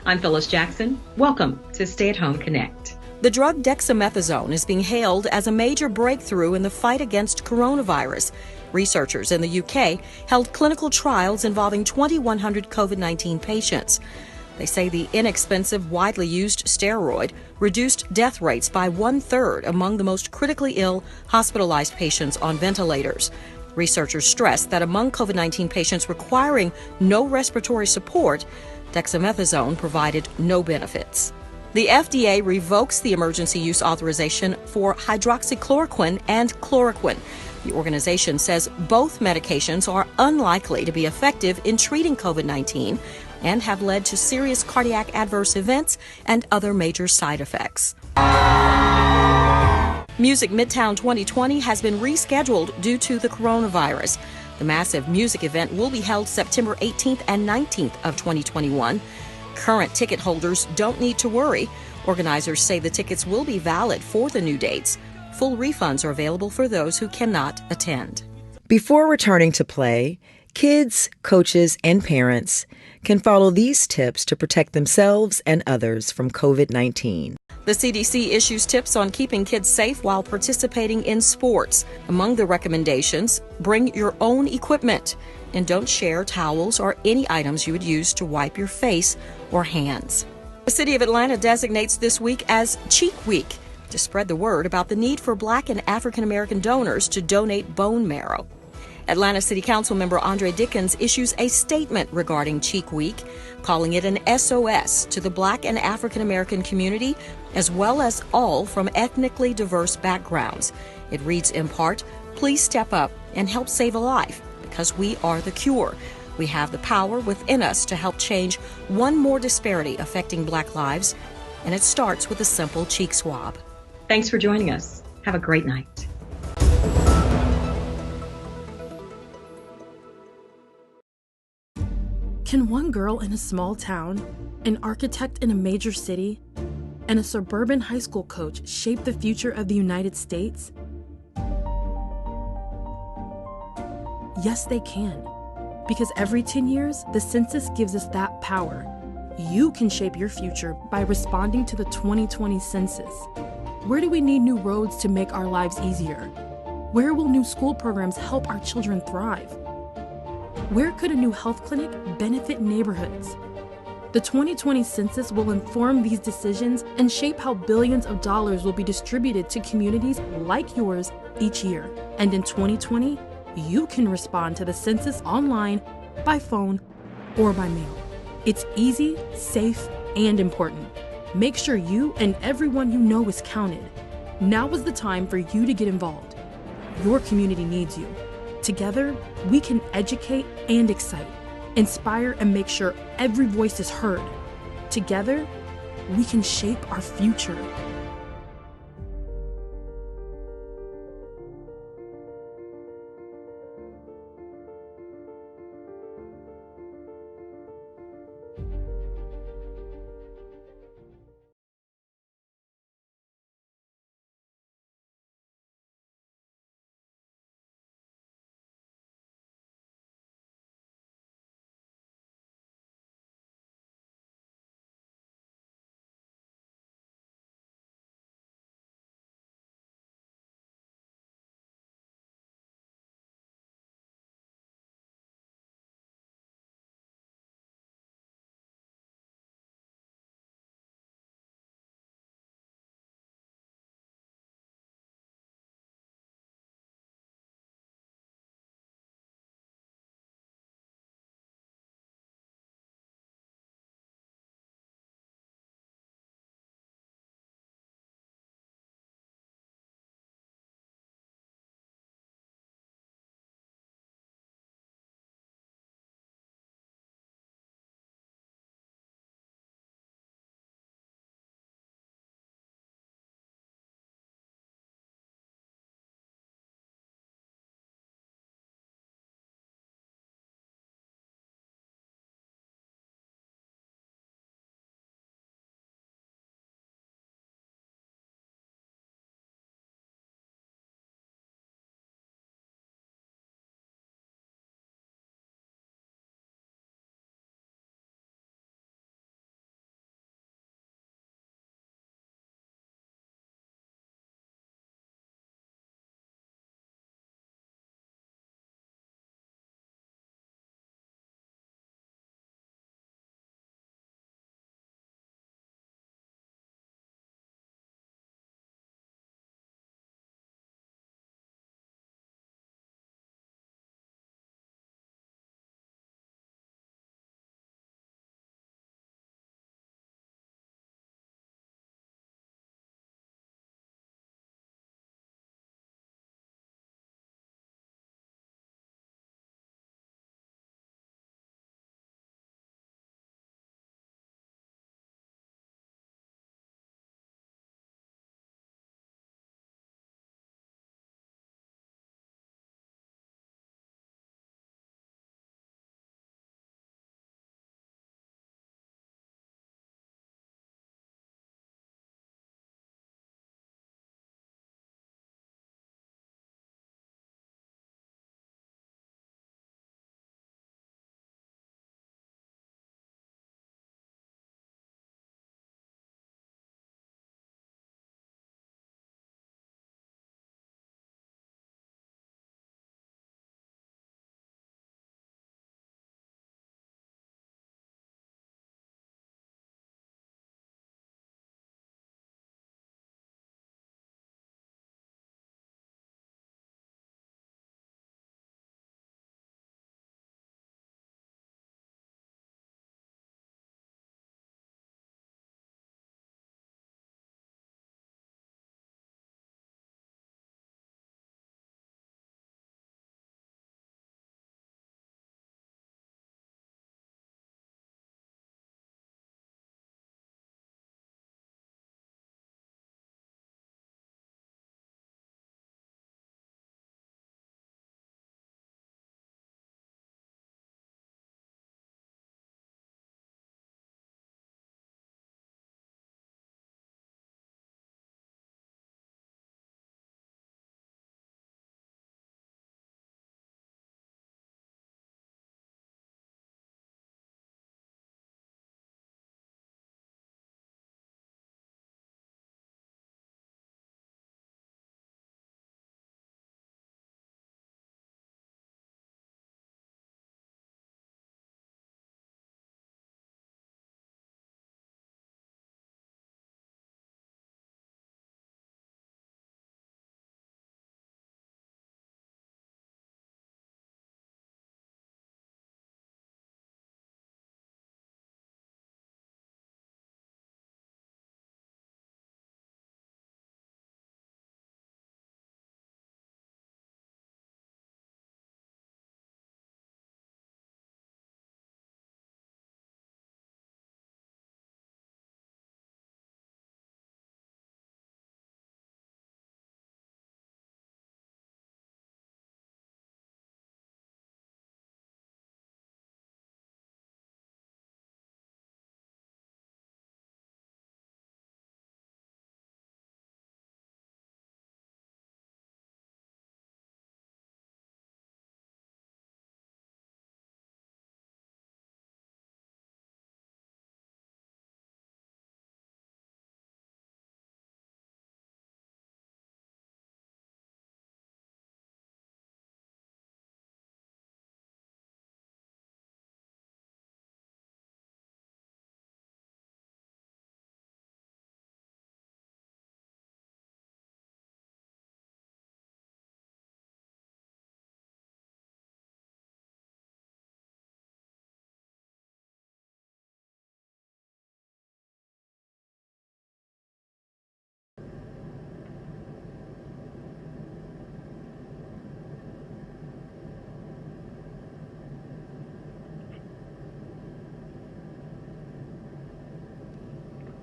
I'm Phyllis Jackson. Welcome to Stay at Home Connect. The drug dexamethasone is being hailed as a major breakthrough in the fight against coronavirus. Researchers in the UK held clinical trials involving 2,100 COVID-19 patients. They say the inexpensive, widely used steroid reduced death rates by 1/3 among the most critically ill hospitalized patients on ventilators. Researchers stressed that among COVID-19 patients requiring no respiratory support, dexamethasone provided no benefits. The FDA revokes the emergency use authorization for hydroxychloroquine and chloroquine. The organization says both medications are unlikely to be effective in treating COVID-19 and have led to serious cardiac adverse events and other major side effects. Music Midtown 2020 has been rescheduled due to the coronavirus. The massive music event will be held September 18th and 19th of 2021. Current ticket holders don't need to worry. Organizers say the tickets will be valid for the new dates. Full refunds are available for those who cannot attend. Before returning to play, kids, coaches, and parents can follow these tips to protect themselves and others from COVID-19. The CDC issues tips on keeping kids safe while participating in sports. Among the recommendations, bring your own equipment and don't share towels or any items you would use to wipe your face or hands. The City of Atlanta designates this week as Cheek Week to spread the word about the need for Black and African American donors to donate bone marrow. Atlanta City Council member Andre Dickens issues a statement regarding Cheek Week, calling it an SOS to the Black and African American community, as well as all from ethnically diverse backgrounds. It reads in part, "Please step up and help save a life, because we are the cure. We have the power within us to help change one more disparity affecting Black lives, and it starts with a simple cheek swab." Thanks for joining us. Have a great night. Can one girl in a small town, an architect in a major city, and a suburban high school coach shape the future of the United States? Yes, they can. Because every 10 years, the census gives us that power. You can shape your future by responding to the 2020 census. Where do we need new roads to make our lives easier? Where will new school programs help our children thrive? Where could a new health clinic benefit neighborhoods? The 2020 census will inform these decisions and shape how billions of dollars will be distributed to communities like yours each year. And in 2020, you can respond to the census online, by phone, or by mail. It's easy, safe, and important. Make sure you and everyone you know is counted. Now is the time for you to get involved. Your community needs you. Together, we can educate and excite, inspire and make sure every voice is heard. Together, we can shape our future.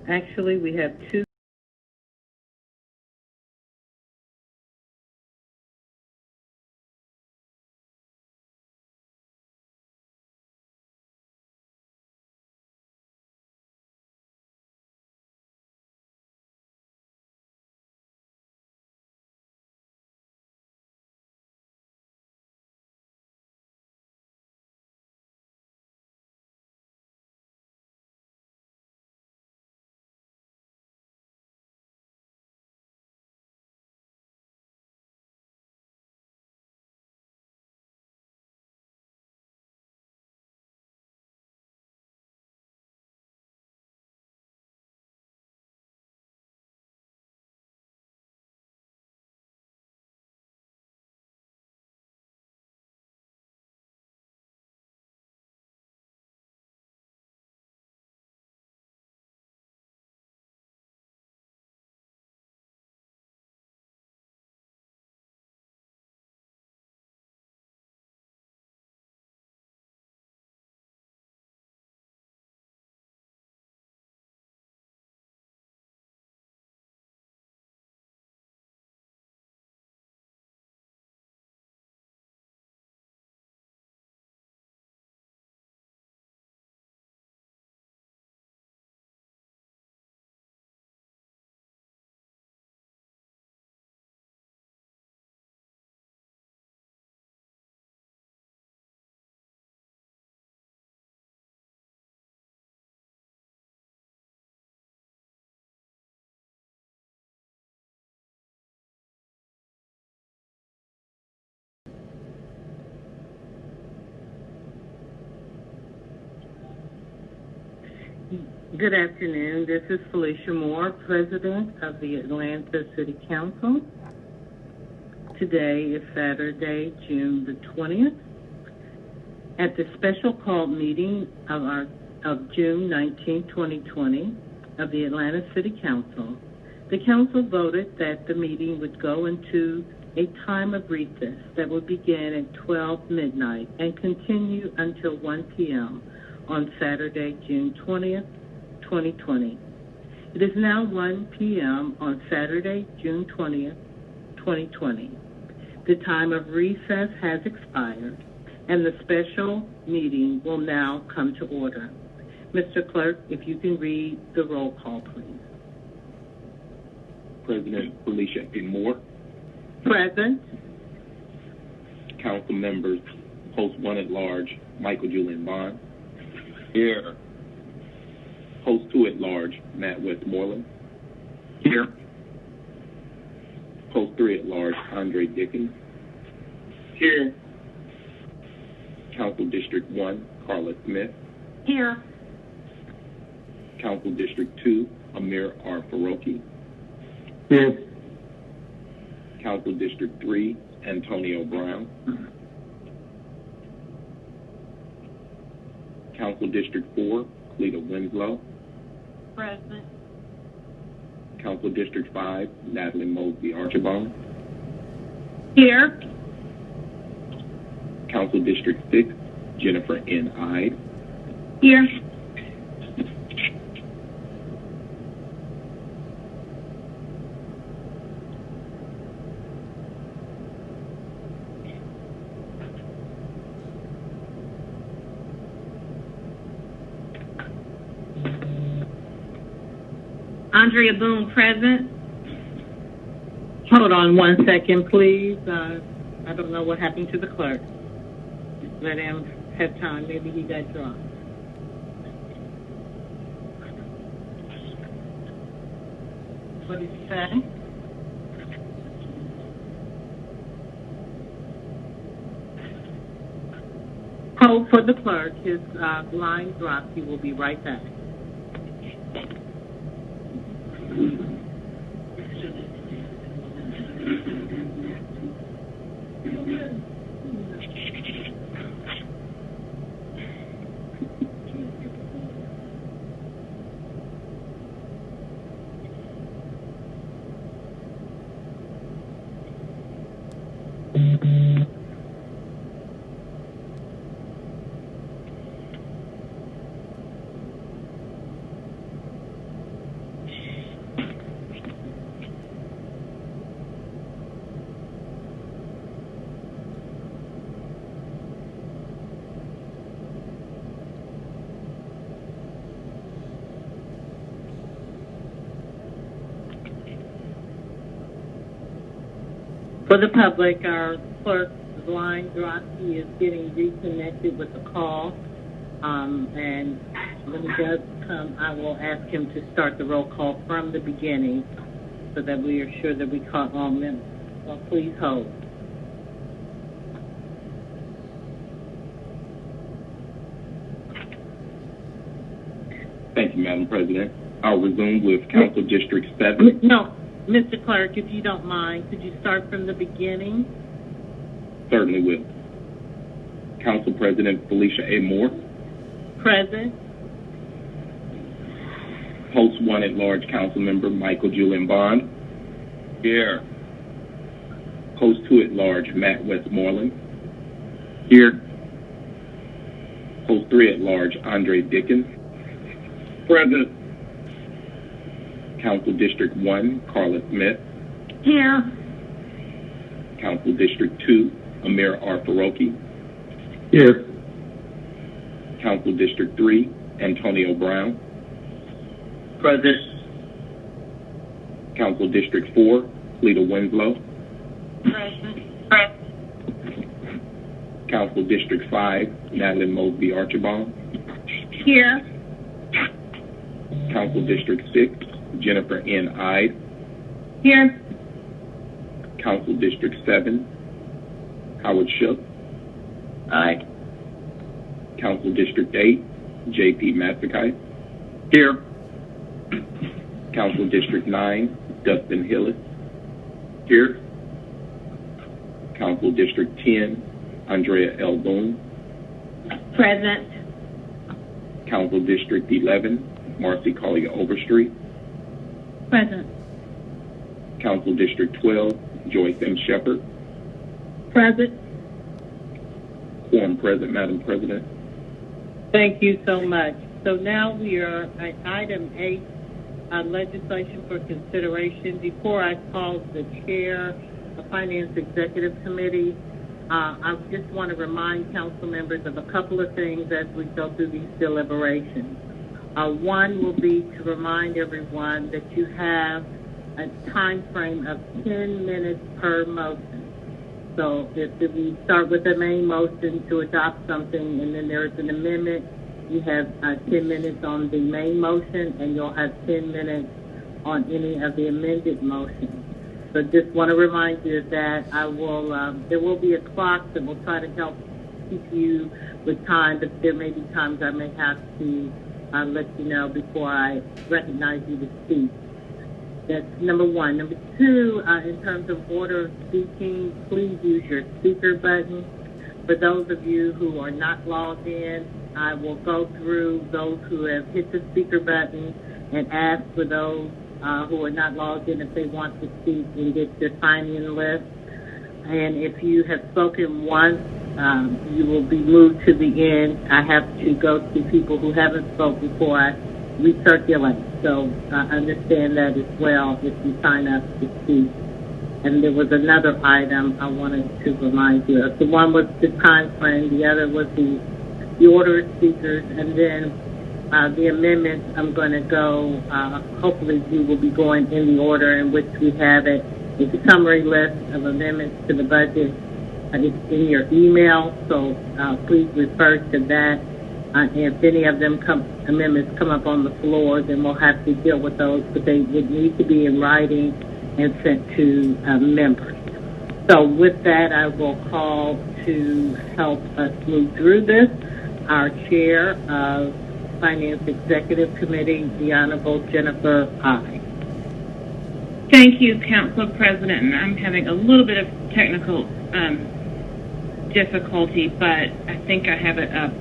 Actually, we have two. Good afternoon. This is Felicia Moore, President of the Atlanta City Council. Today is Saturday, June the 20th. At the special called meeting of June 19, 2020 of the Atlanta City Council, the Council voted that the meeting would go into a time of recess that would begin at 12 midnight and continue until 1 p.m. on Saturday, June 20th, 2020. It is now 1 p.m. on Saturday, June 20th, 2020. The time of recess has expired, and the special meeting will now come to order. Mr. Clerk, if you can read the roll call, please. President Felicia A. Moore. Present. Council members, Host 1 at Large, Michael Julian Bond. Here. Host 2 at Large, Matt Westmoreland. Here. Host 3 at Large, Andre Dickens. Here. Council District 1, Carla Smith. Here. Council District 2, Amir R. Farokhi. Here. Council District 3, Antonio Brown. Council District 4, Cleta Winslow. Present. Council District 5, Natalie Mosby Archibald. Here. Council District 6, Jennifer N. Ide. Here. Andrea Boone, present. Hold on 1 second, please. I don't know what happened to the clerk. Let him have time. Maybe he got dropped. What did he say? Hold for the clerk. His line dropped. He will be right back. For the public, our clerk's line, Rocky, is getting reconnected with the call. And when he does come, I will ask him to start the roll call from the beginning so that we are sure that we caught all members. So please hold. Thank you, Madam President. I'll resume with Council District 7. No, Mr. Clerk, if you don't mind, could you start from the beginning? Certainly will. Council President Felicia A. Moore. Present. Host 1 at large Council Member Michael Julian Bond. Here. Host 2 at large Matt Westmoreland. Here. Host 3 at large Andre Dickens. Present. Council District 1 Carla Smith. Here. Council District 2 AMIR R. FAROKHI. Here. Council District 3 Antonio Brown. Present. Council District 4 Lita Winslow. Present. Council District 5 Natalie Mosby Archibald. Here. Council District 6 Jennifer N. Ide. Here. Council District 7 Howard Shook. Aye. Council District 8 J.P. Matsakite. Here. Council District 9 Dustin Hillis. Here. Council District 10 Andrea L. Boone. Present. Council District 11 Marcy Collier Overstreet. Present. Council District 12 Joyce M. Shepard. Present. Quorum present, Madam President. Thank you so much. So now we are at item 8, legislation for consideration. Before I call the chair of Finance Executive Committee, I just want to remind council members of a couple of things as we go through these deliberations. One will be to remind everyone that you have a time frame of 10 minutes per motion. So if we start with the main motion to adopt something and then there's an amendment, you have 10 minutes on the main motion and you'll have 10 minutes on any of the amended motions. So just want to remind you of that. There will be a clock that will try to help keep you with time, but there may be times I may have to let you know before I recognize you to speak. That's number one. Number two, in terms of order of speaking, please use your speaker button. For those of you who are not logged in, I will go through those who have hit the speaker button and ask for those who are not logged in if they want to speak and get your sign-in list. And if you have spoken once, you will be moved to the end. I have to go to people who haven't spoken before I recirculate. So understand that as well if you sign up to speak. And there was another item I wanted to remind you of. The one was the time frame. The other was the order of speakers. And then the amendments, I'm going to go, hopefully we will be going in the order in which we have it. It's a summary list of amendments to the budget. It's in your email, so please refer to that. If any of them amendments come up on the floor, then we'll have to deal with those, but they would need to be in writing and sent to members. So with that, I will call to help us move through this our chair of Finance Executive Committee, the Honorable Jennifer I. Thank you, Council President. And I'm having a little bit of technical difficulty, but I think I have it up.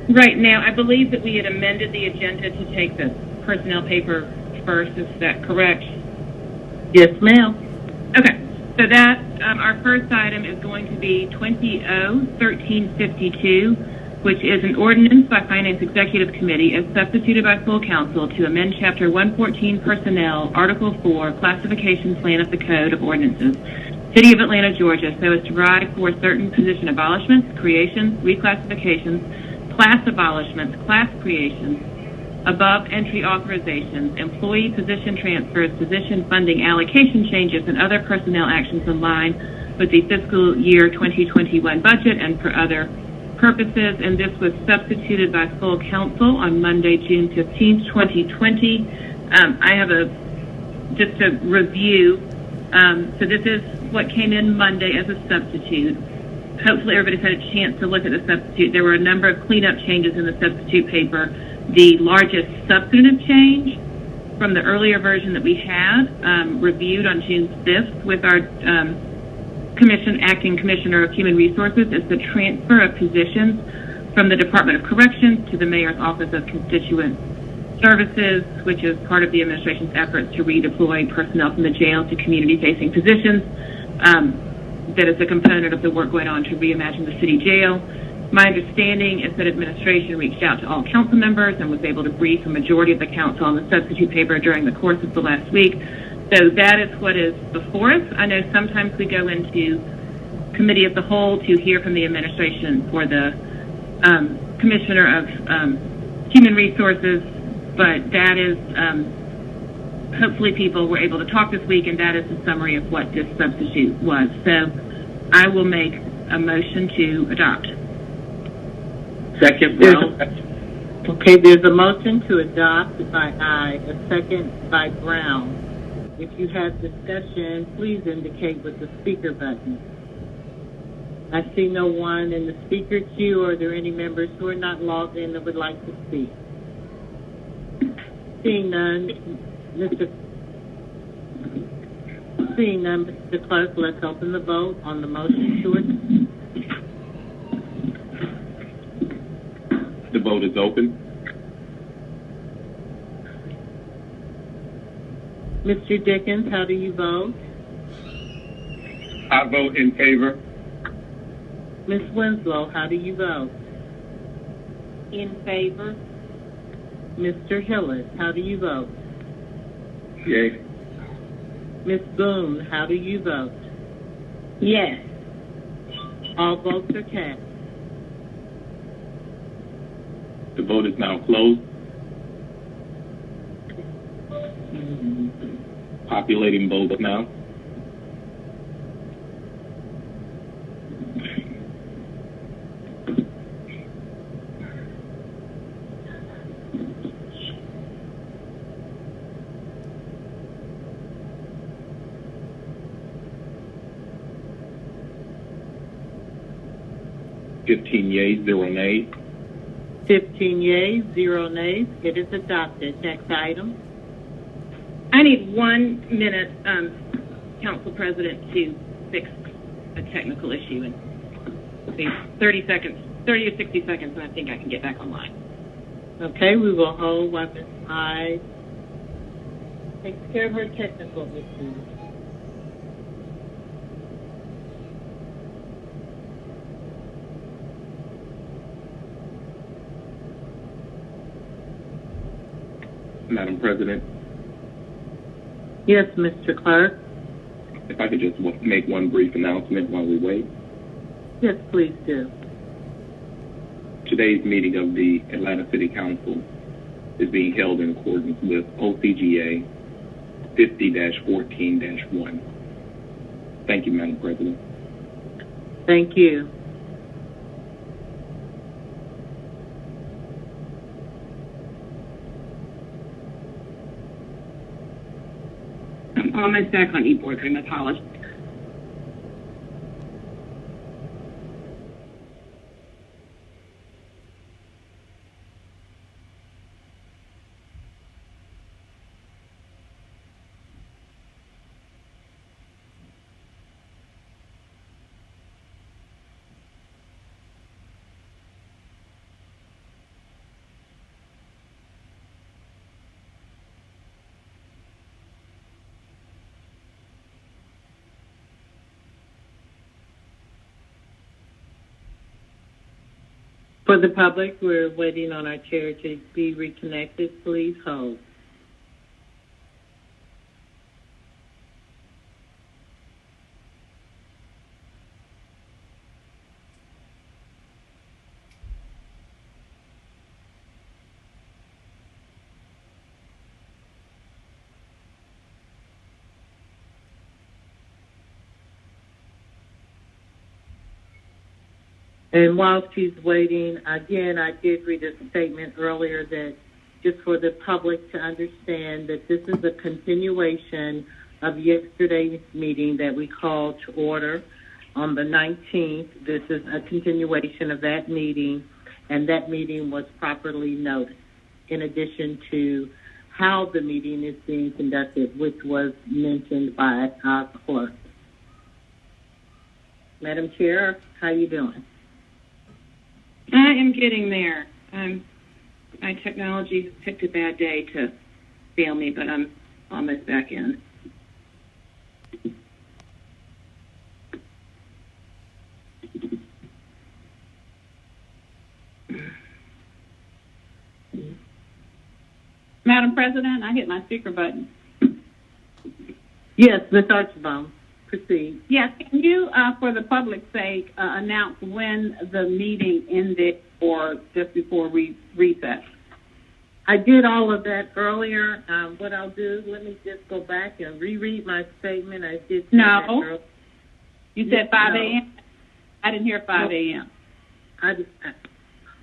Right now, I believe that we had amended the agenda to take the personnel paper first. Is that correct? Yes, ma'am. Okay. So that our first item is going to be 20-1352, which is an ordinance by Finance Executive Committee as substituted by full council to amend Chapter 114 Personnel, Article 4, Classification Plan of the Code of Ordinances, City of Atlanta, Georgia, so as to provide for certain position abolishments, creations, reclassifications, class abolishments, class creations, above entry authorizations, employee position transfers, position funding allocation changes, and other personnel actions in line with the fiscal year 2021 budget and for other purposes. And this was substituted by full council on Monday, June 15th, 2020. I have just a review. So this is what came in Monday as a substitute. Hopefully everybody's had a chance to look at the substitute. There were a number of cleanup changes in the substitute paper. The largest substantive change from the earlier version that we had reviewed on June 5th with our acting Commissioner of Human Resources is the transfer of positions from the Department of Corrections to the Mayor's Office of Constituent Services, which is part of the administration's efforts to redeploy personnel from the jail to community-facing positions. That is a component of the work going on to reimagine the city jail. My understanding is that administration reached out to all council members and was able to brief a majority of the council on the substitute paper during the course of the last week. So that is what is before us. I know sometimes we go into committee of the whole to hear from the administration for the Commissioner of Human Resources, but that is, hopefully people were able to talk this week, and that is a summary of what this substitute was. So I will make a motion to adopt. Second, Brown. Okay, there's a motion to adopt by I, a second by Brown. If you have discussion, please indicate with the speaker button. I see no one in the speaker queue. Are there any members who are not logged in that would like to speak? Seeing none, Mr. Clerk, let's open the vote on the motion to adopt. The vote is open. Mr. Dickens, how do you vote? I vote in favor. Ms. Winslow, how do you vote? In favor. Mr. Hillis, how do you vote? Yay. Ms. Boone, how do you vote? Yes. All votes are cast. The vote is now closed. Populating votes now. Fifteen yeas, 0 nays. 15 yeas, 0 nays. It is adopted. Next item. I need 1 minute, Council President, to fix a technical issue, and maybe 30 seconds, 30 or 60 seconds, and I think I can get back online. Okay, we will hold while Ms. Hyde takes care of her technical issues. Madam President, Yes, Mr. Clerk. if I could just make one brief announcement while we wait. Yes, please do. Today's meeting of the Atlanta City Council is being held in accordance with OCGA 50-14-1. Thank you, Madam President. Thank you. I'm almost back on e-boardroom. Apologies. For the public, we're waiting on our chair to be reconnected. Please hold. And while she's waiting, again, I did read a statement earlier that just for the public to understand that this is a continuation of yesterday's meeting that we called to order on the 19th. This is a continuation of that meeting, and that meeting was properly noticed, in addition to how the meeting is being conducted, which was mentioned by our clerk. Madam Chair, how you doing? I am getting there. My technology picked a bad day to fail me, but I'm almost back in. Madam President, I hit my speaker button. Yes, Ms. Archibald, proceed. Yes, can you, for the public's sake, announce when the meeting ended or just before recess? I did all of that earlier. What I'll do, let me just go back and reread my statement. I did say that earlier. You said 5 a.m.? I didn't hear 5 a.m.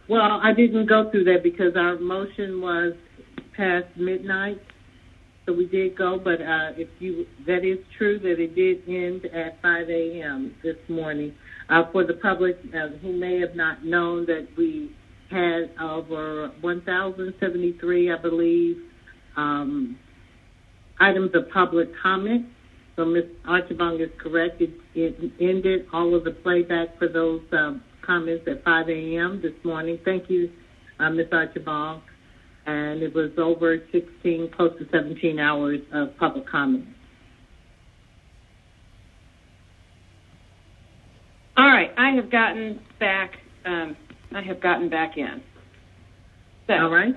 Well, I didn't go through that because our motion was past midnight, so we did go, but that is true that it did end at 5 a.m. this morning. For the public who may have not known that we had over 1,073, I believe, items of public comment. So Ms. Archibald is correct. It ended all of the playback for those comments at 5 a.m. this morning. Thank you, Ms. Archibald. And it was over 16, close to 17 hours of public comment. All right, I have gotten back in. So all right.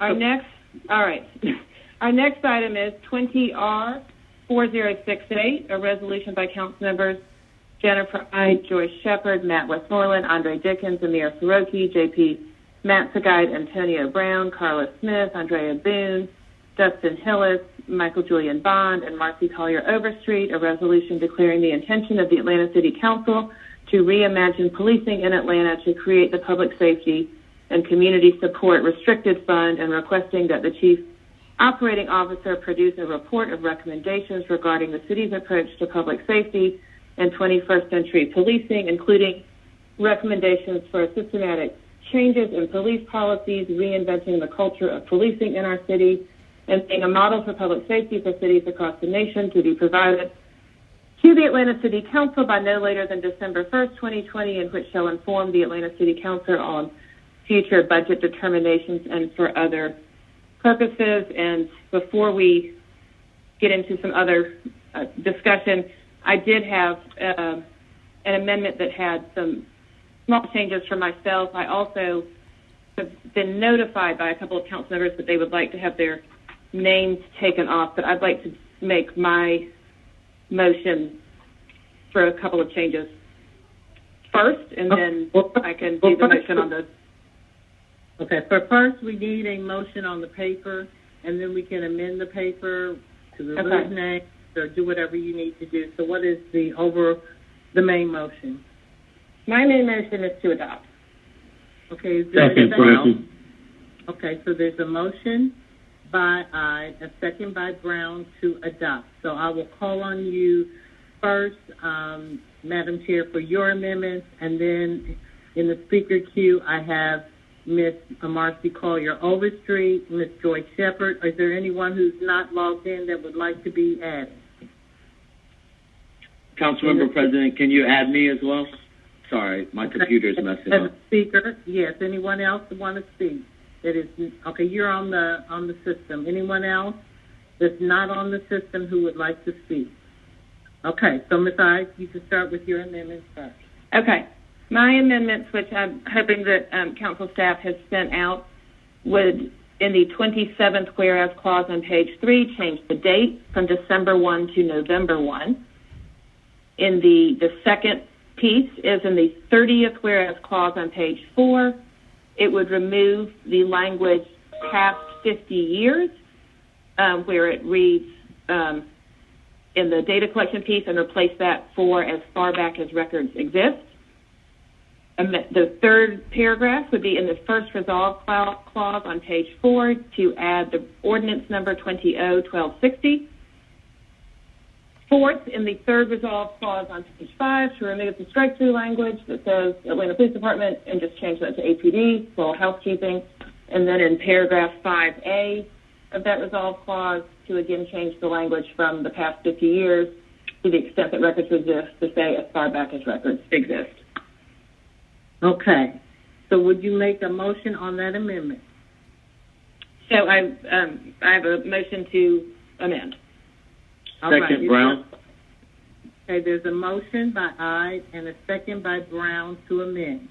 Our next item is 20R4068, a resolution by council members Jennifer I, Joyce Shepard, Matt Westmoreland, Andre Dickens, Amir FAROKHI, J.P. Matt Sagide, Antonio Brown, Carla Smith, Andrea Boone, Dustin Hillis, Michael Julian Bond, and Marcy Collier Overstreet, a resolution declaring the intention of the Atlanta City Council to reimagine policing in Atlanta to create the Public Safety and Community Support Restricted Fund, and requesting that the Chief Operating Officer produce a report of recommendations regarding the city's approach to public safety and 21st century policing, including recommendations for systematic changes in police policies, reinventing the culture of policing in our city, and being a model for public safety for cities across the nation, to be provided to the Atlanta City Council by no later than December 1st, 2020, and which shall inform the Atlanta City Council on future budget determinations and for other purposes. And before we get into some other discussion, I did have an amendment that had some small changes for myself. I also have been notified by a couple of council members that they would like to have their names taken off, but I'd like to make my motion for a couple of changes first, and then I can do the motion on those. Okay, for first we need a motion on the paper, and then we can amend the paper to remove names or do whatever you need to do. So what is the main motion? My main motion is to adopt. Okay, is there a second? Okay, so there's a motion by I, a second by Brown to adopt. So I will call on you first, Madam Chair, for your amendments, and then in the speaker queue I have Ms. Marcy Collier Overstreet, Ms. Joyce Shepard. Is there anyone who's not logged in that would like to be added? Councilmember President, can you add me as well? Sorry, my computer's messing up. As a speaker, yes. Anyone else that want to speak? That is okay. You're on the system. Anyone else that's not on the system who would like to speak? Okay. So Ms. I, you can start with your amendments first. Okay. My amendments, which I'm hoping that council staff has sent out, would, in the 27th whereas clause on page 3, change the date from December 1 to November 1. In the second piece is in the 30th whereas clause on page 4. It would remove the language past 50 years, where it reads in the data collection piece, and replace that for as far back as records exist. The third paragraph would be in the first resolve clause on page 4 to add the ordinance number 20-1260. Fourth, in the third resolve clause on page 5, to remove the strike-through language that says Atlanta Police Department and just change that to APD, for housekeeping. And then in paragraph 5A of that resolve clause, to again change the language from the past 50 years to the extent that records exist to say as far back as records exist. Okay. So would you make a motion on that amendment? So I have a motion to amend. All Second, right. Brown. Okay, there's a motion by I and a second by Brown to amend.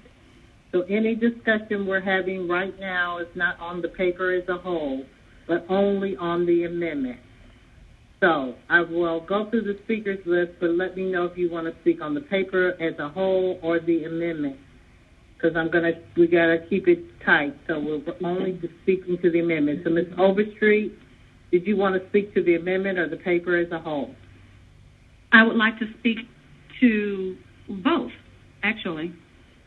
So any discussion we're having right now is not on the paper as a whole, but only on the amendment. So I will go through the speakers list, but let me know if you want to speak on the paper as a whole or the amendment, because we gotta keep it tight. So we're only speaking to the amendment. So Ms. Overstreet, did you want to speak to the amendment or the paper as a whole? I would like to speak to both, actually,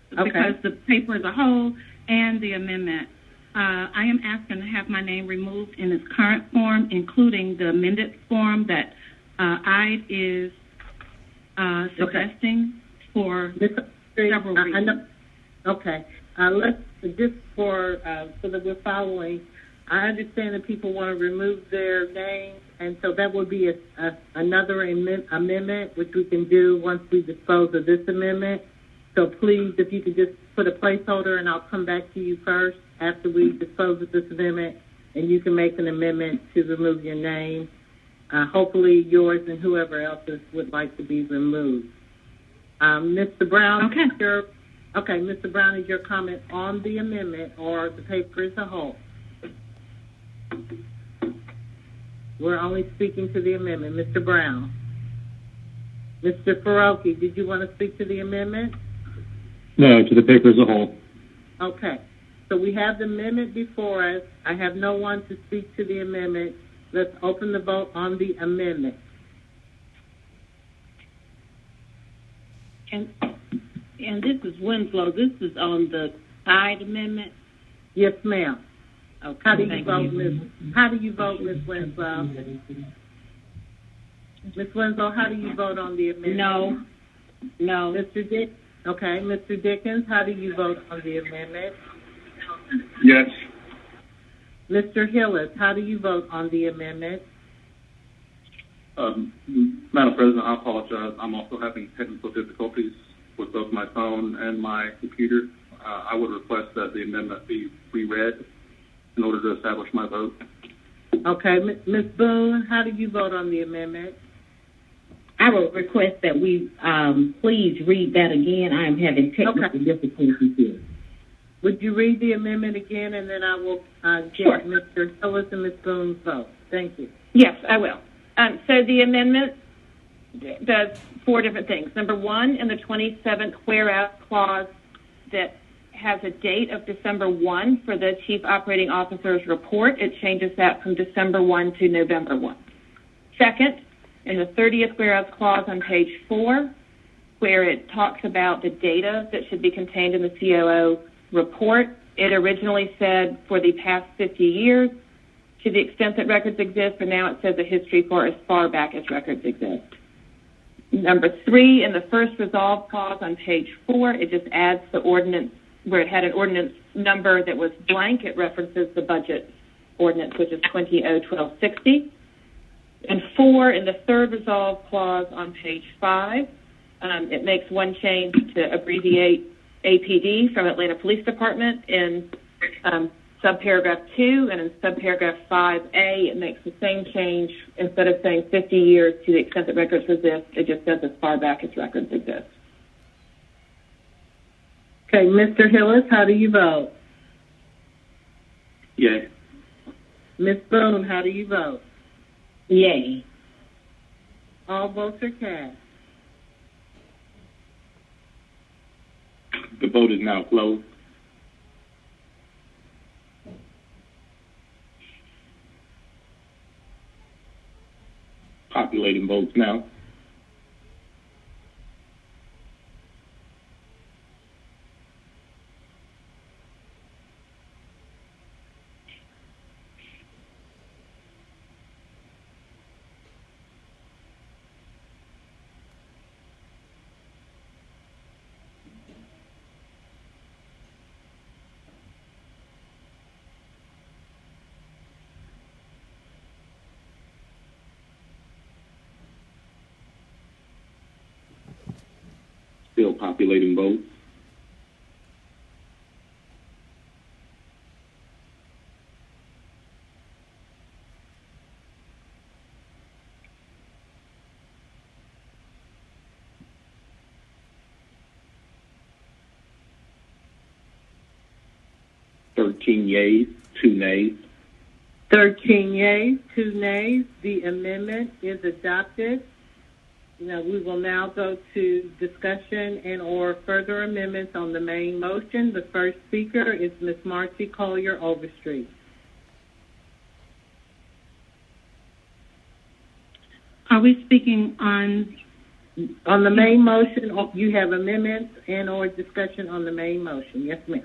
because the paper as a whole and the amendment. I am asking to have my name removed in its current form, including the amended form that IDE is suggesting for several reasons. Okay. Let's just so that we're following. I understand that people want to remove their names, and so that would be another amendment, which we can do once we dispose of this amendment. So please, if you could just put a placeholder, and I'll come back to you first after we dispose of this amendment, and you can make an amendment to remove your name. Hopefully yours and whoever else's would like to be removed. Mr. Brown, Okay. Mr. Brown, is your comment on the amendment or the paper as a whole? We're only speaking to the amendment. Mr. Brown. Mr. Farokhi, did you want to speak to the amendment? No, to the paper as a whole. Okay. So we have the amendment before us. I have no one to speak to the amendment. Let's open the vote on the amendment. And this is Winslow. This is on the side amendment. Yes, ma'am. Okay. How do you vote, Ms. Winslow? Ms. Winslow, how do you vote on the amendment? No. Mr. Dickens, how do you vote on the amendment? Yes. Mr. Hillis, how do you vote on the amendment? Madam President, I apologize. I'm also having technical difficulties with both my phone and my computer. I would request that the amendment be reread in order to establish my vote. Okay. Ms. Boone, how do you vote on the amendment? I would request that we please read that again. I am having technical difficulties here. Would you read the amendment again, and then I will get Mr. Hillis and Ms. Boone's vote. Thank you. Yes, I will. So the amendment does 4 different things. Number 1, in the 27th whereas clause that has a date of December 1 for the Chief Operating Officer's report, it changes that from December 1 to November 1. Second, in the 30th whereas clause on page 4, where it talks about the data that should be contained in the COO report, it originally said for the past 50 years, to the extent that records exist, but now it says a history for as far back as records exist. Number 3, in the first resolve clause on page 4, it just adds the ordinance where it had an ordinance number that was blank. It references the budget ordinance, which is 20-1260. And 4, in the third resolve clause on page 5, it makes one change to abbreviate APD from Atlanta Police Department in subparagraph 2, and in subparagraph 5A, it makes the same change. Instead of saying 50 years to the extent that records exist, it just says as far back as records exist. Okay, Mr. Hillis, how do you vote? Yay. Ms. Boone, how do you vote? Yay. All votes are cast. The vote is now closed. Populating votes now. populating votes. Yeas, 2 nays. 13 yeas, 2 nays. The amendment is adopted. We will now go to discussion and or further amendments on the main motion. The first speaker is Ms. Marcy Collier Overstreet. Are we speaking on the main motion? You have amendments and or discussion on the main motion. Yes, ma'am.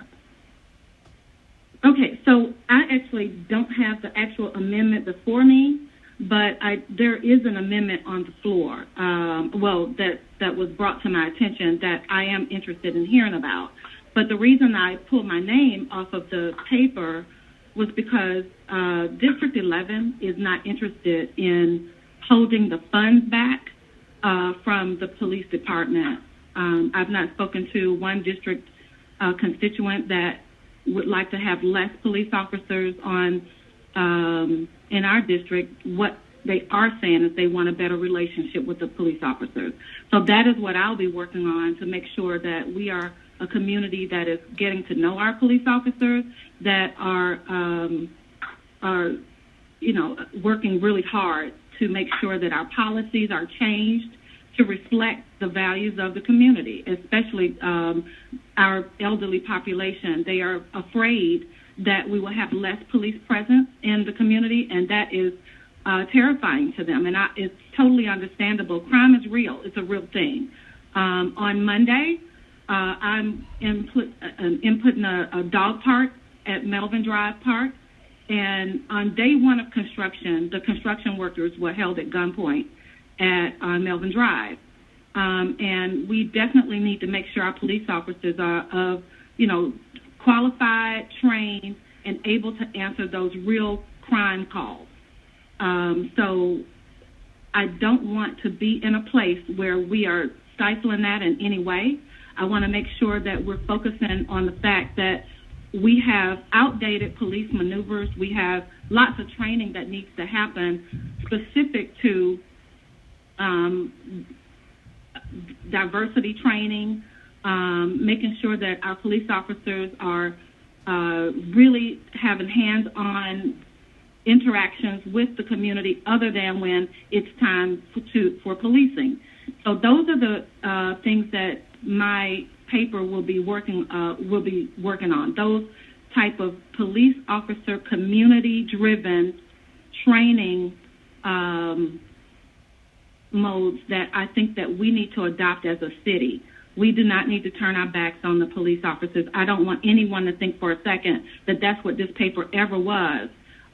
Okay, so I actually don't have the actual amendment before me, but there is an amendment on the floor, that was brought to my attention that I am interested in hearing about. But the reason I pulled my name off of the paper was because District 11 is not interested in holding the funds back from the police department. I've not spoken to one district constituent that would like to have less police officers on in our district. What they are saying is they want a better relationship with the police officers. So that is what I'll be working on to make sure that we are a community that is getting to know our police officers, that are working really hard to make sure that our policies are changed to reflect the values of the community, especially our elderly population. They are afraid that we will have less police presence in the community, and that is terrifying to them. And it's totally understandable. Crime is real. It's a real thing. On Monday, I'm inputting a dog park at Melvin Drive Park, and on day one of construction, the construction workers were held at gunpoint at Melvin Drive. And we definitely need to make sure our police officers are qualified, trained, and able to answer those real crime calls. So I don't want to be in a place where we are stifling that in any way. I want to make sure that we're focusing on the fact that we have outdated police maneuvers. We have lots of training that needs to happen specific to diversity training, making sure that our police officers are really having hands-on interactions with the community other than when it's time for policing. So those are the things that my paper will be working on. Those type of police officer community-driven training modes that I think that we need to adopt as a city. We do not need to turn our backs on the police officers. I don't want anyone to think for a second that that's what this paper ever was.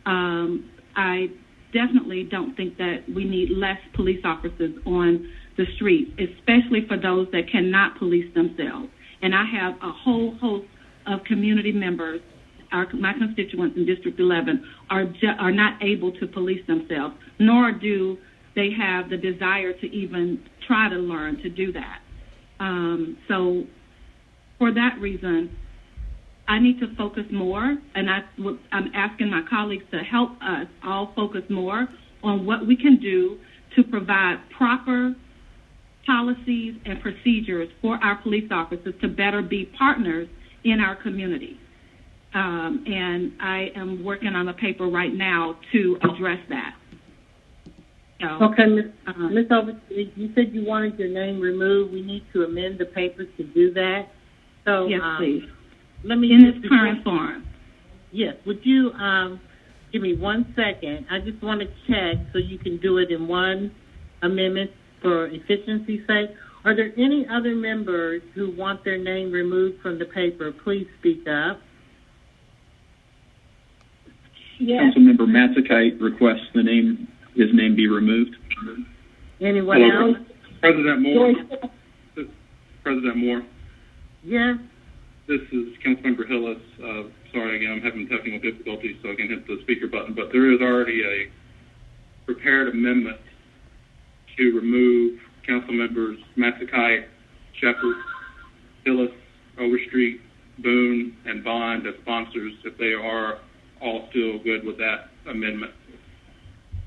I definitely don't think that we need less police officers on the streets, especially for those that cannot police themselves. And I have a whole host of community members, my constituents in District 11, are not able to police themselves, nor do they have the desire to even try to learn to do that. So for that reason, I need to focus more, and I'm asking my colleagues to help us all focus more on what we can do to provide proper policies and procedures for our police officers to better be partners in our community. And I am working on a paper right now to address that. So, okay, Ms. Overstreet, you said you wanted your name removed. We need to amend the paper to do that. So, yes, please. Let me in its current form. Yes. Would you give me 1 second? I just want to check so you can do it in one amendment for efficiency's sake. Are there any other members who want their name removed from the paper? Please speak up. Yes. Councilmember Matsakite requests his name be removed. Anyone else? President Moore. President Moore. Yes. This is Councilmember Hillis. Sorry again, I'm having technical difficulties, so I can hit the speaker button. But there is already a prepared amendment to remove Councilmembers Matsakite, Shepard, Hillis, Overstreet, Boone, and Bond as sponsors, if they are all still good with that amendment.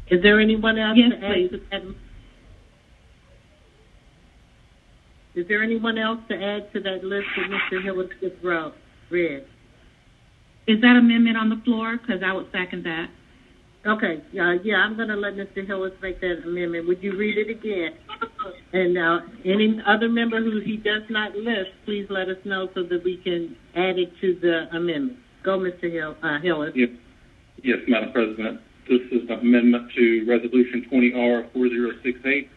Is there anyone else Yes, to add please. to that? Is there anyone else to add to that list that Mr. Hillis just read? Is that amendment on the floor? Because I would second that. Okay, yeah, I'm going to let Mr. Hillis make that amendment. Would you read it again? And any other member who he does not list, please let us know so that we can add it to the amendment. Go, Mr. Hillis. Yes, Madam President. This is an amendment to Resolution 20R4068.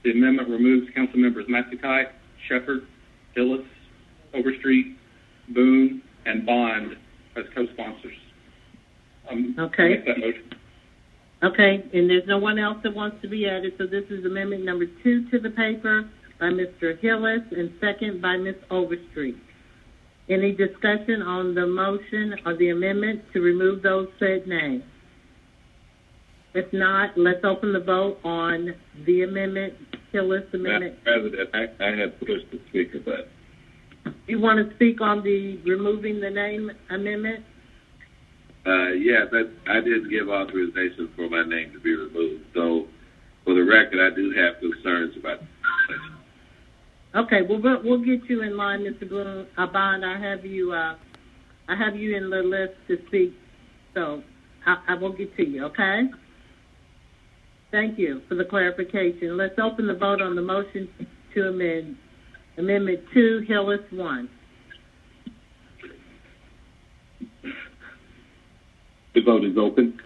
The amendment removes council members Matsakite, Shepherd, Hillis, Overstreet, Boone, and Bond as co-sponsors. Okay. Make that motion. Okay, and there's no one else that wants to be added, so this is amendment number 2 to the paper by Mr. Hillis and second by Ms. Overstreet. Any discussion on the motion or the amendment to remove those said names? If not, let's open the vote on the amendment, Hillis amendment. Madam President, I have pushed the speaker button. You want to speak on the removing the name amendment? Yeah, but I didn't give authorization for my name to be removed. So, for the record, I do have concerns about this. Okay, well, we'll get you in line, Mr. Boone. Bond, I have you in the list to speak, so I will get to you, okay? Thank you for the clarification. Let's open the vote on the motion to amend Amendment 2, Hillis 1. The vote is open.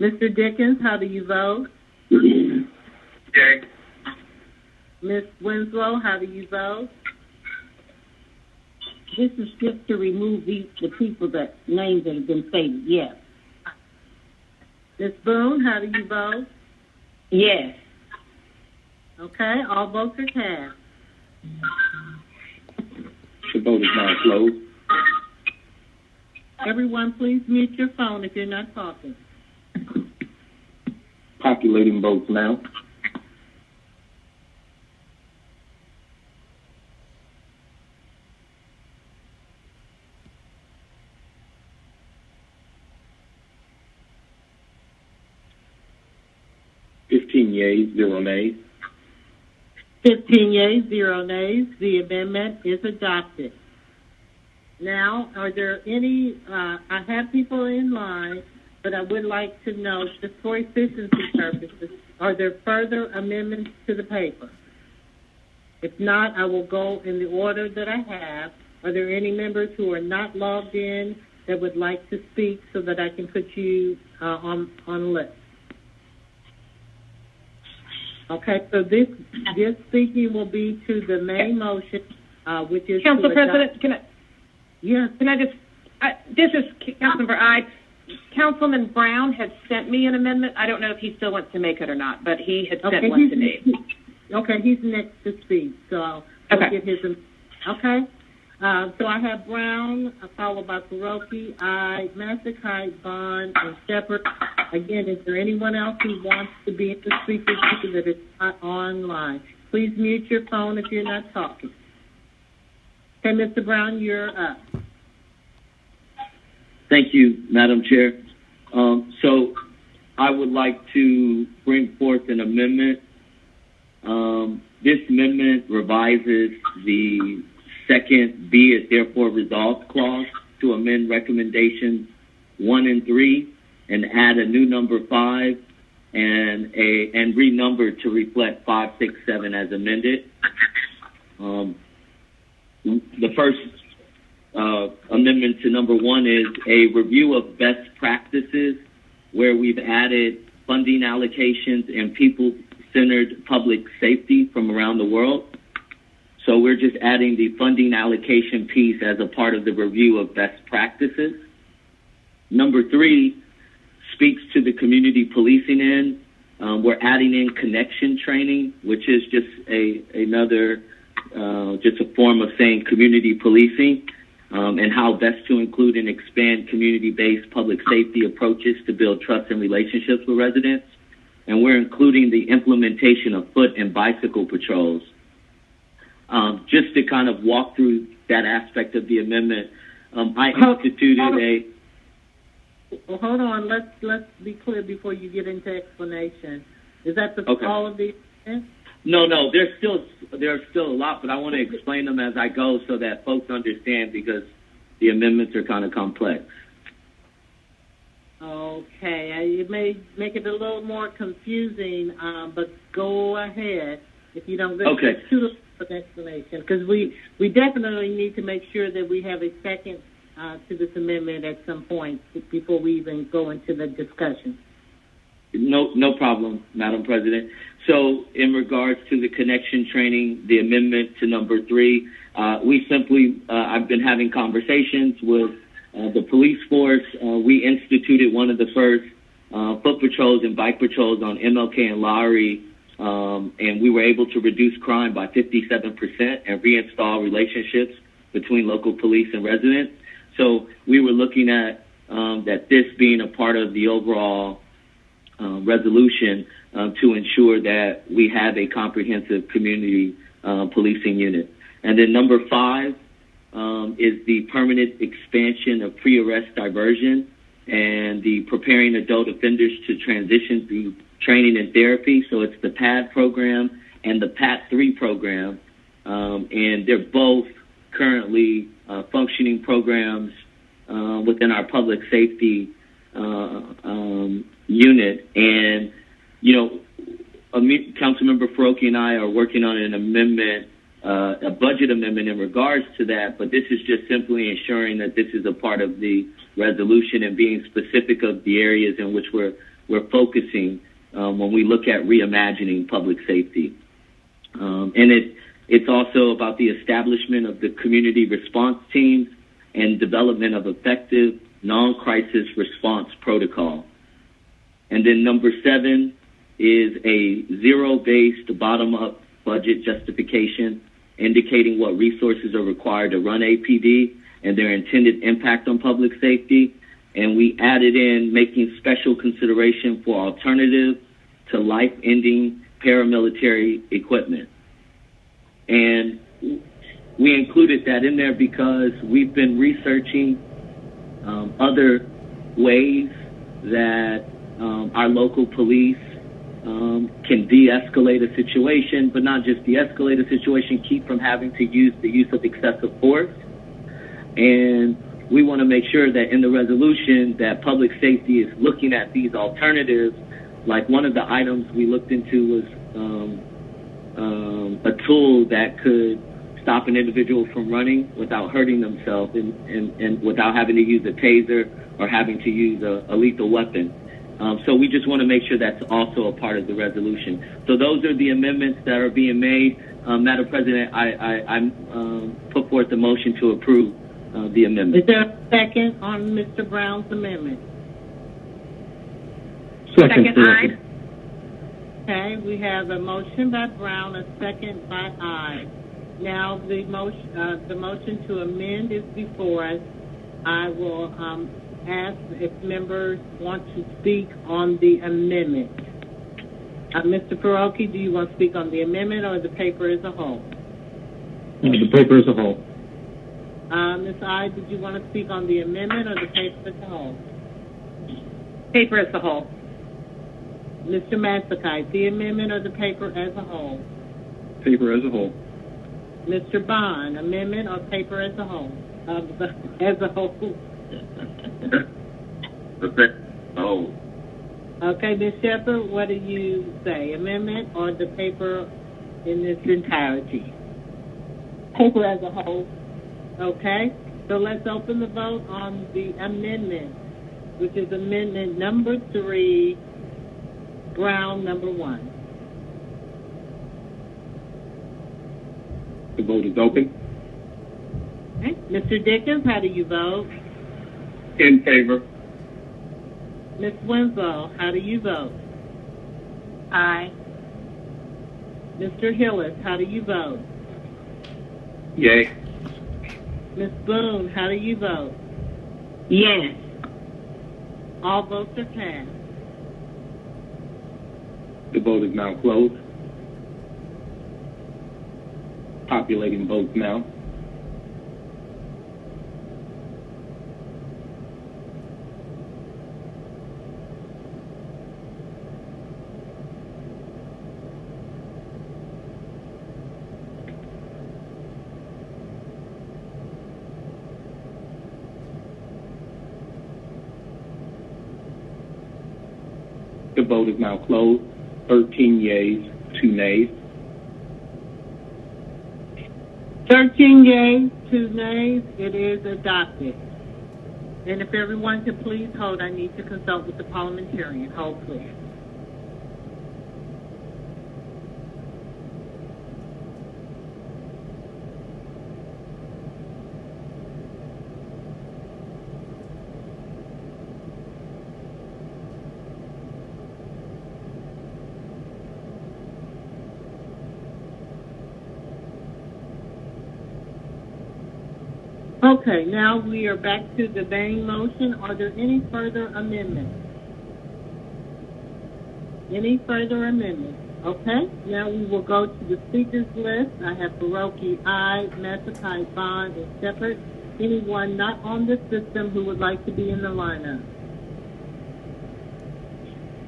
Mr. Dickens, how do you vote? Yay. Ms. Winslow, how do you vote? This is just to remove the people that names that have been stated. Yes. Ms. Boone, how do you vote? Yes. Okay, all votes are cast. The vote is now closed. Everyone, please mute your phone if you're not talking. Populating votes now. Yeas, 0 nays. 15 yeas, 0 nays. The amendment is adopted. Now, are there any, I have people in line, but I would like to know, just for efficiency purposes, are there further amendments to the paper? If not, I will go in the order that I have. Are there any members who are not logged in that would like to speak so that I can put you on the list? Okay, so this speaking will be to the main motion, which is Council President, can I? Yes. Can I just? This is Councilmember Ide. Councilman Brown had sent me an amendment. I don't know if he still wants to make it or not, but he had sent one to me. Okay, he's next to speak, so I'll get his. Okay. So I have Brown, followed by FAROKHI, Matsakite, Bond, and Shepherd. Again, is there anyone else who wants to be in the speaker queue that is not online? Please mute your phone if you're not talking. Okay, Mr. Brown, you're up. Thank you, Madam Chair. So I would like to bring forth an amendment. This amendment revises the second "be it therefore resolved" clause to amend recommendations 1 and 3 and add a new number 5 and renumber to reflect 5, 6, 7 as amended. The first amendment to number 1 is a review of best practices, where we've added funding allocations and people-centered public safety from around the world. So we're just adding the funding allocation piece as a part of the review of best practices. Number 3 speaks to the community policing end. We're adding in connection training, which is just another form of saying community policing, and how best to include and expand community-based public safety approaches to build trust and relationships with residents. and we're including the implementation of foot and bicycle patrols. Just to kind of walk through that aspect of the amendment, I instituted a... Well, hold on. Let's be clear before you get into explanation. Is that all of the amendments? No. There's still a lot, but I want to explain them as I go so that folks understand, because the amendments are kind of complex. Okay. It may make it a little more confusing, but go ahead if you don't go too an explanation, because we definitely need to make sure that we have a second to this amendment at some point before we even go into the discussion. No problem, Madam President. So in regards to the connection training, the amendment to number 3, we simply, I've been having conversations with the police force. We instituted one of the first foot patrols and bike patrols on MLK and Lowry, and we were able to reduce crime by 57% and reinstall relationships between local police and residents. So we were looking at that this being a part of the overall resolution to ensure that we have a comprehensive community policing unit. And then number 5 is the permanent expansion of pre-arrest diversion and the preparing adult offenders to transition through training and therapy. So it's the PAD program and the PAT3 program, and they're both currently functioning programs within our public safety unit. And, Councilmember FAROKHI and I are working on an amendment, a budget amendment in regards to that, but this is just simply ensuring that this is a part of the resolution and being specific of the areas in which we're focusing when we look at reimagining public safety. And it's also about the establishment of the community response teams and development of effective non-crisis response protocol. And then number 7 is a zero-based bottom-up budget justification indicating what resources are required to run APD and their intended impact on public safety. And we added in making special consideration for alternative to life-ending paramilitary equipment. And we included that in there because we've been researching other ways that our local police can de-escalate a situation, but not just de-escalate a situation, keep from having to use the use of excessive force. And we want to make sure that in the resolution that public safety is looking at these alternatives. Like one of the items we looked into was a tool that could stop an individual from running without hurting themselves and without having to use a taser or having to use a lethal weapon. So we just want to make sure that's also a part of the resolution. So those are the amendments that are being made. Madam President, I put forth the motion to approve the amendment. Is there a second on Mr. Brown's amendment? Second. Okay, we have a motion by Brown, a second by I. Now the motion to amend is before us. I will ask if members want to speak on the amendment. Mr. FAROKHI, do you want to speak on the amendment or the paper as a whole? The paper as a whole. Ms. I, did you want to speak on the amendment or the paper as a whole? Paper as a whole. Mr. Matsakite, the amendment or the paper as a whole? Paper as a whole. Mr. Bond, amendment or paper as a whole? As a whole. The paper as a whole. Okay, Ms. Shepherd, what do you say? Amendment or the paper in its entirety? Paper as a whole. Okay, so let's open the vote on the amendment, which is amendment number 3, Brown number 1. The vote is open. Okay. Mr. Dickens, how do you vote? In favor. Ms. Winslow, how do you vote? Aye. Mr. Hillis, how do you vote? Yay. Ms. Boone, how do you vote? Yes. All votes are passed. The vote is now closed. Populating votes now. The vote is now closed. 13 yeas, 2 nays. 13 yeas, 2 nays. It is adopted. And if everyone could please hold, I need to consult with the parliamentarian. Hold, please. Okay, now we are back to the main motion. Are there any further amendments? Any further amendments? Okay, now we will go to the speakers list. I have FAROKHI, aye, Masakai, Bond, and Shepard. Anyone not on the system who would like to be in the lineup?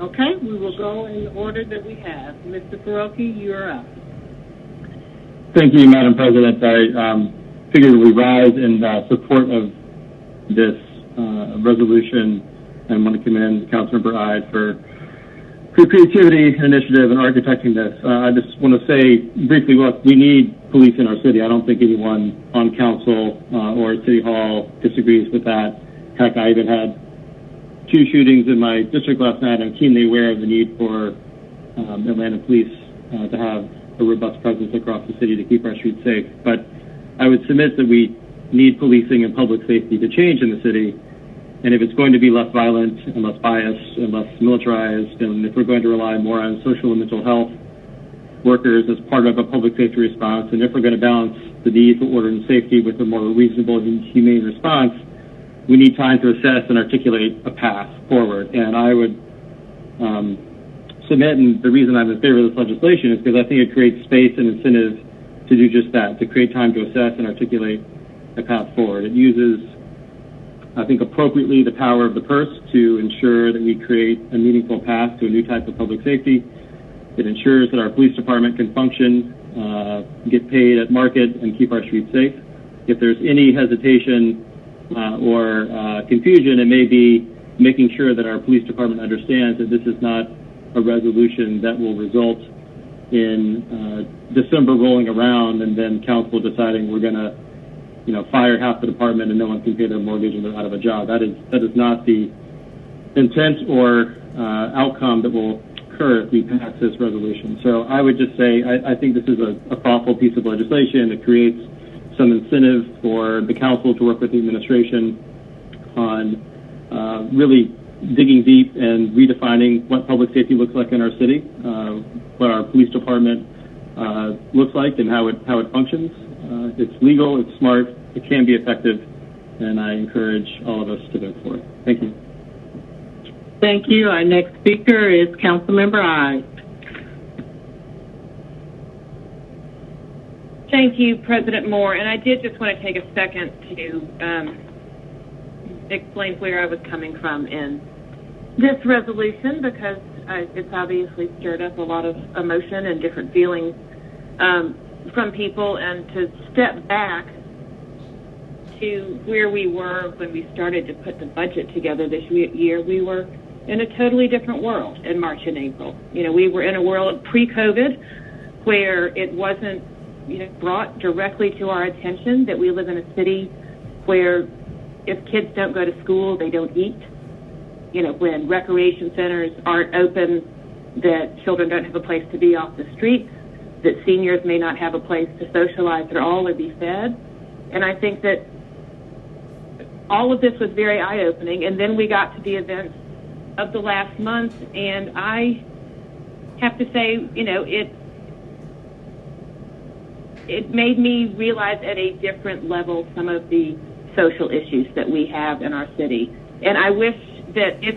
Okay, we will go in the order that we have. Mr. FAROKHI, you're up. Thank you, Madam President. I figured we rise in support of this resolution and want to commend Councilmember Ide for creativity, initiative, and architecting this. I just want to say briefly, look, we need police in our city. I don't think anyone on council or at City Hall disagrees with that. Heck, I even had 2 shootings in my district last night. I'm keenly aware of the need for Atlanta police to have a robust presence across the city to keep our streets safe. But I would submit that we need policing and public safety to change in the city. And if it's going to be less violent and less biased and less militarized, and if we're going to rely more on social and mental health workers as part of a public safety response, and if we're going to balance the need for order and safety with a more reasonable and humane response, we need time to assess and articulate a path forward. And I would submit, and the reason I'm in favor of this legislation is because I think it creates space and incentive to do just that, to create time to assess and articulate a path forward. It uses, I think, appropriately the power of the purse to ensure that we create a meaningful path to a new type of public safety. It ensures that our police department can function, get paid at market, and keep our streets safe. If there's any hesitation or confusion, it may be making sure that our police department understands that this is not a resolution that will result in December rolling around and then council deciding we're going to, fire half the department and no one can pay their mortgage and they're out of a job. That is not the intent or outcome that will occur if we pass this resolution. So I would just say I think this is a thoughtful piece of legislation that creates some incentive for the council to work with the administration on really digging deep and redefining what public safety looks like in our city, what our police department looks like and how it functions. It's legal, it's smart, it can be effective, and I encourage all of us to vote for it. Thank you. Thank you. Our next speaker is Councilmember Ide. Thank you, President Moore. And I did just want to take a second to explain where I was coming from in this resolution, because it's obviously stirred up a lot of emotion and different feelings from people, and to step back to where we were when we started to put the budget together this year. We were in a totally different world in March and April. We were in a world pre-COVID where it wasn't brought directly to our attention that we live in a city where if kids don't go to school, they don't eat. When recreation centers aren't open, that children don't have a place to be off the streets, that seniors may not have a place to socialize at all or be fed. And I think that all of this was very eye-opening. And then we got to the events of the last month, and I have to say, it made me realize at a different level some of the social issues that we have in our city. And I wish that if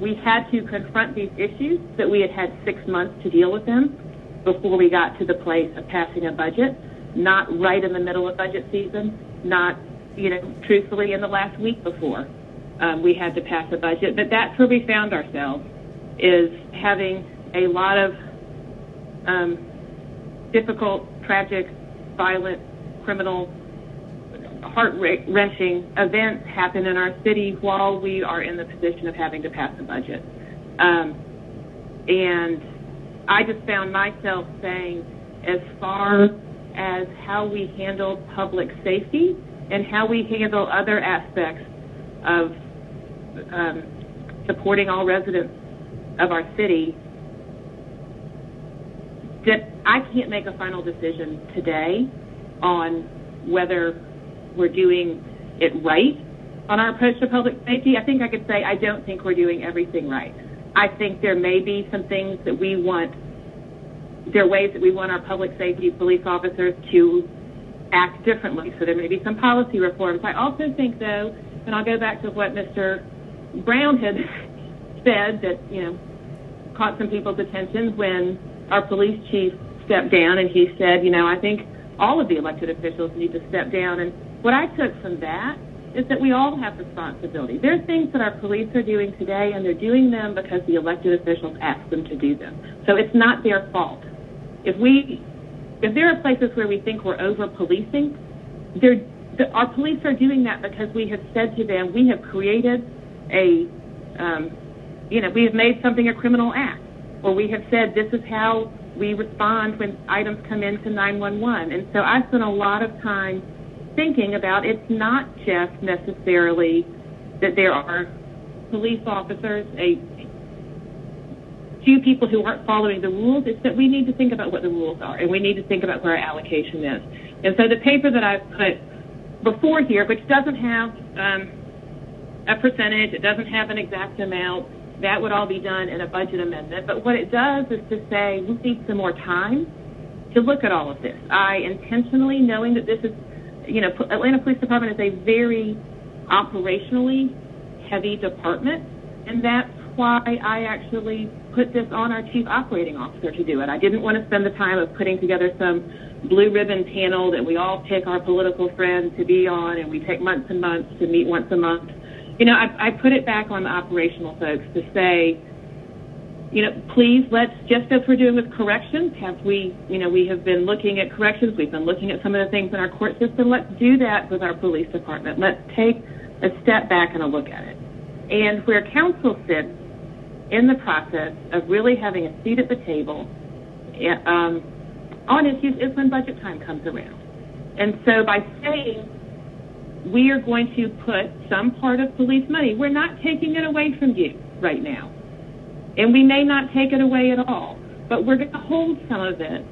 we had to confront these issues, that we had 6 months to deal with them before we got to the place of passing a budget, not right in the middle of budget season, not, truthfully in the last week before we had to pass a budget. But that's where we found ourselves, is having a lot of difficult, tragic, violent, criminal, heart-wrenching events happen in our city while we are in the position of having to pass a budget. And I just found myself saying, as far as how we handle public safety and how we handle other aspects of supporting all residents of our city, that I can't make a final decision today on whether we're doing it right on our approach to public safety. I think I could say I don't think we're doing everything right. I think there may be some things that we want, there are ways that we want our public safety police officers to act differently. So there may be some policy reforms. I also think, though, and I'll go back to what Mr. Brown had said, that, caught some people's attention when our police chief stepped down, and he said, I think all of the elected officials need to step down. And what I took from that is that we all have responsibility. There are things that our police are doing today, and they're doing them because the elected officials asked them to do them. So it's not their fault. If there are places where we think we're over-policing, our police are doing that because we have said to them, we have created we have made something a criminal act, or we have said this is how we respond when items come into 911. And so I spent a lot of time thinking about, it's not just necessarily that there are police officers, a few people who aren't following the rules. It's that we need to think about what the rules are, and we need to think about where our allocation is. And so the paper that I've put before here, which doesn't have a percentage, it doesn't have an exact amount, that would all be done in a budget amendment. But what it does is to say we need some more time to look at all of this. I intentionally, knowing that this is, Atlanta Police Department is a very operationally heavy department, and that's why I actually put this on our chief operating officer to do it. I didn't want to spend the time of putting together some blue ribbon panel that we all pick our political friends to be on, and we take months and months to meet once a month. I put it back on the operational folks to say, please, let's, just as we're doing with corrections, we have been looking at corrections, we've been looking at some of the things in our court system, let's do that with our police department. Let's take a step back and a look at it. And where council sits in the process of really having a seat at the table on issues is when budget time comes around. And so by saying we are going to put some part of police money, we're not taking it away from you right now. And we may not take it away at all, but we're going to hold some of it,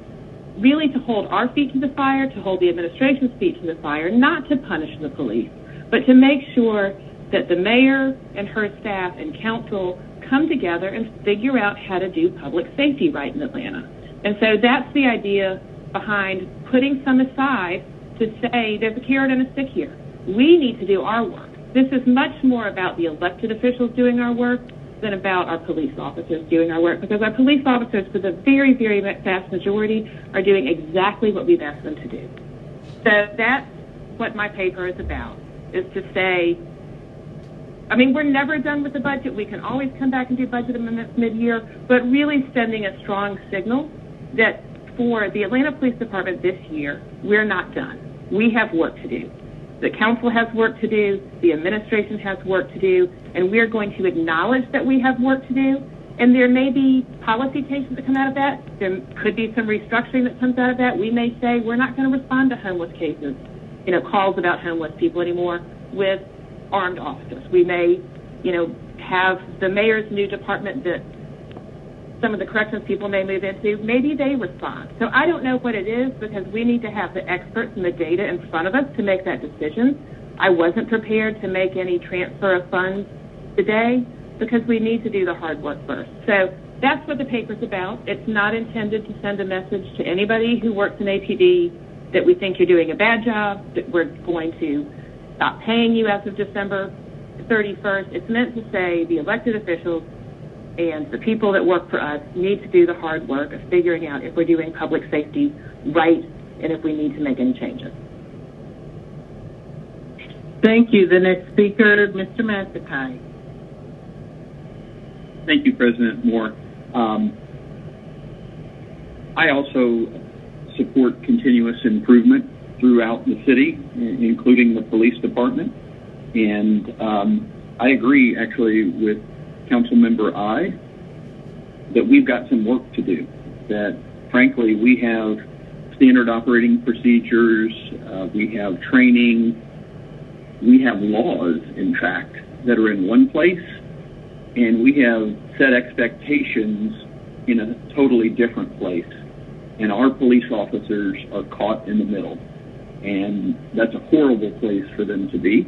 really to hold our feet to the fire, to hold the administration's feet to the fire, not to punish the police, but to make sure that the mayor and her staff and council come together and figure out how to do public safety right in Atlanta. And so that's the idea behind putting some aside to say there's a carrot and a stick here. We need to do our work. This is much more about the elected officials doing our work than about our police officers doing our work, because our police officers, for the very, very vast majority, are doing exactly what we've asked them to do. So that's what my paper is about, is to say, we're never done with the budget. We can always come back and do budget amendments mid-year, but really sending a strong signal that for the Atlanta Police Department this year, we're not done. We have work to do. The council has work to do, the administration has work to do, and we're going to acknowledge that we have work to do. And there may be policy changes that come out of that. There could be some restructuring that comes out of that. We may say we're not going to respond to homeless cases, calls about homeless people anymore with armed officers. We may, have the mayor's new department that some of the corrections people may move into, maybe they respond. So I don't know what it is, because we need to have the experts and the data in front of us to make that decision. I wasn't prepared to make any transfer of funds today because we need to do the hard work first. So that's what the paper's about. It's not intended to send a message to anybody who works in APD that we think you're doing a bad job, that we're going to stop paying you as of December 31st. It's meant to say the elected officials And the people that work for us need to do the hard work of figuring out if we're doing public safety right and if we need to make any changes. Thank you. The next speaker, Mr. Masakai. Thank you, President Moore. I also support continuous improvement throughout the city, including the police department. And I agree, actually, with Councilmember I that we've got some work to do, that, frankly, we have standard operating procedures, we have training, we have laws, in fact, that are in one place, and we have set expectations in a totally different place. And our police officers are caught in the middle. And that's a horrible place for them to be.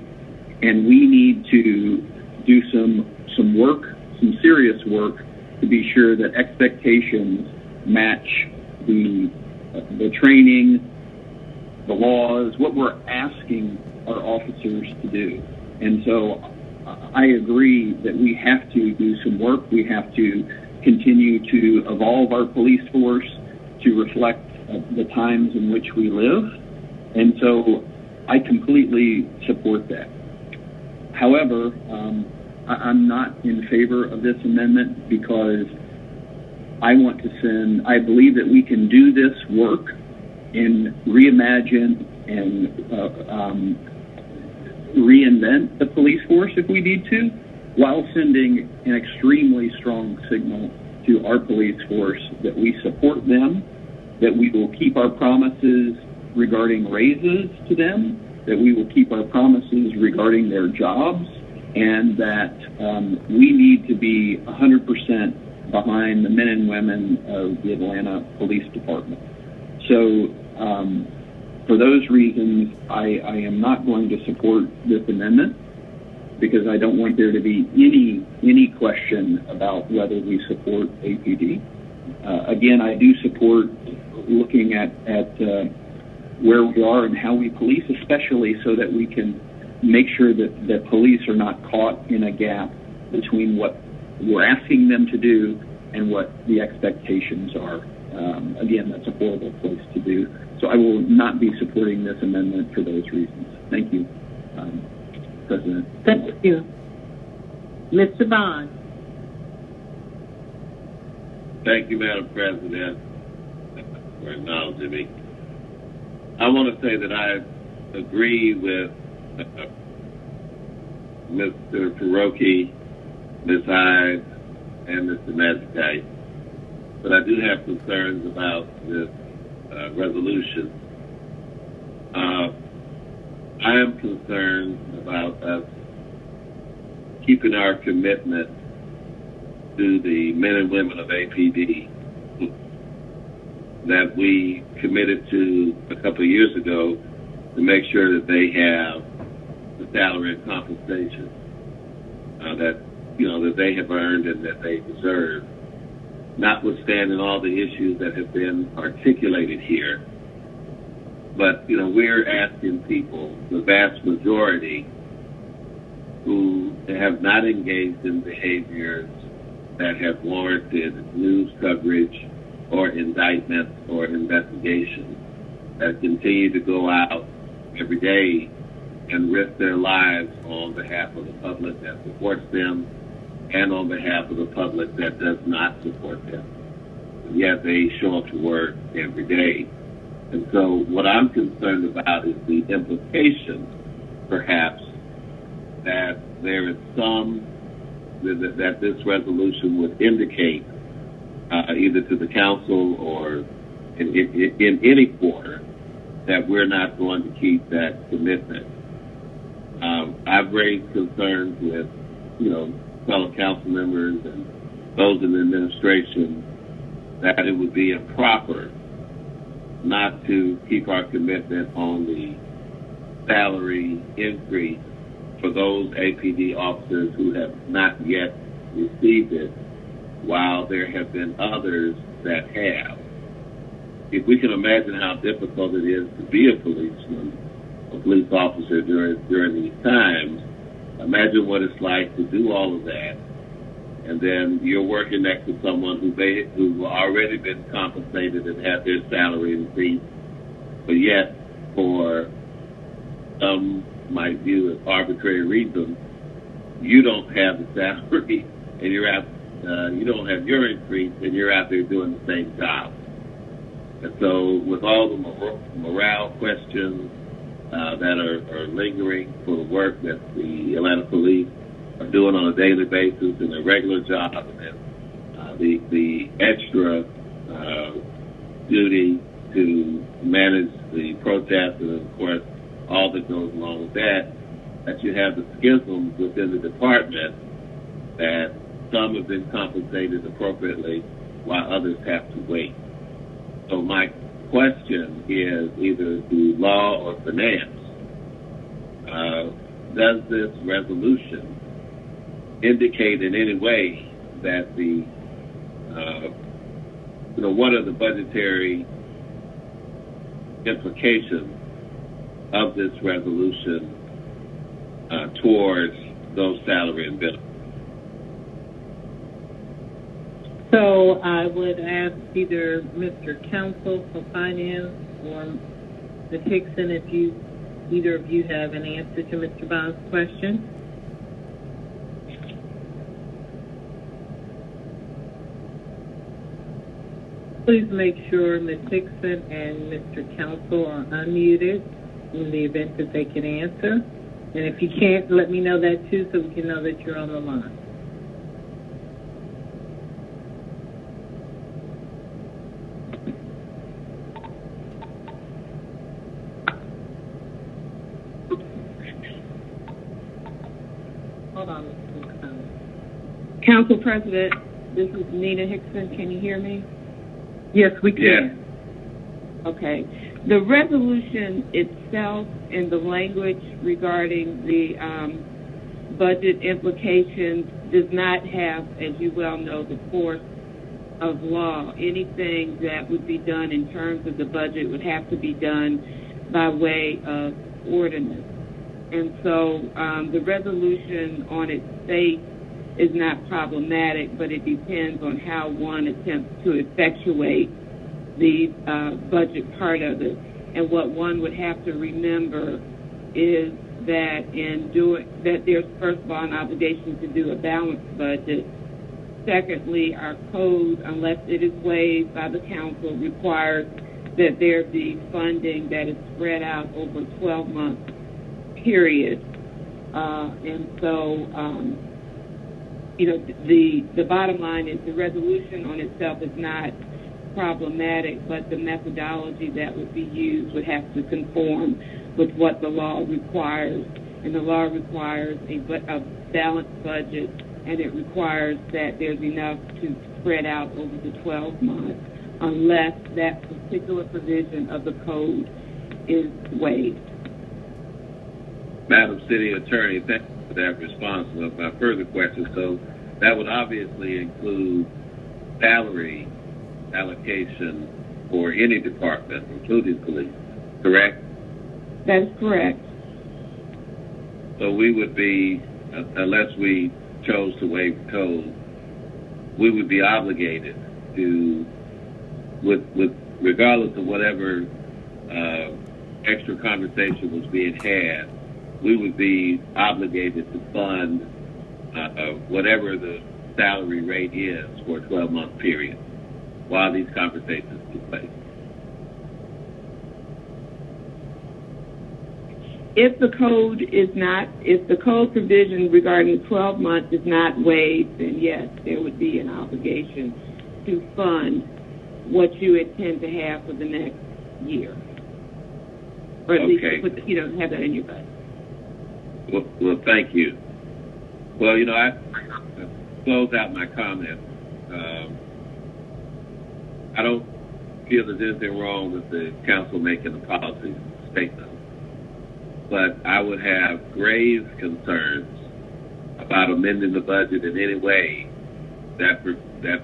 And we need to do some work, some serious work, to be sure that expectations match the training, the laws, what we're asking our officers to do. And so I agree that we have to do some work. We have to continue to evolve our police force to reflect the times in which we live. And so I completely support that. However, I'm not in favor of this amendment because I believe that we can do this work and reimagine and reinvent the police force if we need to, while sending an extremely strong signal to our police force that we support them, that we will keep our promises regarding raises to them, that we will keep our promises regarding their jobs, and that we need to be 100% behind the men and women of the Atlanta Police Department. So for those reasons, I am not going to support this amendment because I don't want there to be any question about whether we support APD. Again, I do support looking at where we are and how we police, especially so that we can make sure that police are not caught in a gap between what we're asking them to do and what the expectations are. Again, that's a horrible place to do. So I will not be supporting this amendment for those reasons. Thank you, President. Thank you. Mr. Bond. Thank you, Madam President, for acknowledging me. I want to say that I agree with Mr. FAROKHI, Ms. Hyde, and Mr. Masakai, but I do have concerns about this resolution. I am concerned about us keeping our commitment to the men and women of APD that we committed to a couple of years ago to make sure that they have the salary and compensation that they have earned and that they deserve, notwithstanding all the issues that have been articulated here. But, we're asking people, the vast majority, who have not engaged in behaviors that have warranted news coverage or indictments or investigations, that continue to go out every day and risk their lives on behalf of the public that supports them and on behalf of the public that does not support them. And yet they show up to work every day. And so what I'm concerned about is the implication, perhaps, that there is that this resolution would indicate either to the council or in any quarter that we're not going to keep that commitment. I've raised concerns with, fellow council members and those in the administration that it would be improper not to keep our commitment on the salary increase for those APD officers who have not yet received it, while there have been others that have. If we can imagine how difficult it is to be a policeman, a police officer during these times, imagine what it's like to do all of that and then you're working next to someone who already been compensated and had their salary increased, but yet for some might view as arbitrary reasons, you don't have the salary and you don't have your increase and you're out there doing the same job. And so with all the morale questions that are lingering for the work that the Atlanta police are doing on a daily basis in their regular job, and then the extra duty to manage the protest, and of course all that goes along with that you have the schisms within the department that some have been compensated appropriately while others have to wait. So my question is either to law or finance. Does this resolution indicate in any way that what are the budgetary implications of this resolution towards those salary and benefits? So I would ask either Mr. Counsel for Finance or Ms. Hickson if either of you have an answer to Mr. Bond's question. Please make sure Ms. Hickson and Mr. Counsel are unmuted in the event that they can answer. And if you can't, let me know that too so we can know that you're on the line. Hold on, Ms. Hickson. Council President, this is Nina Hickson. Can you hear me? Yes, we can. Yeah. Okay. The resolution itself and the language regarding the budget implications does not have, as you well know, the force of law. Anything that would be done in terms of the budget would have to be done by way of ordinance. And so the resolution on its face is not problematic, but it depends on how one attempts to effectuate the budget part of it. And what one would have to remember is that there's first of all an obligation to do a balanced budget. Secondly, our code, unless it is waived by the council, requires that there be funding that is spread out over a 12-month period. And so the bottom line is the resolution on itself is not problematic, but the methodology that would be used would have to conform with what the law requires. And the law requires a balanced budget, and it requires that there's enough to spread out over the 12 months unless that particular provision of the code is waived. Madam City Attorney, thank you for that response. My further question, so that would obviously include salary allocation for any department, including police, correct? That is correct. So we would be, unless we chose to waive the code, we would be obligated to, regardless of whatever extra conversation was being had, we would be obligated to fund whatever the salary rate is for a 12-month period while these conversations took place. If the code provision regarding 12 months is not waived, then yes, there would be an obligation to fund what you intend to have for the next year. Or at least have that in your budget. Well, thank you. Well, I close out my comments. I don't feel there's anything wrong with the council making a policy statement, but I would have grave concerns about amending the budget in any way that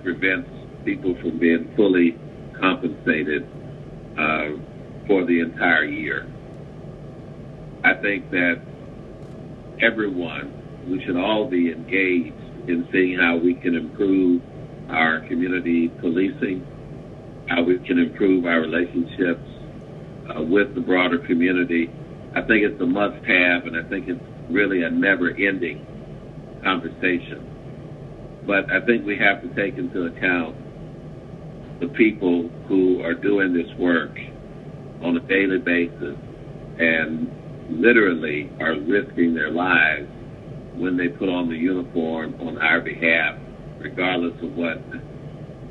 prevents people from being fully compensated for the entire year. I think that we should all be engaged in seeing how we can improve our community policing, how we can improve our relationships with the broader community. I think it's a must-have, and I think it's really a never-ending conversation. But I think we have to take into account the people who are doing this work on a daily basis and literally are risking their lives when they put on the uniform on our behalf, regardless of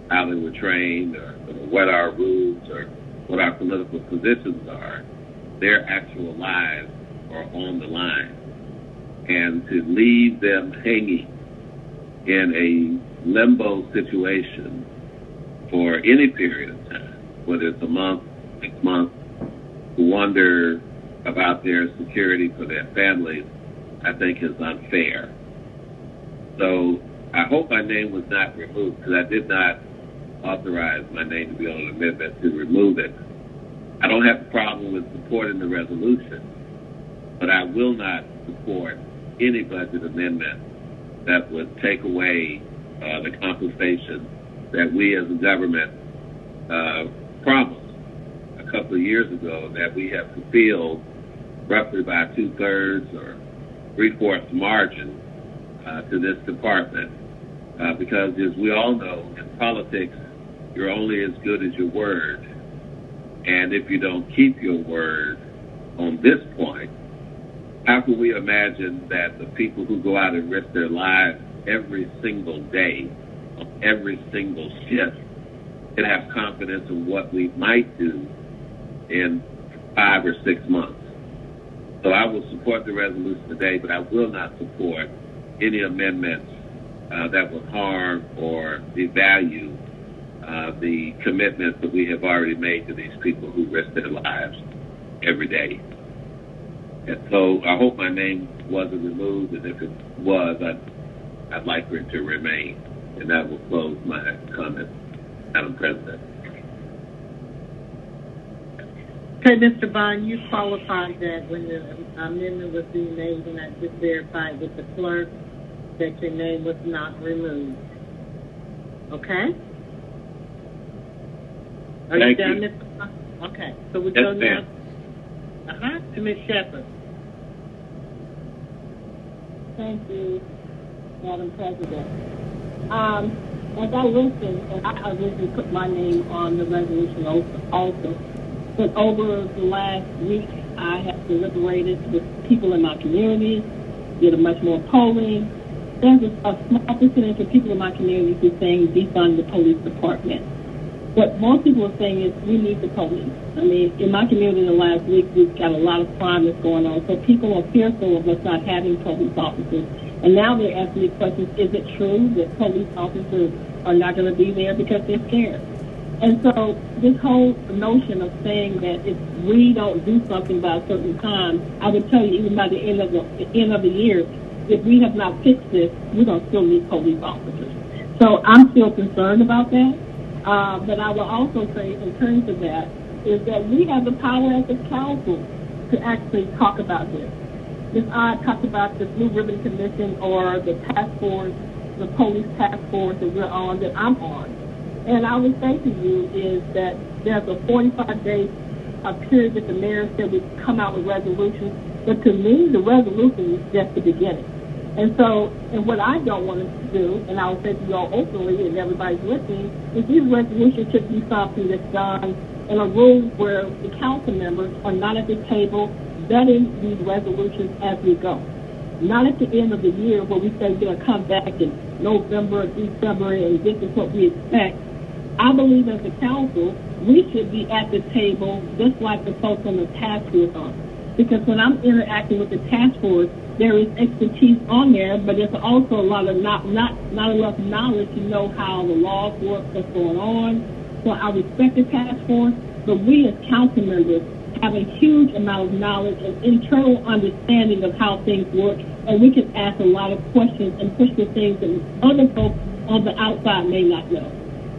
how they were trained or what our rules or what our political positions are. Their actual lives are on the line. And to leave them hanging in a limbo situation for any period of time, whether it's a month, 6 months, to wonder about their security for their families, I think is unfair. So I hope my name was not removed, because I did not authorize my name to be on an amendment to remove it. I don't have a problem with supporting the resolution, but I will not support any budget amendment that would take away the compensation that we as a government promised a couple of years ago, that we have fulfilled roughly by 2/3 or 3/4 margin to this department. Because as we all know, in politics, you're only as good as your word. And if you don't keep your word on this point, how can we imagine that the people who go out and risk their lives every single day, on every single shift, can have confidence in what we might do in 5 or 6 months? So I will support the resolution today, but I will not support any amendments that will harm or devalue the commitments that we have already made to these people who risk their lives every day. And so I hope my name wasn't removed, and if it was, I'd like for it to remain. And that will close my comments, Madam President. Okay, Mr. Bond, you qualified that when the amendment was being made, and I just verified with the clerk that your name was not removed. Okay? Are you done, Mr. Bond? Okay, so we go now to Ms. Shepherd. Thank you, Madam President. As I listened, and I originally put my name on the resolution also, but over the last week, I have deliberated with people in my community, did a much more polling. There's a small percentage of people in my community who are saying defund the police department. What most people are saying is we need the police. I mean, in my community in the last week, we've got a lot of crime that's going on, so people are fearful of us not having police officers. And now they're asking me questions, is it true that police officers are not going to be there because they're scared? And so this whole notion of saying that if we don't do something by a certain time, I would tell you even by the end of the year, if we have not fixed this, we're going to still need police officers. So I'm still concerned about that. But I will also say, in terms of that, is that we have the power as a council to actually talk about this. Ms. Odd talked about the Blue Ribbon Commission or the task force, the police task force that we're on, that I'm on. And I would say to you is that there's a 45-day period that the mayor said would come out with resolutions. But to me, the resolution is just the beginning. And so, and what I don't want us to do, and I'll say to you all openly, and everybody's listening, is these resolutions should be something that's done in a room where the council members are not at the table vetting these resolutions as we go. Not at the end of the year where we say we're going to come back in November or December and this is what we expect. I believe as a council, we should be at the table just like the folks on the task force are. Because when I'm interacting with the task force, there is expertise on there, but there's also a lot of not enough knowledge to know how the laws work, what's going on. So I respect the task force, but we as council members have a huge amount of knowledge and internal understanding of how things work, and we can ask a lot of questions and push the things that other folks on the outside may not know.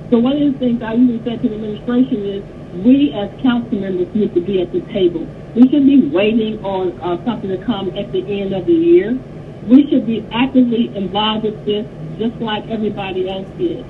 So one of the things I usually say to the administration is we as council members need to be at the table. We shouldn't be waiting on something to come at the end of the year. We should be actively involved with this just like everybody else is.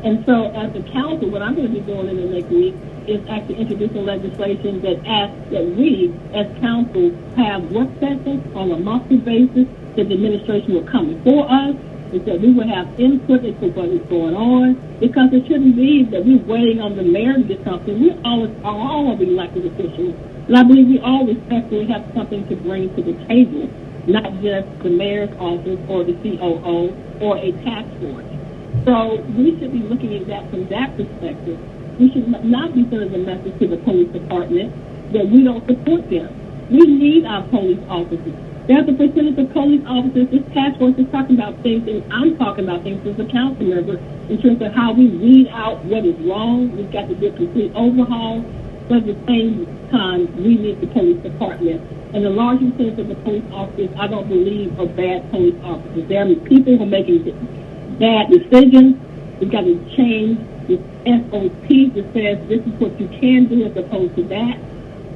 And so as a council, what I'm going to be doing in the next week is actually introducing legislation that asks that we, as council, have work sessions on a monthly basis, that the administration will come before us, is that we will have input into what is going on, because it shouldn't be that we're waiting on the mayor to get something. We always are all of the elected officials, and I believe we all respectfully have something to bring to the table, not just the mayor's office or the COO or a task force. So we should be looking at that from that perspective. We should not be sending a message to the police department that we don't support them. We need our police officers. There's a percentage of police officers. This task force is talking about things, and I'm talking about things as a council member in terms of how we weed out what is wrong. We've got to do a complete overhaul. But at the same time, we need the police department. And the large percentage of the police officers, I don't believe, are bad police officers. There are people who are making bad decisions. We've got to change the SOP that says this is what you can do as opposed to that.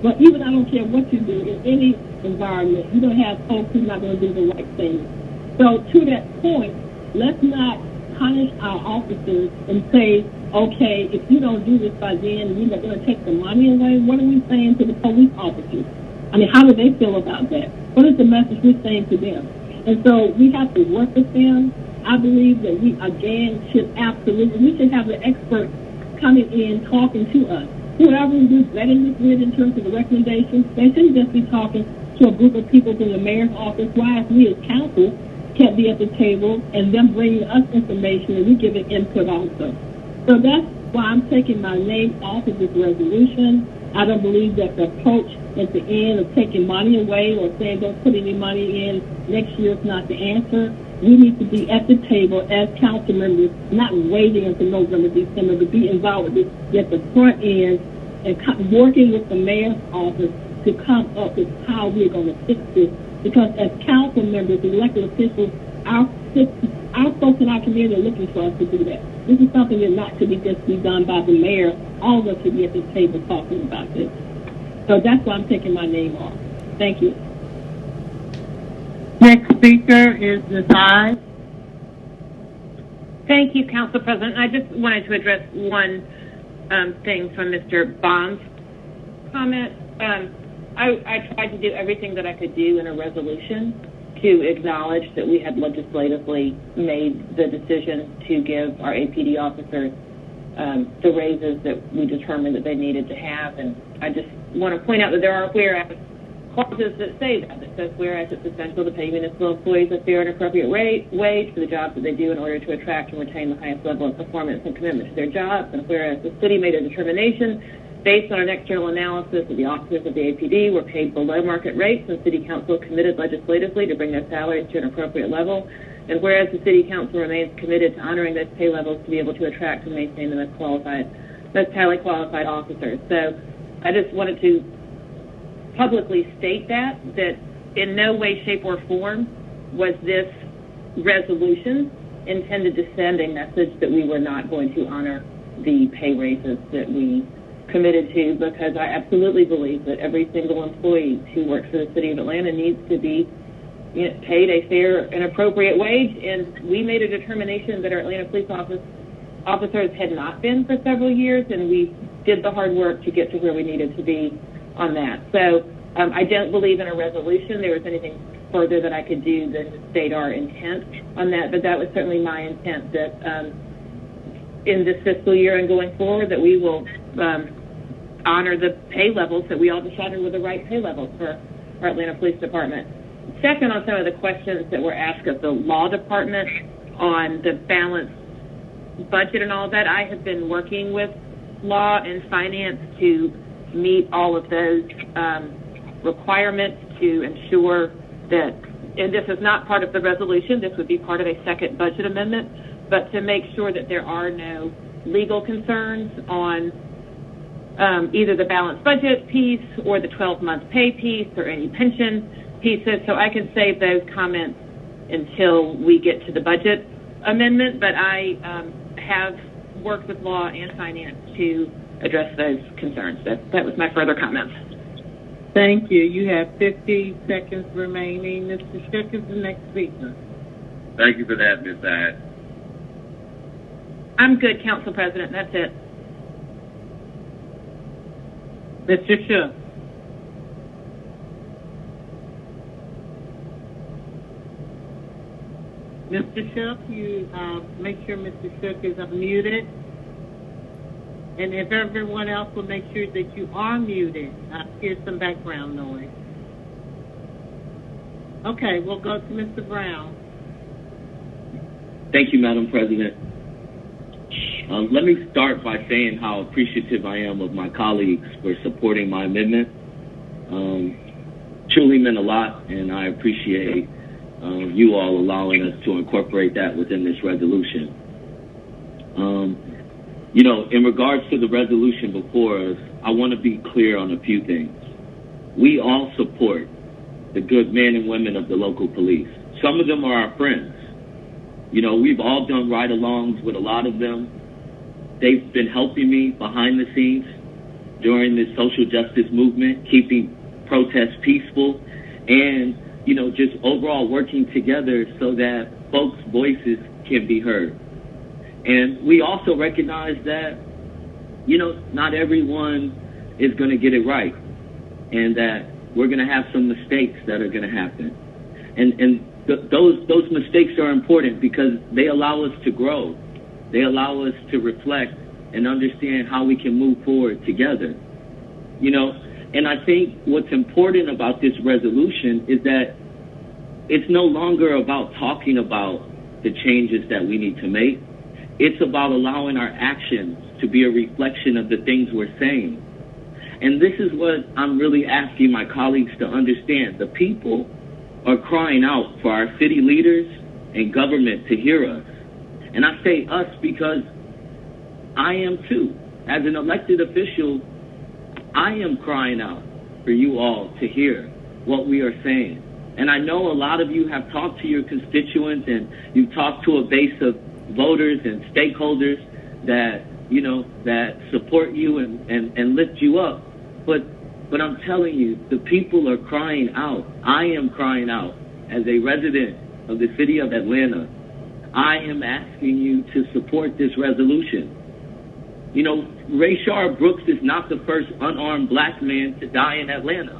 But even I don't care what you do in any environment, you're going to have folks who are not going to do the right thing. So to that point, let's not punish our officers and say, okay, if you don't do this by then, we're going to take the money away. What are we saying to the police officers? I mean, how do they feel about that? What is the message we're saying to them? And so we have to work with them. I believe that we, again, should have the experts coming in talking to us. Whoever we're vetting this with in terms of the recommendations, they shouldn't just be talking to a group of people in the mayor's office. Why, if we as council can't be at the table and them bringing us information and we giving input also. So that's why I'm taking my name off of this resolution. I don't believe that the approach at the end of taking money away or saying don't put any money in next year is not the answer. We need to be at the table as council members, not waiting until November, December, to be involved with this at the front end and working with the mayor's office to come up with how we're going to fix this. Because as council members, elected officials, our folks in our community are looking for us to do that. This is something that not to be just be done by the mayor. All of us should be at the table talking about this. So that's why I'm taking my name off. Thank you. Next speaker is Ms. Hyde. Thank you, Council President. I just wanted to address one thing from Mr. Bond's comment. I tried to do everything that I could do in a resolution to acknowledge that we had legislatively made the decision to give our APD officers the raises that we determined that they needed to have. And I just want to point out that there are whereas clauses that say that says whereas it's essential to pay municipal employees a fair and appropriate wage for the jobs that they do in order to attract and retain the highest level of performance and commitment to their jobs, and whereas the city made a determination based on an external analysis that the officers of the APD were paid below market rates, and City Council committed legislatively to bring their salaries to an appropriate level, and whereas the City Council remains committed to honoring those pay levels to be able to attract and maintain the most highly qualified officers. So I just wanted to publicly state that in no way, shape, or form was this resolution intended to send a message that we were not going to honor the pay raises that we committed to, because I absolutely believe that every single employee who works for the City of Atlanta needs to be paid a fair and appropriate wage, and we made a determination that our Atlanta police officers had not been for several years, and we did the hard work to get to where we needed to be on that. So I don't believe in a resolution there was anything further that I could do than to state our intent on that, but that was certainly my intent, that in this fiscal year and going forward that we will honor the pay levels that we all decided were the right pay levels for our Atlanta Police Department. Second, on some of the questions that were asked of the law department on the balanced budget and all of that, I have been working with law and finance to meet all of those requirements to ensure that, and this is not part of the resolution, this would be part of a second budget amendment, but to make sure that there are no legal concerns on either the balanced budget piece or the 12-month pay piece or any pension pieces. So I can save those comments until we get to the budget amendment, but I have worked with law and finance to address those concerns. That was my further comments. Thank you. You have 50 seconds remaining. Mr. Shook is the next speaker. Thank you for that, Ms. Hyde. I'm good, Council President. That's it. Mr. Shook. Mr. Shook, you make sure Mr. Shook is unmuted. And if everyone else will make sure that you are muted. Here's some background noise. Okay, we'll go to Mr. Brown. Thank you, Madam President. Let me start by saying how appreciative I am of my colleagues for supporting my amendment. Truly meant a lot, and I appreciate you all allowing us to incorporate that within this resolution. You know, in regards to the resolution before us, I want to be clear on a few things. We all support the good men and women of the local police. Some of them are our friends. You know, we've all done ride-alongs with a lot of them. They've been helping me behind the scenes during this social justice movement, keeping protests peaceful, and, you know, just overall working together so that folks' voices can be heard. And we also recognize that, you know, not everyone is going to get it right, and that we're going to have some mistakes that are going to happen. And those mistakes are important because they allow us to grow. They allow us to reflect and understand how we can move forward together. You know, and I think what's important about this resolution is that it's no longer about talking about the changes that we need to make. It's about allowing our actions to be a reflection of the things we're saying. And this is what I'm really asking my colleagues to understand. The people are crying out for our city leaders and government to hear us. And I say us because I am too. As an elected official, I am crying out for you all to hear what we are saying. And I know a lot of you have talked to your constituents and you've talked to a base of voters and stakeholders that, you know, that support you and lift you up. But I'm telling you, the people are crying out. I am crying out as a resident of the city of Atlanta. I am asking you to support this resolution. You know, Rayshard Brooks is not the first unarmed black man to die in Atlanta.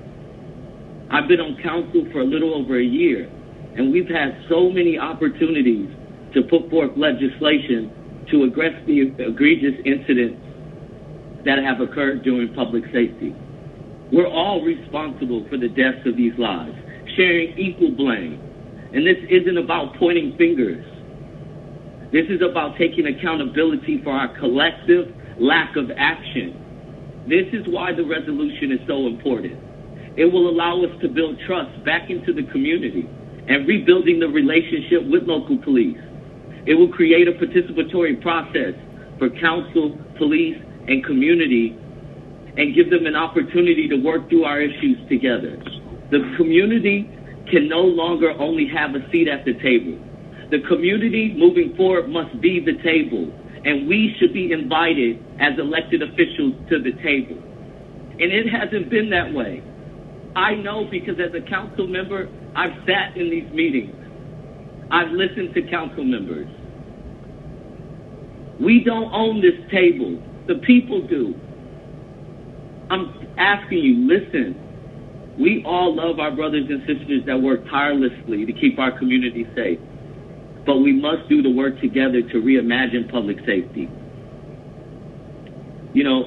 I've been on council for a little over a year, and we've had so many opportunities to put forth legislation to address the egregious incidents that have occurred during public safety. We're all responsible for the deaths of these lives, sharing equal blame. And this isn't about pointing fingers. This is about taking accountability for our collective lack of action. This is why the resolution is so important. It will allow us to build trust back into the community and rebuilding the relationship with local police. It will create a participatory process for council, police, and community and give them an opportunity to work through our issues together. The community can no longer only have a seat at the table. The community moving forward must be the table, and we should be invited as elected officials to the table. And it hasn't been that way. I know because as a council member, I've sat in these meetings. I've listened to council members. We don't own this table. The people do. I'm asking you, listen. We all love our brothers and sisters that work tirelessly to keep our community safe. But we must do the work together to reimagine public safety. You know,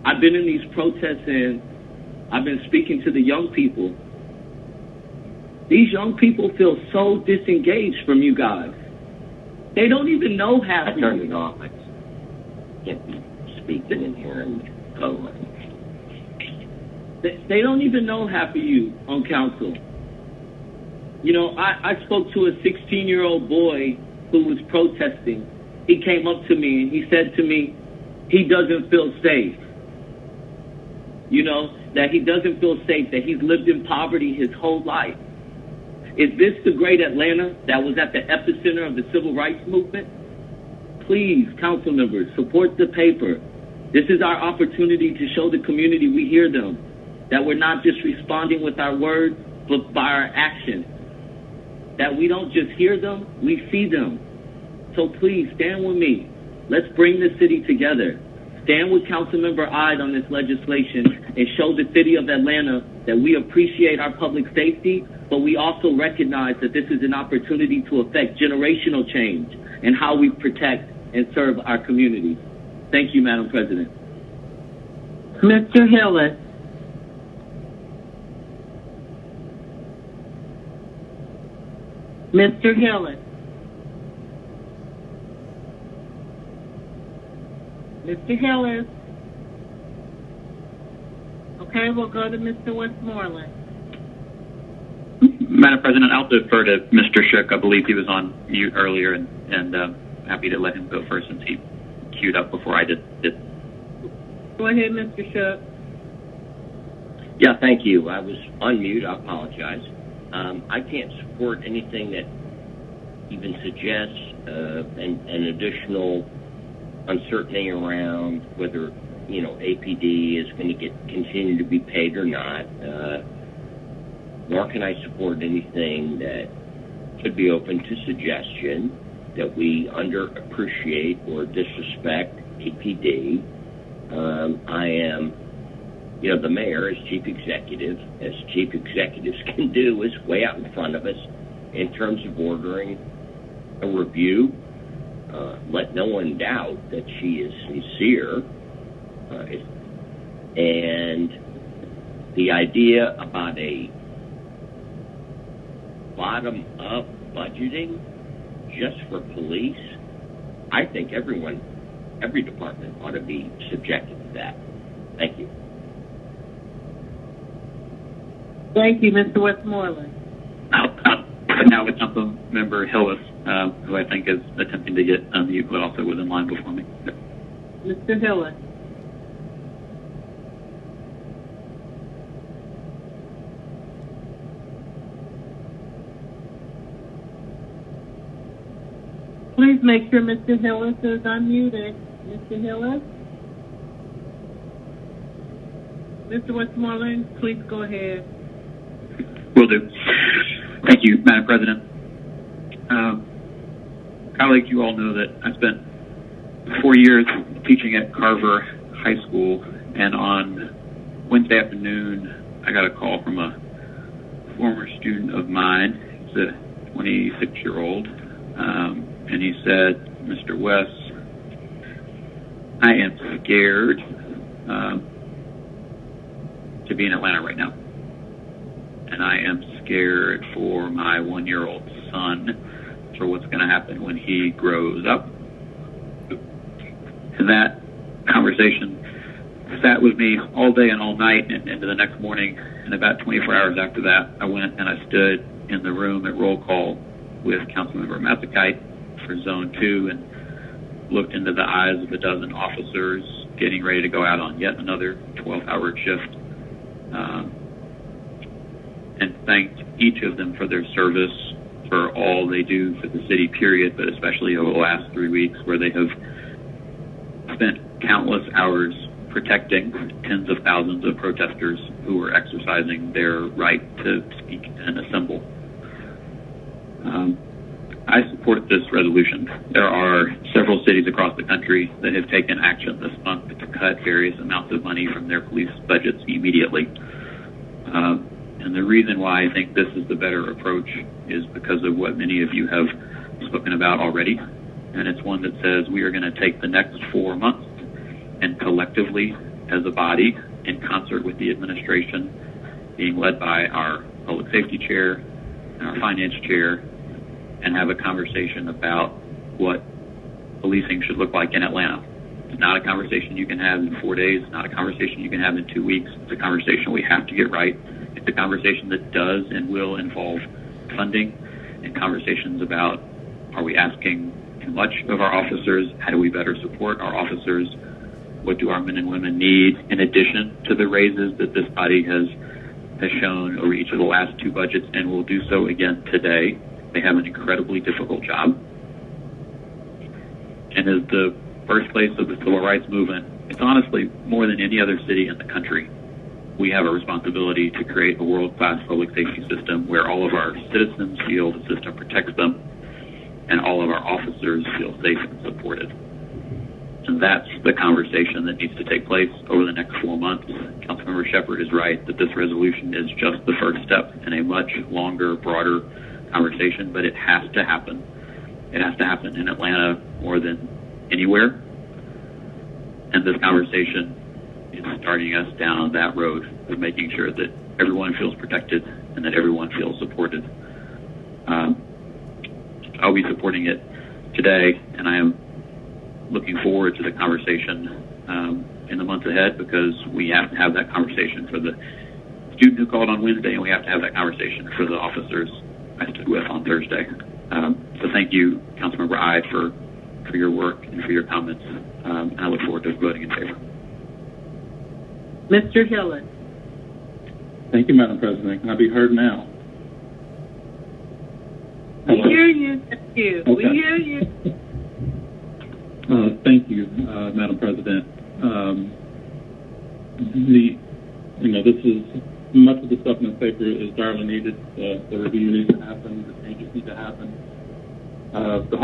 I've been in these protests and I've been speaking to the young people. These young people feel so disengaged from you guys. They don't even know half of you. I turned it off. I can't be speaking in here and go. They don't even know half of you on council. You know, I spoke to a 16-year-old boy who was protesting. He came up to me and he said to me, he doesn't feel safe. You know, that he doesn't feel safe, that he's lived in poverty his whole life. Is this the great Atlanta that was at the epicenter of the civil rights movement? Please, council members, support the paper. This is our opportunity to show the community we hear them, that we're not just responding with our words, but by our actions. That we don't just hear them, we see them. So please stand with me Let's bring the city together. Stand with Councilmember Ide on this legislation and show the city of Atlanta that we appreciate our public safety, but we also recognize that this is an opportunity to affect generational change and how we protect and serve our communities. Thank you, Madam President. Mr. Hillis. Mr. Hillis. Mr. Hillis. Okay, we'll go to Mr. Westmoreland. Madam President, I'll defer to Mr. Shook. I believe he was on mute earlier, and happy to let him go first since he queued up before I did. Go ahead, Mr. Shook. Yeah, thank you. I was on mute. I apologize. I can't support anything that even suggests an additional uncertainty around whether, APD is going to continue to be paid or not. Nor can I support anything that could be open to suggestion that we underappreciate or disrespect APD. I am, the mayor as chief executive, as chief executives can do, is way out in front of us in terms of ordering a review. Let no one doubt that she is sincere. And the idea about a bottom-up budgeting just for police, I think every department ought to be subjected to that. Thank you. Thank you, Mr. Westmoreland. Now with Councilmember Hillis, who I think is attempting to get unmute, but also was in line before me. Mr. Hillis. Please make sure Mr. Hillis is unmuted. Mr. Hillis? Mr. Westmoreland, please go ahead. Will do. Thank you, Madam President. Colleagues, you all know that I spent 4 years teaching at Carver High School, and on Wednesday afternoon, I got a call from a former student of mine. He's a 26-year-old. And he said, Mr. West, I am scared to be in Atlanta right now. And I am scared for my 1-year-old son for what's going to happen when he grows up. And that conversation sat with me all day and all night and into the next morning. And about 24 hours after that, I went and I stood in the room at roll call with Councilmember Mazzakite for Zone 2 and looked into the eyes of a dozen officers getting ready to go out on yet another 12-hour shift, and thanked each of them for their service, for all they do for the city, period, but especially over the last 3 weeks where they have spent countless hours protecting tens of thousands of protesters who are exercising their right to speak and assemble. I support this resolution. There are several cities across the country that have taken action this month to cut various amounts of money from their police budgets immediately. And the reason why I think this is the better approach is because of what many of you have spoken about already. And it's one that says we are going to take the next 4 months and collectively, as a body, in concert with the administration, being led by our public safety chair and our finance chair, and have a conversation about what policing should look like in Atlanta. It's not a conversation you can have in 4 days. It's not a conversation you can have in 2 weeks. It's a conversation we have to get right. It's a conversation that does and will involve funding and conversations about, are we asking too much of our officers? How do we better support our officers? What do our men and women need in addition to the raises that this body has shown over each of the last 2 budgets and will do so again today? They have an incredibly difficult job. And as the birthplace of the civil rights movement, it's honestly more than any other city in the country. We have a responsibility to create a world-class public safety system where all of our citizens feel the system protects them and all of our officers feel safe and supported. And that's the conversation that needs to take place over the next 4 months. Councilmember Shepherd is right that this resolution is just the first step in a much longer, broader conversation, but it has to happen. It has to happen in Atlanta more than anywhere. And this conversation is starting us down that road of making sure that everyone feels protected and that everyone feels supported. I'll be supporting it today, and I am looking forward to the conversation in the months ahead, because we have to have that conversation for the student who called on Wednesday, and we have to have that conversation for the officers I stood with on Thursday. So thank you, Councilmember I, for your work and for your comments, and I look forward to voting in favor. Mr. Hillis. Thank you, Madam President. Can I be heard now? We hear you. Thank you. Okay. We hear you. Thank you, Madam President. This is much of the stuff in the paper is direly needed. The review needs to happen. The changes need to happen. The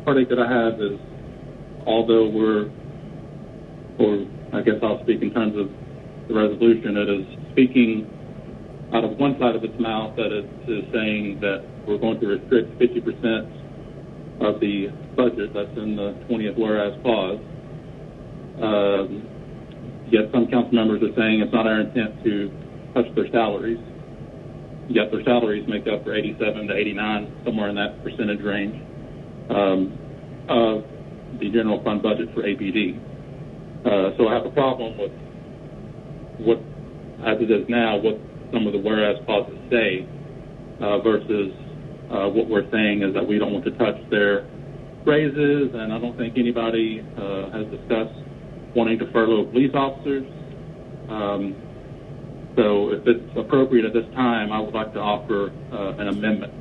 heartache that I have is, although I guess I'll speak in terms of the resolution, it is speaking out of one side of its mouth, that it is saying that we're going to restrict 50% of the budget that's in the 20th whereas clause. Yet some council members are saying it's not our intent to touch their salaries. Yet their salaries make up for 87 to 89, somewhere in that percentage range, of the general fund budget for APD. So I have a problem with what, as it is now, what some of the whereas clauses say, versus what we're saying is that we don't want to touch their raises, and I don't think anybody has discussed wanting to furlough police officers. So if it's appropriate at this time, I would like to offer an amendment,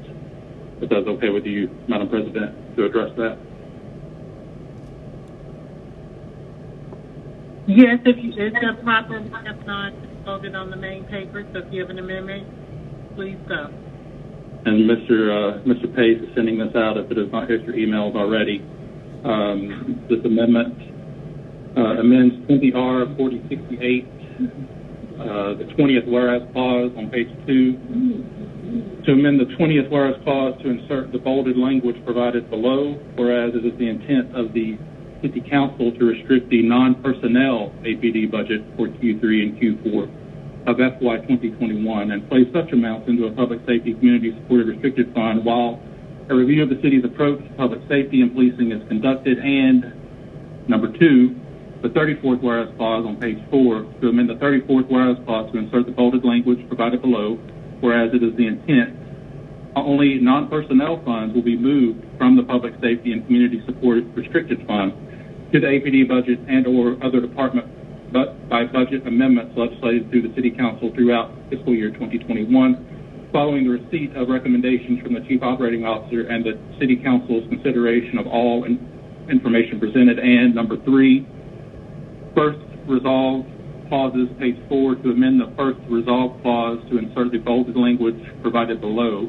if that's okay with you, Madam President, to address that. Yes, if it's a proper, if not voted on the main paper, so if you have an amendment, please go. And Mr. Pace is sending this out if it has not hit your emails already. This amendment amends 20R 4068, the 20th whereas clause on page 2, to amend the 20th whereas clause to insert the bolded language provided below, whereas it is the intent of the City Council to restrict the non-personnel APD budget for Q3 and Q4 of FY21 and place such amounts into a public safety community supported restricted fund while a review of the city's approach to public safety and policing is conducted. And number 2, the 34th whereas clause on page 4, to amend the 34th whereas clause to insert the bolded language provided below, whereas it is the intent only non-personnel funds will be moved from the public safety and community supported restricted fund to the APD budget and or other department by budget amendments legislated through the City Council throughout fiscal year 2021, following the receipt of recommendations from the Chief Operating Officer and the City Council's consideration of all information presented. And number 3, first resolve clauses, page 4, to amend the first resolve clause to insert the bolded language provided below.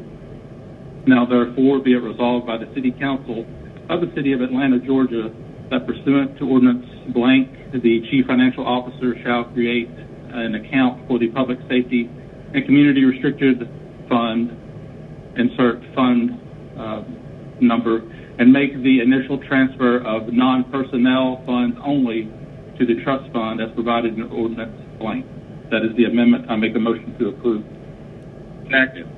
Now therefore be it resolved by the City Council of the City of Atlanta, Georgia, that pursuant to Ordinance blank, the Chief Financial Officer shall create an account for the Public Safety and Community Restricted Fund, insert fund number, and make the initial transfer of non-personnel funds only to the trust fund as provided in Ordinance blank. That is the amendment. I make a motion to approve. Second.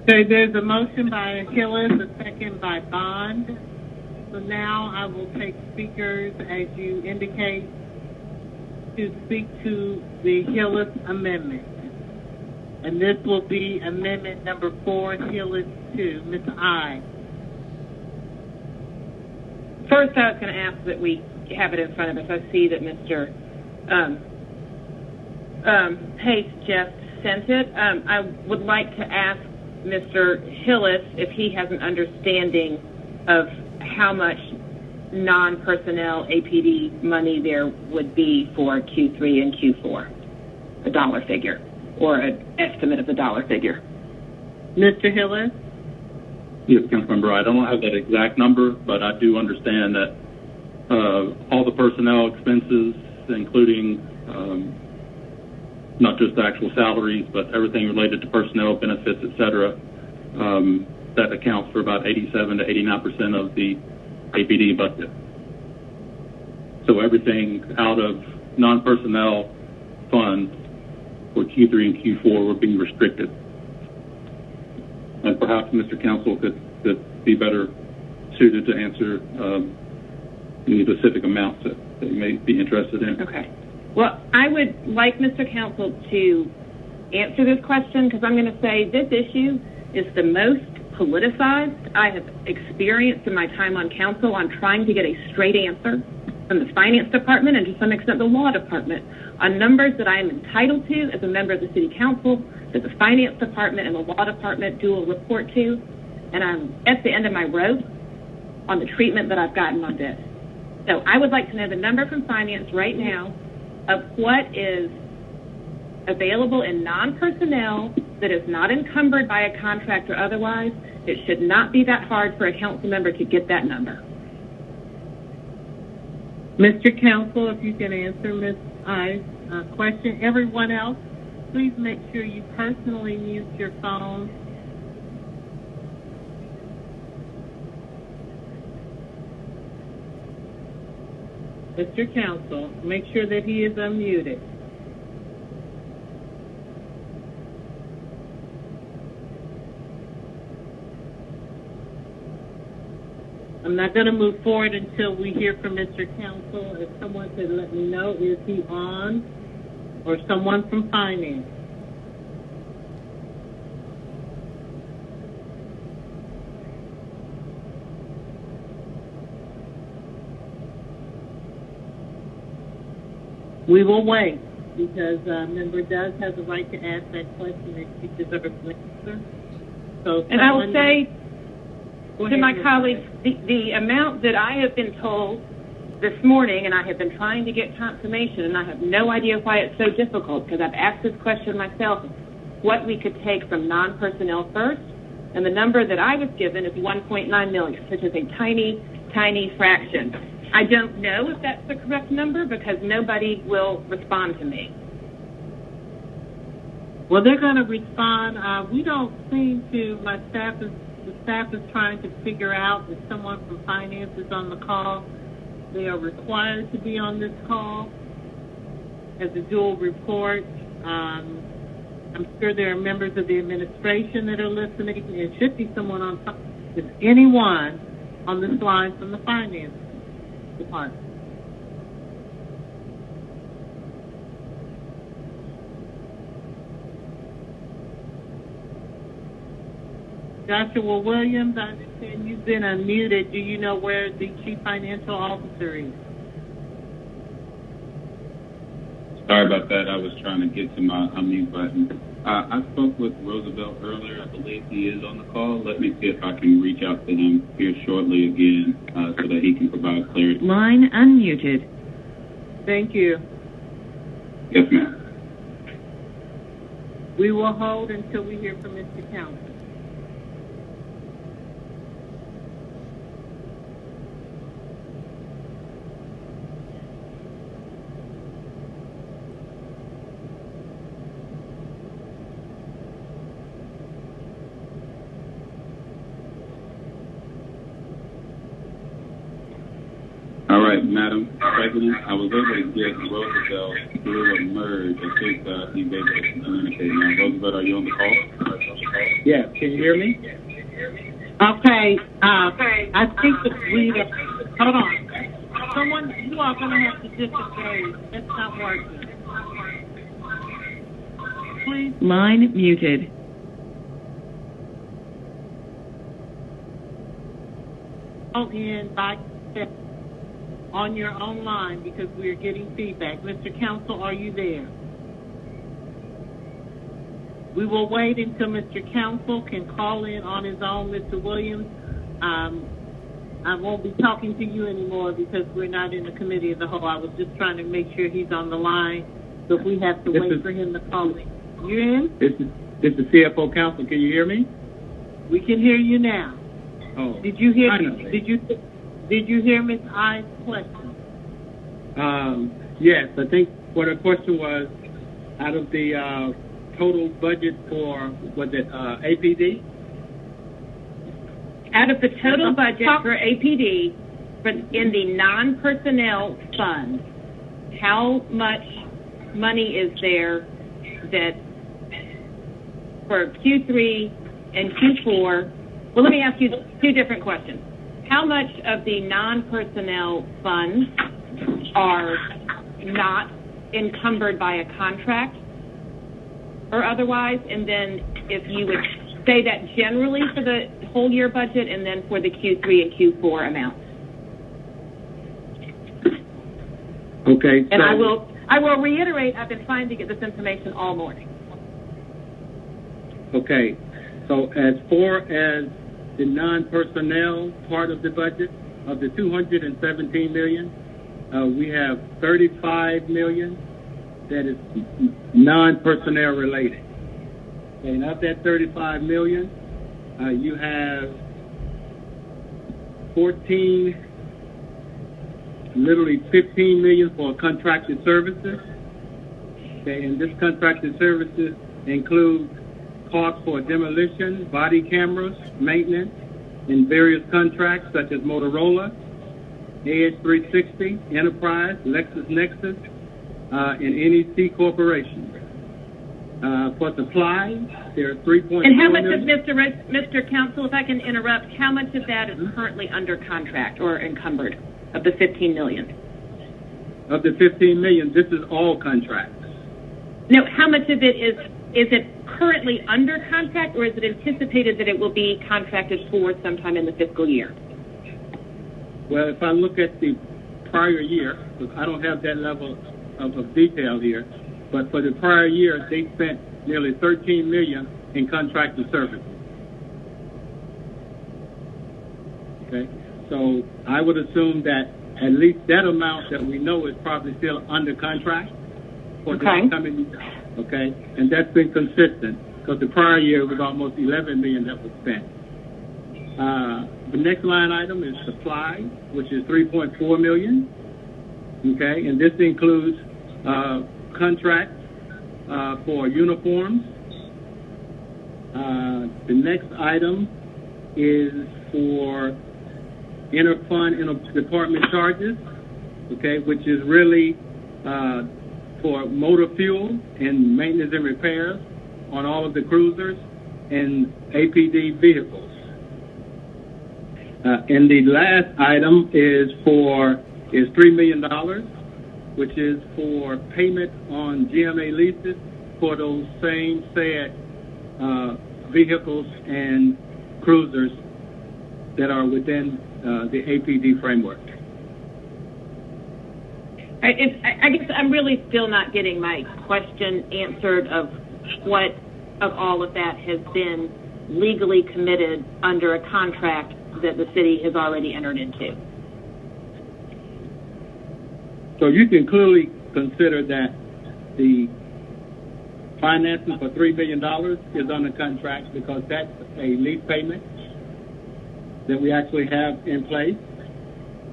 Okay, there's a motion by Hillis, a second by Bond. So now I will take speakers as you indicate to speak to the Hillis amendment. And this will be amendment number 4, Hillis 2. Ms. I. First, I was going to ask that we have it in front of us. I see that Mr. Pace just sent it. I would like to ask Mr. Hillis if he has an understanding of how much non-personnel APD money there would be for Q3 and Q4, a dollar figure, or an estimate of the dollar figure. Mr. Hillis? Yes, Councilmember, I don't have that exact number, but I do understand that all the personnel expenses, including not just the actual salaries, but everything related to personnel, benefits, et cetera. That accounts for about 87 to 89% of the APD budget. So everything out of non-personnel funds for Q3 and Q4 would be restricted. And perhaps Mr. Counsel could be better suited to answer any specific amounts that you may be interested in. Okay. Well, I would like Mr. Counsel to answer this question, because I'm going to say this issue is the most politicized I have experienced in my time on council on trying to get a straight answer from the finance department and to some extent the law department on numbers that I am entitled to as a member of the city council, that the finance department and the law department dual report to, and I'm at the end of my rope on the treatment that I've gotten on this. So I would like to know the number from finance right now of what is available in non-personnel that is not encumbered by a contract or otherwise. It should not be that hard for a council member to get that number. Mr. Counsel, if you can answer Ms. I's question. Everyone else, please make sure you personally mute your phone. Mr. Counsel, make sure that he is unmuted. I'm not going to move forward until we hear from Mr. Counsel. If someone could let me know, is he on? Or someone from finance? We will wait, because a member does have the right to ask that question if she deserves an answer. So, and I will say to my colleagues, the amount that I have been told this morning, and I have been trying to get confirmation, and I have no idea why it's so difficult, because I've asked this question myself, what we could take from non-personnel first, and the number that I was given is 1.9 million, which is a tiny, tiny fraction. I don't know if that's the correct number, because nobody will respond to me. Well, they're going to respond. We don't seem to, the staff is trying to figure out if someone from finance is on the call. They are required to be on this call as a dual report. I'm sure there are members of the administration that are listening. It should be someone on, if anyone on this line from the finance department. Joshua Williams, I understand you've been unmuted. Do you know where the Chief Financial Officer is? Sorry about that. I was trying to get to my unmute button. I spoke with Roosevelt earlier. I believe he is on the call. Let me see if I can reach out to him here shortly again so that he can provide clarity. Line unmuted. Thank you. Yes, ma'am. We will hold until we hear from Mr. Counsel. All right, Madam President, I was able to get Roosevelt through a merge. I think he's able to communicate now. Roosevelt, are you on the call? Yeah, can you hear me? Okay, I think that hold on. Someone, you are going to have to disengage. It's not working. Please. Line muted. Call in by on your own line because we are getting feedback. Mr. Counsel, are you there? We will wait until Mr. Counsel can call in on his own. Mr. Williams, I won't be talking to you anymore because we're not in the committee of the whole. I was just trying to make sure he's on the line, so if we have to wait for him to call in. You in? This is the CFO Counsel. Can you hear me? We can hear you now. Oh, did you hear me? Did you hear Ms. I's question? Yes, I think what her question was, out of the total budget for, was it APD? Out of the total budget for APD, but in the non-personnel fund, how much money is there that for Q3 and Q4? Well, let me ask you two different questions. How much of the non-personnel funds are not encumbered by a contract or otherwise? And then if you would say that generally for the whole year budget and then for the Q3 and Q4 amounts. Okay. So, and I will reiterate, I've been trying to get this information all morning. Okay. So as far as the non-personnel part of the budget, of the $217 million, we have $35 million that is non-personnel related. And of that $35 million, you have literally $15 million for contracted services. Okay, and this contracted services includes costs for demolition, body cameras, maintenance, in various contracts such as Motorola, AH360, Enterprise, LexisNexis, and NEC Corporation. For supplies, there are $3.4 million. And how much of, Mr. Counsel, if I can interrupt, how much of that is currently under contract or encumbered of the $15 million? Of the $15 million, this is all contracts. No, how much of it is it currently under contract, or is it anticipated that it will be contracted for sometime in the fiscal year? Well, if I look at the prior year, because I don't have that level of detail here, but for the prior year, they spent nearly $13 million in contracted services. Okay, so I would assume that at least that amount that we know is probably still under contract for the coming year. Okay, and that's been consistent because the prior year was almost $11 million that was spent. The next line item is supply, which is $3.4 million. Okay, and this includes contracts for uniforms. The next item is for inter-fund, inter-department charges, okay, which is really for motor fuel and maintenance and repairs on all of the cruisers and APD vehicles. And the last item is $3 million, which is for payment on GMA leases for those same said vehicles and cruisers that are within the APD framework. I guess I'm really still not getting my question answered of what of all of that has been legally committed under a contract that the city has already entered into. So you can clearly consider that the financing for $3 million is under contract because that's a lease payment that we actually have in place.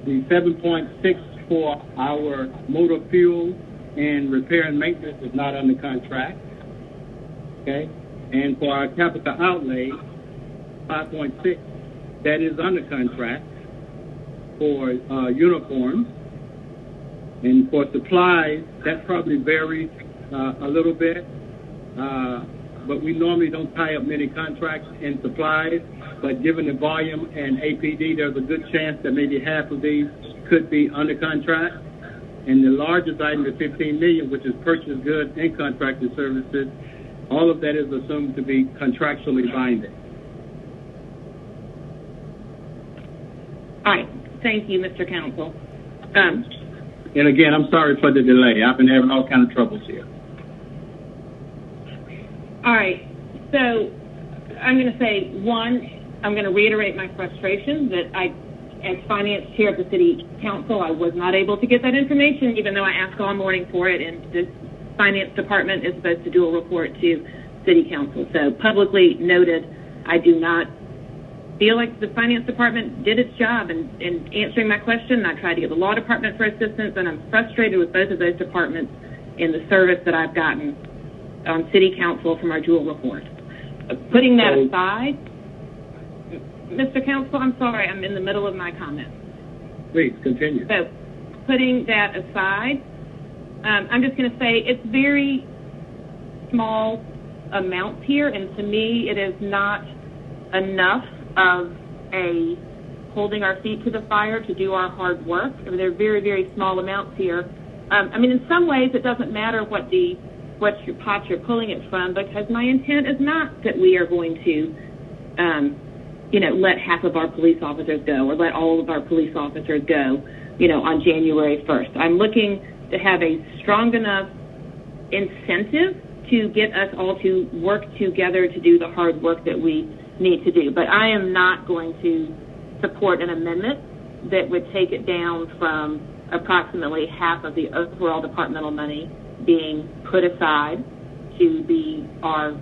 The 7.6 for our motor fuel and repair and maintenance is not under contract. Okay, and for our capital outlay, 5.6, that is under contract for uniforms. And for supplies, that probably varies a little bit, but we normally don't tie up many contracts in supplies. But given the volume and APD, there's a good chance that maybe half of these could be under contract. And the largest item, the $15 million, which is purchased goods and contracted services, all of that is assumed to be contractually binding. All right. Thank you, Mr. Counsel. And again, I'm sorry for the delay. I've been having all kinds of troubles here. All right. So I'm going to say, one, I'm going to reiterate my frustration that as finance chair of the city council, I was not able to get that information, even though I asked all morning for it, and the finance department is supposed to do a report to city council. So publicly noted, I do not feel like the finance department did its job in answering my question. I tried to get the law department for assistance, and I'm frustrated with both of those departments in the service that I've gotten on city council from our dual report. Putting that aside, Mr. Council, I'm sorry, I'm in the middle of my comment. Please continue. So, putting that aside, I'm just going to say it's very small amounts here, and to me, it is not enough of a holding our feet to the fire to do our hard work. I mean, they're very, very small amounts here. I mean, in some ways, it doesn't matter what your pot you're pulling it from, because my intent is not that we are going to, let half of our police officers go or let all of our police officers go, on January 1st. I'm looking to have a strong enough incentive to get us all to work together to do the hard work that we need to do. But I am not going to support an amendment that would take it down from approximately half of the overall departmental money being put aside to be our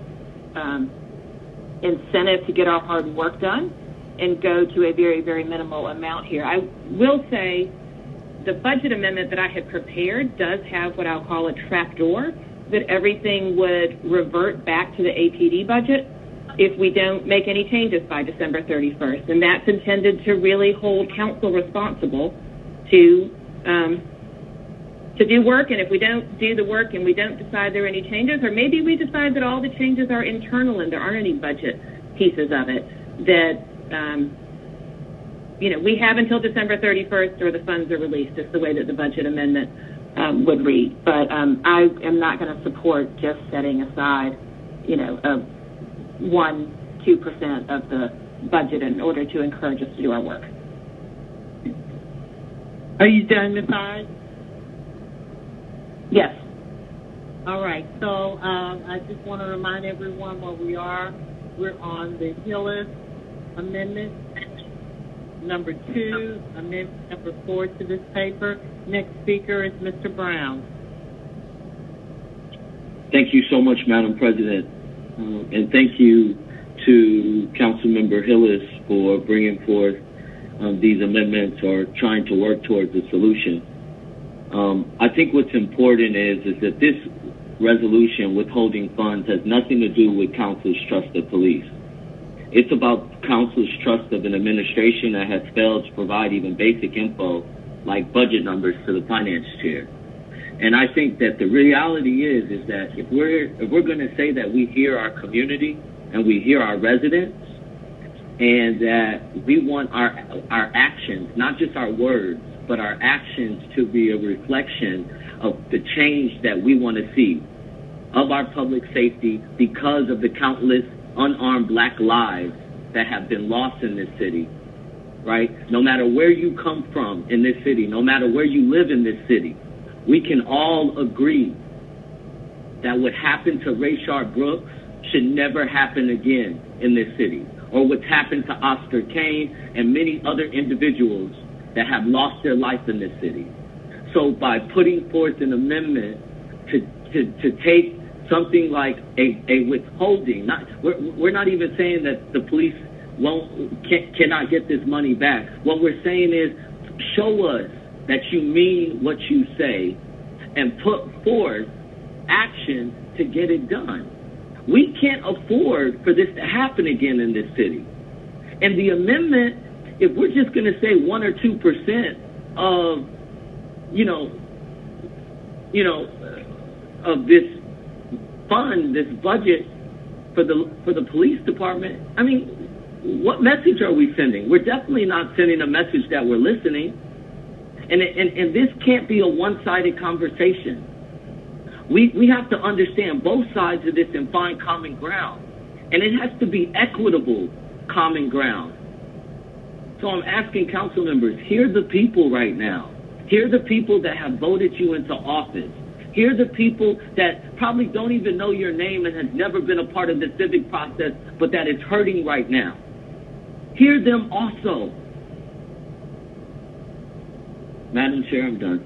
incentive to get our hard work done and go to a very, very minimal amount here. I will say the budget amendment that I had prepared does have what I'll call a trapdoor, that everything would revert back to the APD budget if we don't make any changes by December 31st. And that's intended to really hold council responsible to do work. And if we don't do the work and we don't decide there are any changes, or maybe we decide that all the changes are internal and there aren't any budget pieces of it, that, we have until December 31st or the funds are released. It's the way that the budget amendment would read. But I am not going to support just setting aside, 1-2% of the budget in order to encourage us to do our work. Are you done, Ms. Hyde? Yes. All right. So I just want to remind everyone where we are. We're on the HILLIS amendment number 2, amendment number 4 to this paper. Next speaker is Mr. Brown. Thank you so much, Madam President. And thank you to Councilmember Hillis for bringing forth these amendments or trying to work towards a solution. I think what's important is that this resolution withholding funds has nothing to do with council's trust of police. It's about council's trust of an administration that has failed to provide even basic info like budget numbers to the finance chair. And I think that the reality is that if we're going to say that we hear our community and we hear our residents, and that we want our actions, not just our words, but our actions to be a reflection of the change that we want to see of our public safety because of the countless unarmed black lives that have been lost in this city, right? No matter where you come from in this city, no matter where you live in this city, we can all agree that what happened to Rayshard Brooks should never happen again in this city, or what's happened to Oscar Kane and many other individuals that have lost their life in this city. So by putting forth an amendment to take something like a withholding, we're not even saying that the police cannot get this money back. What we're saying is, show us that you mean what you say and put forth action to get it done. We can't afford for this to happen again in this city. And the amendment, if we're just going to say 1 or 2% of, of this fund, this budget for the police department, I mean, what message are we sending? We're definitely not sending a message that we're listening. And this can't be a one-sided conversation. We have to understand both sides of this and find common ground. And it has to be equitable common ground. So I'm asking council members, hear the people right now. Hear the people that have voted you into office. Hear the people that probably don't even know your name and has never been a part of the civic process, but that is hurting right now. Hear them also. Madam Chair, I'm done.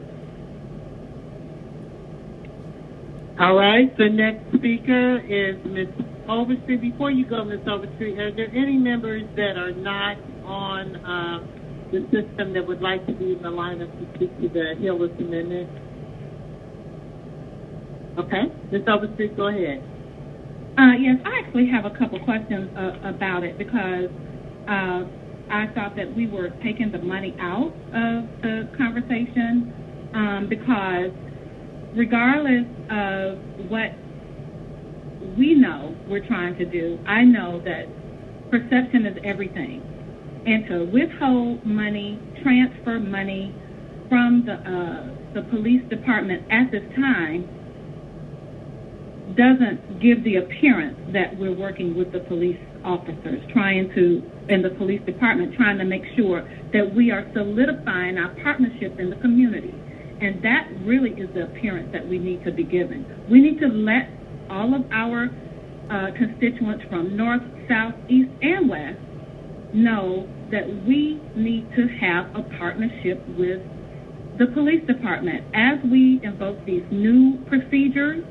All right, the next speaker is Ms. Overstreet, before you go, Ms. Overstreet, are there any members that are not on the system that would like to be in the lineup to speak to the HILLIS amendment? Okay. Ms. Overstreet, go ahead. Yes, I actually have a couple questions about it because I thought that we were taking the money out of the conversation because regardless of what we know we're trying to do, I know that perception is everything. And to withhold money, transfer money from the police department at this time doesn't give the appearance that we're working with the police officers in the police department trying to make sure that we are solidifying our partnership in the community. And that really is the appearance that we need to be given. We need to let all of our constituents from north, south, east, and west know that we need to have a partnership with the police department. As we invoke these new procedures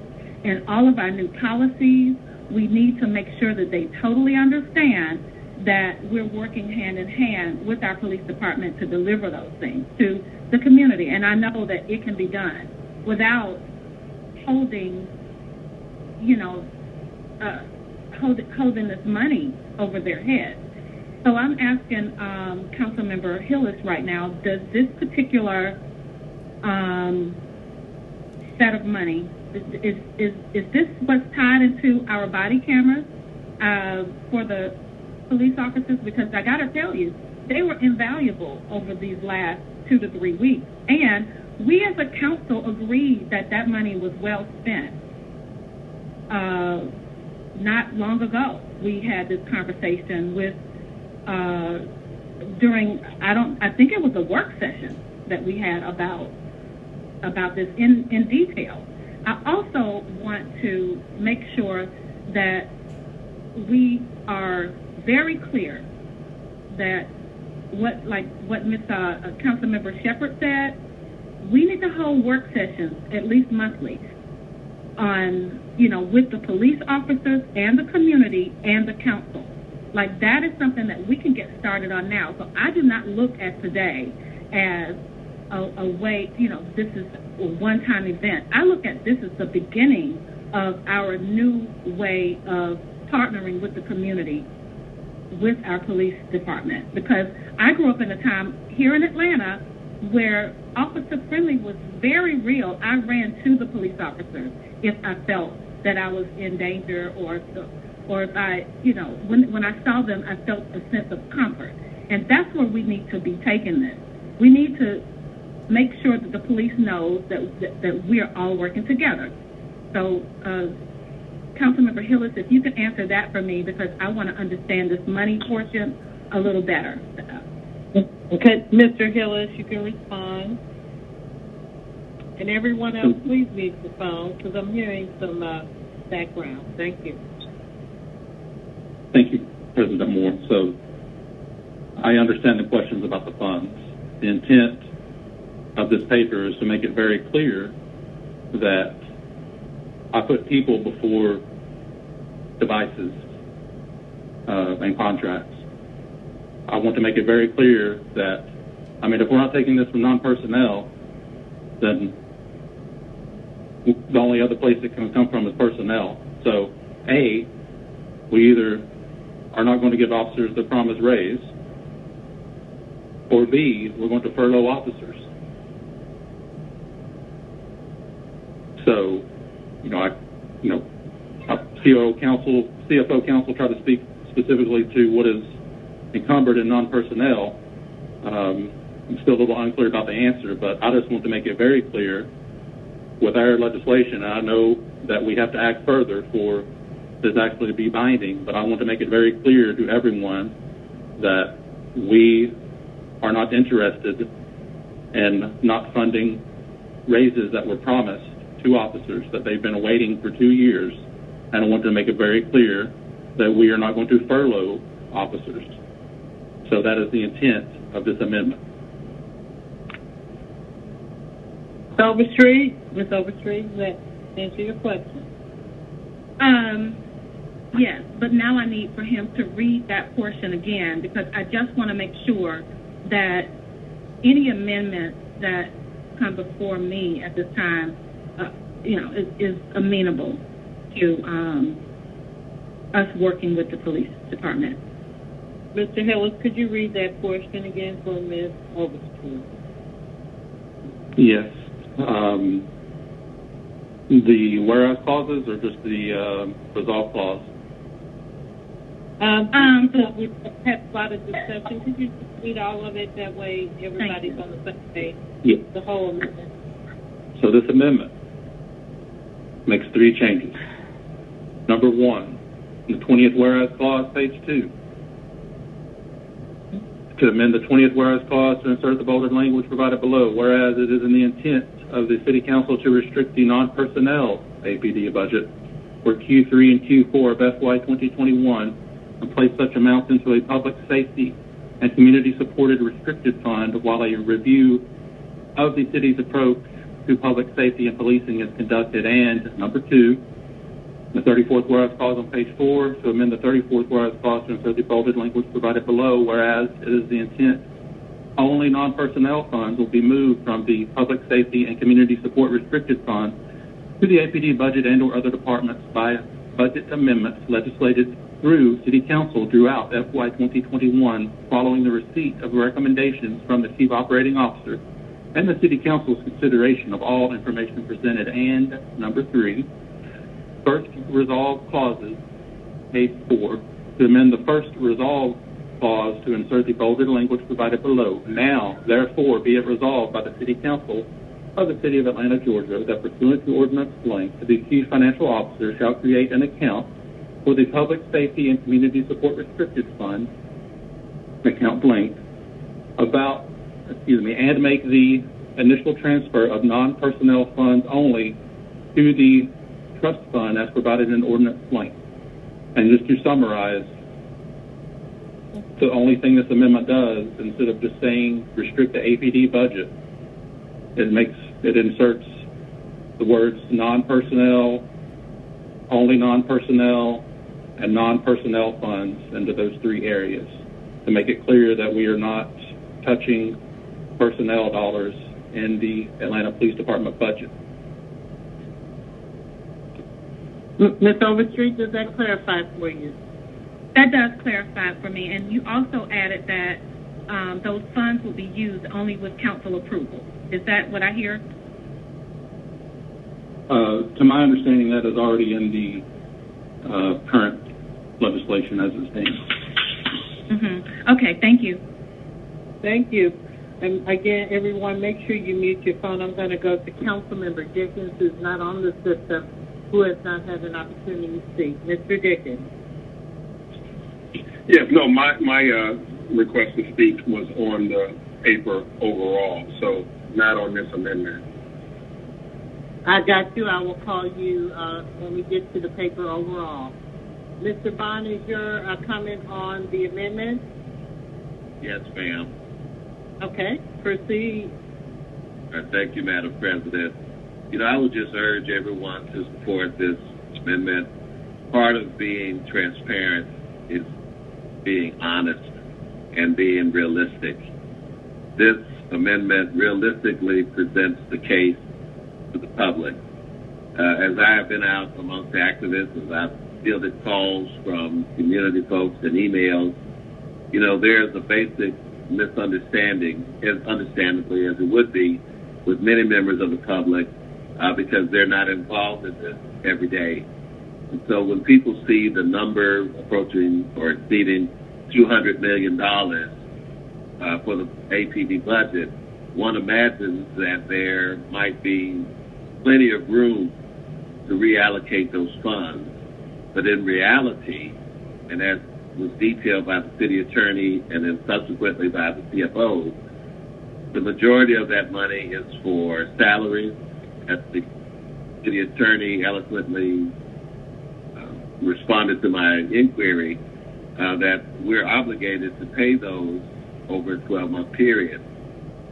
and all of our new policies, we need to make sure that they totally understand that we're working hand in hand with our police department to deliver those things to the community. And I know that it can be done without holding this money over their heads. So I'm asking Councilmember Hillis right now, does this particular set of money, is this what's tied into our body cameras for the police officers? Because I got to tell you, they were invaluable over these last 2 to 3 weeks. And we as a council agreed that that money was well spent. Not long ago, we had this conversation with I think it was a work session that we had about this in detail. I also want to make sure that we are very clear that what Councilmember Shepherd said, we need to hold work sessions at least monthly on, with the police officers and the community and the council. Like, that is something that we can get started on now. So I do not look at today as a way, this is a one-time event. I look at this as the beginning of our new way of partnering with the community, with our police department. Because I grew up in a time here in Atlanta where officer friendly was very real. I ran to the police officers if I felt that I was in danger or if I, when I saw them, I felt a sense of comfort. And that's where we need to be taking this. We need to make sure that the police knows that we are all working together. So, Councilmember Hillis, if you could answer that for me, because I want to understand this money portion a little better. Okay, Mr. Hillis, you can respond. And everyone else, please mute the phone, because I'm hearing some background. Thank you. Thank you, President Moore. So I understand the questions about the funds. The intent of this paper is to make it very clear that I put people before devices and contracts. I want to make it very clear that, if we're not taking this from non-personnel, then the only other place it can come from is personnel. So, A, we either are not going to give officers the promised raise, or B, we're going to furlough officers. So, CFO council tried to speak specifically to what is encumbered in non-personnel. I'm still a little unclear about the answer, but I just want to make it very clear with our legislation. And I know that we have to act further for this actually to be binding, but I want to make it very clear to everyone that we are not interested in not funding raises that were promised to officers that they've been awaiting for 2 years. And I want to make it very clear that we are not going to furlough officers. So that is the intent of this amendment. Ms. Overstreet, let answer your question. Yes, but now I need for him to read that portion again, because I just want to make sure that any amendments that come before me at this time, is amenable to us working with the police department. Mr. Hillis, could you read that portion again for Ms. Overstreet? Yes. The whereas clauses or just the resolve clause? So we had a lot of discussion. Could you just read all of it? That way everybody's on the same page. Yes. The whole amendment. So this amendment makes 3 changes. Number 1, the 20th whereas clause, page 2. To amend the 20th whereas clause to insert the bolded language provided below, whereas it is in the intent of the City Council to restrict the non-personnel APD budget for Q3 and Q4 of FY21 and place such amounts into a public safety and community-supported restricted fund while a review of the city's approach to public safety and policing is conducted. And number 2, the 34th whereas clause on page 4, to amend the 34th whereas clause to insert the bolded language provided below, whereas it is the intent only non-personnel funds will be moved from the public safety and community support restricted fund to the APD budget and or other departments by budget amendments legislated through City Council throughout FY 2021 following the receipt of recommendations from the Chief Operating Officer and the City Council's consideration of all information presented. And number 3, first resolve clauses, page 4, to amend the first resolve clause to insert the bolded language provided below. Now, therefore, be it resolved by the City Council of the City of Atlanta, Georgia, that pursuant to Ordinance blank, the Chief Financial Officer shall create an account for the Public Safety and Community Support Restricted Fund, account blank, and make the initial transfer of non-personnel funds only to the trust fund as provided in Ordinance blank. And just to summarize, the only thing this amendment does, instead of just saying restrict the APD budget, it inserts the words non-personnel, only non-personnel, and non-personnel funds into those 3 areas to make it clear that we are not touching personnel dollars in the Atlanta Police Department budget. Ms. Overstreet, does that clarify for you? That does clarify for me. And you also added that those funds will be used only with council approval. Is that what I hear? To my understanding, that is already in the current legislation as it stands. Mm-hmm. Okay, thank you. Thank you. And again, everyone, make sure you mute your phone. I'm going to go to Councilmember Dickens, who's not on the system, who has not had an opportunity to speak. Mr. Dickens. Yes, no, my request to speak was on the paper overall, so not on this amendment. I got you. I will call you when we get to the paper overall. Mr. Bond, is your comment on the amendment? Yes, ma'am. Okay, proceed. Thank you, Madam President. I would just urge everyone to support this amendment. Part of being transparent is being honest and being realistic. This amendment realistically presents the case to the public. As I have been out amongst activists, as I've fielded calls from community folks and emails, there's a basic misunderstanding, as understandably as it would be, with many members of the public because they're not involved in this every day. And so when people see the number approaching or exceeding $200 million for the APD budget, one imagines that there might be plenty of room to reallocate those funds. But in reality, and as was detailed by the city attorney and then subsequently by the CFO, the majority of that money is for salaries, as the city attorney eloquently responded to my inquiry, that we're obligated to pay those over a 12-month period.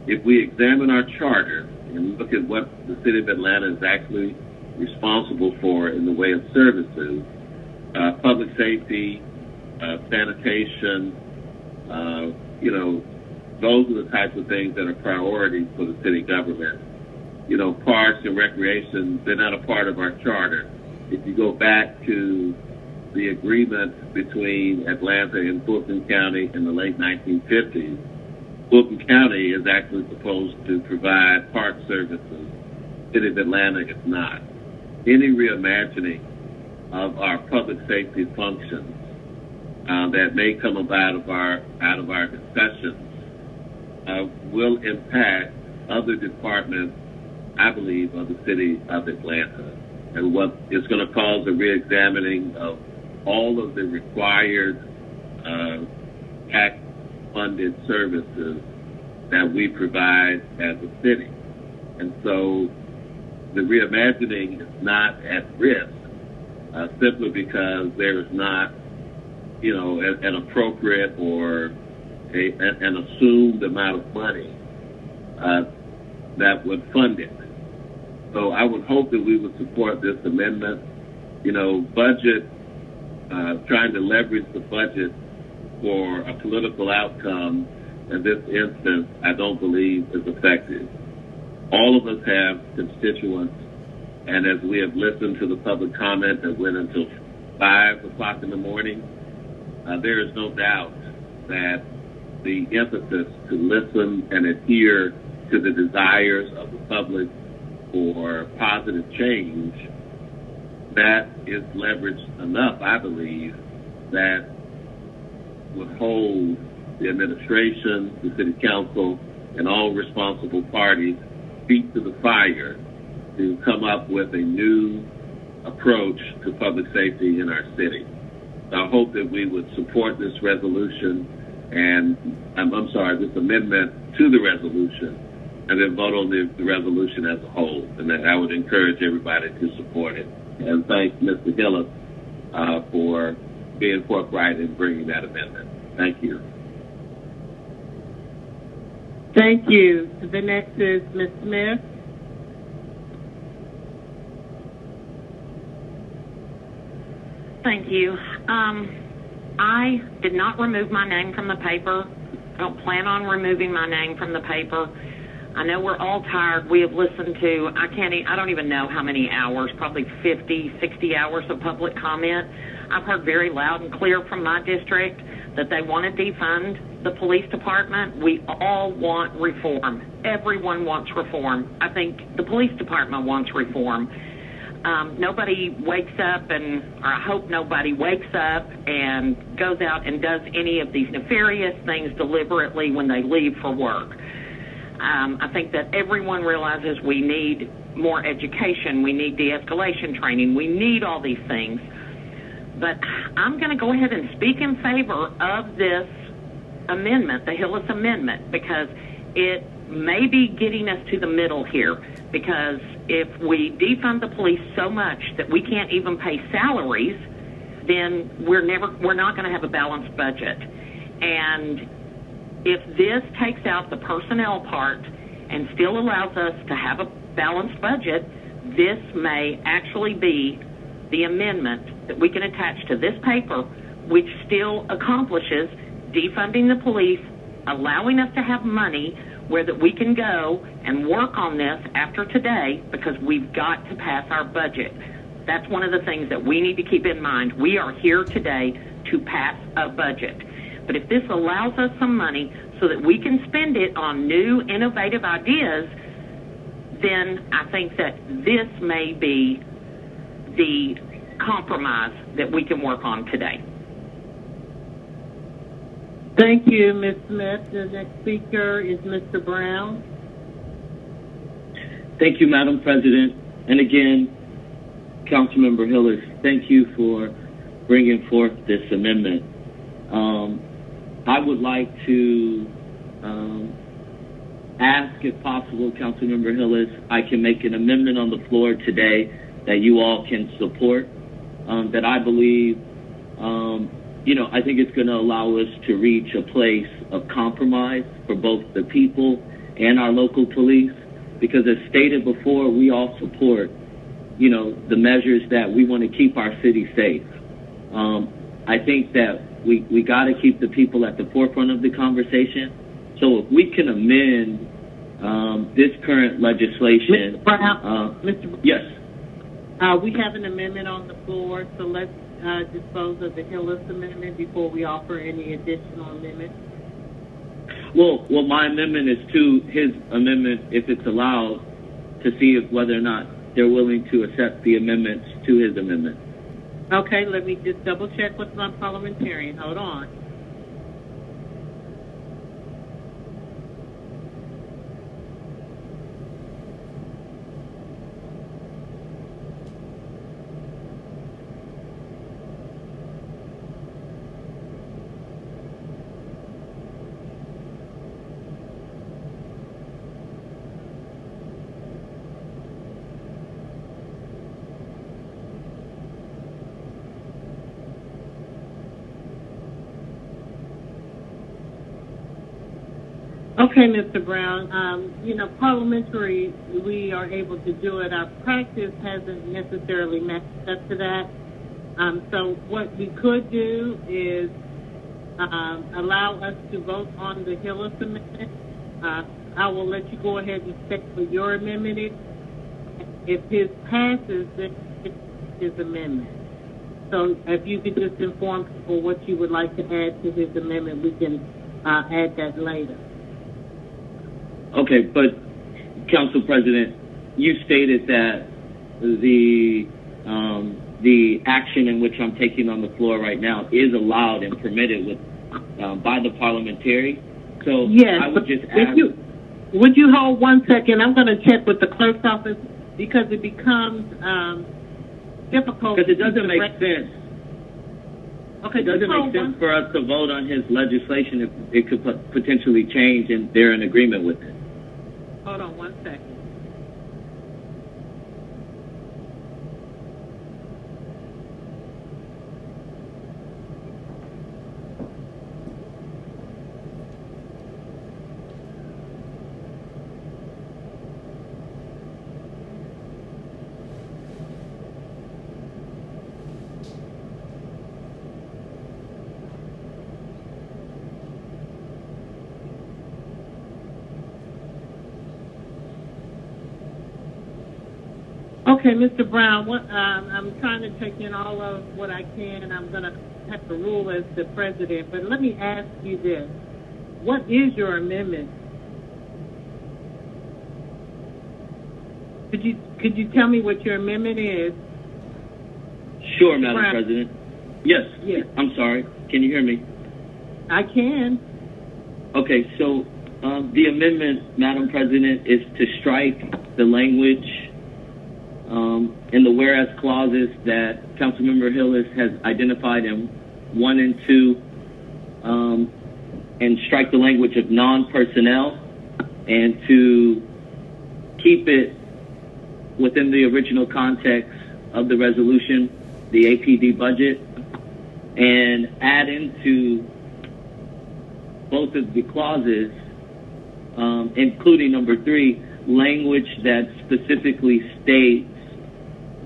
If we examine our charter and look at what the city of Atlanta is actually responsible for in the way of services, public safety, sanitation, those are the types of things that are priorities for the city government. Parks and recreation, they're not a part of our charter. If you go back to the agreement between Atlanta and Fulton County in the late 1950s, Fulton County is actually supposed to provide park services. City of Atlanta is not. Any reimagining of our public safety functions that may come out of our discussions will impact other departments, I believe, of the city of Atlanta, and what is going to cause a reexamining of all of the required tax-funded services that we provide as a city. And so the reimagining is not at risk simply because there is not, an appropriate or an assumed amount of money that would fund it. So I would hope that we would support this amendment. Budget, trying to leverage the budget for a political outcome in this instance, I don't believe is effective. All of us have constituents, and as we have listened to the public comment that went until 5 o'clock in the morning, there is no doubt that the emphasis to listen and adhere to the desires of the public for positive change, that is leveraged enough, I believe, that would hold the administration, the city council, and all responsible parties feet to the fire to come up with a new approach to public safety in our city. So I hope that we would support this resolution and, this amendment to the resolution, and then vote on the resolution as a whole. And then I would encourage everybody to support it. And thank Mr. Hillis for being forthright in bringing that amendment. Thank you. Thank you. The next is Ms. Smith. Thank you. I did not remove my name from the paper. I don't plan on removing my name from the paper. I know we're all tired. We have listened to, I don't even know how many hours, probably 50, 60 hours of public comment. I've heard very loud and clear from my district that they want to defund the police department. We all want reform. Everyone wants reform. I think the police department wants reform. Nobody wakes up or I hope nobody wakes up and goes out and does any of these nefarious things deliberately when they leave for work. I think that everyone realizes we need more education, we need de-escalation training, we need all these things. But I'm going to go ahead and speak in favor of this amendment, the Hillis Amendment, because it may be getting us to the middle here. Because if we defund the police so much that we can't even pay salaries, then we're not going to have a balanced budget. And if this takes out the personnel part and still allows us to have a balanced budget, this may actually be the amendment that we can attach to this paper, which still accomplishes defunding the police, allowing us to have money where that we can go and work on this after today, because we've got to pass our budget. That's one of the things that we need to keep in mind. We are here today to pass a budget. But if this allows us some money so that we can spend it on new, innovative ideas, then I think that this may be the compromise that we can work on today. Thank you, Ms. Smith. The next speaker is Mr. Brown. Thank you, Madam President. And again, Councilmember Hillis, thank you for bringing forth this amendment. I would like to ask, if possible, Councilmember Hillis, I can make an amendment on the floor today that you all can support, that I believe, I think it's going to allow us to reach a place of compromise for both the people and our local police, because as stated before, we all support, the measures that we want to keep our city safe. I think that we got to keep the people at the forefront of the conversation. So if we can amend this current legislation, Mr. Brown, yes. We have an amendment on the floor, so let's dispose of the HILLIS amendment before we offer any additional amendments. Well, my amendment is to his amendment, if it's allowed, to see if whether or not they're willing to accept the amendments to his amendment. Okay, let me just double check with my parliamentarian. Hold on. Okay, Mr. Brown. Parliamentary, we are able to do it. Our practice hasn't necessarily matched up to that. So what we could do is allow us to vote on the HILLIS amendment. I will let you go ahead and check what your amendment is. If his passes, then it's his amendment. So if you could just inform people what you would like to add to his amendment, we can add that later. Okay, but Council President, you stated that the action in which I'm taking on the floor right now is allowed and permitted by the parliamentary. So yes, I would just ask. Would you hold 1 second? I'm going to check with the clerk's office because it becomes difficult. Because it doesn't make sense. Okay, it doesn't make sense for us to vote on his legislation if it could potentially change and they're in agreement with it. Hold on 1 second. Okay, Mr. Brown, I'm trying to take in all of what I can, and I'm going to have to rule as the president. But let me ask you this. What is your amendment? Could you tell me what your amendment is? Sure, Madam President. Yes. I'm sorry. Can you hear me? I can. Okay, so the amendment, Madam President, is to strike the language in the whereas clauses that Councilmember Hillis has identified in 1 and 2, and strike the language of non-personnel, and to keep it within the original context of the resolution, the APD budget, and add into both of the clauses, including number 3, language that specifically states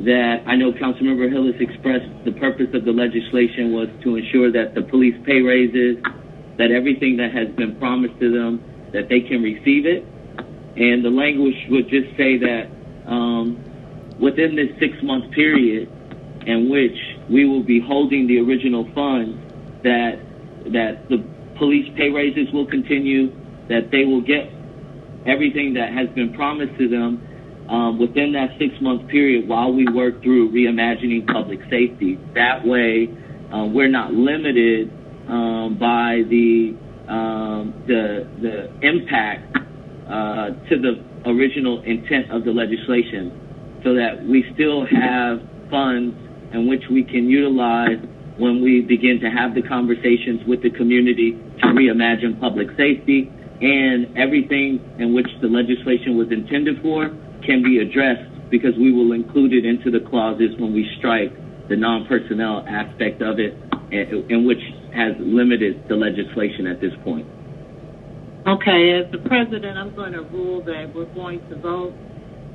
that I know Councilmember Hillis expressed the purpose of the legislation was to ensure that the police pay raises, that everything that has been promised to them, that they can receive it. And the language would just say that within this 6-month period in which we will be holding the original funds, that the police pay raises will continue, that they will get everything that has been promised to them within that 6-month period while we work through reimagining public safety. That way, we're not limited by the impact to the original intent of the legislation, so that we still have funds in which we can utilize when we begin to have the conversations with the community to reimagine public safety, and everything in which the legislation was intended for can be addressed, because we will include it into the clauses when we strike the non-personnel aspect of it, in which has limited the legislation at this point. Okay, as the president, I'm going to rule that we're going to vote,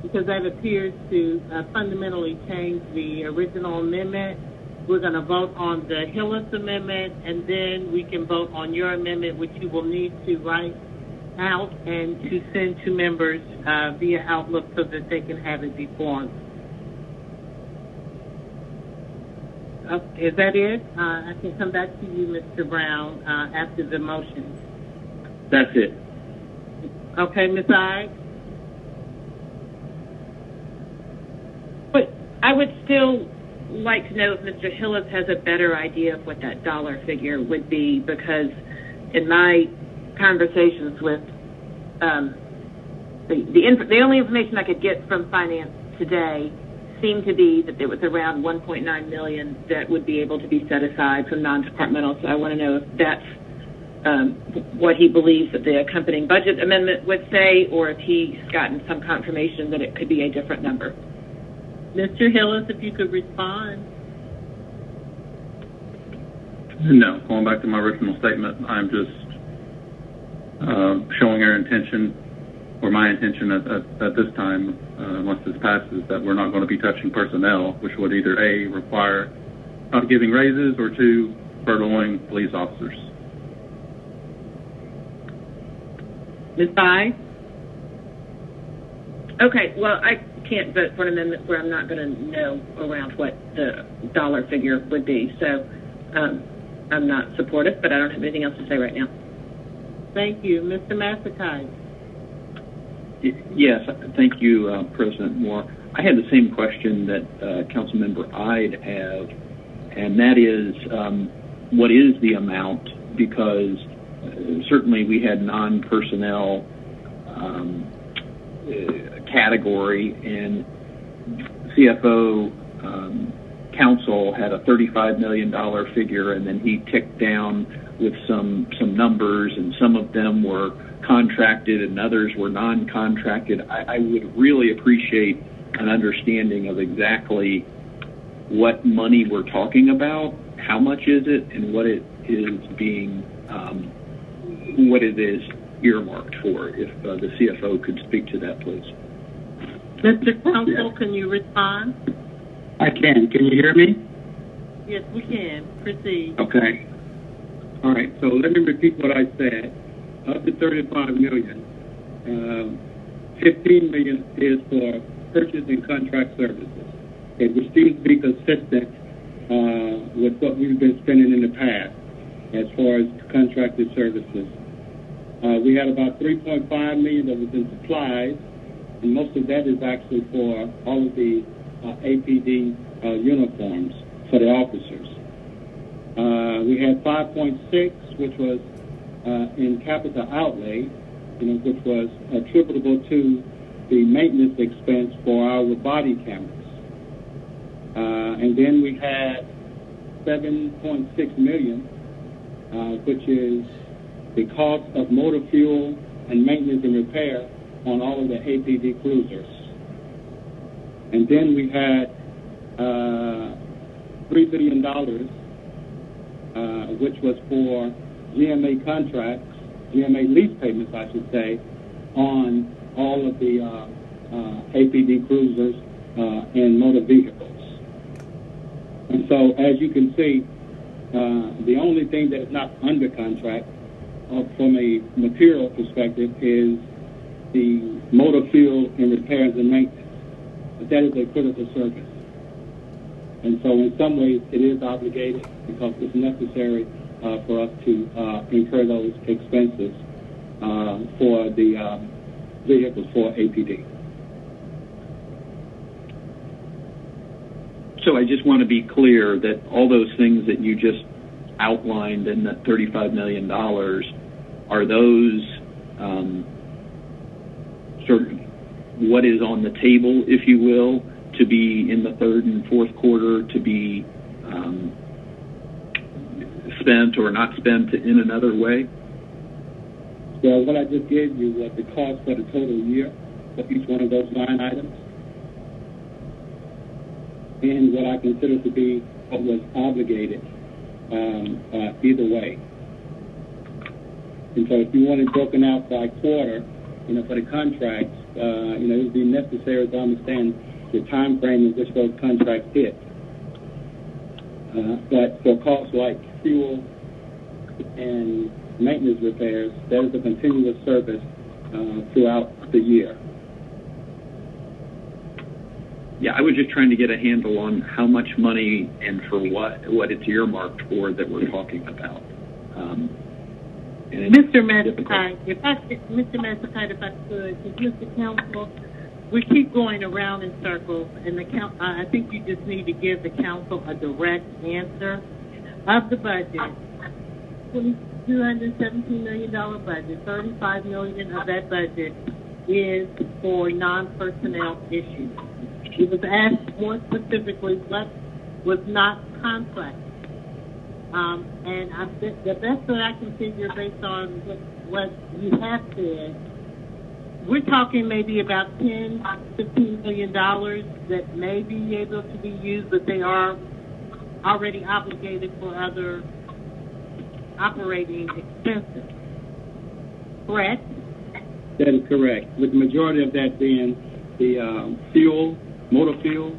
because that appears to fundamentally change the original amendment. we're going to vote on the HILLIS amendment, and then we can vote on your amendment, which you will need to write out and to send to members via Outlook so that they can have it before them. Is that it? I can come back to you, Mr. Brown, after the motion. That's it. Okay, Ms. I. But I would still like to know if Mr. Hillis has a better idea of what that dollar figure would be, because in my conversations with the only information I could get from finance today seemed to be that there was around $1.9 million that would be able to be set aside from non-departmental. So I want to know if that's what he believes that the accompanying budget amendment would say, or if he's gotten some confirmation that it could be a different number. Mr. Hillis, if you could respond. No, going back to my original statement, I'm just showing our intention, or my intention at this time, once this passes, that we're not going to be touching personnel, which would either A, require not giving raises, or 2, furloughing police officers. Ms. Bai? Okay, well, I can't vote for an amendment where I'm not going to know around what the dollar figure would be. So I'm not supportive, but I don't have anything else to say right now. Thank you. Mr. Masakai? Yes, thank you, President Moore. I had the same question that Councilmember Ide have, and that is, what is the amount? Because certainly we had non-personnel category, and CFO Council had a $35 million figure, and then he ticked down with some numbers, and some of them were contracted and others were non-contracted. I would really appreciate an understanding of exactly what money we're talking about, how much is it, and what it is being, what it is earmarked for. If the CFO could speak to that, please. Mr. Counsel, can you respond? I can. Can you hear me? Yes, we can. Proceed. Okay. All right. So let me repeat what I said. Of the $35 million, $15 million is for purchase and contract services. It would seem to be consistent with what we've been spending in the past as far as contracted services. We had about $3.5 million that was in supplies, and most of that is actually for all of the APD uniforms for the officers. We had 5.6, which was in capital outlay, which was attributable to the maintenance expense for our body cameras. And then we had $7.6 million, which is the cost of motor fuel and maintenance and repair on all of the APD cruisers. And then we had $3 billion, which was for GMA contracts, GMA lease payments, I should say, on all of the APD cruisers and motor vehicles. And so, as you can see, the only thing that is not under contract from a material perspective is the motor fuel and repairs and maintenance. But that is a critical service. And so in some ways it is obligated because it's necessary for us to incur those expenses for the vehicles for APD. So I just want to be clear that all those things that you just outlined in that $35 million, are those sort of what is on the table, if you will, to be in the third and fourth quarter, to be spent or not spent in another way? Well, what I just gave you was the cost for the total year for each one of those line items, and what I consider to be what was obligated either way. And so if you want it broken out by quarter, for the contracts, it would be necessary to understand the time frame in which those contracts hit. But for costs like fuel and maintenance repairs, that is a continuous service throughout the year. Yeah, I was just trying to get a handle on how much money and for what it's earmarked for that we're talking about. Mr. Massacre, if I could, Mr. Council, we keep going around in circles, and I think you just need to give the council a direct answer. Of the budget, $217 million budget, $35 million of that budget is for non-personnel issues. It was asked more specifically what was not contract. And the best that I can figure based on what you have said, we're talking maybe about $10, $15 million that may be able to be used, but they are already obligated for other operating expenses. Correct? That is correct, with the majority of that being the fuel, motor fuel,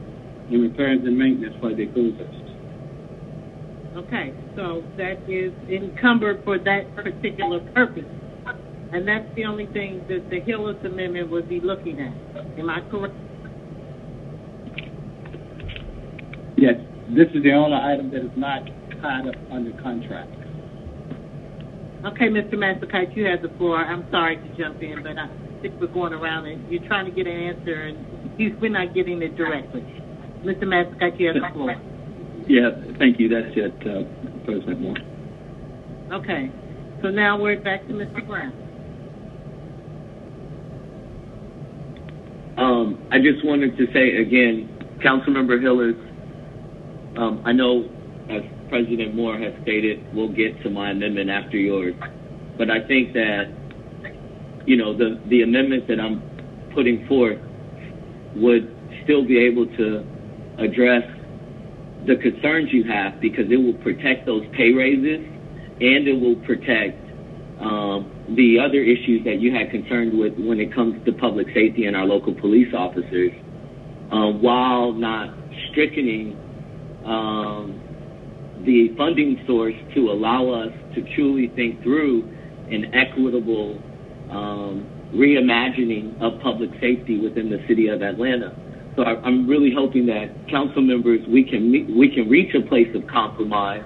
and repairs and maintenance for the cruisers. Okay, so that is encumbered for that particular purpose. And that's the only thing that the HILLIS Amendment would be looking at. Am I correct? Yes, this is the only item that is not tied up under contract. Okay, Mr. Massacre, you have the floor. I'm sorry to jump in, but I think we're going around and you're trying to get an answer and we're not getting it directly. Mr. Massacre, you have the floor. Yeah, thank you. That's it, President Moore. Okay, so now we're back to Mr. Brown. I just wanted to say again, Councilmember Hillis, I know as President Moore has stated, we'll get to my amendment after yours, but I think that, you know, the amendment that I'm putting forth would still be able to address the concerns you have, because it will protect those pay raises and it will protect the other issues that you had concerned with when it comes to public safety and our local police officers, while not strictening the funding source to allow us to truly think through an equitable reimagining of public safety within the city of Atlanta. So I'm really hoping that council members, we can reach a place of compromise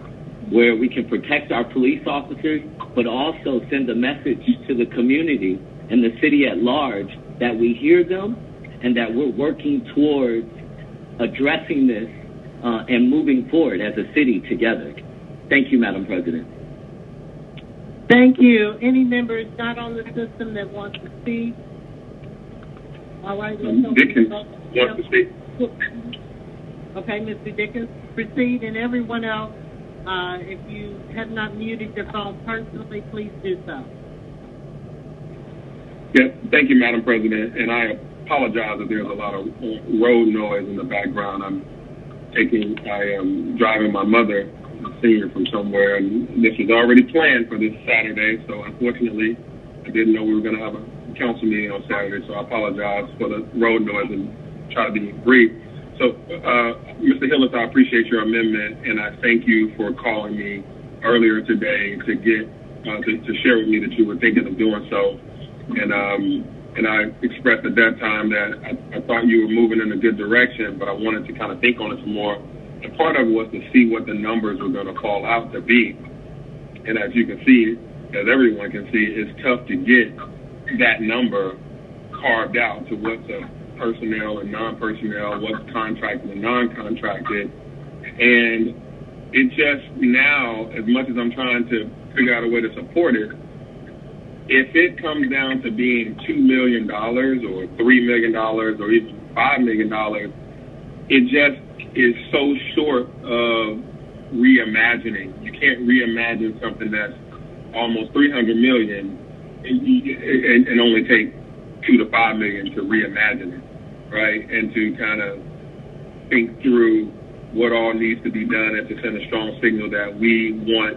where we can protect our police officers, but also send a message to the community and the city at large that we hear them and that we're working towards addressing this and moving forward as a city together. Thank you, Madam President. Thank you. Any members not on the system that want to speak? All right. Dickens wants to speak. Okay, Mr. Dickens, proceed, and everyone else, if you have not muted your phone personally, please do so. Yes, thank you, Madam President, and I apologize if there's a lot of road noise in the background. I am driving my mother, a senior, from somewhere, and this was already planned for this Saturday, so unfortunately, I didn't know we were going to have a council meeting on Saturday, so I apologize for the road noise and try to be brief. So, Mr. Hillis, I appreciate your amendment, and I thank you for calling me earlier today to get to share with me that you were thinking of doing so. And I expressed at that time that I thought you were moving in a good direction, but I wanted to kind of think on it some more. And part of it was to see what the numbers were going to fall out to be. And as you can see, as everyone can see, it's tough to get that number carved out to what's a personnel and non-personnel, what's contracted and non-contracted. And it just now, as much as I'm trying to figure out a way to support it, if it comes down to being $2 million or $3 million or even $5 million, it just is so short of reimagining. You can't reimagine something that's almost $300 million and only take $2 to $5 million to reimagine it, right? And to kind of think through what all needs to be done and to send a strong signal that we want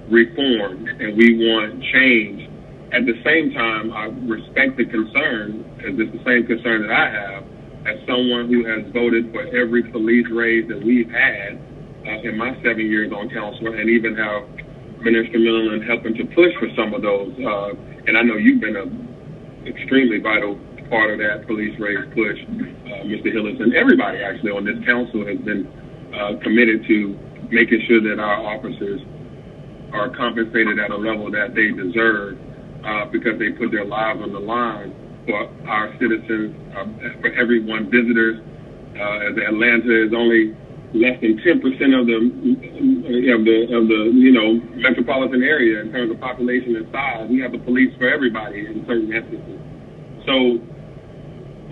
reform and we want change. At the same time, I respect the concern, because it's the same concern that I have as someone who has voted for every police raise that we've had in my 7 years on council, and even have been instrumental in helping to push for some of those. And I know you've been an extremely vital part of that police raise push, Mr. Hillis, and everybody actually on this council has been committed to making sure that our officers are compensated at a level that they deserve, because they put their lives on the line for our citizens, for everyone, visitors. As Atlanta is only less than 10% of the metropolitan area in terms of population and size. We have the police for everybody in certain instances. So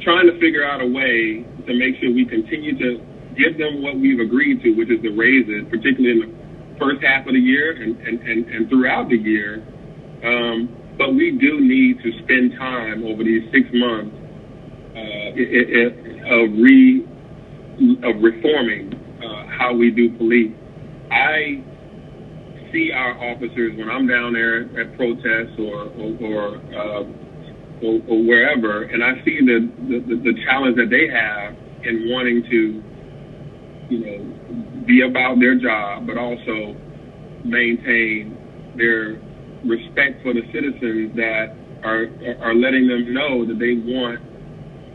trying to figure out a way to make sure we continue to give them what we've agreed to, which is the raises, particularly in the first half of the year and throughout the year. But we do need to spend time over these 6 months of reforming how we do police. I see our officers when I'm down there at protests or wherever, and I see the challenge that they have in wanting to, be about their job, but also maintain their respect for the citizens that are letting them know that they want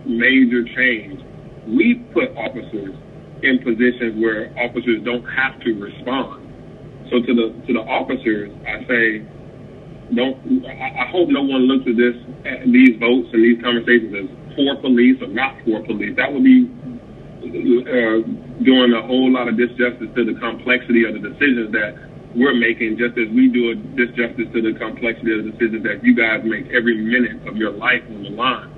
major change. We put officers in positions where officers don't have to respond. So to the officers, I say, I hope no one looks at these votes and these conversations as for police or not for police. That would be doing a whole lot of disjustice to the complexity of the decisions that we're making, just as we do a disjustice to the complexity of the decisions that you guys make every minute of your life on the line.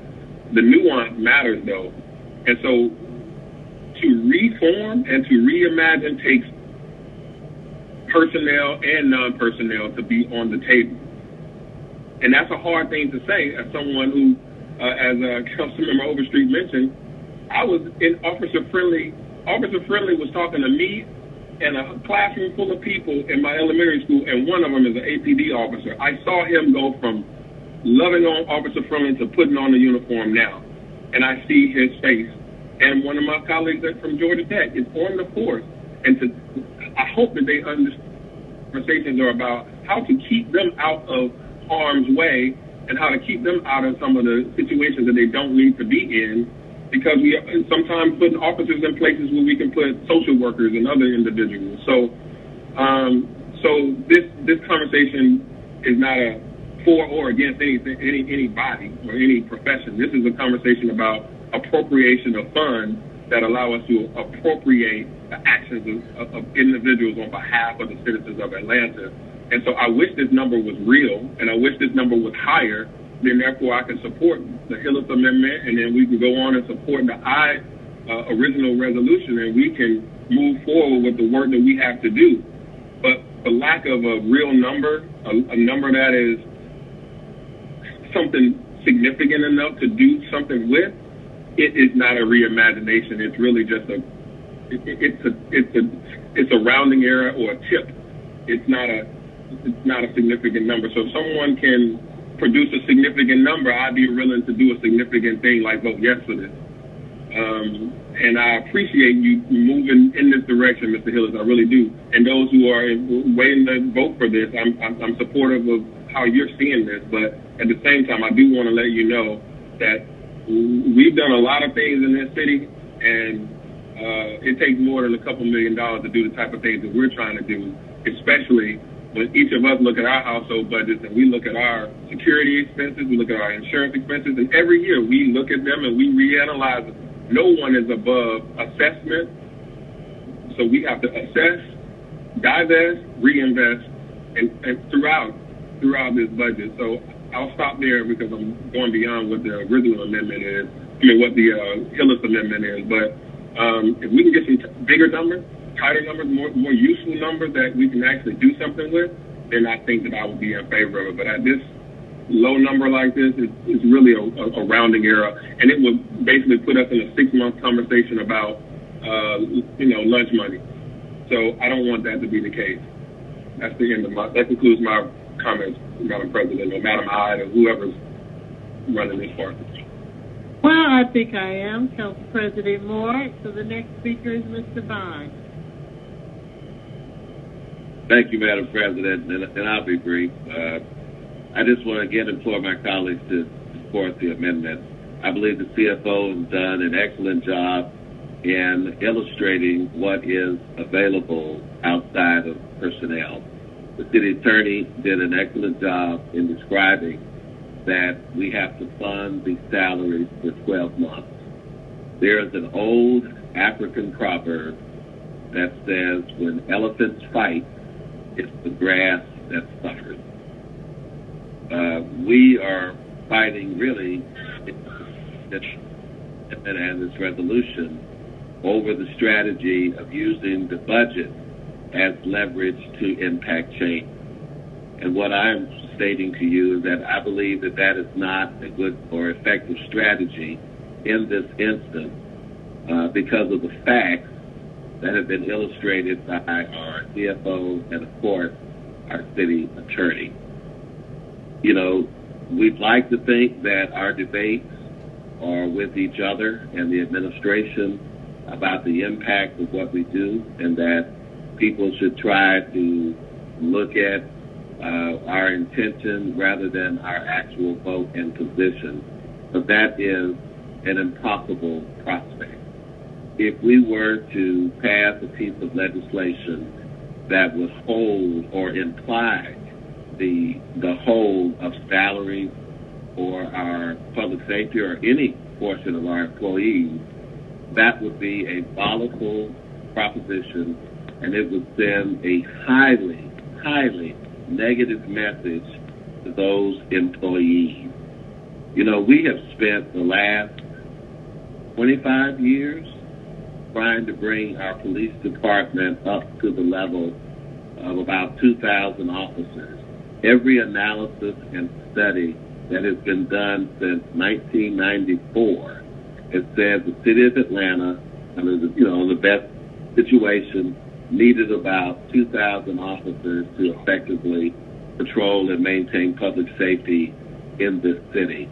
The nuance matters, though. And so to reform and to reimagine takes personnel and non-personnel to be on the table. And that's a hard thing to say as someone who, as Councilmember Overstreet mentioned, I was in Officer Friendly. Officer Friendly was talking to me and a classroom full of people in my elementary school, and one of them is an APD officer. I saw him go from loving on Officer Friendly to putting on the uniform now. And I see his face. And one of my colleagues from Georgia Tech is on the force. And I hope that they understand conversations are about how to keep them out of harm's way and how to keep them out of some of the situations that they don't need to be in, because we are sometimes putting officers in places where we can put social workers and other individuals. So this conversation is not a for or against anybody or any profession. This is a conversation about appropriation of funds that allow us to appropriate the actions of individuals on behalf of the citizens of Atlanta. And so I wish this number was real, and I wish this number was higher. Then therefore I can support the Hillis Amendment, and then we can go on and support the original resolution, and we can move forward with the work that we have to do. But the lack of a real number, a number that is something significant enough to do something with, it is not a reimagination. It's really just it's a rounding error or a tip. It's not a significant number. So if someone can produce a significant number, I'd be willing to do a significant thing like vote yes for this. And I appreciate you moving in this direction, Mr. Hillis. I really do. And those who are waiting to vote for this, I'm supportive of how you're seeing this. But at the same time, I do want to let you know that we've done a lot of things in this city, and it takes more than a couple $1 million to do the type of things that we're trying to do, especially when each of us look at our household budgets and we look at our security expenses, we look at our insurance expenses, and every year we look at them and we reanalyze them. No one is above assessment, so we have to assess, divest, reinvest, and throughout this budget. So I'll stop there because I'm going beyond what the original amendment is, what the Hillis Amendment is. But if we can get some bigger numbers, tighter numbers, more useful numbers that we can actually do something with, then I think that I would be in favor of it. But at this low number like this, it's really a rounding error, and it would basically put us in a 6-month conversation about lunch money. So I don't want that to be the case. That concludes my comments, Madam President, or Madam Hyde, or whoever's running this part. Well, I think I am, Council President Moore. So the next speaker is Mr. Bond. Thank you, Madam President, and I'll be brief. I just want to again implore my colleagues to support the amendment. I believe the CFO has done an excellent job in illustrating what is available outside of personnel. The city attorney did an excellent job in describing that we have to fund these salaries for 12 months. There is an old African proverb that says, when elephants fight, it's the grass that suffers. We are fighting really and this resolution over the strategy of using the budget as leverage to impact change. And what I'm stating to you is that I believe that that is not a good or effective strategy in this instance because of the facts that have been illustrated by our CFO and, of course, our city attorney. You know, we'd like to think that our debates are with each other and the administration about the impact of what we do, and that people should try to look at our intention rather than our actual vote and position. But that is an impossible prospect. If we were to pass a piece of legislation that would hold or imply the hold of salaries for our public safety or any portion of our employees, that would be a volatile proposition, and it would send a highly, highly negative message to those employees. You know, we have spent the last 25 years trying to bring our police department up to the level of about 2,000 officers. Every analysis and study that has been done since 1994 has said the city of Atlanta, in the best situation, needed about 2,000 officers to effectively patrol and maintain public safety in this city.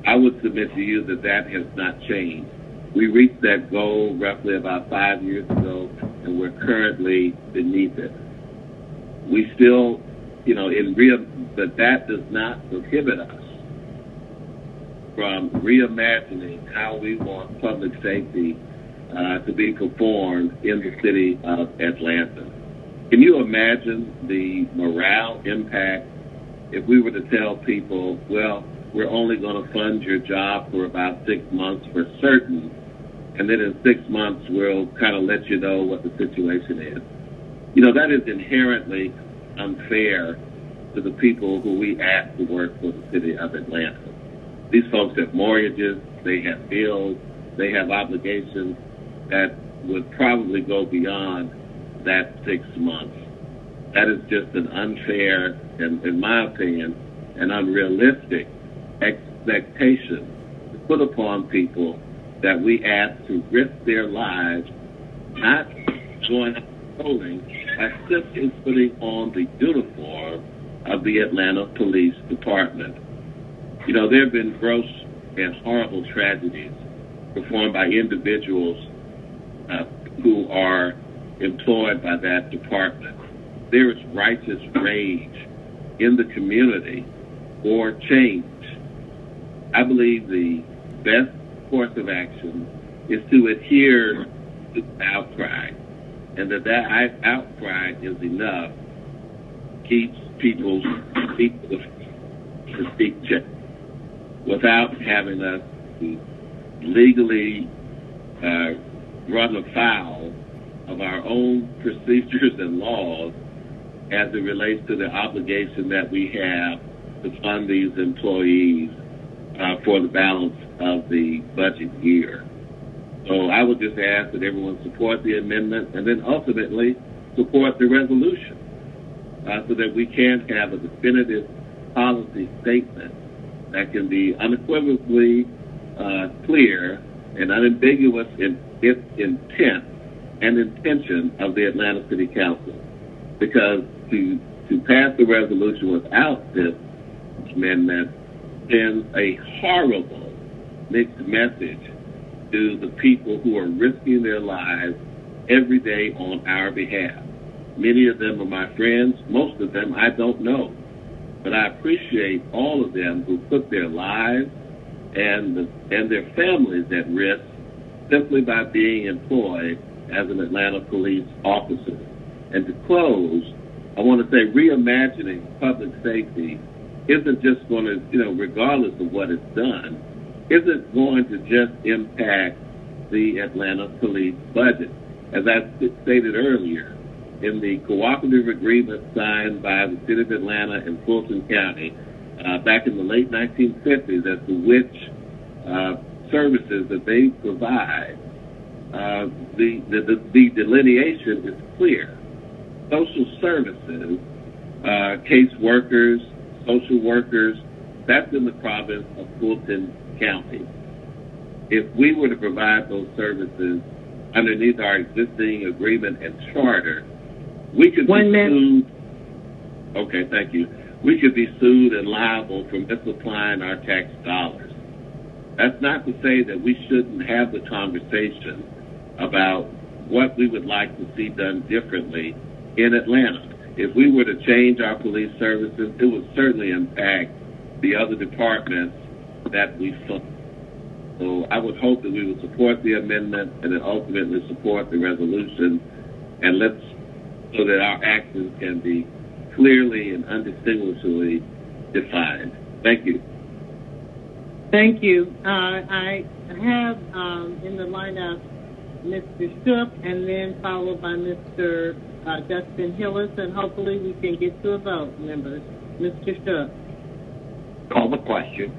I would submit to you that that has not changed. We reached that goal roughly about 5 years ago, and we're currently beneath it. We still, but that does not prohibit us from reimagining how we want public safety to be performed in the city of Atlanta. Can you imagine the morale impact if we were to tell people, well, we're only going to fund your job for about 6 months for certain, and then in 6 months we'll kind of let you know what the situation is? That is inherently unfair to the people who we ask to work for the city of Atlanta. These folks have mortgages, they have bills, they have obligations that would probably go beyond that 6 months. That is just an unfair, and in my opinion, an unrealistic expectation to put upon people that we ask to risk their lives, not going out patrolling, by simply putting on the uniform of the Atlanta Police Department. There have been gross and horrible tragedies performed by individuals who are employed by that department. There is righteous rage in the community for change. I believe the best course of action is to adhere to the outcry, and that outcry is enough keeps people to speak check without having us legally run afoul of our own procedures and laws as it relates to the obligation that we have to fund these employees for the balance of the budget year. So I would just ask that everyone support the amendment and then ultimately support the resolution so that we can have a definitive policy statement that can be unequivocally clear and unambiguous in its intent and intention of the Atlanta City Council. Because to pass the resolution without this amendment sends a horrible mixed message to the people who are risking their lives every day on our behalf. Many of them are my friends. Most of them I don't know. But I appreciate all of them who put their lives and their families at risk simply by being employed as an Atlanta police officer. And to close, I want to say reimagining public safety isn't just going to, regardless of what it's done, isn't going to just impact the Atlanta police budget. As I stated earlier, in the cooperative agreement signed by the City of Atlanta and Fulton County back in the late 1950s as to which services that they provide, the delineation is clear. Social services, case workers, social workers, that's in the province of Fulton County. If we were to provide those services underneath our existing agreement and charter, we could be sued. Okay, thank you. We could be sued and liable for misapplying our tax dollars. That's not to say that we shouldn't have the conversation about what we would like to see done differently in Atlanta. If we were to change our police services, it would certainly impact the other departments that we fund. So I would hope that we would support the amendment and then ultimately support the resolution, and so that our actions can be clearly and undistinguishably defined. Thank you. Thank you. I have in the lineup Mr. Shook and then followed by Mr. Dustin Hillis, and hopefully we can get to a vote, members. Mr. Shook. Call the question.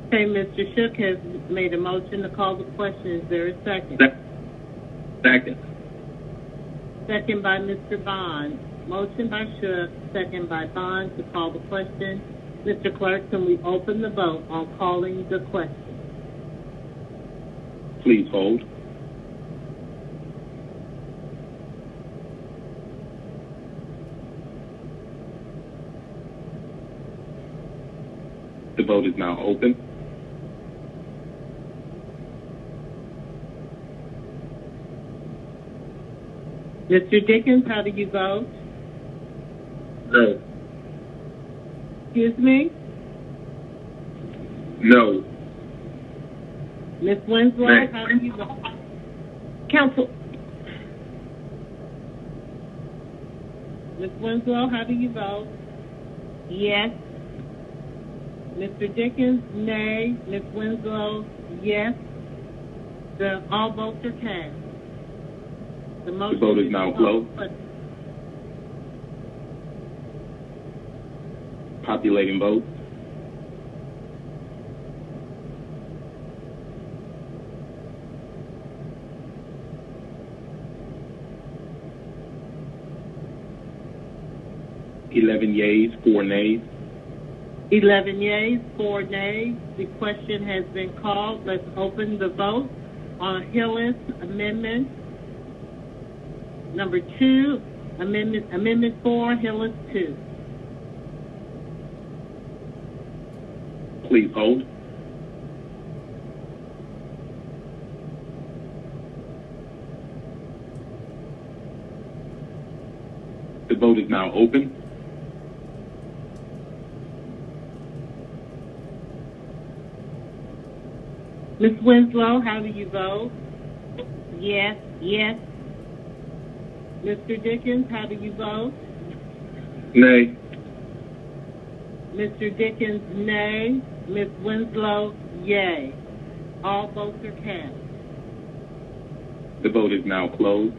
Okay, Mr. Shook has made a motion to call the question. Is there a second? Second. Second by Mr. Bond. Motion by Shook, second by Bond to call the question. Mr. Clerk, can we open the vote on calling the question? Please hold. The vote is now open. Mr. Dickens, how do you vote? No. Excuse me? No. Ms. Winslow, how do you vote? Counsel. Ms. Winslow, how do you vote? Yes. Mr. Dickens, nay. Ms. Winslow, yes. All votes are cast. The vote is now closed. Populating votes. $11 yeas, 4 nays. 11 yeas, 4 nays. The question has been called. Let's open the vote on HILLIS Amendment Number 2, Amendment 4, HILLIS 2. Please hold. The vote is now open. Ms. Winslow, how do you vote? Yes. Yes. Mr. Dickens, how do you vote? Nay. Mr. Dickens, nay. Ms. Winslow, yay. All votes are cast. The vote is now closed.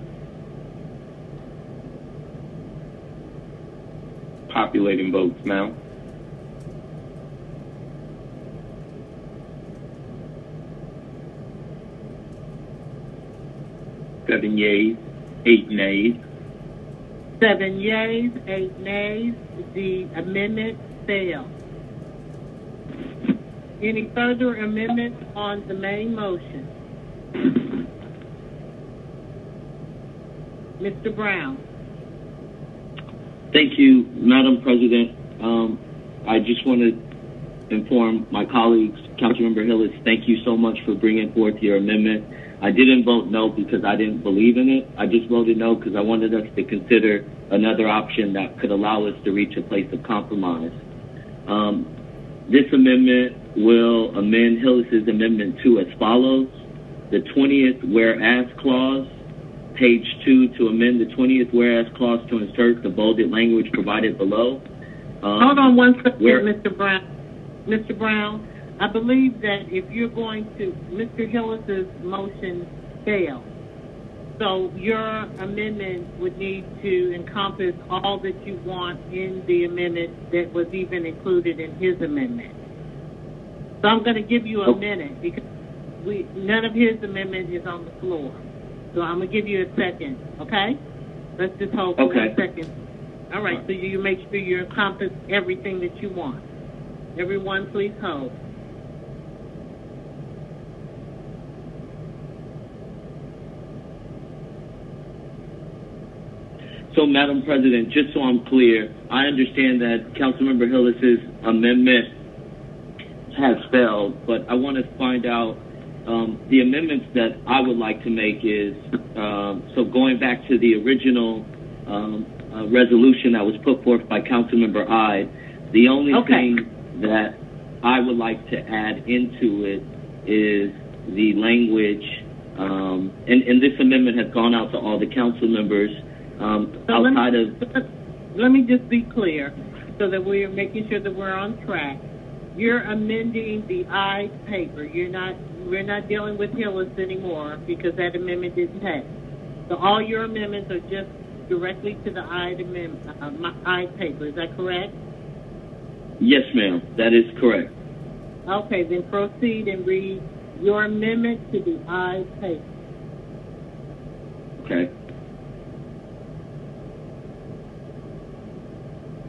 Populating votes now. Seven yeas, 8 nays. 7 yeas, 8 nays. The amendment fails. Any further amendments on the main motion? Mr. Brown. Thank you, Madam President. I just want to inform my colleagues, Councilmember Hillis, thank you so much for bringing forth your amendment. I didn't vote no because I didn't believe in it. I just voted no because I wanted us to consider another option that could allow us to reach a place of compromise. This amendment will amend Hillis's Amendment 2 as follows. The 20th whereas clause, page 2, to amend the 20th whereas clause to insert the bolded language provided below. Hold on one second, Mr. Brown. Mr. Brown, I believe that if you're going to, Mr. Hillis's motion failed. So your amendment would need to encompass all that you want in the amendment that was even included in his amendment. So I'm going to give you a minute because none of his amendment is on the floor. So I'm going to give you a second, okay? Let's just hold for 1 second. All right, so you make sure you encompass everything that you want. Everyone, please hold. So, Madam President, just so I'm clear, I understand that Councilmember Hillis's amendment has failed, but I want to find out the amendments that I would like to make is, so going back to the original resolution that was put forth by Councilmember Ide, the only thing that I would like to add into it is the language, and this amendment has gone out to all the council members. Let me just be clear so that we're making sure that we're on track. You're amending the I paper. We're not dealing with Hillis anymore because that amendment didn't pass. So all your amendments are just directly to the I paper. Is that correct? Yes, ma'am. That is correct. Okay, then proceed and read your amendment to the I paper. Okay.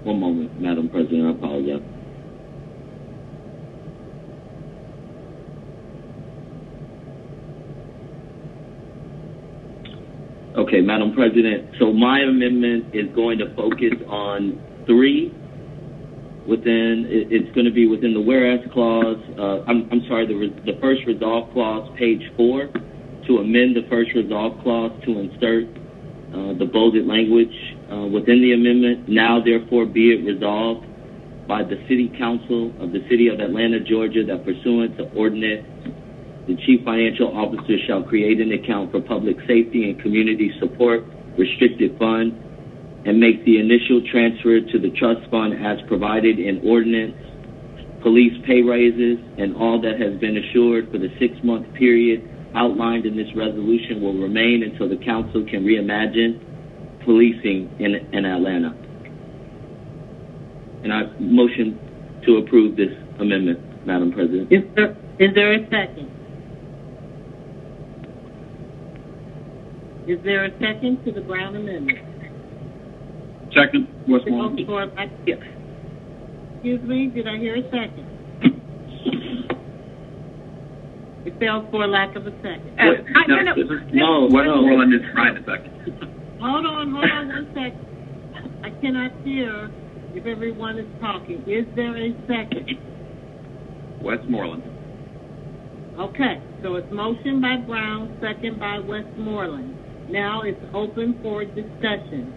One moment, Madam President, I apologize. Okay, Madam President, so my amendment is going to focus on 3 it's going to be within the whereas clause, I'm sorry, the first resolve clause, page 4, to amend the first resolve clause to insert the bolded language within the amendment. Now, therefore, be it resolved by the City Council of the City of Atlanta, Georgia, that pursuant to ordinance, the Chief Financial Officer shall create an account for public safety and community support restricted fund and make the initial transfer to the trust fund as provided in ordinance. Police pay raises and all that has been assured for the 6-month period outlined in this resolution will remain until the council can reimagine policing in Atlanta. And I motion to approve this amendment, Madam President. Is there a second? Is there a second to the Brown amendment? Second, Westmoreland. Excuse me, did I hear a second? It failed for lack of a second. No, Westmoreland is trying a second. Hold on 1 second. I cannot hear if everyone is talking. Is there a second? Westmoreland. Okay, so it's motion by Brown, second by Westmoreland. Now it's open for discussion.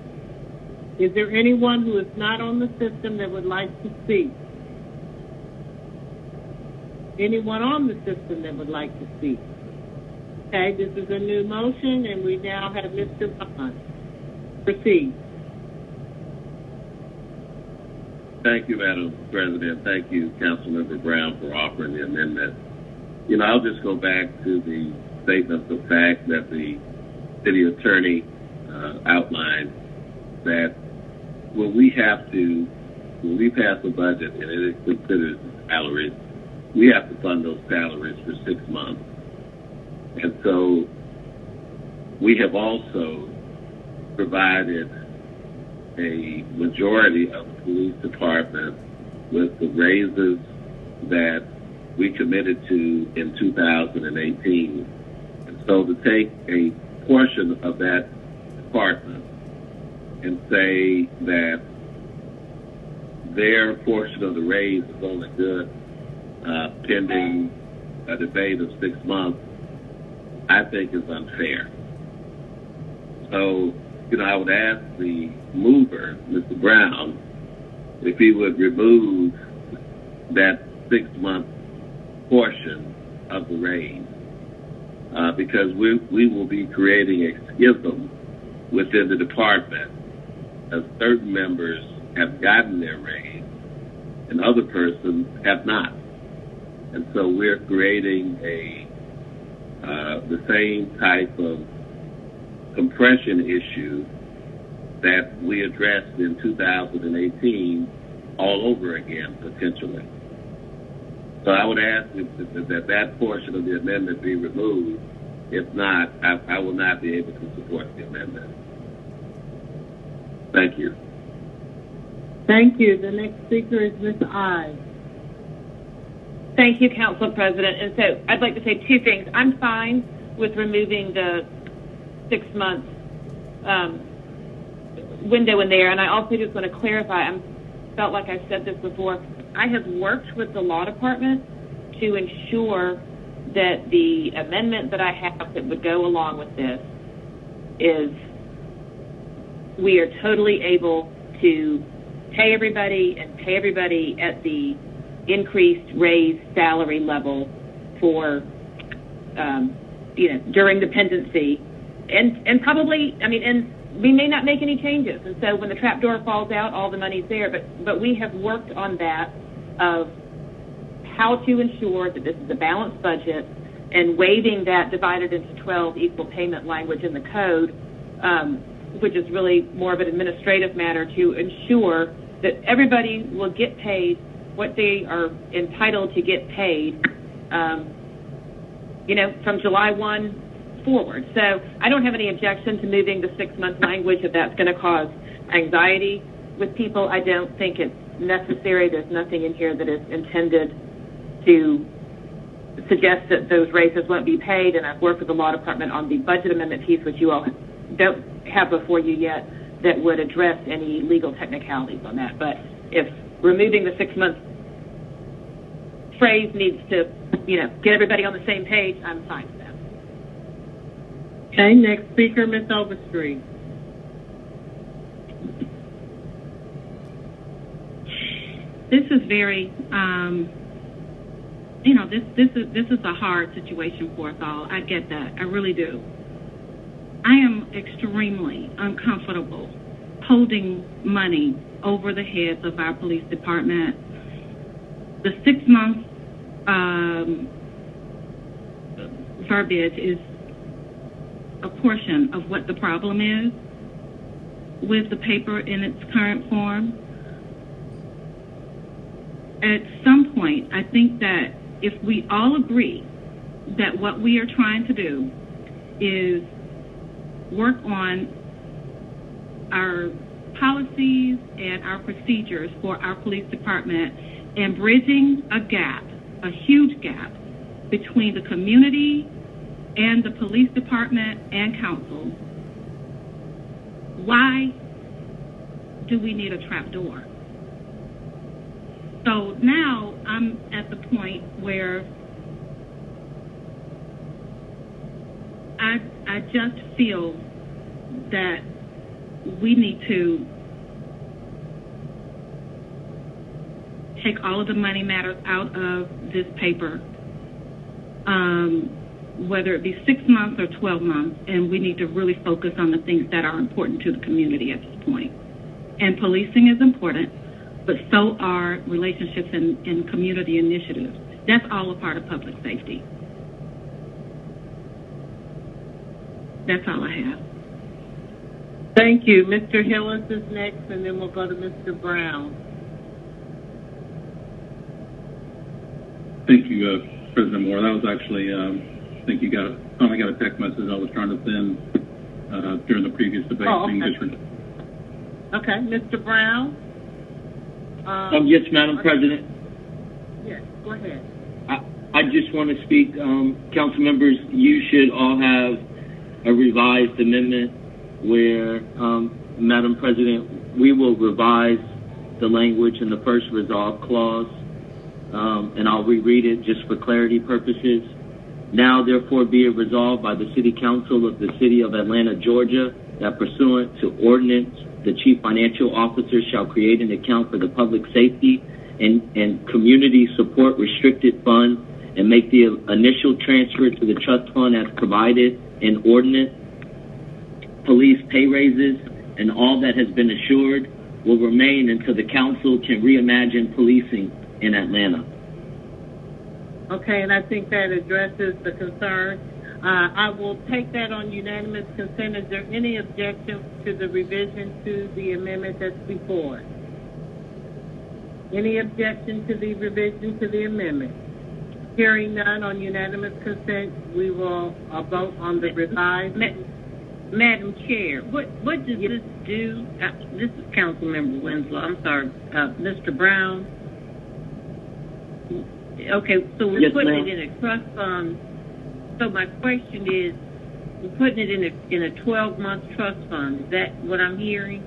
Is there anyone who is not on the system that would like to speak? Anyone on the system that would like to speak? Okay, this is a new motion, and we now have Mr. Bond. Proceed. Thank you, Madam President. Thank you, Councilmember Brown, for offering the amendment. You know, I'll just go back to the statement of fact that the city attorney outlined, that when we pass a budget and it considers salaries, we have to fund those salaries for 6 months. And so we have also provided a majority of the police department with the raises that we committed to in 2018. And so to take a portion of that department and say that their portion of the raise is only good pending a debate of 6 months I think is unfair. So, I would ask the mover, Mr. Brown, if he would remove that 6-month portion of the raise, because we will be creating a schism within the department, as certain members have gotten their raise and other persons have not. And so we're creating the same type of compression issue that we addressed in 2018 all over again, potentially. So I would ask that portion of the amendment be removed. If not, I will not be able to support the amendment. Thank you. Thank you. The next speaker is Ms. Ives. Thank you, Council President. And so I'd like to say two things. I'm fine with removing the 6-month window in there. And I also just want to clarify, I felt like I said this before, I have worked with the law department to ensure that the amendment that I have that would go along with this is we are totally able to pay everybody and pay everybody at the increased raised salary level for, during the pendency. And probably, and we may not make any changes. And so when the trapdoor falls out, all the money's there. But we have worked on that of how to ensure that this is a balanced budget, and waiving that divided into 12 equal payment language in the code, which is really more of an administrative matter to ensure that everybody will get paid what they are entitled to get paid, from July 1 forward. So I don't have any objection to moving the 6-month language if that's going to cause anxiety with people. I don't think it's necessary. There's nothing in here that is intended to suggest that those raises won't be paid, and I've worked with the law department on the budget amendment piece, which you all don't have before you yet, that would address any legal technicalities on that. But if removing the 6-month phrase needs to, get everybody on the same page, I'm fine with that. Okay, next speaker, Ms. Overstreet. This is very, this is a hard situation for us all. I get that. I really do. I am extremely uncomfortable holding money over the heads of our police department. The 6-month verbiage is a portion of what the problem is with the paper in its current form. At some point, I think that if we all agree that what we are trying to do is work on our policies and our procedures for our police department and bridging a gap, a huge gap, between the community and the police department and council, why do we need a trapdoor? So now I'm at the point where I just feel that we need to take all of the money matters out of this paper, whether it be 6 months or 12 months, and we need to really focus on the things that are important to the community at this point. And policing is important, but so are relationships and community initiatives. That's all a part of public safety. That's all I have. Thank you. Mr. Hillis is next, and then we'll go to Mr. Brown. Thank you, President Moore. That was actually, I think you finally got a text message I was trying to send during the previous debate. Oh, okay. Okay, Mr. Brown? Yes, Madam President. Yes, go ahead. I just want to speak. Council members, you should all have a revised amendment where, Madam President, we will revise the language in the first resolve clause, and I'll reread it just for clarity purposes, Now, therefore, be it resolved by the City Council of the City of Atlanta, Georgia, that pursuant to ordinance, the Chief Financial Officer shall create an account for the Public Safety and Community Support Restricted Fund and make the initial transfer to the trust fund as provided in ordinance. Police pay raises and all that has been assured will remain until the council can reimagine policing in Atlanta. Okay, and I think that addresses the concern. I will take that on unanimous consent. Is there any objection to the revision to the amendment that's before us? Any objection to the revision to the amendment? Hearing none, on unanimous consent, we will vote on the revised. Madam Chair, what does this do? This is Councilmember Winslow. I'm sorry, Mr. Brown. Okay, so we're putting it in a trust fund. So my question is, we're putting it in a 12-month trust fund. Is that what I'm hearing?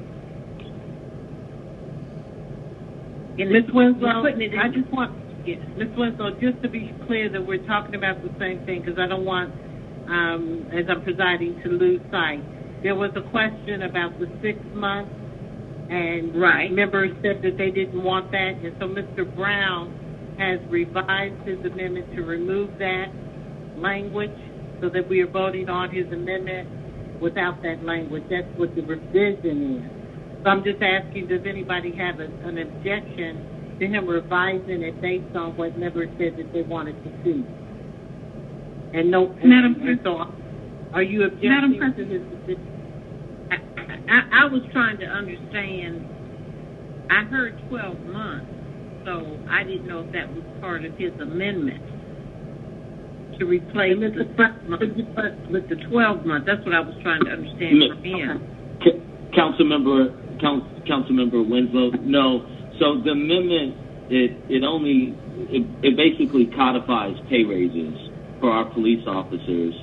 Ms. Winslow, I just want, Ms. Winslow, just to be clear that we're talking about the same thing, because I don't want, as I'm presiding, to lose sight. There was a question about the 6 months, and members said that they didn't want that, and so Mr. Brown has revised his amendment to remove that language so that we are voting on his amendment without that language. That's what the revision is. So I'm just asking, does anybody have an objection to him revising it based on what members said that they wanted to see? And no, Madam so are you objecting to his decision? I was trying to understand. I heard 12 months, so I didn't know if that was part of his amendment to replace the 6 months with the 12 months. That's what I was trying to understand from him. Councilmember Winslow, no. So the amendment, it basically codifies pay raises for our police officers.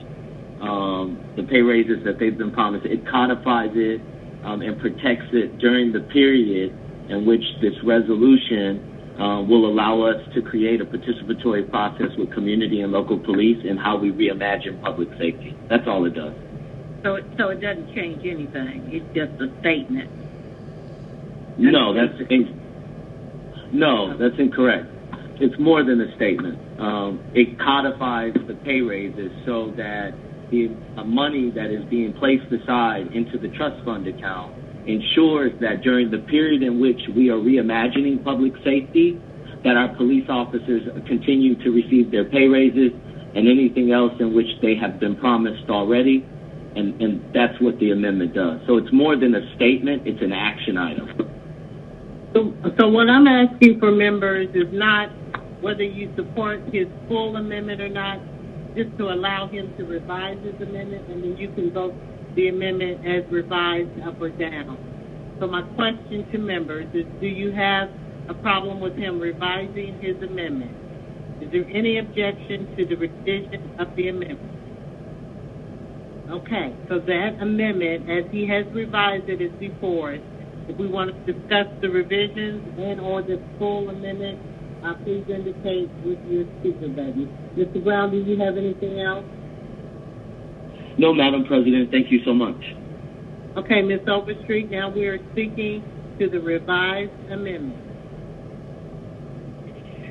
The pay raises that they've been promised, it codifies it and protects it during the period in which this resolution will allow us to create a participatory process with community and local police and how we reimagine public safety. That's all it does. So it doesn't change anything. It's just a statement. No, that's incorrect. It's more than a statement. It codifies the pay raises so that the money that is being placed aside into the trust fund account ensures that during the period in which we are reimagining public safety, that our police officers continue to receive their pay raises and anything else in which they have been promised already. And that's what the amendment does. So it's more than a statement, it's an action item. So what I'm asking for members is not whether you support his full amendment or not, just to allow him to revise his amendment, and then you can vote the amendment as revised up or down. So my question to members is, do you have a problem with him revising his amendment? Is there any objection to the revision of the amendment? Okay, so that amendment, as he has revised it, is before us. If we want to discuss the revisions and or the full amendment, please indicate with your speaker button. Mr. Brown, do you have anything else? No, Madam President, thank you so much. Okay, Ms. Overstreet, now we are speaking to the revised amendment.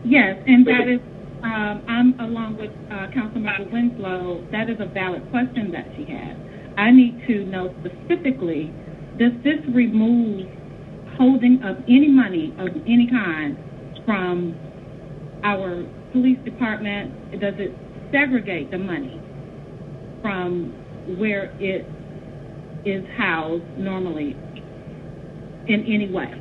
Yes, and that is, I'm along with Councilmember Winslow, that is a valid question that she has. I need to know specifically, does this remove holding of any money of any kind from our police department? Does it segregate the money from where it is housed normally in any way?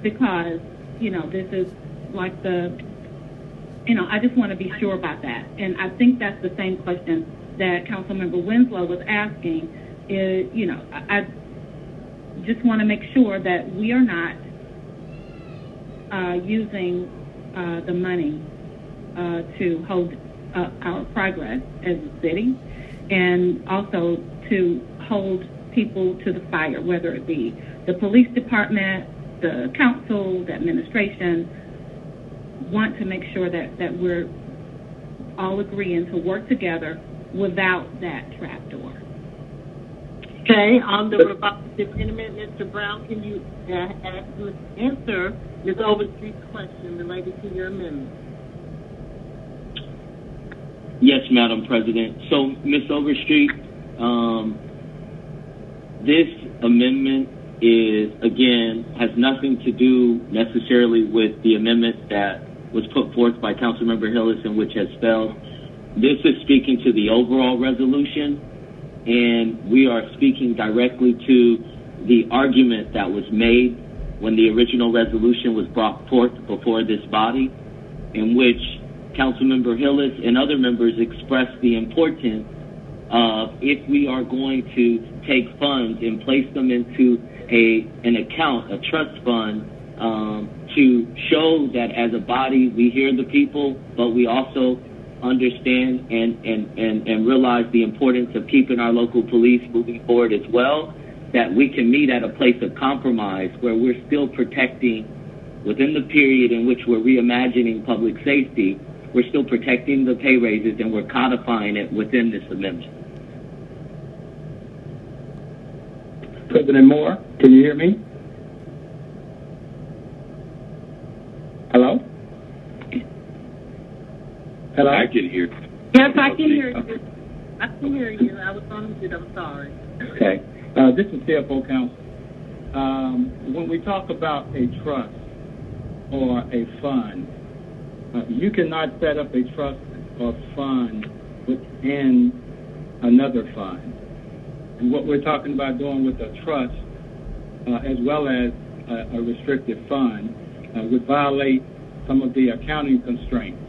Because, this is like I just want to be sure about that. And I think that's the same question that Councilmember Winslow was asking. I just want to make sure that we are not using the money to hold our progress as a city, and also to hold people to the fire, whether it be the police department, the council, the administration. Want to make sure that we're all agreeing to work together without that trapdoor. Okay, on the revised amendment, Mr. Brown, can you answer Ms. Overstreet's question related to your amendment? Yes, Madam President. So, Ms. Overstreet, this amendment has nothing to do necessarily with the amendment that was put forth by Councilmember Hillis and which has failed. This is speaking to the overall resolution, and we are speaking directly to the argument that was made when the original resolution was brought forth before this body, in which Councilmember Hillis and other members expressed the importance of, if we are going to take funds and place them into an account, a trust fund, to show that as a body we hear the people, but we also understand and realize the importance of keeping our local police moving forward as well, that we can meet at a place of compromise where we're still protecting, within the period in which we're reimagining public safety, we're still protecting the pay raises and we're codifying it within this amendment. President Moore, can you hear me? Hello? Hello? I can hear. Yes, I can hear you. I can hear you. I was on mute. I'm sorry. Okay. This is CFO Council. When we talk about a trust or a fund, you cannot set up a trust or fund within another fund. And what we're talking about doing with a trust, as well as a restricted fund, would violate some of the accounting constraints.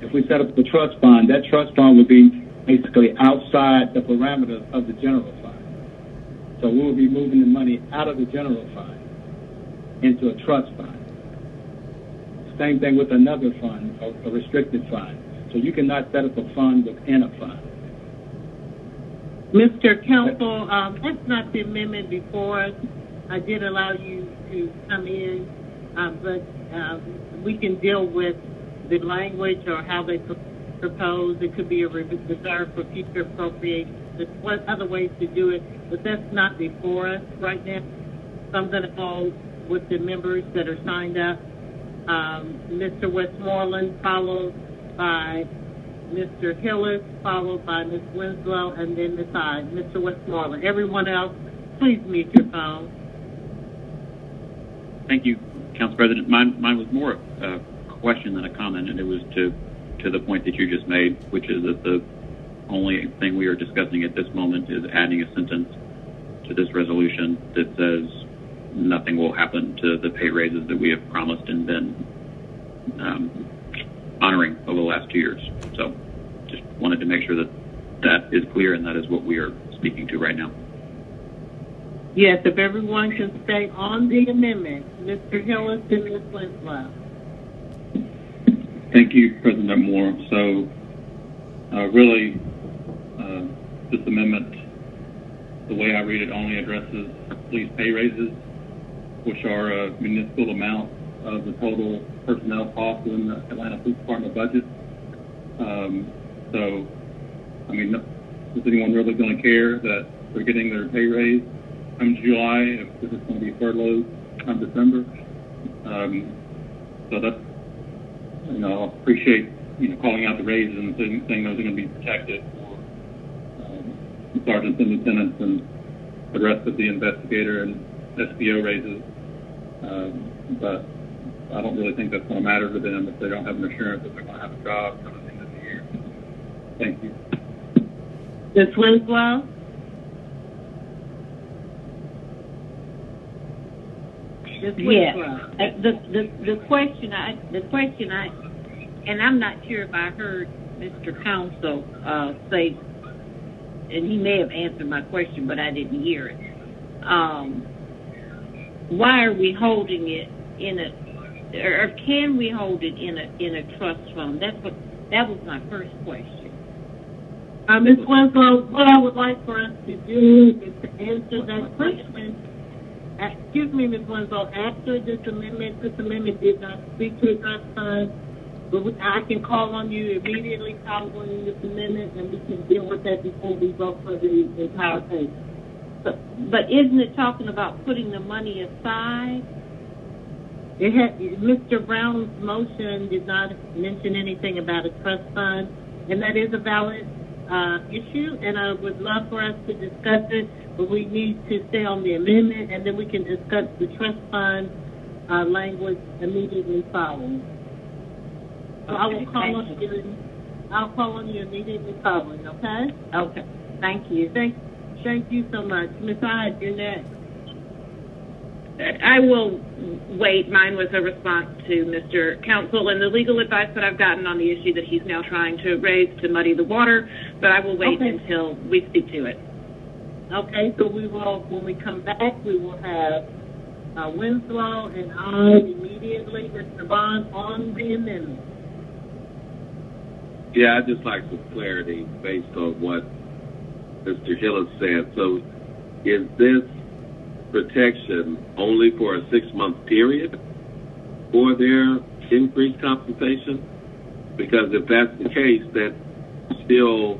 If we set up the trust fund, that trust fund would be basically outside the parameters of the general fund. So we will be moving the money out of the general fund into a trust fund. Same thing with another fund, a restricted fund. So you cannot set up a fund within a fund. Mr. Counsel, that's not the amendment before us. I did allow you to come in, but we can deal with the language or how they propose. It could be a reserve for future appropriations. There's other ways to do it, but that's not before us right now. So I'm going to go with the members that are signed up. Mr. Westmoreland, followed by Mr. Hillis, followed by Ms. Winslow, and then Ms. Hyde. Mr. Westmoreland. Everyone else, please mute your phone. Thank you, Council President. Mine was more a question than a comment, and it was to the point that you just made, which is that the only thing we are discussing at this moment is adding a sentence to this resolution that says nothing will happen to the pay raises that we have promised and been honoring over the last 2 years. So just wanted to make sure that that is clear and that is what we are speaking to right now. Yes, if everyone can stay on the amendment. Mr. Hillis and Ms. Winslow. Thank you, President Moore. So really, this amendment, the way I read it, only addresses police pay raises, which are a minuscule amount of the total personnel cost in the Atlanta Police Department budget. So, I mean, is anyone really going to care that they're getting their pay raise come July if this is going to be furloughed come December? So that's, I appreciate, calling out the raises and saying those are going to be protected for sergeants and lieutenants and the rest of the investigator and SPO raises. But I don't really think that's going to matter to them if they don't have an assurance that they're going to have a job come the end of the year. Thank you. Ms. Winslow? Yes. The question I, and I'm not sure if I heard Mr. Counsel say, and he may have answered my question, but I didn't hear it. Why are we holding it in or can we hold it in a trust fund? That was my first question. Ms. Winslow, what I would like for us to do is to answer that question. Excuse me, Ms. Winslow, after this amendment did not speak to a trust fund. But I can call on you immediately following this amendment, and we can deal with that before we vote for the entire thing. But isn't it talking about putting the money aside? Mr. Brown's motion did not mention anything about a trust fund, and that is a valid issue, and I would love for us to discuss it, but we need to stay on the amendment, and then we can discuss the trust fund language immediately following. So I will call on you. I'll call on you immediately following. Okay. Okay. Thank you. Thank you so much, Ms. Hyde. You're next. I will wait. Mine was a response to Mr. Counsel and the legal advice that I've gotten on the issue that he's now trying to raise to muddy the water, but I will wait until we speak to it. Okay, so we will, when we come back, we will have Winslow and I immediately, Mr. Bond, on the amendment. Yeah, I'd just like some clarity based on what Mr. Hillis said. So is this protection only for a 6-month period for their increased compensation? Because if that's the case, that still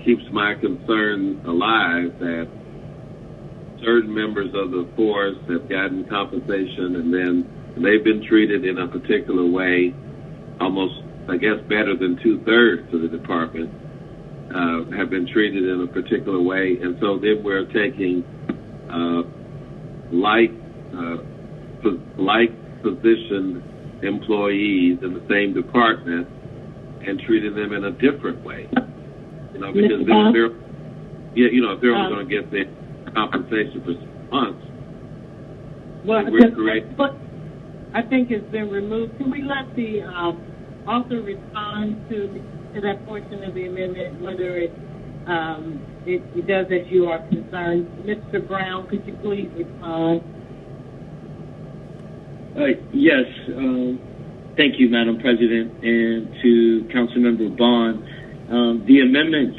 keeps my concern alive that certain members of the force have gotten compensation and then they've been treated in a particular way, almost, I guess, better than 2/3 of the department have been treated in a particular way. And so then we're taking like positioned employees in the same department and treating them in a different way. You know, because if they're only going to get their compensation for 6 months, but I think it's been removed. Can we let the author respond to that portion of the amendment, whether it does as you are concerned? Mr. Brown, could you please respond? Yes. Thank you, Madam President, and to Councilmember Bond. The amendment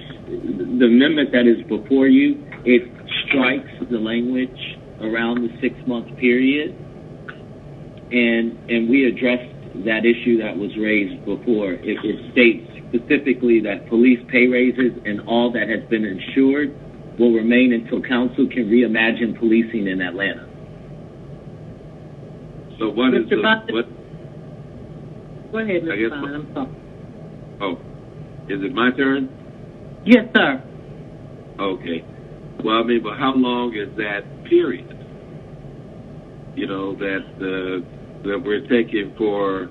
that is before you, it strikes the language around the 6-month period, and we addressed that issue that was raised before. It states specifically that police pay raises and all that has been insured will remain until council can reimagine policing in Atlanta. So what is Go ahead, Mr. Bond. I'm sorry. Oh, is it my turn? Yes, sir. Okay. Well, I mean, but how long is that period? You know, that we're taking to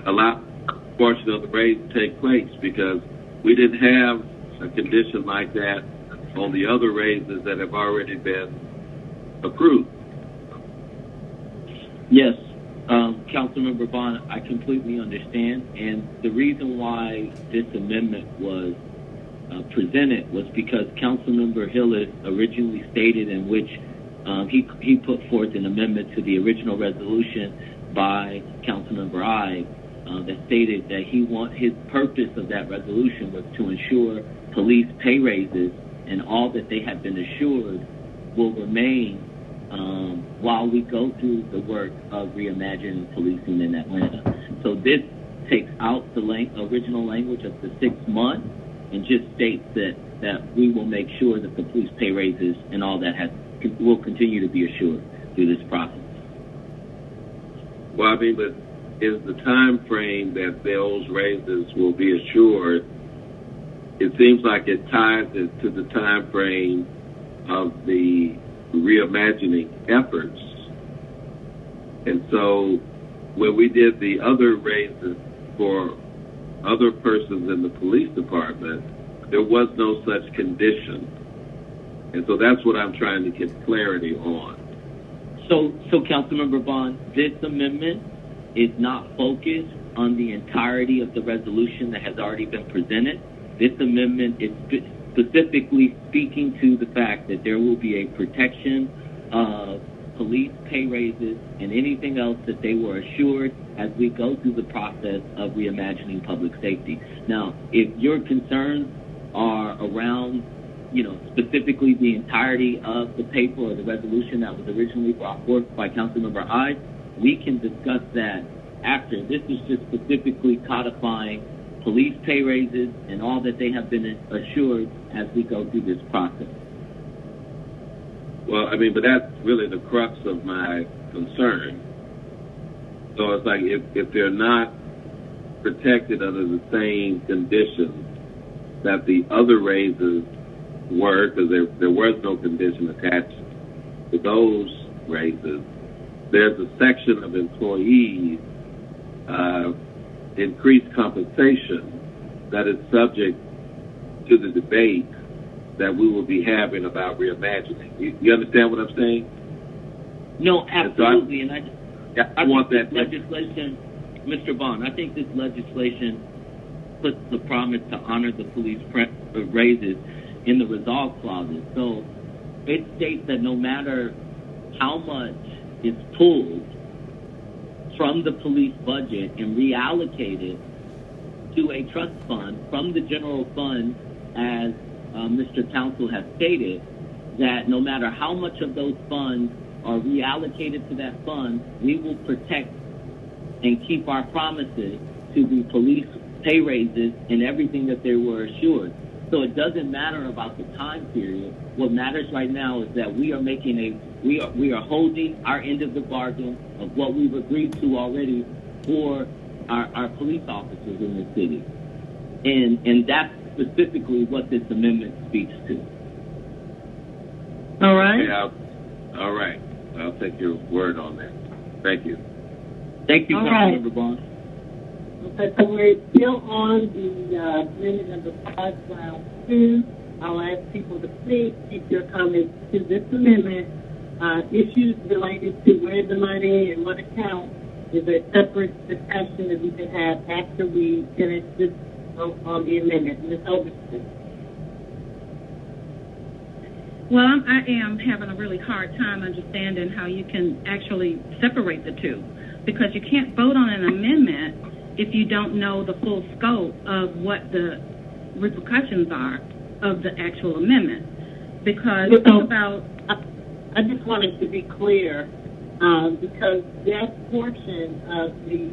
allow a portion of the raise to take place, because we didn't have a condition like that on the other raises that have already been approved. Yes, Councilmember Bond, I completely understand, and the reason why this amendment was presented was because Councilmember Hillis originally stated in which he put forth an amendment to the original resolution by Councilmember I that stated that his purpose of that resolution was to ensure police pay raises and all that they have been assured will remain while we go through the work of reimagining policing in Atlanta. So this takes out the original language of the 6 months and just states that we will make sure that the police pay raises and all that will continue to be assured through this process. Well, I mean, but is the time frame that those raises will be assured, it seems like it ties it to the time frame of the reimagining efforts. And so when we did the other raises for other persons in the police department, there was no such condition. And so that's what I'm trying to get clarity on. So Councilmember Bond, this amendment is not focused on the entirety of the resolution that has already been presented. This amendment is specifically speaking to the fact that there will be a protection of police pay raises and anything else that they were assured as we go through the process of reimagining public safety. Now, if your concerns are around, specifically the entirety of the paper or the resolution that was originally brought forth by Councilmember Hyde, we can discuss that after. This is just specifically codifying police pay raises and all that they have been assured as we go through this process. Well, I mean, but that's really the crux of my concern. So it's like if they're not protected under the same conditions that the other raises were, because there was no condition attached to those raises, there's a section of employees increased compensation that is subject to the debate that we will be having about reimagining. You understand what I'm saying? No, absolutely. And I want that legislation, Mr. Bond, I think this legislation puts the promise to honor the police raises in the resolve clauses. So it states that no matter how much is pulled from the police budget and reallocated to a trust fund from the general fund, as Mr. Counsel has stated, that no matter how much of those funds are reallocated to that fund, we will protect and keep our promises to the police pay raises and everything that they were assured. So it doesn't matter about the time period. What matters right now is that we are making we are holding our end of the bargain of what we've agreed to already for our police officers in the city. And that's specifically what this amendment speaks to. All right. Yeah, all right. I'll take your word on that. Thank you. Thank you, Councilmember Bond. Okay, so we're still on the amendment number 5, round 2. I'll ask people to please keep their comments to this amendment. Issues related to where the money and what account is a separate discussion that we can have after we finish this on the amendment. Ms. Overton. Well, I am having a really hard time understanding how you can actually separate the two, because you can't vote on an amendment if you don't know the full scope of what the repercussions are of the actual amendment. Because it's about... I just wanted to be clear, because that portion of the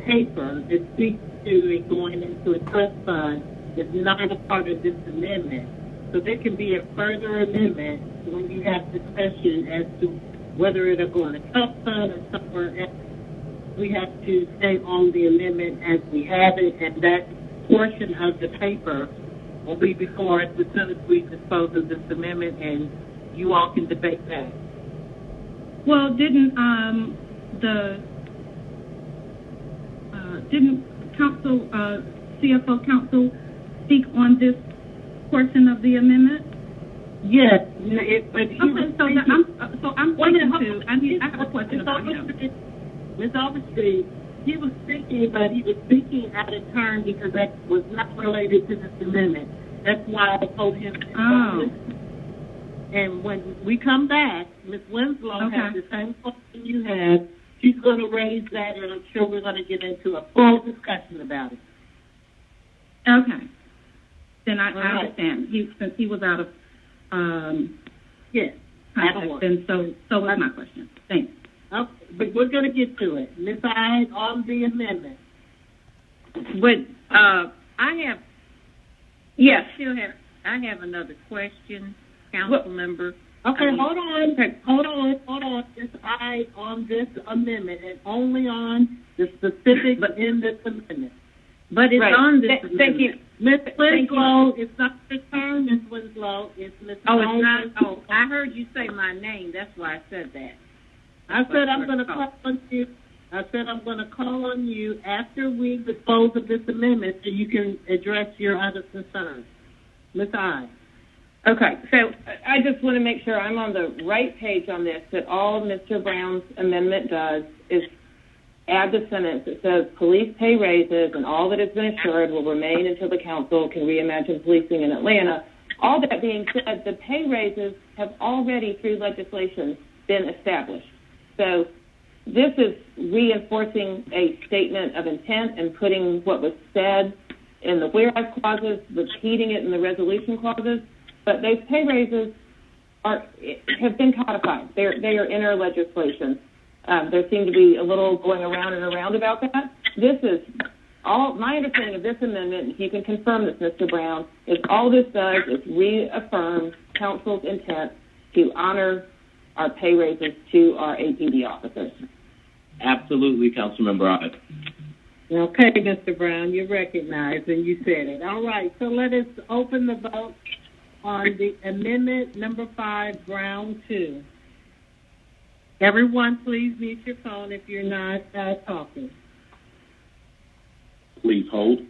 paper that speaks to it going into a trust fund is not a part of this amendment. So there can be a further amendment when you have discussion as to whether it'll go in a trust fund or somewhere else. We have to stay on the amendment as we have it, and that portion of the paper will be before us as soon as we dispose of this amendment, and you all can debate that. Well, didn't Council, CFO Council speak on this portion of the amendment? Yes. I have a question about him. Ms. Overstreet, he was speaking, but he was speaking out of turn because that was not related to this amendment. That's why I told him to listen. And when we come back, Ms. Winslow has the same question you have. She's going to raise that, and I'm sure we're going to get into a full discussion about it. Okay. Then I understand. Since he was out of yes, then so was my question. Thanks. Okay, but we're going to get to it. Ms. I on the amendment. But I have. Yes. I have another question, Council Member. Okay, hold on. It's I on this amendment and only on the specifics in this amendment. But it's on this amendment. Thank you. Ms. Winslow, it's not your turn, Ms. Winslow. It's Ms. Oh, it's not? Oh, I heard you say my name. That's why I said that. I said I'm going to call on you. I said I'm going to call on you after we dispose of this amendment so you can address your other concerns. Ms. I. Okay, so I just want to make sure I'm on the right page on this, that all Mr. Brown's amendment does is add the sentence that says police pay raises and all that has been assured will remain until the council can reimagine policing in Atlanta. All that being said, the pay raises have already, through legislation, been established. So this is reinforcing a statement of intent and putting what was said in the whereas clauses, repeating it in the resolution clauses. But those pay raises have been codified. They are in our legislation. There seemed to be a little going around and around about that. This is all my understanding of this amendment, if you can confirm this, Mr. Brown, is all this does is reaffirm council's intent to honor our pay raises to our APD officers. Absolutely, Councilmember Ott. Okay, Mr. Brown, you're recognized and you said it. All right, so let us open the vote on the amendment number 5, Brown 2. Everyone, please mute your phone if you're not talking. Please hold.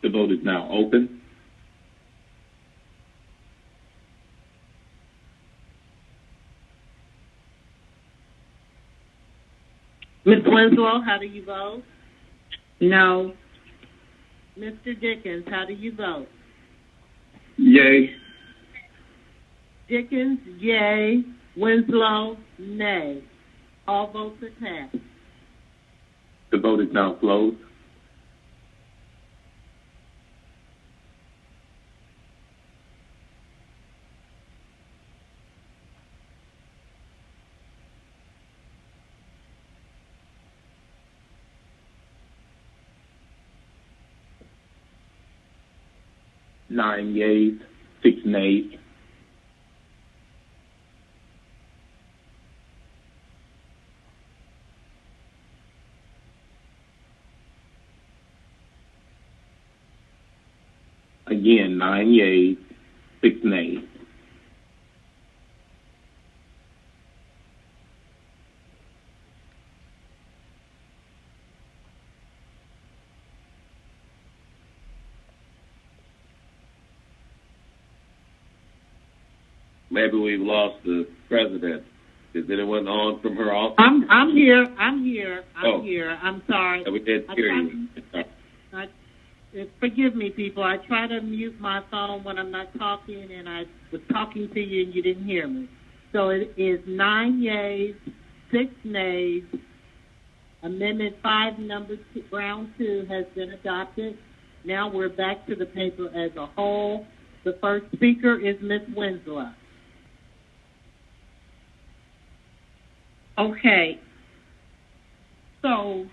The vote is now open. Ms. Winslow, how do you vote? No. Mr. Dickens, how do you vote? Yay. Dickens, yay. Winslow, nay. All votes are passed. The vote is now closed. Nine yeas, 6 nays. Again, 9 yeas, 6 nays. Maybe we've lost the president. Is anyone on from her office? I'm here. I'm Oh. here. I'm sorry. We did hear you. Forgive me, people. I try to mute my phone when I'm not talking, and I was talking to you and you didn't hear me. So it is 9 yeas, 6 nays. Amendment 5, number 2, Brown 2, has been adopted. Now we're back to the paper as a whole. The first speaker is Ms. Winslow. Okay. So,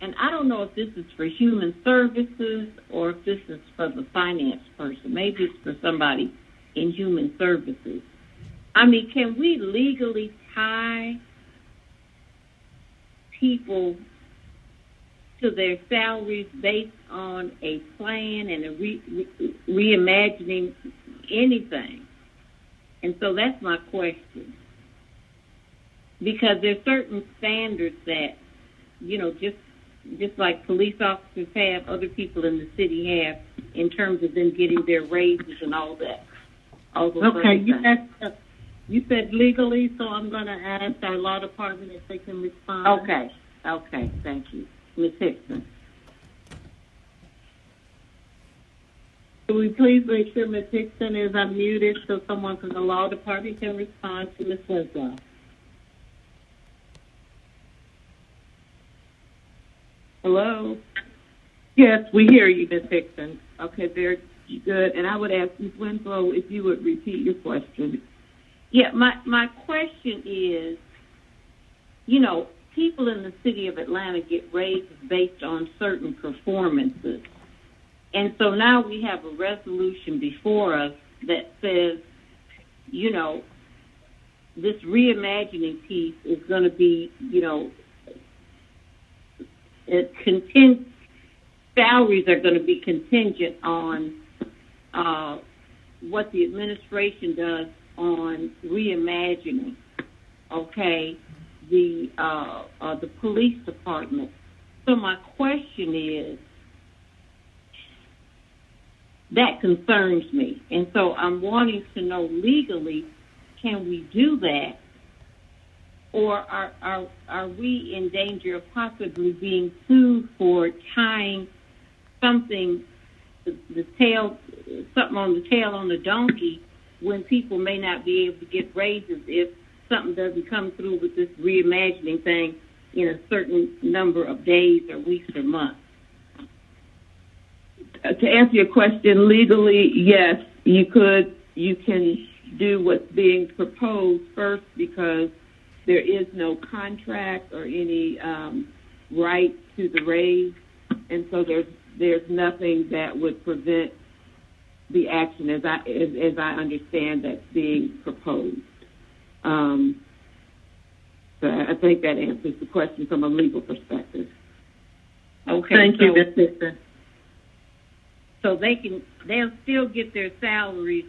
and I don't know if this is for human services or if this is for the finance person. Maybe it's for somebody in human services. I mean, can we legally tie people to their salaries based on a plan and a reimagining anything? And so that's my question. Because there's certain standards that, you know, just like police officers have, other people in the city have, in terms of them getting their raises and all that. Okay, you said legally, so I'm going to ask our law department if they can respond. Okay, thank you. Ms. Hickson. Can we please make sure Ms. Hickson is unmuted so someone from the law department can respond to Ms. Winslow? Hello? Yes, we hear you, Ms. Hickson. Okay, very good. And I would ask Ms. Winslow if you would repeat your question. Yeah, my question is, you know, people in the city of Atlanta get raises based on certain performances. And so now we have a resolution before us that says, you know, this reimagining piece is going to be, you know, salaries are going to be contingent on what the administration does on reimagining. Okay, the police department. So my question is, that concerns me, and so I'm wanting to know legally, can we do that? Or are we in danger of possibly being sued for tying something on the tail on the donkey when people may not be able to get raises if something doesn't come through with this reimagining thing in a certain number of days or weeks or months. To answer your question, legally, yes, you can do what's being proposed first because there is no contract or any right to the raise, and so there's nothing that would prevent the action as I understand that's being proposed. So I think that answers the question from a legal perspective. Okay. Thank you, Ms. Dixon. So they'll still get their salaries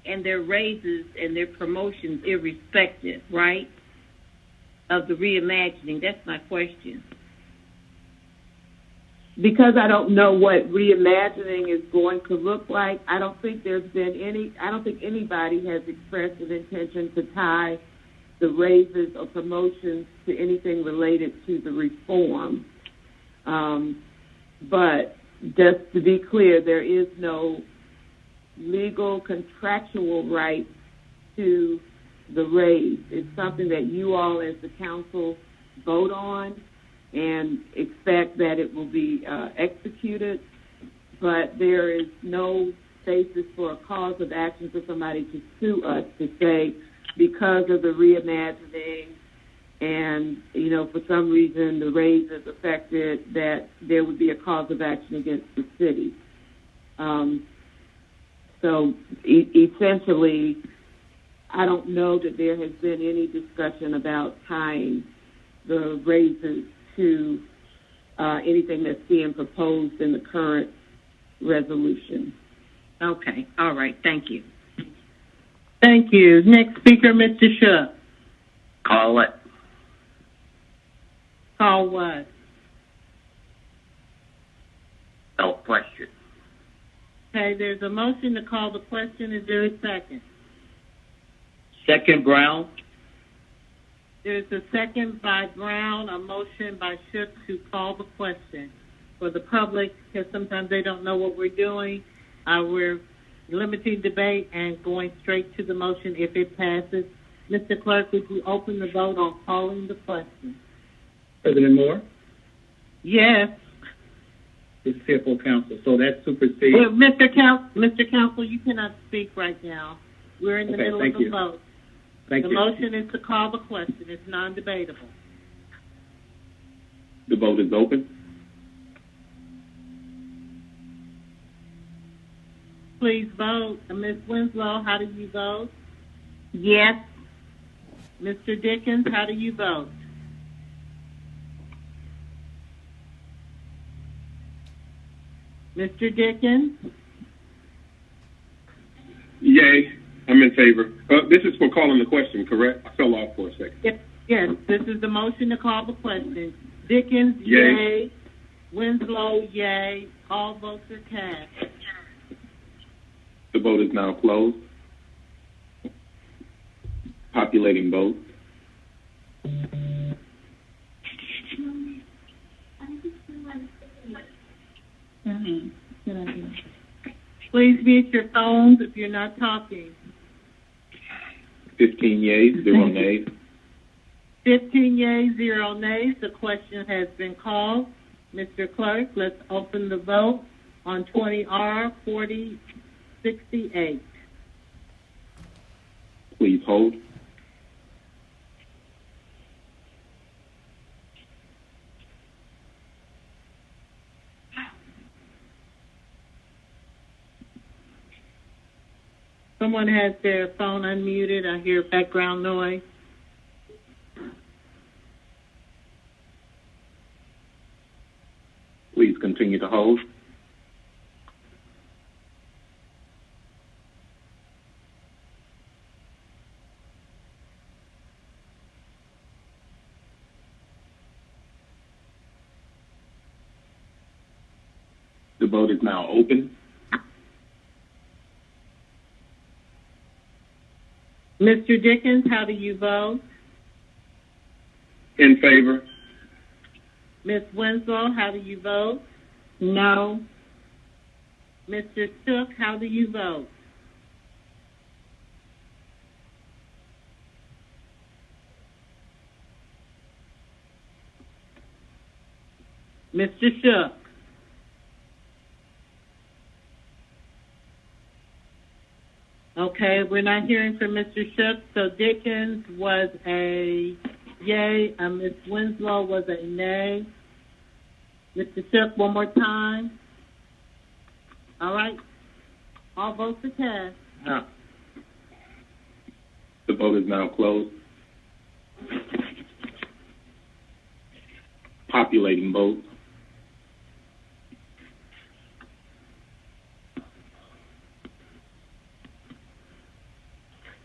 and their raises and their promotions irrespective, right, of the reimagining. That's my question. Because I don't know what reimagining is going to look like, I don't think anybody has expressed an intention to tie the raises or promotions to anything related to the reform. But just to be clear, there is no legal contractual right to the raise. It's something that you all as the council vote on and expect that it will be executed, but there is no basis for a cause of action for somebody to sue us to say because of the reimagining and, for some reason the raise is affected, that there would be a cause of action against the city. So essentially, I don't know that there has been any discussion about tying the raises to anything that's being proposed in the current resolution. Okay. All right. Thank you. Thank you. Next speaker, Mr. Shook. Call it. Call what? No question. Okay, there's a motion to call the question. Is there a second? Second, Brown. There's a second by Brown, a motion by Shook to call the question. For the public, because sometimes they don't know what we're doing, we're limiting debate and going straight to the motion if it passes. Mr. Clerk, would you open the vote on calling the question? President Moore? Yes. It's full council, so that supersedes. Well, Mr. Council, you cannot speak right now. We're in the middle of the vote. Thank you. The motion is to call the question. It's non-debatable. The vote is open. Please vote. Ms. Winslow, how do you vote? Yes. Mr. Dickens, how do you vote? Mr. Dickens? Yay. I'm in favor. This is for calling the question, correct? I fell off for a second. Yes, this is the motion to call the question. Dickens, yay. Yay. Winslow, yay. All votes are cast. The vote is now closed. Populating votes. Please mute your phones if you're not talking. 15 yeas, 0 nays. 15 yeas, 0 nays. The question has been called. Mr. Clerk, let's open the vote on 20R 4068. Please hold. Someone has their phone unmuted. I hear background noise. Please continue to hold. The vote is now open. Mr. Dickens, how do you vote? In favor. Ms. Winslow, how do you vote? No. Mr. Shook, how do you vote? Mr. Shook. Okay, we're not hearing from Mr. Shook, so Dickens was a yay, Ms. Winslow was a nay. Mr. Shook, one more time. All right. All votes are cast. No. The vote is now closed. Populating votes.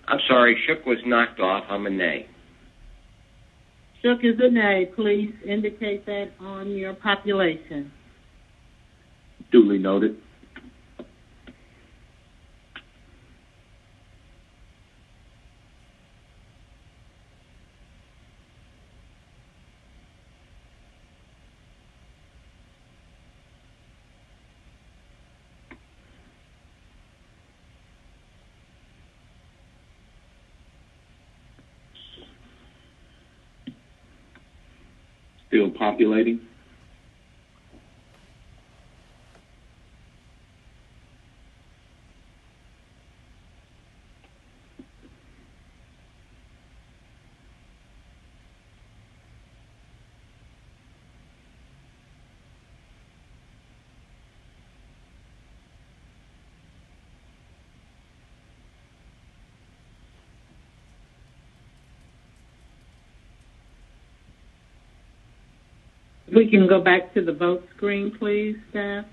I'm sorry, Shook was knocked off. I'm a nay. Shook is a nay. Please indicate that on your population. Duly noted. Still populating. If we can go back to the vote screen, please, staff.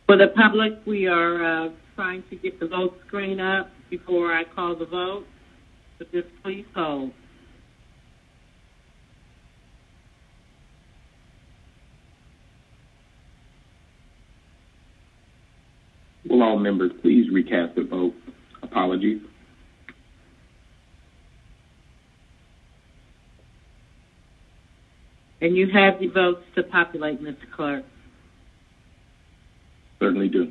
For the public, we are trying to get the vote screen up before I call the vote, so just please hold. Will all members please recast the vote? Apologies. And you have the votes to populate, Mr. Clerk. Certainly do.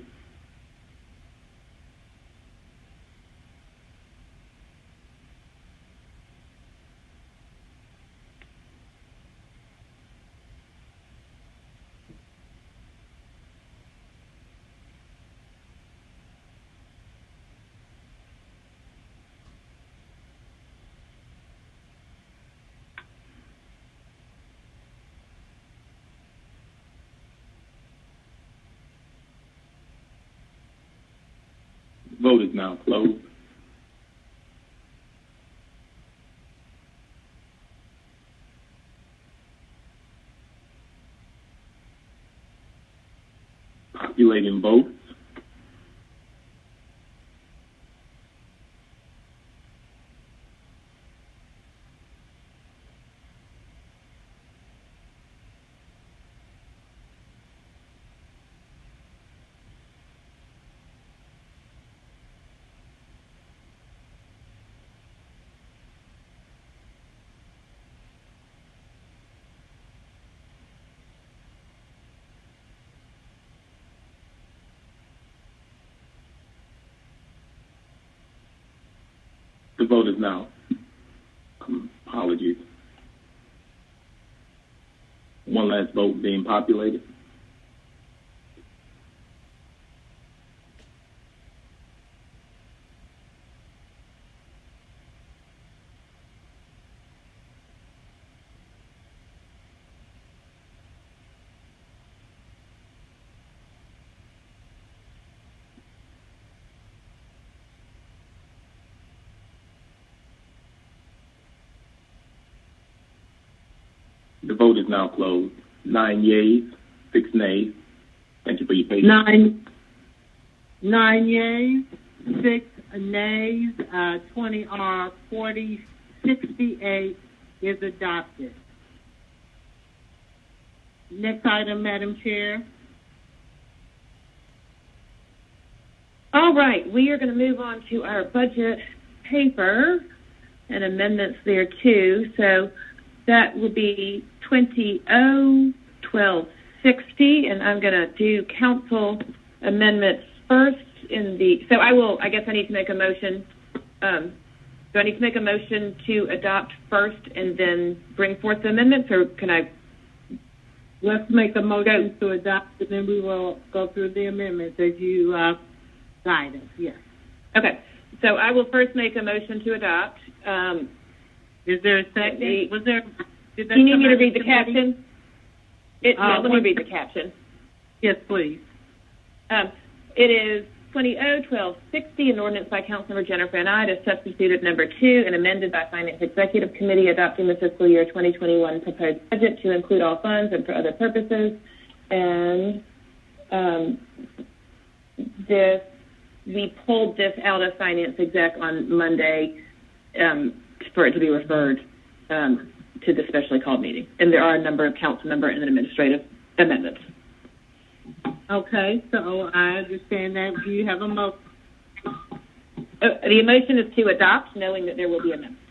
Vote is now closed. Populating votes. The vote is now, apologies. One last vote being populated. The vote is now closed. 9 yeas, 6 nays. Thank you for your patience. 9 yeas, 6 nays, 20 are 40, 68 is adopted. Next item, Madam Chair. All right, we are going to move on to our budget paper and amendments there too. So that would be 20-1260, and I'm going to do council amendments first so I guess I need to make a motion. Do I need to make a motion to adopt first and then bring forth the amendments, or can I? Let's make a motion to adopt, and then we will go through the amendments as you guide us. Yes. Okay. So I will first make a motion to adopt. Is there a second? Do you need me to read the caption? Let me read the caption. Yes, please. It is 20-1260, an ordinance by Councilmember Jennifer and I to substitute number 2 and amended by Finance Executive Committee adopting the fiscal year 2021 proposed budget to include all funds and for other purposes. And we pulled this out of Finance Exec on Monday for it to be referred to the specially called meeting. And there are a number of council member and administrative amendments. Okay, so I understand that. Do you have a motion? The motion is to adopt, knowing that there will be amendments.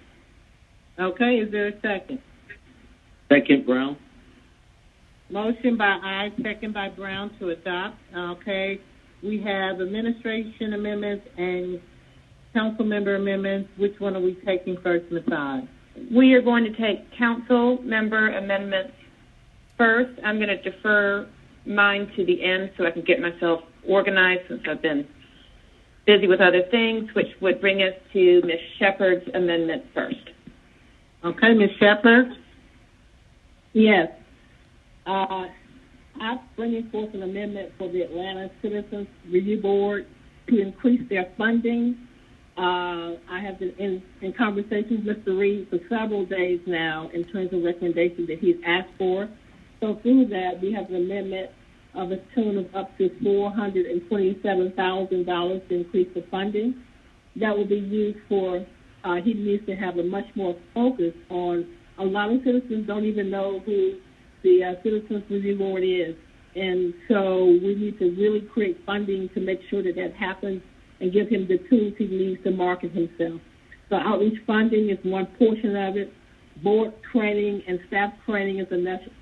Okay, is there a second? Second, Brown. Motion by I, second by Brown to adopt. Okay, we have administration amendments and council member amendments. Which one are we taking first, Ms. I? We are going to take council member amendments first. I'm going to defer mine to the end so I can get myself organized since I've been busy with other things, which would bring us to Ms. Shepherd's amendment first. Okay, Ms. Shepherd? Yes. I'm bringing forth an amendment for the Atlanta Citizens Review Board to increase their funding. I have been in conversations with Mr. Reed for several days now in terms of recommendations that he's asked for. So through that, we have an amendment of a tune of up to $427,000 to increase the funding. That will be used for, he needs to have a much more focus on, a lot of citizens don't even know who the Citizens Review Board is. And so we need to really create funding to make sure that that happens and give him the tools he needs to market himself. So outreach funding is one portion of it. Board training and staff training is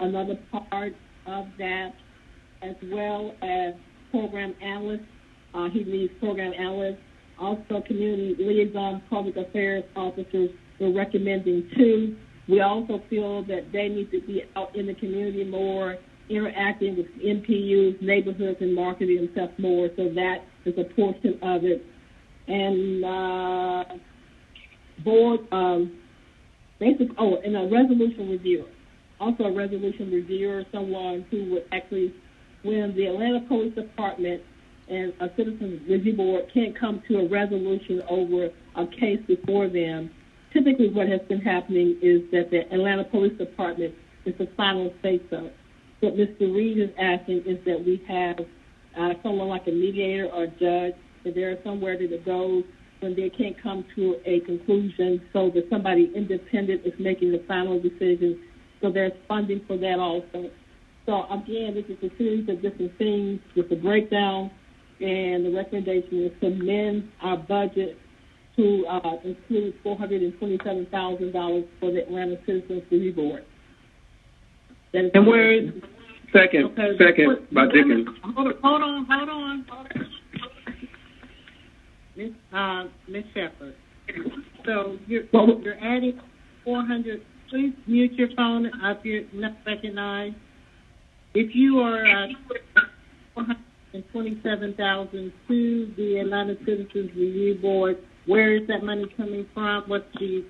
another part of that, as well as program analysts. He needs program analysts. Also, community liaison public affairs officers, we're recommending 2. We also feel that they need to be out in the community more, interacting with MPUs, neighborhoods, and marketing themselves more. So that is a portion of it. And board, and a resolution reviewer. Also a resolution reviewer, someone who would actually, when the Atlanta Police Department and a Citizens Review Board can't come to a resolution over a case before them, typically what has been happening is that the Atlanta Police Department is the final say-so. What Mr. Reed is asking is that we have someone like a mediator or a judge, that there is somewhere that it goes when they can't come to a conclusion, so that somebody independent is making the final decision. So there's funding for that also. So again, this is a series of different things with the breakdown, and the recommendation is to amend our budget to include $427,000 for the Atlanta Citizens Review Board. And where is second by Dickens? Hold on. Ms. Shepherd. So you're adding 400. Please mute your phone if you're not recognized. If you are 427,000 to the Atlanta Citizens Review Board, where is that money coming from? What's the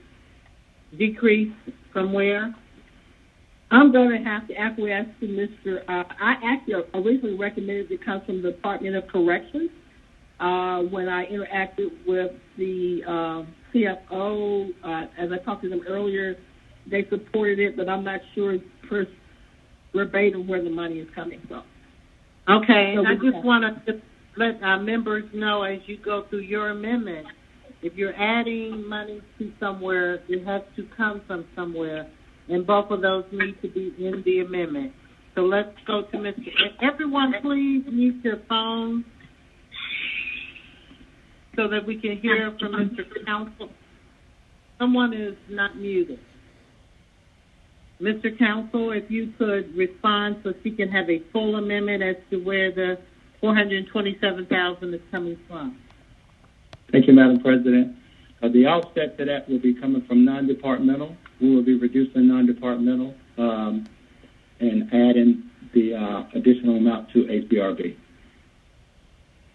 decrease from where? I'm going to have to acquiesce to Mr. I actually originally recommended it come from the Department of Corrections. When I interacted with the CFO, as I talked to them earlier, they supported it, but I'm not sure verbatim where the money is coming from. Okay, so I just want to let our members know as you go through your amendment, if you're adding money to somewhere, it has to come from somewhere, and both of those need to be in the amendment. So let's go to Mr. Everyone, please mute your phone. so that we can hear from Mr. Counsel. Someone is not muted. Mr. Counsel, if you could respond so she can have a full amendment as to where the $427,000 is coming from. Thank you, Madam President. The offset to that will be coming from non-departmental. We will be reducing non-departmental and adding the additional amount to HBRB.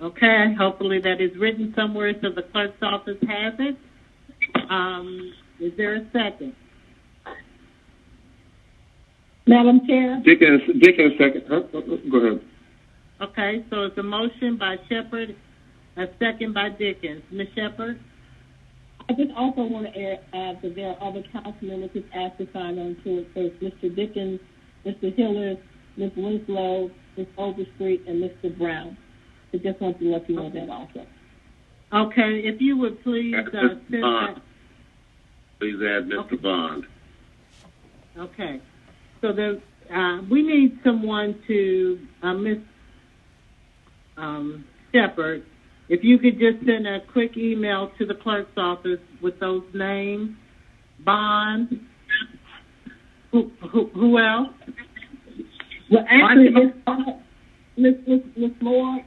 Okay, hopefully that is written somewhere so the clerk's office has it. Is there a second? Madam Chair? Dickens, second. Go ahead. Okay, so it's a motion by Shepherd, a second by Dickens. Ms. Shepherd? I just also want to add that there are other council members who've asked to sign on to it. There's Mr. Dickens, Mr. Hillis, Ms. Winslow, Ms. Overstreet, and Mr. Brown. I just want to let you know that also. Okay, if you would please send that. Please add Mr. Bond. Okay. So we need someone to, Ms. Shepherd, if you could just send a quick email to the clerk's office with those names. Bond. Who else? Well, actually, Ms. Moore,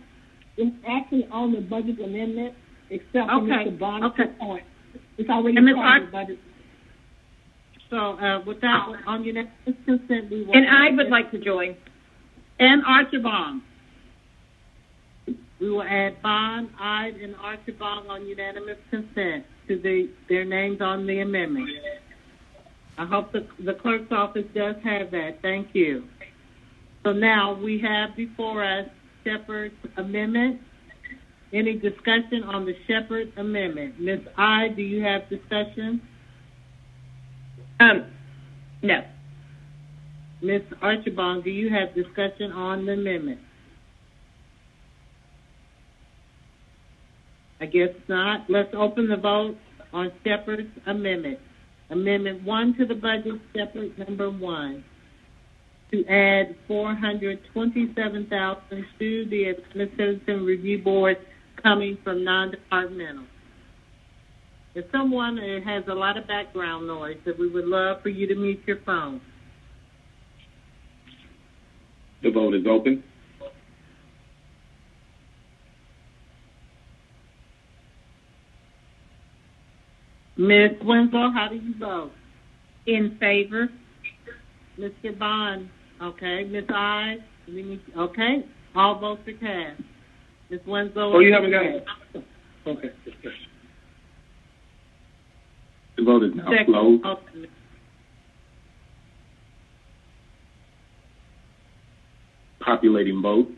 it's actually on the budget amendment, except for Mr. Bond's point. It's already part of the budget. So without on unanimous consent, we will. And I would like to join. And Archibald. We will add Bond, Ide, and Archibald on unanimous consent to their names on the amendment. I hope the clerk's office does have that. Thank you. So now we have before us Shepherd's amendment. Any discussion on the Shepherd amendment? Ms. Ide, do you have discussion? No. Ms. Archibald, do you have discussion on the amendment? I guess not. Let's open the vote on Shepherd's amendment. Amendment 1 to the budget, Shepherd number 1, to add $427,000 to the Administrative Review Board coming from non-departmental. If someone has a lot of background noise, that we would love for you to mute your phone. The vote is open. Ms. Winslow, how do you vote? In favor. Mr. Bond, okay. Ms. Ide, okay. All votes are cast. Ms. Winslow. Oh, you haven't got it? Okay. The vote is now closed. Populating vote.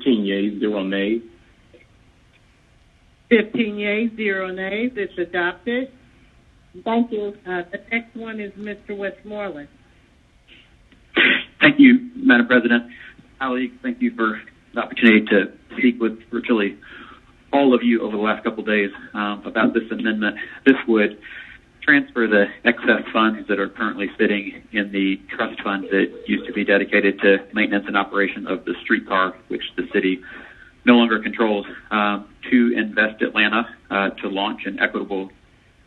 Yeas, 0 nays. 15 yeas, 0 nays. It's adopted. Thank you. The next one is Mr. Westmoreland. Thank you, Madam President. Colleagues, thank you for the opportunity to speak with virtually all of you over the last couple of days about this amendment. This would transfer the excess funds that are currently sitting in the trust fund that used to be dedicated to maintenance and operation of the streetcar, which the city no longer controls, to Invest Atlanta to launch an equitable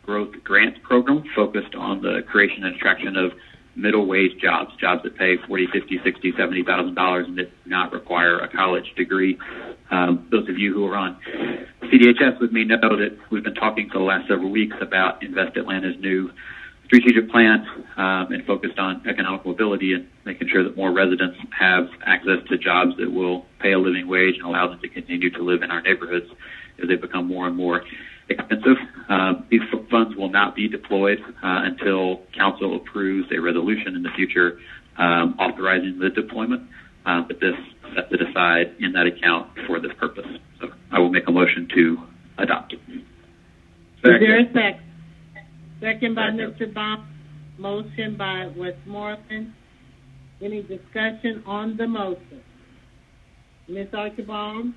growth grant program focused on the creation and attraction of middle wage jobs that pay $40,000, $50,000, $60,000, $70,000 and that do not require a college degree. Those of you who are on CDHS with me know that we've been talking for the last several weeks about Invest Atlanta's new strategic plan and focused on economic mobility and making sure that more residents have access to jobs that will pay a living wage and allow them to continue to live in our neighborhoods as they become more and more expensive. These funds will not be deployed until Council approves a resolution in the future authorizing the deployment, but this sets it aside in that account for this purpose. So I will make a motion to adopt. Is there a second? Second by Mr. Bond. Motion by Westmoreland. Any discussion on the motion? Ms. Archibald?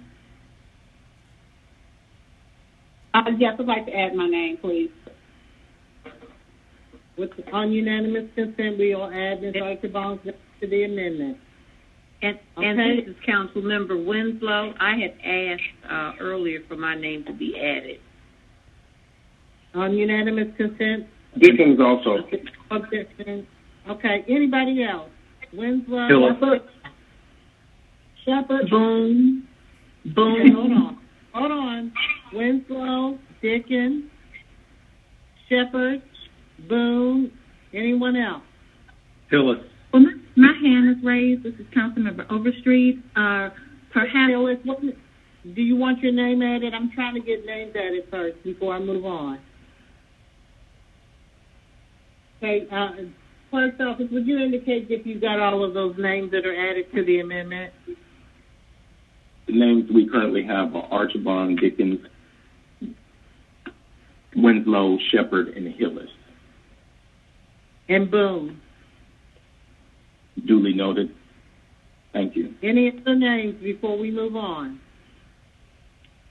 Yes, I'd like to add my name, please. On unanimous consent, we will add Ms. Archibald to the amendment. And Okay. this is Councilmember Winslow. I had asked earlier for my name to be added. On unanimous consent? Dickens also. Objection. Okay, anybody else? Winslow? Hillis. Shepherd? Boone. Okay, hold on. Winslow, Dickens, Shepherd, Boone, anyone else? Hillis. Well, my hand is raised. This is Councilmember Overstreet. Perhaps. Hillis, do you want your name added? I'm trying to get names added first before I move on. Okay, Clerk's Office, would you indicate if you got all of those names that are added to the amendment? The names we currently have are Archibald, Dickens, Winslow, Shepherd, and Hillis. And Boone. Duly noted. Thank you. Any other names before we move on?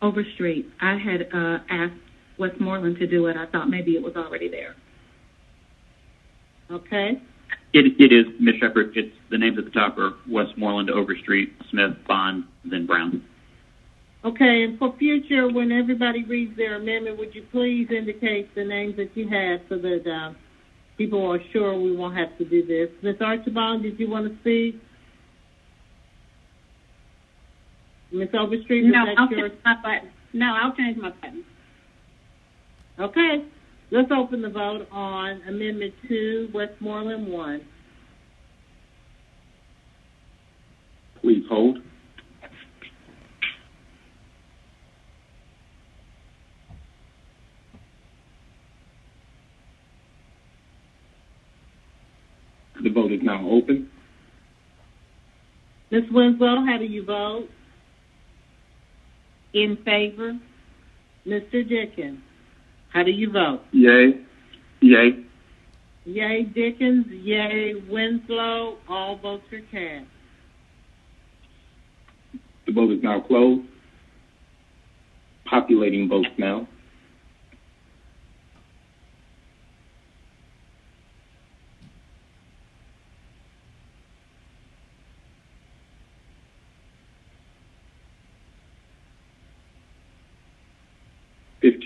Overstreet. I had asked Westmoreland to do it. I thought maybe it was already there. Okay. It is, Ms. Shepherd. It's the names at the top are Westmoreland, Overstreet, Smith, Bond, then Brown. Okay, and for future, when everybody reads their amendment, would you please indicate the names that you have so that people are sure we won't have to do this? Ms. Archibald, did you want to speak? Ms. Overstreet, No, I'll change my button. No, I'll change my button. Okay. Let's open the vote on Amendment 2, Westmoreland 1. Please hold. The vote is now open. Ms. Winslow, how do you vote? In favor? Mr. Dickens, how do you vote? Yay. Yay. Yay, Dickens. Yay, Winslow. All votes are cast. The vote is now closed. Populating votes now.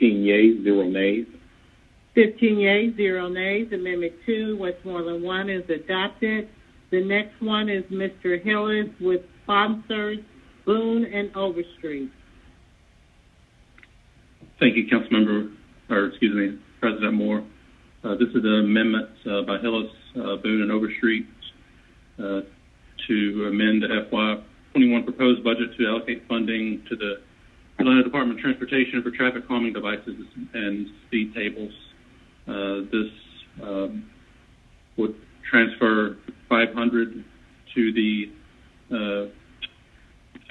Yeas, 0 nays. 15 yeas, 0 nays. Amendment 2, Westmoreland 1 is adopted. The next one is Mr. Hillis with sponsors Boone and Overstreet. Thank you, President Moore. This is an amendment by Hillis, Boone, and Overstreet to amend the FY21 proposed budget to allocate funding to the Atlanta Department of Transportation for traffic calming devices and speed tables. This would transfer $500 to the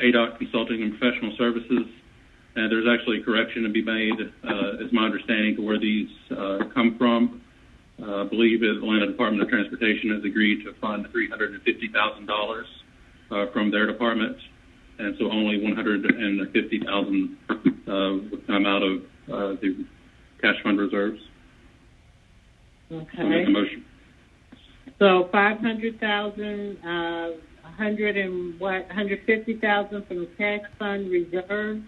ADOT Consulting and Professional Services. And there's actually a correction to be made, is my understanding, to where these come from. I believe the Atlanta Department of Transportation has agreed to fund $350,000 from their department. And so only $150,000 would come out of the cash fund reserves. Okay. So make a motion. So $500,000, $150,000 from the cash fund reserve,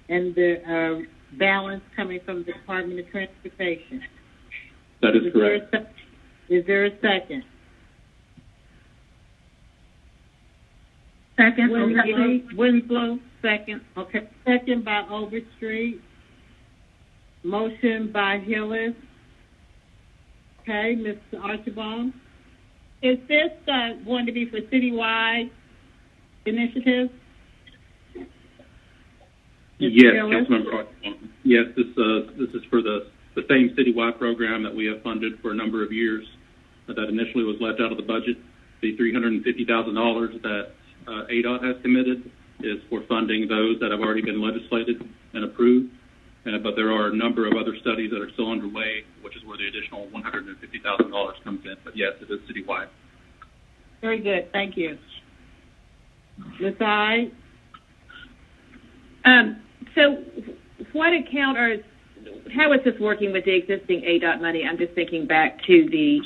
and the balance coming from the Department of Transportation. That is correct. Is there a second? Second, Winslow, second. Okay, second by Overstreet. Motion by Hillis. Okay, Mr. Archibald. Is this going to be for citywide initiatives? Yes, Councilmember Archibald. Yes, this is for the same citywide program that we have funded for a number of years that initially was left out of the budget. The $350,000 that ADOT has committed is for funding those that have already been legislated and approved. But there are a number of other studies that are still underway, which is where the additional $150,000 comes in. But yes, it is citywide. Very good. Thank you. Ms. I. So what account how is this working with the existing ADOT money? I'm just thinking back to the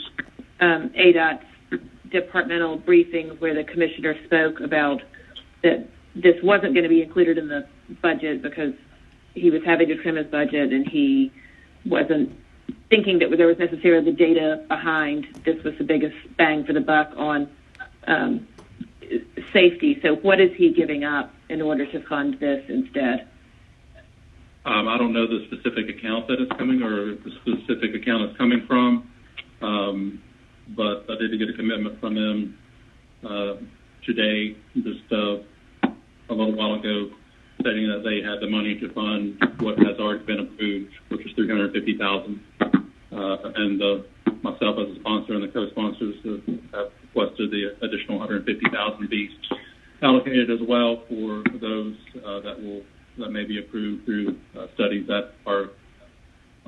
ADOT's departmental briefings where the commissioner spoke about that this wasn't going to be included in the budget because he was having to trim his budget and he wasn't thinking that there was necessarily the data behind this was the biggest bang for the buck on safety. So what is he giving up in order to fund this instead? I don't know the specific account that it's coming or the specific account it's coming from, but I did get a commitment from them today, just a little while ago, stating that they had the money to fund what has already been approved, which is $350,000, and myself as a sponsor and the co-sponsors have requested the additional $150,000 be allocated as well for those that may be approved through studies that are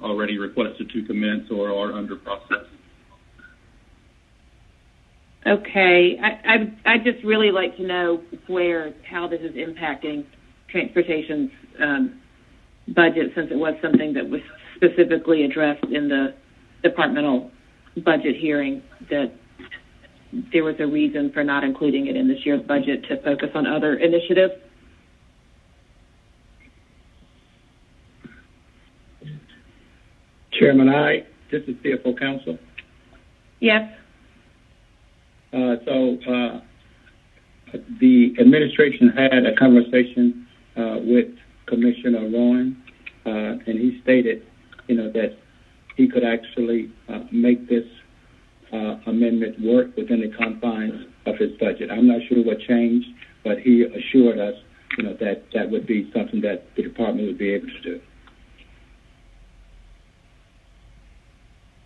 already requested to commence or are under process. Okay, I'd just really like to know how this is impacting transportation's budget, since it was something that was specifically addressed in the departmental budget hearing, that there was a reason for not including it in this year's budget to focus on other initiatives. Chairman, this is CFO Counsel. Yes. The administration had a conversation with Commissioner Rowan, and he stated, that he could actually make this amendment work within the confines of his budget. I'm not sure what changed, but he assured us, that would be something that the department would be able to do.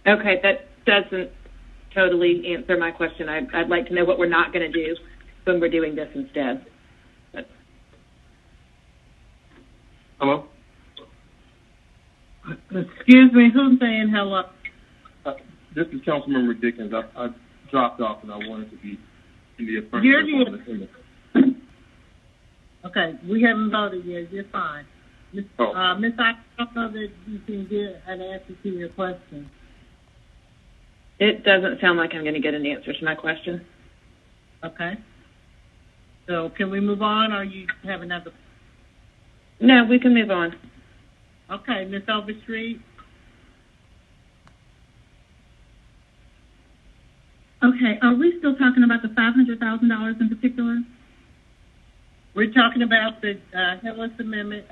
Okay, that doesn't totally answer my question. I'd like to know what we're not going to do when we're doing this instead. Hello? Excuse me, who's saying hello? This is Councilmember Dickens. I dropped off and I wanted to be in the affirmative on this image. Okay, we haven't voted yet. You're fine. Ms. I don't know that you can get an answer to your question. It doesn't sound like I'm going to get an answer to my question. Okay. So can we move on, or you have another? No, we can move on. Okay, Ms. Overstreet. Okay, are we still talking about the $500,000 in particular? We're talking about the HILLIS amendment.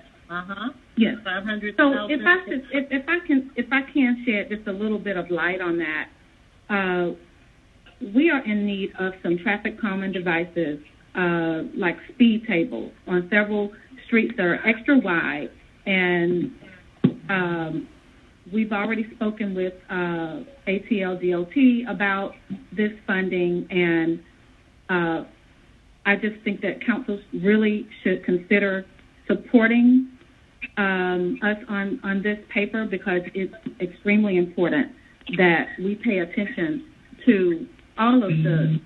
Yes. 500,000. So if I can shed just a little bit of light on that, we are in need of some traffic calming devices, like speed tables on several streets that are extra wide, and we've already spoken with ATL DOT about this funding, and I just think that councils really should consider supporting us on this paper, because it's extremely important that we pay attention to all of the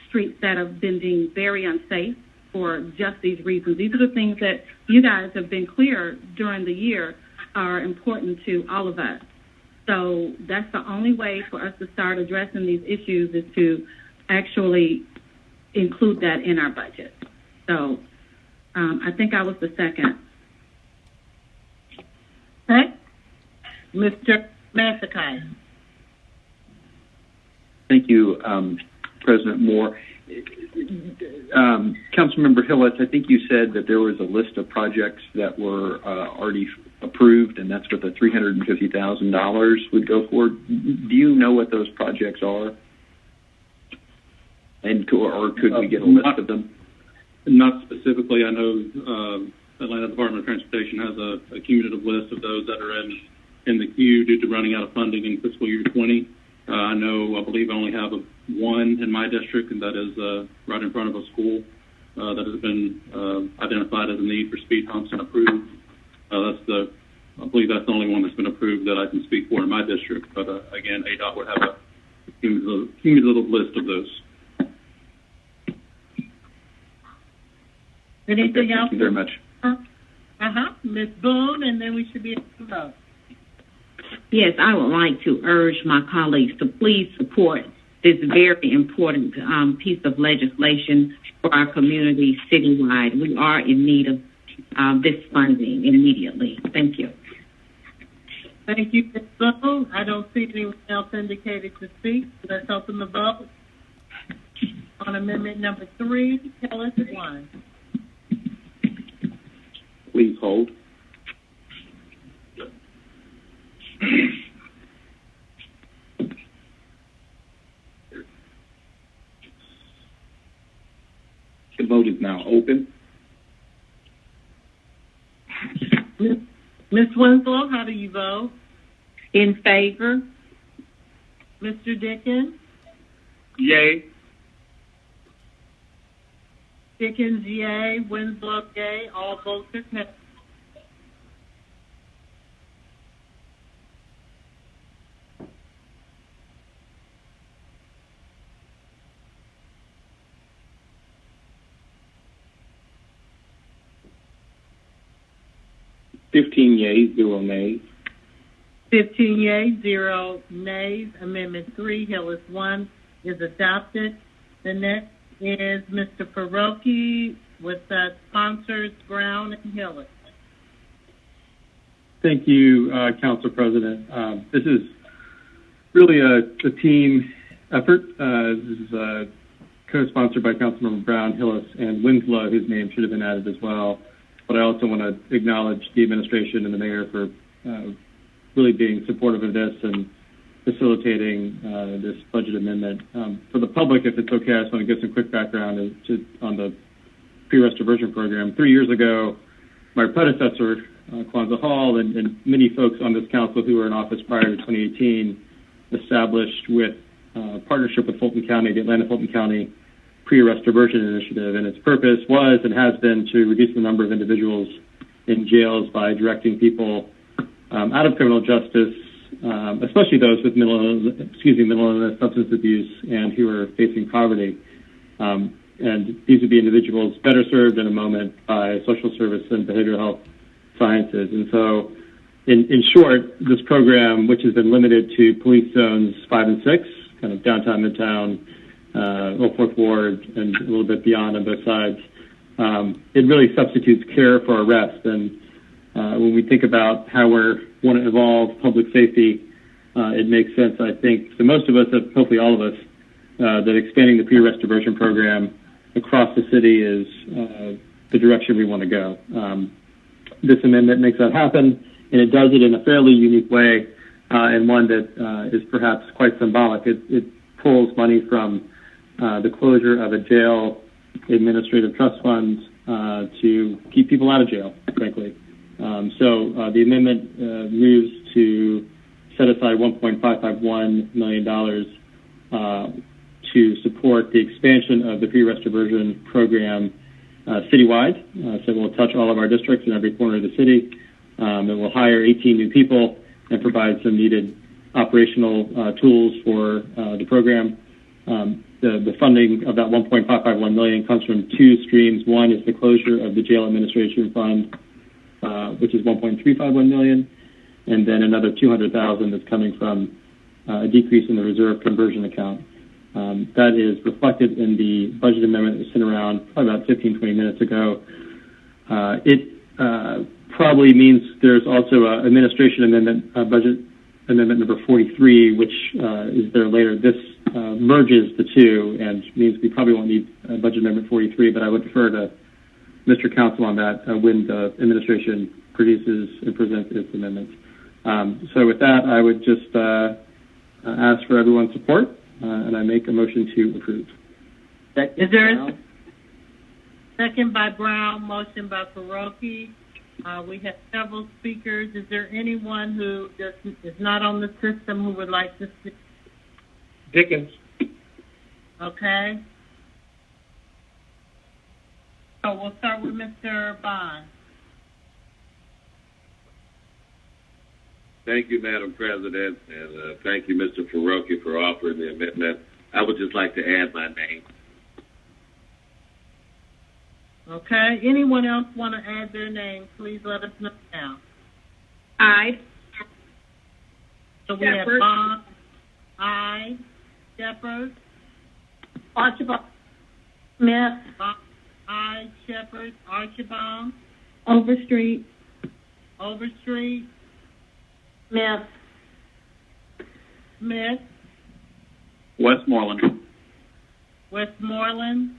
streets that have been deemed very unsafe for just these reasons. These are the things that you guys have been clear during the year are important to all of us. So that's the only way for us to start addressing these issues, is to actually include that in our budget. So I think I was the second. Okay. Mr. Masakai. Thank you, President Moore. Councilmember Hillis, I think you said that there was a list of projects that were already approved, and that's what the $350,000 would go for. Do you know what those projects are? Or could we get a list of them? Not specifically. I know Atlanta Department of Transportation has a cumulative list of those that are in the queue due to running out of funding in fiscal year 20. I believe I only have one in my district, and that is right in front of a school that has been identified as a need for speed humps and approved. I believe that's the only one that's been approved that I can speak for in my district. But again, ADOT would have a cumulative list of those. Anything else? Thank you very much. Ms. Boone, and then we should be able to vote. Yes, I would like to urge my colleagues to please support this very important piece of legislation for our community citywide. We are in need of this funding immediately. Thank you. Thank you, Ms. Bo. I don't see anyone else indicated to speak. Let's open the vote on amendment number 3, Hillis 1. Please hold. The vote is now open. Ms. Winslow, how do you vote? In favor. Mr. Dickens? Yay. Dickens, yay. Winslow, yay. All votes are cast. Yeas, 0 nays. 15 yeas, 0 nays. Amendment 3, Hillis 1, is adopted. The next is Mr. FAROKHI with sponsors Brown and Hillis. Thank you, Council President. This is really a team effort. This is co-sponsored by Councilmember Brown, Hillis, and Winslow, whose name should have been added as well. But I also want to acknowledge the administration and the mayor for really being supportive of this and facilitating this budget amendment. For the public, if it's okay, I just want to give some quick background on the pre-arrest diversion program. 3 years ago, my predecessor, Kwanzaa Hall, and many folks on this council who were in office prior to 2018 established with partnership with Fulton County, the Atlanta-Fulton County Pre-Arrest Diversion Initiative, and its purpose was and has been to reduce the number of individuals in jails by directing people out of criminal justice, especially those with mental illness, substance abuse, and who are facing poverty. And these would be individuals better served in a moment by social service and behavioral health sciences. And so, in short, this program, which has been limited to police zones 5 and 6, kind of downtown, midtown, Old Fourth Ward, and a little bit beyond on both sides, it really substitutes care for arrest. And when we think about how we want to evolve public safety, it makes sense, I think, to most of us, hopefully all of us, that expanding the pre-arrest diversion program across the city is the direction we want to go. This amendment makes that happen, and it does it in a fairly unique way, and one that is perhaps quite symbolic. It pulls money from the closure of a jail administrative trust fund to keep people out of jail, frankly. So the amendment moves to set aside $1.551 million to support the expansion of the pre-arrest diversion program citywide. So we'll touch all of our districts in every corner of the city. It will hire 18 new people and provide some needed operational tools for the program. The funding of that $1.551 million comes from two streams. One is the closure of the jail administration fund, which is $1.351 million, and then another $200,000 that's coming from a decrease in the reserve conversion account. That is reflected in the budget amendment that was sent around probably about 15, 20 minutes ago. It probably means there's also an administration amendment, budget amendment number 43, which is there later. This merges the two and means we probably won't need budget amendment 43, but I would defer to Mr. Counsel on that when the administration produces and presents its amendments. So with that, I would just ask for everyone's support, and I make a motion to approve. Is there a second by Brown, motion by FAROKHI? We have several speakers. Is there anyone who is not on the system who would like to speak? Dickens. Okay. So we'll start with Mr. Bond. Thank you, Madam President, and thank you, Mr. FAROKHI, for offering the amendment. I would just like to add my name. Okay. Anyone else want to add their name? Please let us know now. Aye. So we have Bond, aye. Shepherd. Archibald Smith. I, Shepherd. Archibald. Overstreet. Overstreet. Smith. Smith. Westmoreland. Westmoreland.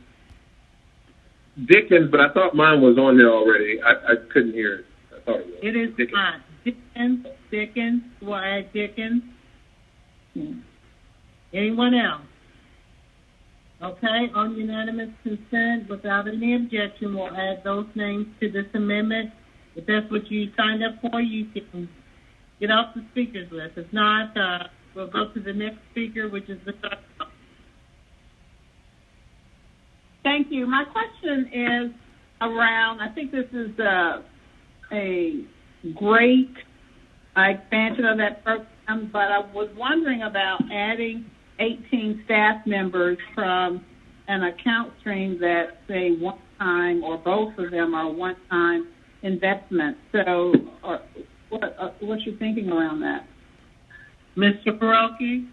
Dickens, but I thought mine was on there already. I couldn't hear it. I thought it was. It is not. Dickens. We'll add Dickens. Anyone else? Okay, on unanimous consent, without any objection, we'll add those names to this amendment. If that's what you signed up for, you can get off the speakers list. If not, we'll go to the next speaker, which is the third. Thank you. My question is around, I think this is a great expansion of that program, but I was wondering about adding 18 staff members from an account stream that say one time or both of them are one-time investments. So what's your thinking around that? Mr. Farokhi?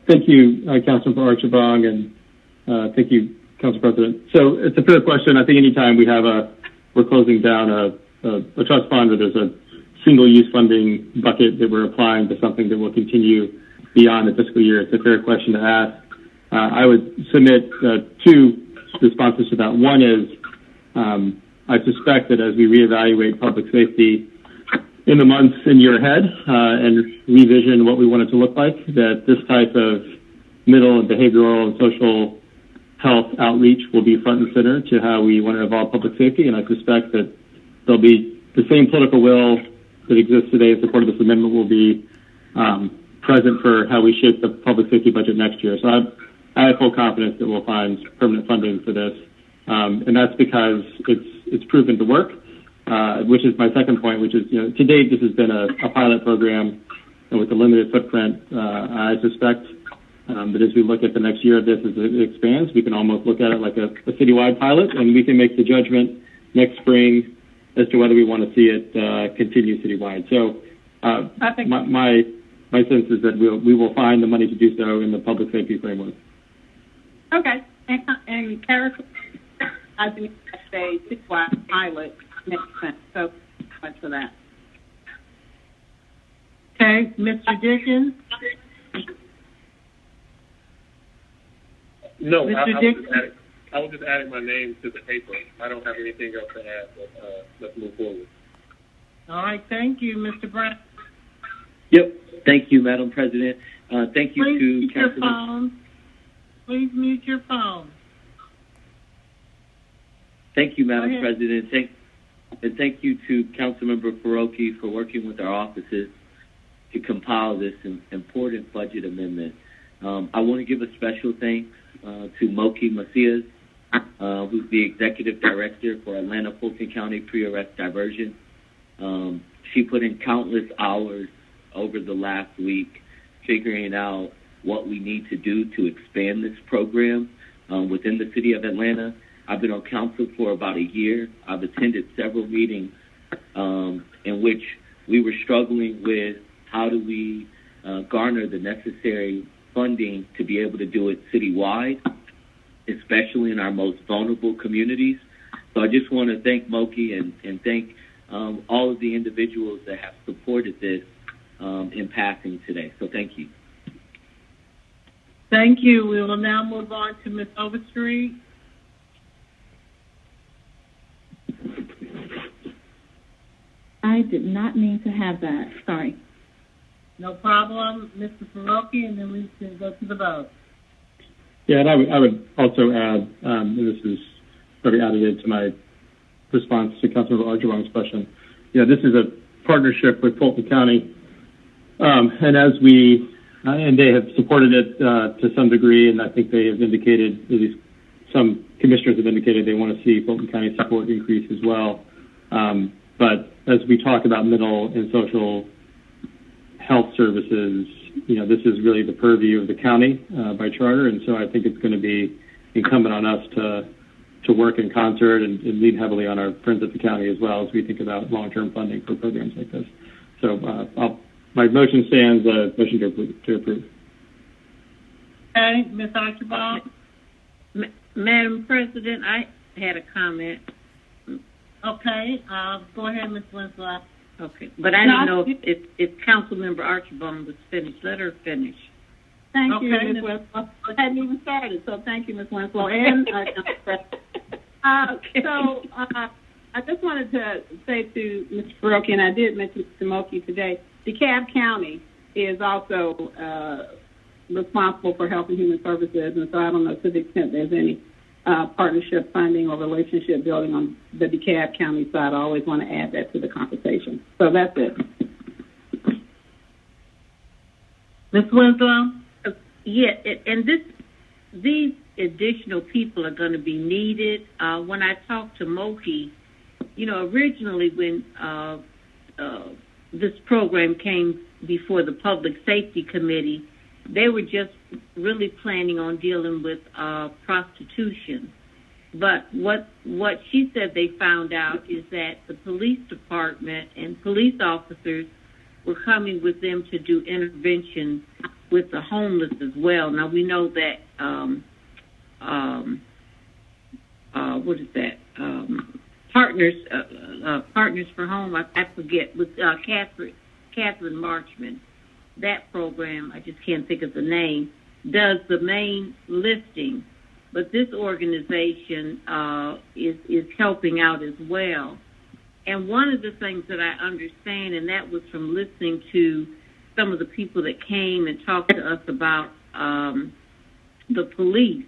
Thank you, Councilman Archibong, and thank you, Council President. So it's a fair question. I think anytime we're closing down a trust fund or there's a single-use funding bucket that we're applying to something that will continue beyond the fiscal year, it's a fair question to ask. I would submit two responses to that. One is I suspect that as we reevaluate public safety in the months and year ahead and revision what we want it to look like, that this type of middle and behavioral and social health outreach will be front and center to how we want to evolve public safety. And I suspect that there'll be the same political will that exists today in support of this amendment will be present for how we shape the public safety budget next year. So I have full confidence that we'll find permanent funding for this. And that's because it's proven to work, which is my second point, which is, to date, this has been a pilot program, and with a limited footprint, I suspect that as we look at the next year of this, as it expands, we can almost look at it like a citywide pilot, and we can make the judgment next spring as to whether we want to see it continue citywide. So I think my sense is that we will find the money to do so in the public safety framework. Okay. And character, I think that's a citywide pilot makes sense. So much for that. Okay, Mr. Dickens? No, Mr. I was just adding my name to the paper. I don't have anything else to add, but let's move forward. All right, thank you, Mr. Brown. Yep. Thank you, Madam President. Thank you Please to mute your phone. Please mute your phone. Thank you, Madam President. Thank you to Councilmember Farokhi for working with our offices to compile this important budget amendment. I want to give a special thanks to Moki Macias, who's the Executive Director for Atlanta Fulton County Pre-Arrest Diversion. She put in countless hours over the last week figuring out what we need to do to expand this program within the city of Atlanta. I've been on council for about a year. I've attended several meetings in which we were struggling with how do we garner the necessary funding to be able to do it citywide, especially in our most vulnerable communities. So I just want to thank Moki and thank all of the individuals that have supported this in passing today. So thank you. Thank you. We will now move on to Ms. Overstreet. I did not mean to have that. Sorry. No problem. Mr. Farokhi, and then we can go to the vote. Yeah, and I would also add, and this is very additive to my response to Councilmember Archibong's question. This is a partnership with Fulton County, and as and they have supported it to some degree, and I think they have indicated, at least some commissioners have indicated they want to see Fulton County support increase as well. But as we talk about mental and social health services, this is really the purview of the county by charter, and so I think it's going to be incumbent on us to work in concert and lean heavily on our friends at the county as well as we think about long-term funding for programs like this. So my motion stands, motion to approve. Okay, Ms. Archibald? Madam President, I had a comment. Okay, go ahead, Ms. Winslow. Okay, but I didn't know if Councilmember Archibald was finished. Let her finish. Thank Okay, you, Ms. Winslow. I hadn't even started, so thank you, Ms. Winslow. And so I just wanted to say to Mr. FAROKHI, and I did mention to Moki today, DeKalb County is also responsible for Health and Human Services, and so I don't know to the extent there's any partnership funding or relationship building on the DeKalb County side. I always want to add that to the conversation. So that's it. Ms. Winslow? Yeah, and these additional people are going to be needed. When I talked to Moki, originally when this program came before the Public Safety Committee, they were just really planning on dealing with prostitution. But what she said they found out is that the police department and police officers were coming with them to do intervention with the homeless as well. Now we know that what is that? Partners for Home. I forget, with Catherine Marchman. That program, I just can't think of the name, does the main lifting, but this organization is helping out as well. And one of the things that I understand, and that was from listening to some of the people that came and talked to us about the police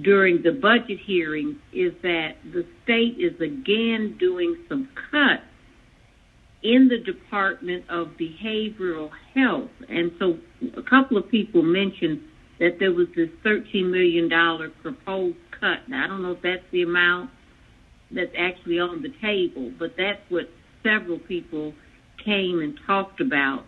during the budget hearings, is that the state is again doing some cuts in the Department of Behavioral Health. And so a couple of people mentioned that there was this $13 million proposed cut. Now, I don't know if that's the amount that's actually on the table, but that's what several people came and talked about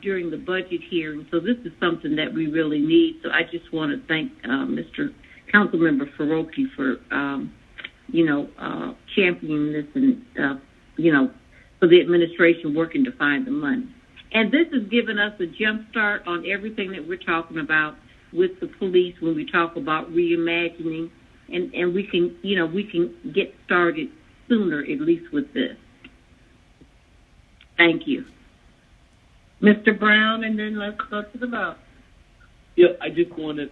during the budget hearing. So this is something that we really need. So I just want to thank Mr. Councilmember FAROKHI for, championing this and, for the administration working to find the money. And this has given us a jump start on everything that we're talking about with the police when we talk about reimagining, and we can get started sooner, at least with this. Thank you. Mr. Brown, and then let's go to the vote. Yeah,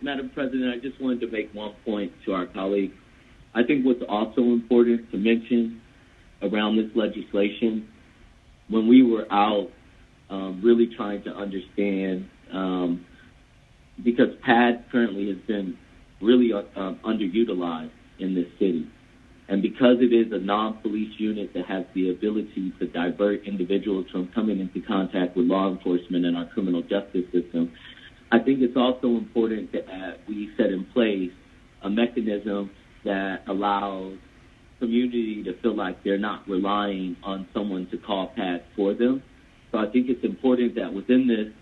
Madam President, I just wanted to make one point to our colleagues. I think what's also important to mention around this legislation, when we were out really trying to understand, because PAD currently has been really underutilized in this city. And because it is a non-police unit that has the ability to divert individuals from coming into contact with law enforcement and our criminal justice system, I think it's also important that we set in place a mechanism that allows community to feel like they're not relying on someone to call PAD for them. So I think it's important that within this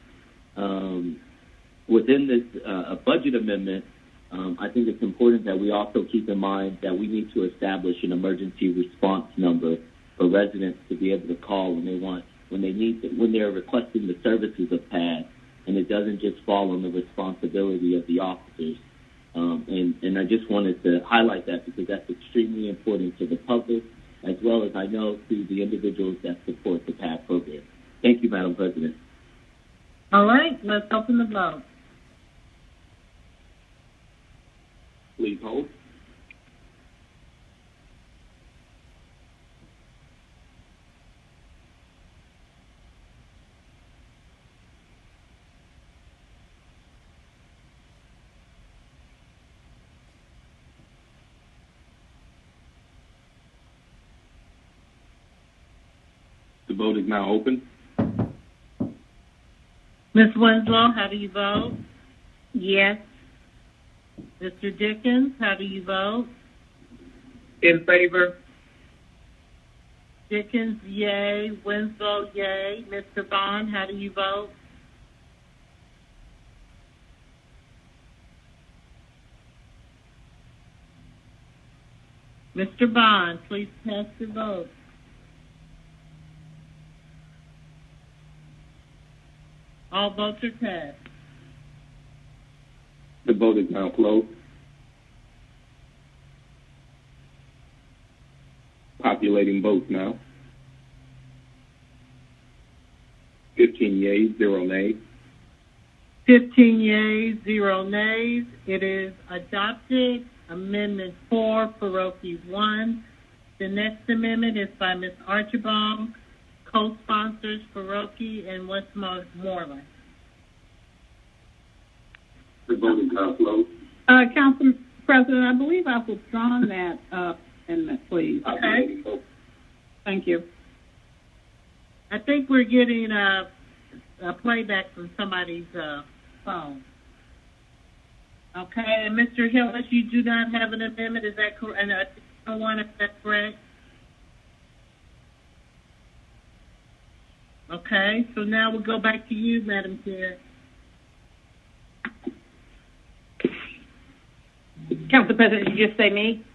budget amendment, I think it's important that we also keep in mind that we need to establish an emergency response number for residents to be able to call when they're requesting the services of PAD, and it doesn't just fall on the responsibility of the officers. And I just wanted to highlight that because that's extremely important to the public, as well as I know to the individuals that support the PAD program. Thank you, Madam President. All right, let's open the vote. Please hold. The vote is now open. Ms. Winslow, how do you vote? Yes. Mr. Dickens, how do you vote? In favor. Dickens, yay. Winslow, yay. Mr. Bond, how do you vote? Mr. Bond, please cast your vote. All votes are cast. The vote is now closed. Populating votes now. 15 yeas, 0 nays. 15 yeas, 0 nays. It is adopted. Amendment 4, FAROKHI 1. The next amendment is by Ms. Archibald, co-sponsors FAROKHI and Westmoreland. The vote is now closed. Council President, I believe I've withdrawn that amendment, please. Okay. Thank you. I think we're getting a playback from somebody's phone. Okay, and Mr. Hillis, you do not have an amendment, is that correct? And one, is that correct? Okay, so now we'll go back to you, Madam Chair. Council President, did you just say me?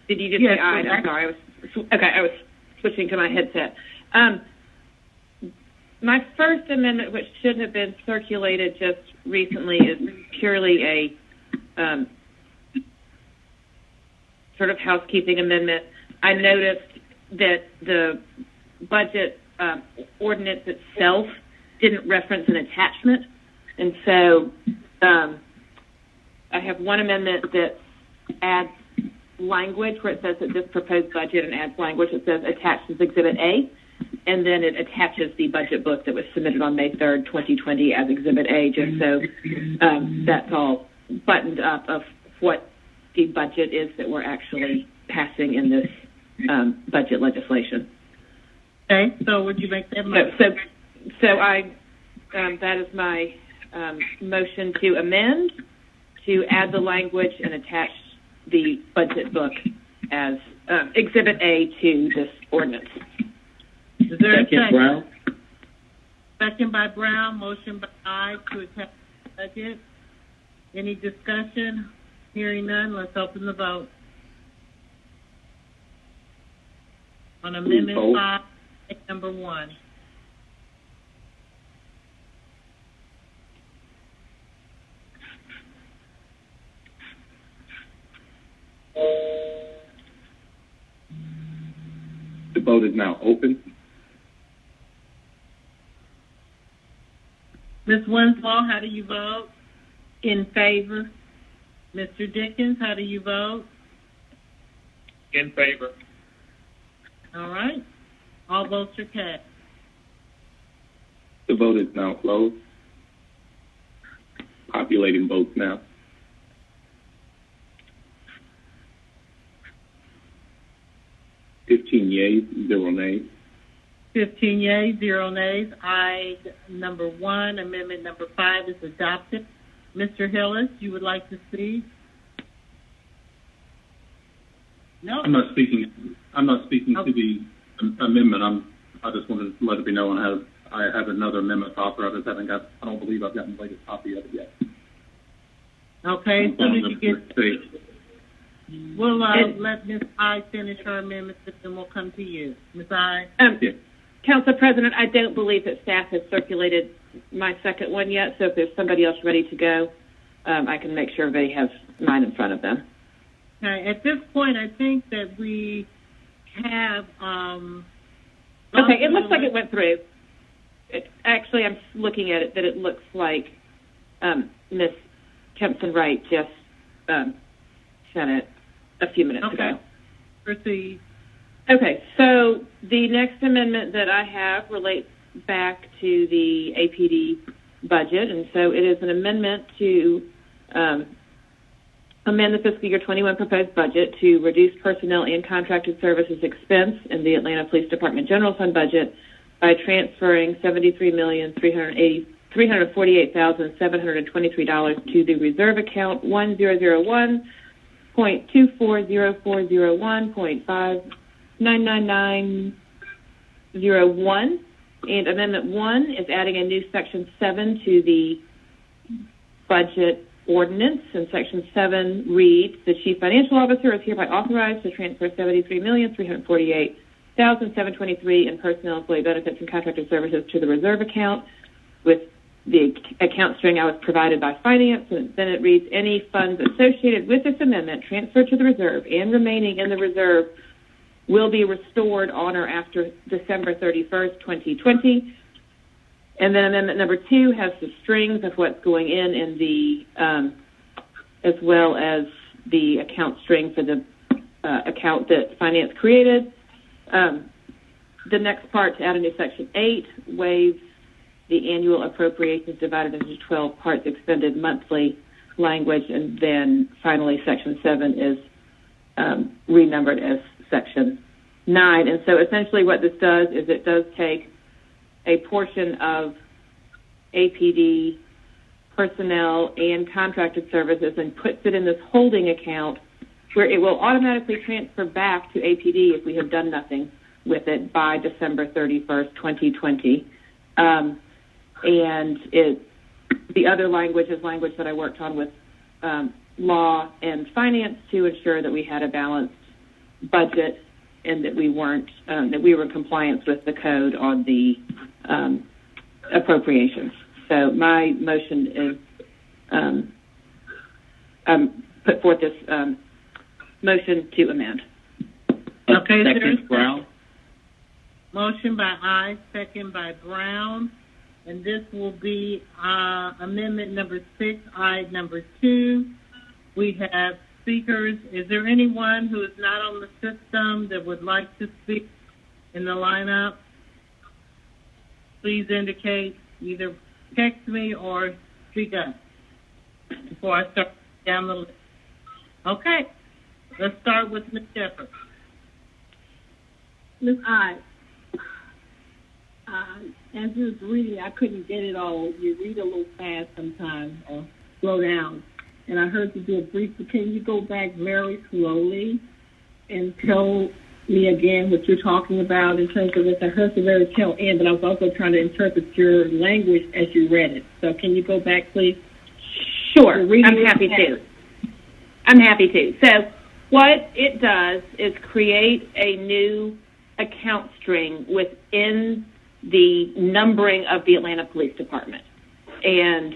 Did you just Yes, say I? correct. I'm sorry. I was switching to my headset. My first amendment, which should have been circulated just recently, is purely a sort of housekeeping amendment. I noticed that the budget ordinance itself didn't reference an attachment, and so I have one amendment that adds language where it says that this proposed budget and adds language that says attached as Exhibit A, and then it attaches the budget book that was submitted on May 3rd, 2020 as Exhibit A, just so that's all buttoned up of what the budget is that we're actually passing in this budget legislation. Okay, so would you make that motion? So that is my motion to amend, to add the language and attach the budget book as Exhibit A to this ordinance. Is there a second? Brown. Second by Brown, motion by I to attach the budget. Any discussion? Hearing none, let's open the vote. On Amendment 5, number 1. The vote is now open. Ms. Winslow, how do you vote? In favor. Mr. Dickens, how do you vote? In favor. All right. All votes are cast. The vote is now closed. Populating votes now. 15 yeas, 0 nays. 15 yeas, 0 nays. I, number 1, amendment number 5 is adopted. Mr. Hillis, you would like to speak? No. I'm not speaking to the amendment. I just wanted to let it be known I have another amendment to offer. I don't believe I've gotten the latest copy of it yet. Okay, as soon as you get, we'll let Ms. I finish her amendment, and then we'll come to you. Ms. I. Council President, I don't believe that staff has circulated my second one yet, so if there's somebody else ready to go, I can make sure everybody has mine in front of them. Okay, at this point, I think that we have... okay, it looks like it went through. Actually, I'm looking at it, that it looks like Ms. Kempson-Wright just sent it a few minutes ago. Proceed. Okay, so the next amendment that I have relates back to the APD budget, and so it is an amendment to amend the fiscal year 21 proposed budget to reduce personnel and contracted services expense in the Atlanta Police Department General Fund budget by transferring $73,348,723 to the reserve account 1001.240401.599901. And Amendment 1 is adding a new Section 7 to the budget ordinance. And Section 7 reads, the Chief Financial Officer is hereby authorized to transfer $73,348,723 in personnel, employee benefits, and contracted services to the reserve account with the account string I was provided by Finance, and then it reads, any funds associated with this amendment transferred to the reserve and remaining in the reserve will be restored on or after December 31st, 2020. And then amendment number 2 has the strings of what's going in the, as well as the account string for the account that Finance created. The next part, to add a new Section 8, waives the annual appropriations divided into 12 parts expended monthly language, and then finally Section 7 is renumbered as Section 9. And so essentially what this does is it does take a portion of APD personnel and contracted services and puts it in this holding account where it will automatically transfer back to APD if we have done nothing with it by December 31st, 2020. And the other language is language that I worked on with law and finance to ensure that we had a balanced budget and that we weren't that we were in compliance with the code on the appropriations. So my motion is put forth this motion to amend. Okay, Second, Brown. Motion by I, second by Brown. And this will be amendment number 6, I number 2. We have speakers. Is there anyone who is not on the system that would like to speak in the lineup? Please indicate, either text me or speak up before I start down the list. Okay, let's start with Ms. Shepherd. Ms. I. As you was reading, I couldn't get it all. You read a little fast sometimes or slow down. And I heard you do a brief, but can you go back very slowly and tell me again what you're talking about in terms of this? I heard the very tail end, but I was also trying to interpret your language as you read it. So can you go back, please? Sure, I'm happy to. I'm happy to. So what it does is create a new account string within the numbering of the Atlanta Police Department. And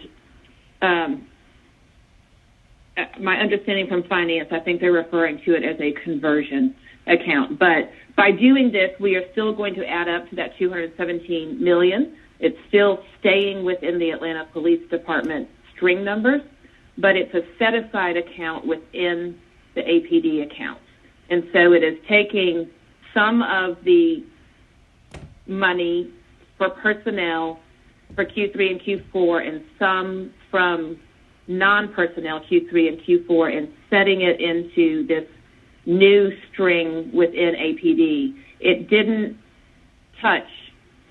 my understanding from finance, I think they're referring to it as a conversion account. But by doing this, we are still going to add up to that $217 million. It's still staying within the Atlanta Police Department string numbers, but it's a set-aside account within the APD accounts. And so it is taking some of the money for personnel for Q3 and Q4 and some from non-personnel Q3 and Q4 and setting it into this new string within APD. It didn't touch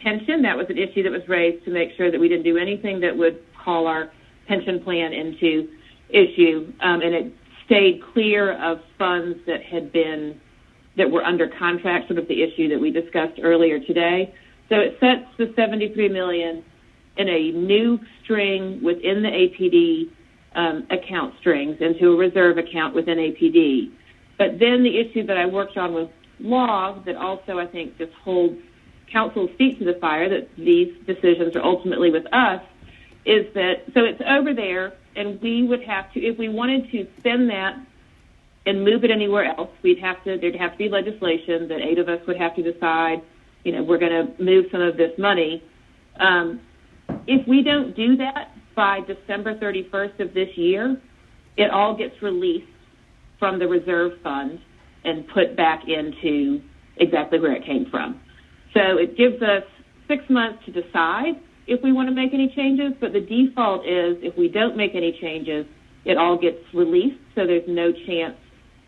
pension. That was an issue that was raised to make sure that we didn't do anything that would call our pension plan into issue, and it stayed clear of funds that were under contract, sort of the issue that we discussed earlier today. So it sets the $73 million in a new string within the APD account strings into a reserve account within APD. But then the issue that I worked on with law that also I think just holds council's feet to the fire, that these decisions are ultimately with us, is that, so it's over there, and we would have to, if we wanted to spend that and move it anywhere else, there'd have to be legislation that 8 of us would have to decide, we're going to move some of this money. If we don't do that by December 31st of this year, it all gets released from the reserve fund and put back into exactly where it came from. So it gives us 6 months to decide if we want to make any changes, but the default is if we don't make any changes, it all gets released, so there's no chance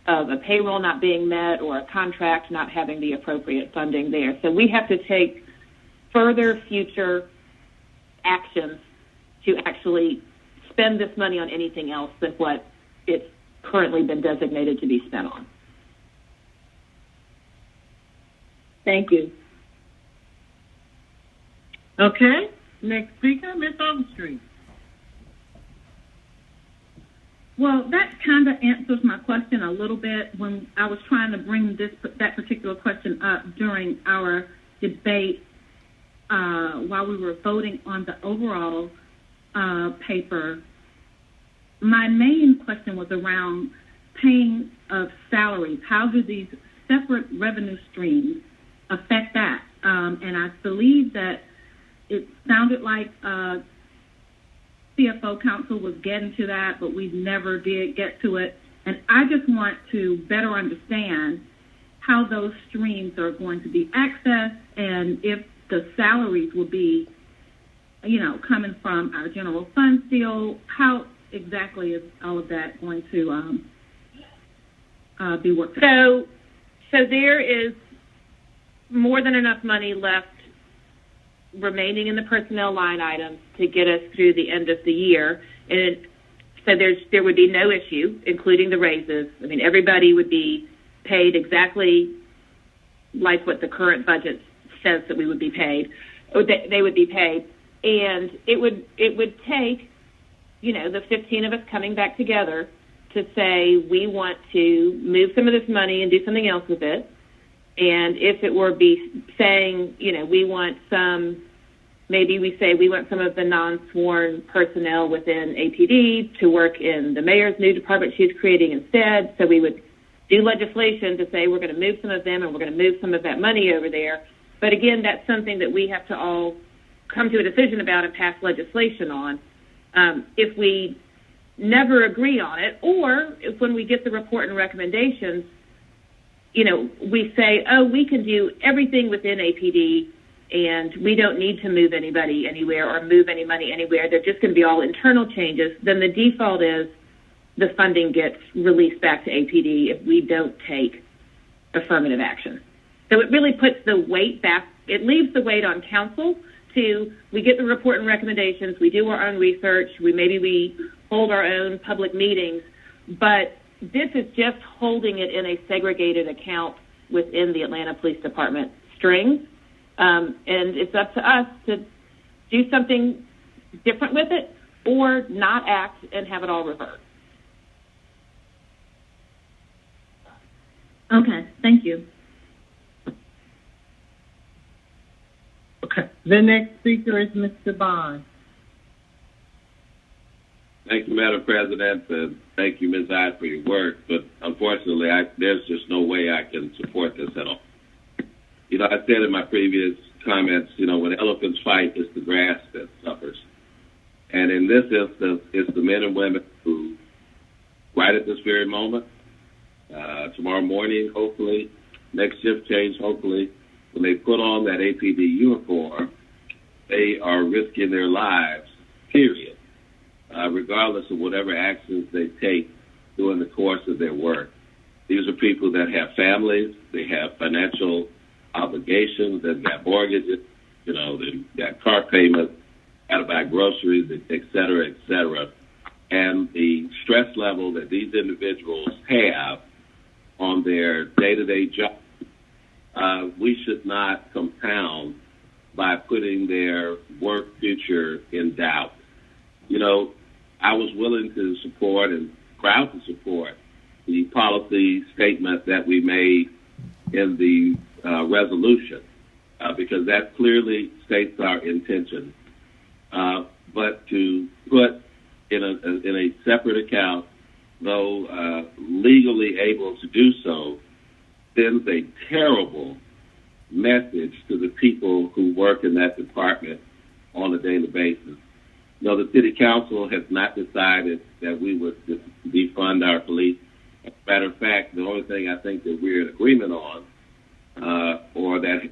of a payroll not being met or a contract not having the appropriate funding there. So we have to take further future actions to actually spend this money on anything else than what it's currently been designated to be spent on. Thank you. Okay, next speaker, Ms. Overstreet. Well, that kind of answers my question a little bit when I was trying to bring that particular question up during our debate while we were voting on the overall paper, my main question was around paying of salaries. How do these separate revenue streams affect that? And I believe that it sounded like CFO Council was getting to that, but we never did get to it. And I just want to better understand how those streams are going to be accessed and if the salaries will be, coming from our general fund still. How exactly is all of that going to be worked out? So there is more than enough money left remaining in the personnel line items to get us through the end of the year. And so there would be no issue, including the raises. I mean, everybody would be paid exactly like what the current budget says that we would be paid, or that they would be paid. And it would take, the 15 of us coming back together to say we want to move some of this money and do something else with it. And if it were saying, we want maybe we say we want some of the non-sworn personnel within APD to work in the mayor's new department she's creating instead. So we would do legislation to say we're going to move some of them and we're going to move some of that money over there. But again, that's something that we have to all come to a decision about and pass legislation on. If we never agree on it, or if when we get the report and recommendations, we say, we can do everything within APD and we don't need to move anybody anywhere or move any money anywhere. They're just going to be all internal changes. Then the default is the funding gets released back to APD if we don't take affirmative action. So it really puts the weight back. It leaves the weight on council we get the report and recommendations, we do our own research, we hold our own public meetings, but this is just holding it in a segregated account within the Atlanta Police Department strings. And it's up to us to do something different with it or not act and have it all revert. Okay, thank you. Okay. The next speaker is Mr. Bond. Thank you, Madam President, and thank you, Ms. Ide, for your work. But unfortunately, there's just no way I can support this at all. I said in my previous comments, when elephants fight, it's the grass that suffers. And in this instance, it's the men and women who, right at this very moment, tomorrow morning, hopefully, next shift change, hopefully, when they put on that APD uniform, they are risking their lives, period, regardless of whatever actions they take during the course of their work. These are people that have families, they have financial obligations, they've got mortgages, they've got car payments, got to buy groceries, et cetera, et cetera. And the stress level that these individuals have on their day-to-day job, we should not compound by putting their work future in doubt. I was willing to support and proud to support the policy statement that we made in the resolution because that clearly states our intention. But to put in a separate account, though legally able to do so, sends a terrible message to the people who work in that department on a daily basis. The city council has not decided that we would defund our police. As a matter of fact, the only thing I think that we're in agreement on, or the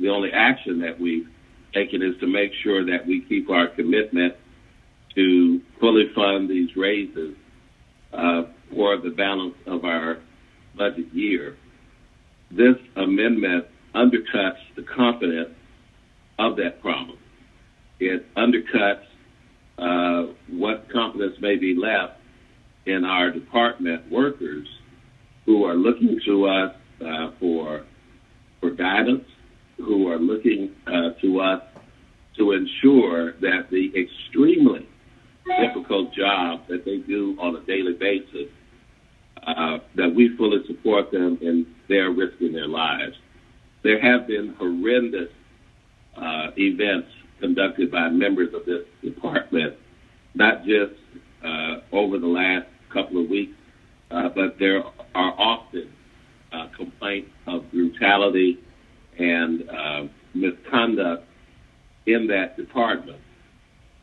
only action that we've taken is to make sure that we keep our commitment to fully fund these raises for the balance of our budget year. This amendment undercuts the confidence of that promise. It undercuts what confidence may be left in our department workers who are looking to us for guidance, who are looking to us to ensure that the extremely difficult job that they do on a daily basis, that we fully support them in their risking their lives. There have been horrendous events conducted by members of this department, not just over the last couple of weeks, but there are often complaints of brutality and misconduct in that department.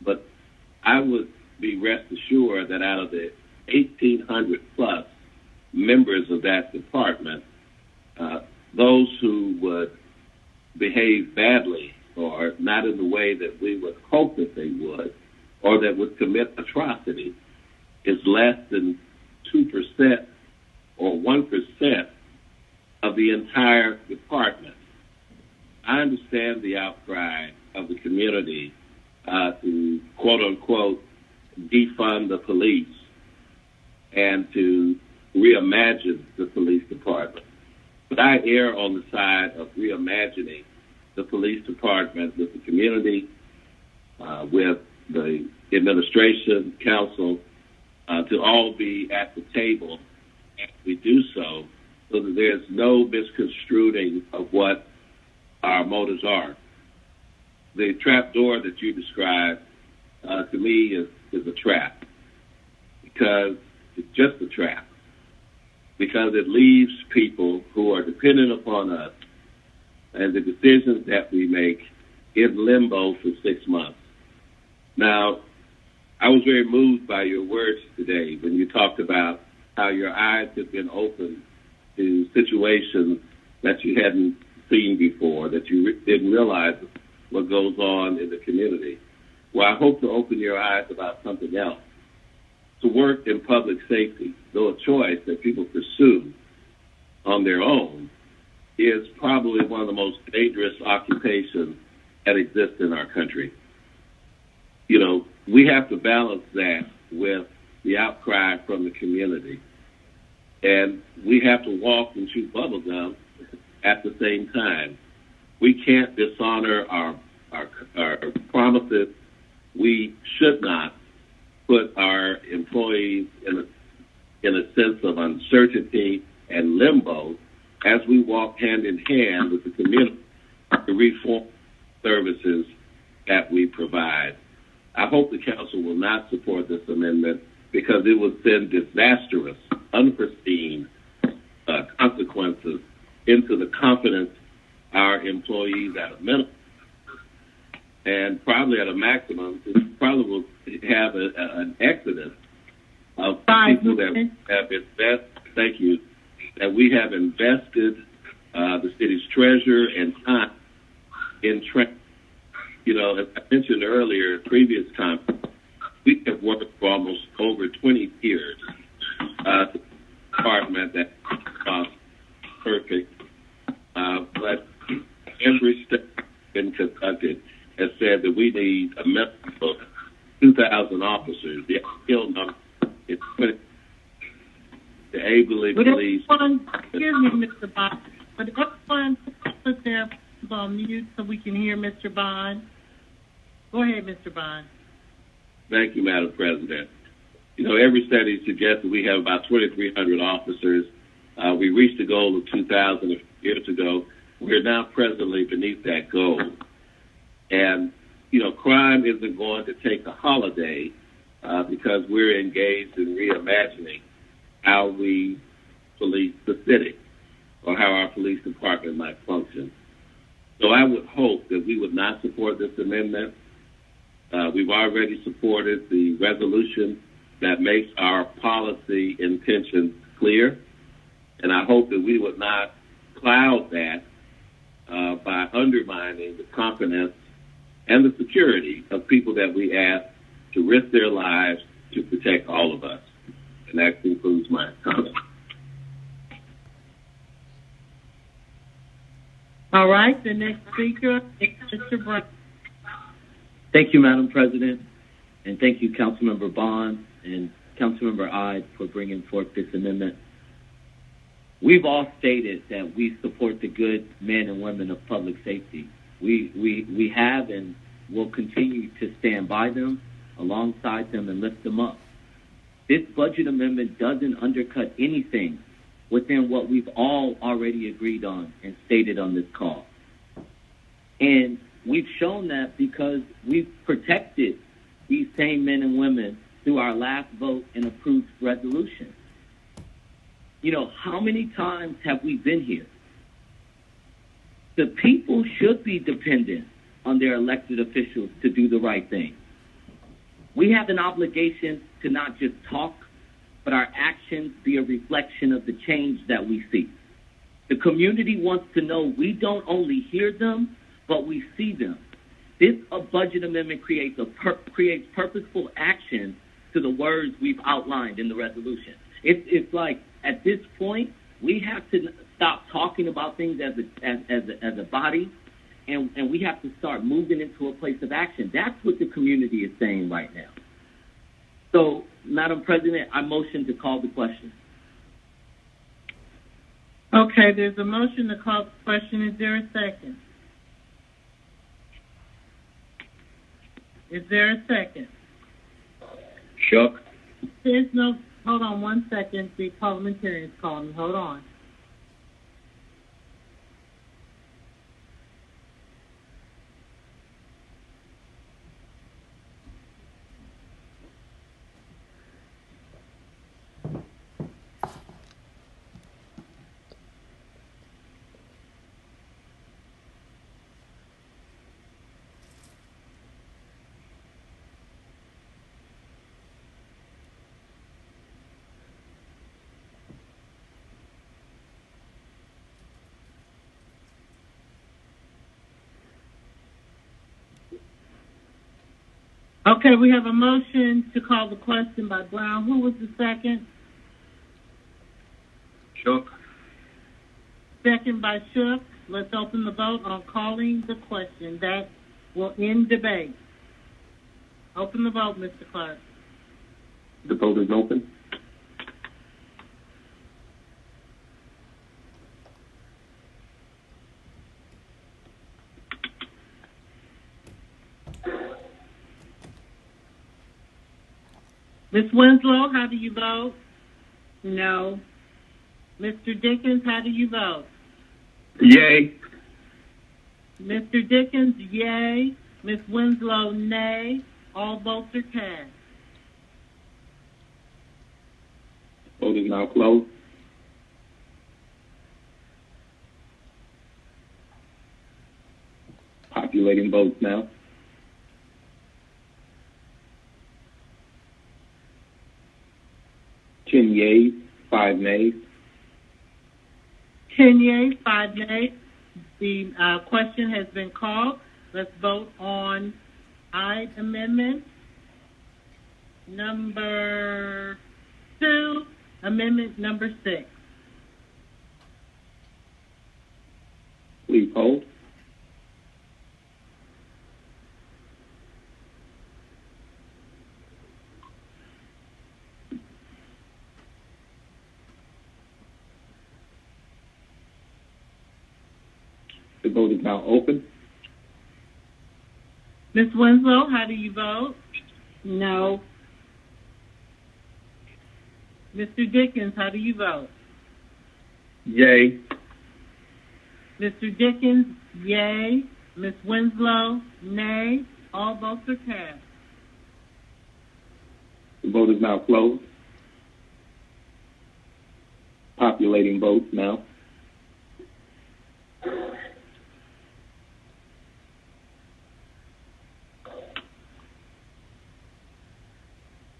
But I would be rest assured that out of the 1,800 plus members of that department, those who would behave badly or not in the way that we would hope that they would, or that would commit atrocity, is less than 2% or 1% of the entire department. I understand the outcry of the community to, quote unquote, defund the police and to reimagine the police department. But I err on the side of reimagining the police department with the community, with the administration, council, to all be at the table as we do so that there's no misconstruing of what our motives are. The trap door that you described, to me, is a trap, because it's just a trap, because it leaves people who are dependent upon us and the decisions that we make in limbo for 6 months. Now, I was very moved by your words today when you talked about how your eyes have been opened to situations that you hadn't seen before, that you didn't realize what goes on in the community. Well, I hope to open your eyes about something else. To work in public safety, though a choice that people pursue on their own, is probably one of the most dangerous occupations that exists in our country. You know, we have to balance that with the outcry from the community. And we have to walk and chew bubblegum at the same time. We can't dishonor our promises. We should not put our employees in a sense of uncertainty and limbo as we walk hand in hand with the community to reform services that we provide. I hope the council will not support this amendment, because it would send disastrous, unforeseen consequences into the confidence our employees at a minimum, and probably at a maximum, it probably will have an exodus of people that have invested. Thank you. That we have invested the city's treasure and time in training. You know, as I mentioned earlier, previous time, we have worked for almost over 20 years. The department that perfect, but every step been conducted has said that we need a minimum of 2,000 officers. The skill number is 20. The ably police. Excuse me, Mr. Bond. But everyone put their phones on mute so we can hear Mr. Bond. Go ahead, Mr. Bond. Thank you, Madam President. You know, every study suggests that we have about 2,300 officers. We reached a goal of 2,000 a few years ago. We're now presently beneath that goal. And, you know, crime isn't going to take a holiday because we're engaged in reimagining how we police the city or how our police department might function. So I would hope that we would not support this amendment. We've already supported the resolution that makes our policy intentions clear, and I hope that we would not cloud that by undermining the confidence and the security of people that we ask to risk their lives to protect all of us. And that concludes my comment. All right, the next speaker is Mr. Brown. Thank you, Madam President, and thank you, Councilmember Bond and Councilmember Ide, for bringing forth this amendment. We've all stated that we support the good men and women of public safety. We have and will continue to stand by them, alongside them, and lift them up. This budget amendment doesn't undercut anything within what we've all already agreed on and stated on this call. And we've shown that because we've protected these same men and women through our last vote and approved resolution. You know, how many times have we been here? The people should be dependent on their elected officials to do the right thing. We have an obligation to not just talk, but our actions be a reflection of the change that we see. The community wants to know we don't only hear them, but we see them. This budget amendment creates purposeful action to the words we've outlined in the resolution. It's like, at this point, we have to stop talking about things as a body, and we have to start moving into a place of action. That's what the community is saying right now. So, Madam President, I motion to call the question. Okay, there's a motion to call the question. Is there a second? Is there a second? Shook. There's no, hold on 1 second. The parliamentarian's calling. Hold on. Okay, we have a motion to call the question by Brown. Who was the second? Shook. Second by Shook. Let's open the vote on calling the question. That will end debate. Open the vote, Mr. Clark. The vote is open. Ms. Winslow, how do you vote? No. Mr. Dickens, how do you vote? Yay. Mr. Dickens, yay. Ms. Winslow, nay. All votes are cast. Vote is now closed. Populating votes now. 10 yeas, 5 nays. 10 yeas, 5 nays. The question has been called. Let's vote on amendment number 2, amendment number 6. Please hold. The vote is now open. Ms. Winslow, how do you vote? No. Mr. Dickens, how do you vote? Yay. Mr. Dickens, yay. Ms. Winslow, nay. All votes are cast. The vote is now closed. Populating votes now.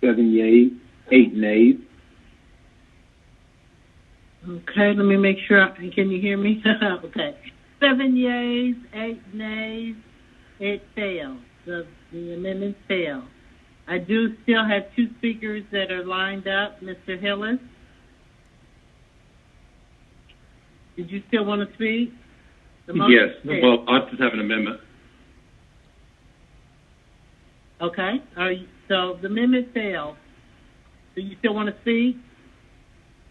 7 yeas, 8 nays. Okay, let me make sure. Can you hear me? Okay. 7 yeas, 8 nays. It fails. The amendment fails. I do still have 2 speakers that are lined up. Mr. Hillis, did you still want to speak? Yes. Well, I just have an amendment. Okay. So the amendment failed. Do you still want to speak?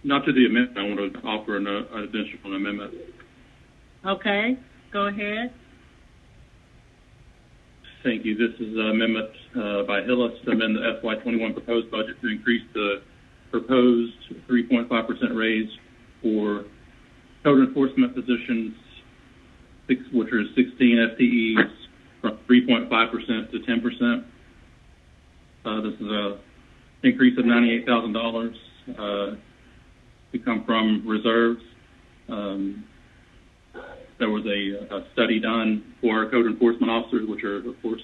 Not to the amendment. I want to offer an additional amendment. Okay. Go ahead. Thank you. This is an amendment by Hillis to amend the FY21 proposed budget to increase the proposed 3.5% raise for code enforcement positions, which are 16 FTEs, 3.5% to 10%. This is a increase of $98,000 to come from reserves. There was a study done for our code enforcement officers, which are, of course,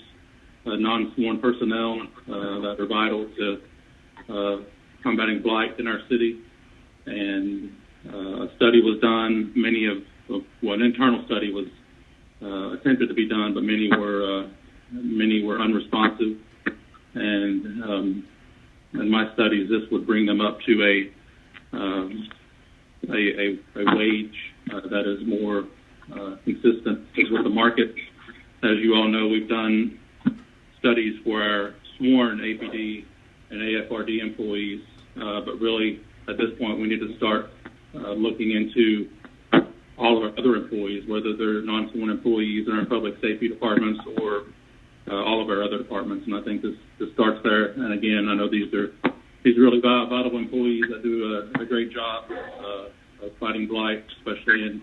non-sworn personnel that are vital to combating blight in our city. And a study was done. An internal study was attempted to be done, but many were unresponsive. And in my studies, this would bring them up to a wage that is more consistent with the market. As you all know, we've done studies for our sworn APD and AFRD employees, but really at this point we need to start looking into all of our other employees, whether they're non-sworn employees in our public safety departments or all of our other departments. And I think this starts there. And again, I know these are really valuable employees that do a great job of fighting blight, especially in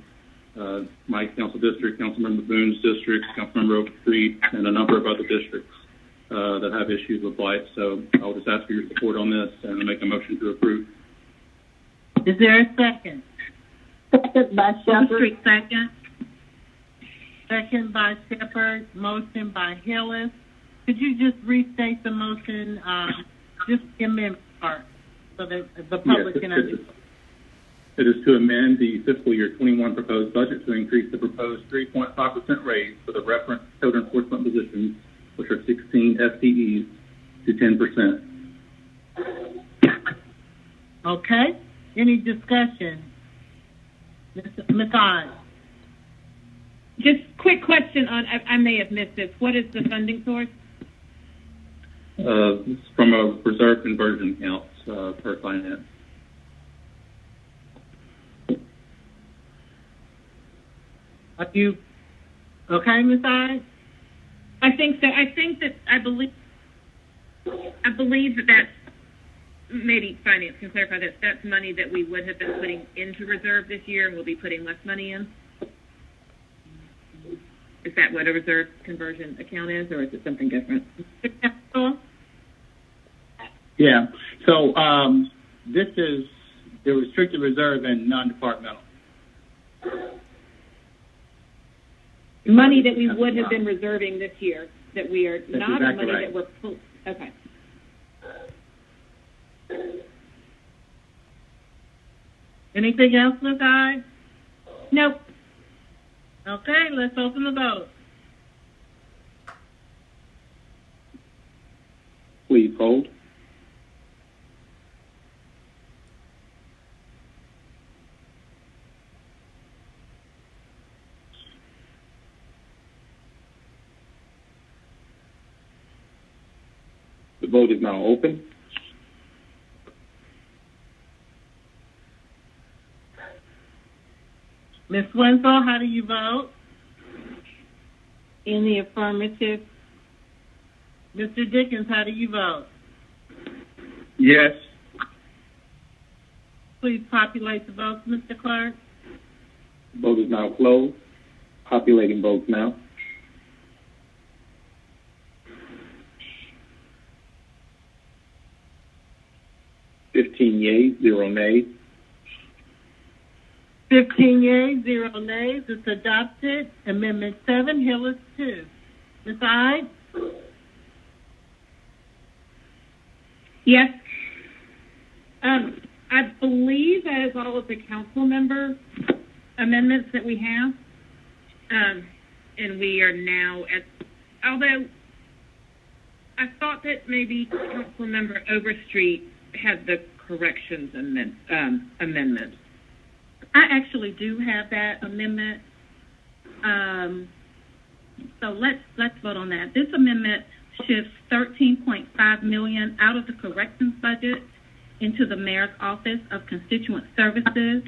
my council district, Councilmember Boone's district, Councilmember Oak Street, and a number of other districts that have issues with blight. So I'll just ask for your support on this and make a motion to approve. Is there a second? Second by Shepherd. Second. Second by Shepherd. Motion by Hillis. Could you just restate the motion, just the amendment part, so that the public can understand? It is to amend the fiscal year 21 proposed budget to increase the proposed 3.5% raise for the reference code enforcement positions, which are 16 FTEs, to 10%. Okay. Any discussion? Ms. Odd. Just quick question on, I may have missed this. What is the funding source? It's from a reserve conversion account per finance. Are you okay, Ms. Odd? I think so. I believe that that's, maybe finance can clarify that, that's money that we would have been putting into reserve this year and we'll be putting less money in? Is that what a reserve conversion account is, or is it something different? Yeah. So this is the restricted reserve and non-departmental. Money that we would have been reserving this year, that we are That's not exactly money right. that we're okay. Anything else, Ms. Odd? Nope. Okay, let's open the vote. Please hold. The vote is now open. Ms. Winslow, how do you vote? In the affirmative. Mr. Dickens, how do you vote? Yes. Please populate the votes, Mr. Clerk. The vote is now closed. Populating votes now. Yeas, 0 nays. 15 yeas, 0 nays. It's adopted. Amendment 7, Hillis 2. Ms. Ide? Yes. I believe that is all of the council member amendments that we have. And we are now at, although I thought that maybe council member Overstreet had the corrections amendment. I actually do have that amendment. So let's vote on that. This amendment shifts $13.5 million out of the corrections budget into the mayor's office of constituent services.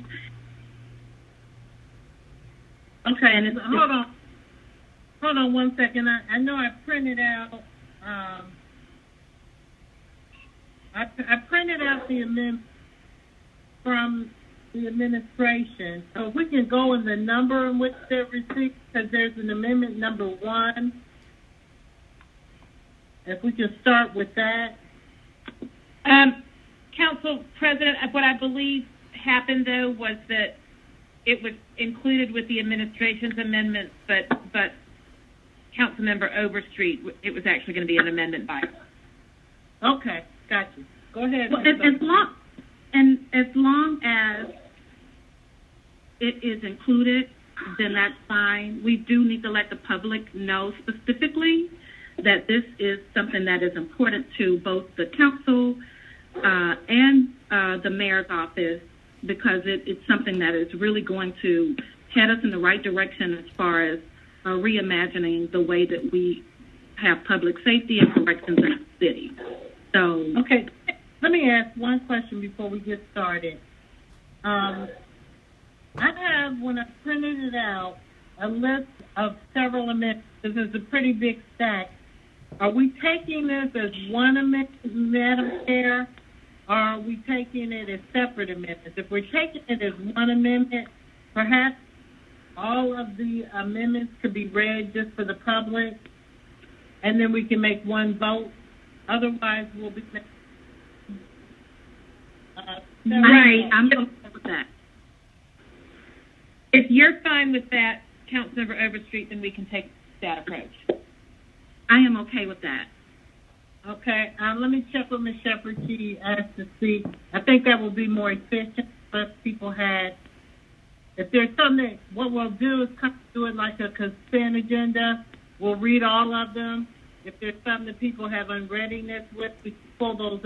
Okay, and it's, hold on 1 second. I know I printed out. I printed out the amendment from the administration. So if we can go in the number in which they're received, because there's an amendment number 1 if we can start with that. Council President, what I believe happened, though, was that it was included with the administration's amendments, but Councilmember Overstreet, it was actually going to be an amendment by her. Okay, got you. Go ahead. Well, as long as it is included, then that's fine. We do need to let the public know specifically that this is something that is important to both the council and the mayor's office, because it's something that is really going to head us in the right direction as far as reimagining the way that we have public safety and corrections in the city. So, okay, let me ask one question before we get started. I have, when I printed it out, a list of several amendments. This is a pretty big stack. Are we taking this as one amendment, Madam Chair, or are we taking it as separate amendments? If we're taking it as one amendment, perhaps all of the amendments could be read just for the public, and then we can make one vote. Otherwise, we'll be right. I'm okay with that. If you're fine with that, Councilmember Overstreet, then we can take that approach. I am okay with that. Okay, let me check with Ms. Shepherd. She asked to see. I think that will be more efficient if people had. If there's something, what we'll do is kind of do it like a consent agenda. We'll read all of them. If there's something that people have unreadiness with, we can pull those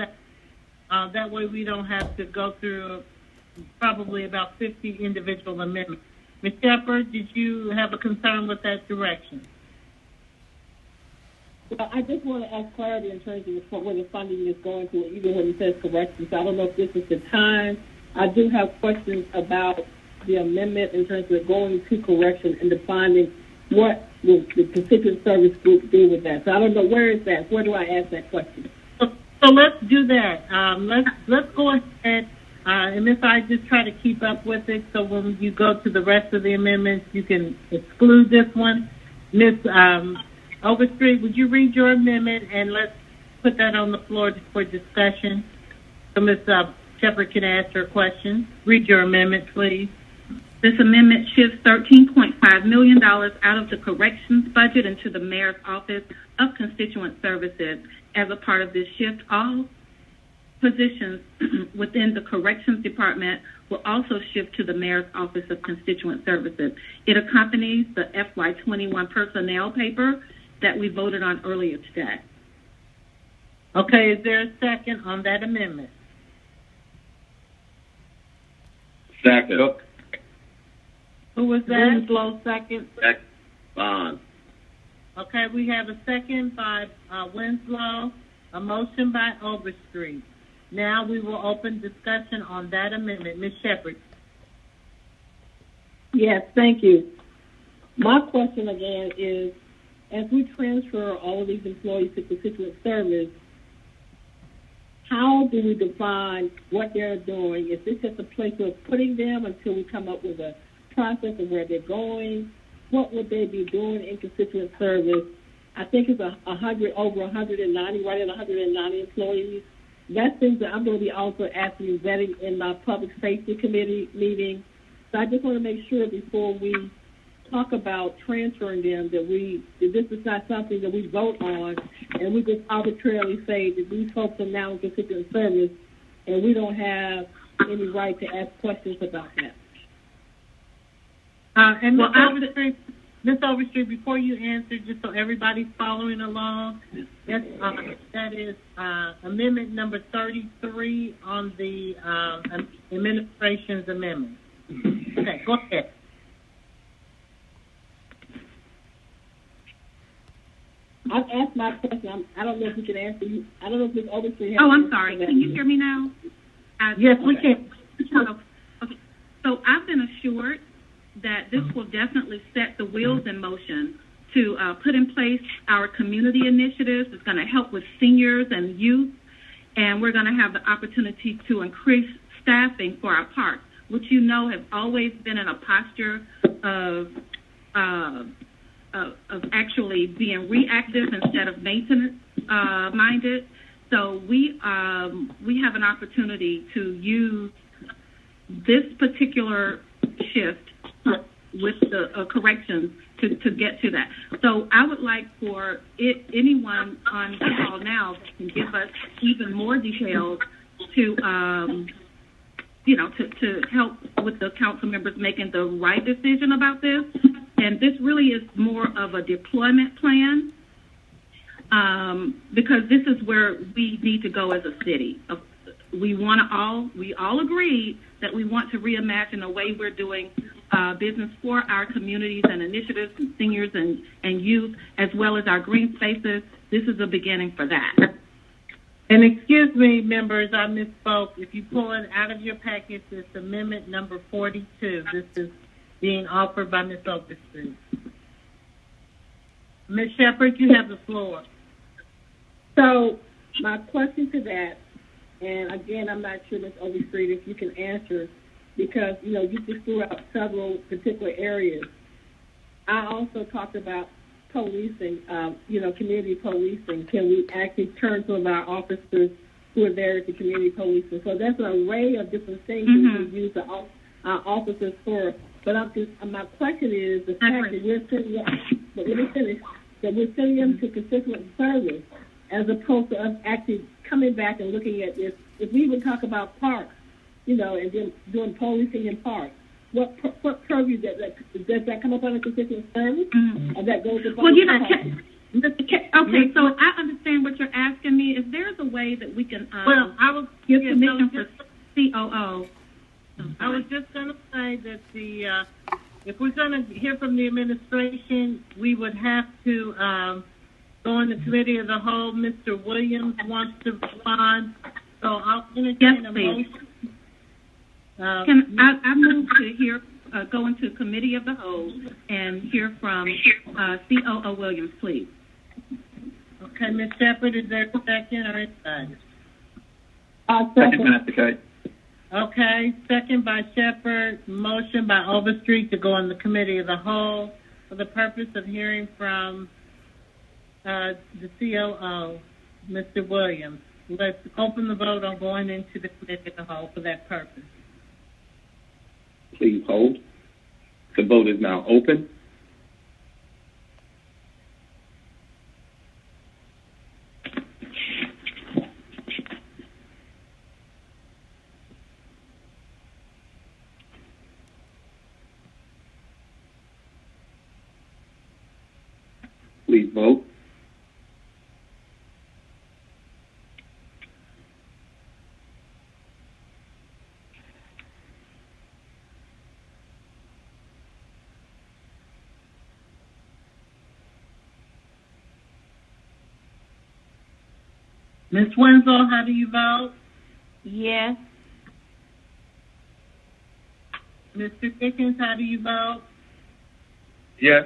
out. That way we don't have to go through probably about 50 individual amendments. Ms. Shepherd, did you have a concern with that direction? Well, I just want to ask clarity in terms of where the funding is going to, even when it says corrections. I don't know if this is the time. I do have questions about the amendment in terms of going to correction and defining what will the constituent service group do with that. So I don't know, where is that? Where do I ask that question? So let's do that. Let's go ahead, and if I just try to keep up with it, so when you go to the rest of the amendments, you can exclude this one. Ms. Overstreet, would you read your amendment, and let's put that on the floor for discussion so Ms. Shepherd can ask her question. Read your amendment, please. This amendment shifts $13.5 million out of the corrections budget into the mayor's office of constituent services. As a part of this shift, all positions within the corrections department will also shift to the mayor's office of constituent services. It accompanies the FY21 personnel paper that we voted on earlier today. Okay, is there a second on that amendment? Second. Who was that? Winslow, second. Bond. Okay, we have a second by Winslow, a motion by Overstreet. Now we will open discussion on that amendment. Ms. Shepherd. Yes, thank you. My question again is, as we transfer all of these employees to constituent service, how do we define what they're doing? Is this just a place we're putting them until we come up with a process of where they're going? What would they be doing in constituent service? I think it's over 190, right at 190 employees. That's things that I'm going to be also asking vetting in my public safety committee meeting. So I just want to make sure before we talk about transferring them that this is not something that we vote on and we just arbitrarily say that these folks are now in constituent service and we don't have any right to ask questions about that. And Ms. Overstreet, before you answer, just so everybody's following along, that is amendment number 33 on the administration's amendment. Okay, go ahead. I've asked my question. I don't know if you can answer. I don't know if Ms. Overstreet has. Oh, I'm sorry. Can you hear me now? Yes, we can. Okay. So I've been assured that this will definitely set the wheels in motion to put in place our community initiatives. It's going to help with seniors and youth, and we're going to have the opportunity to increase staffing for our parks, which you know have always been in a posture of of actually being reactive instead of maintenance minded. So we have an opportunity to use this particular shift with the corrections to get to that. So I would like for anyone on the call now that can give us even more details to to help with the council members making the right decision about this. And this really is more of a deployment plan, because this is where we need to go as a city. We all agreed that we want to reimagine the way we're doing business for our communities and initiatives and seniors and youth, as well as our green spaces. This is a beginning for that. And excuse me, members, I misspoke. If you pull it out of your package, it's amendment number 42. This is being offered by Ms. Overstreet. Ms. Shepherd, you have the floor. So my question to that, and again, I'm not sure, Ms. Overstreet, if you can answer, because, you just threw out several particular areas. I also talked about policing, community policing. Can we actually turn some of our officers who are there to community policing? So that's an array of different things that we use our officers for. But my question is the fact that we're sending them to constituent service, as opposed to us actually coming back and looking at this. If we even talk about parks, and then doing policing in parks, what purview does that come up on a constituent service? Or that goes above? Well, okay, so I understand what you're asking me. If there's a way that we can I was give permission for COO. I was just going to say that if we're going to hear from the administration, we would have to go in the committee of the whole. Mr. Williams wants to respond, so I'll entertain a motion. I move to go into committee of the whole and hear from COO Williams, please. Okay, Ms. Shepherd, is there a second or anybody? Second, Vanessa Kite. Okay, second by Shepherd, motion by Overstreet to go in the committee of the whole for the purpose of hearing from the COO, Mr. Williams. Let's open the vote on going into the committee of the whole for that purpose. Please hold. The vote is now open. Please vote. Ms. Winslow, how do you vote? Yes. Mr. Dickens, how do you vote? Yes.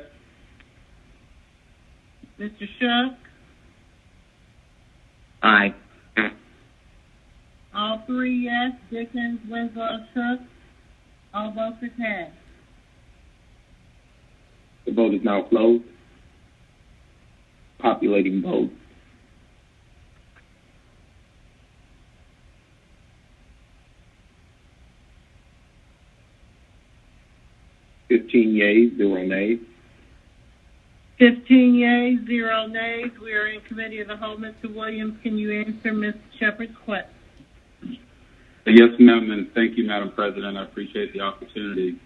Mr. Shook? Aye. All three yes. Dickens, Winslow, Shook. All votes are cast. The vote is now closed. Populating vote. Yeas, 0 nays. 15 yeas, 0 nays. We are in committee of the whole. Mr. Williams, can you answer Ms. Shepherd's question? Yes, ma'am, and thank you, Madam President. I appreciate the opportunity.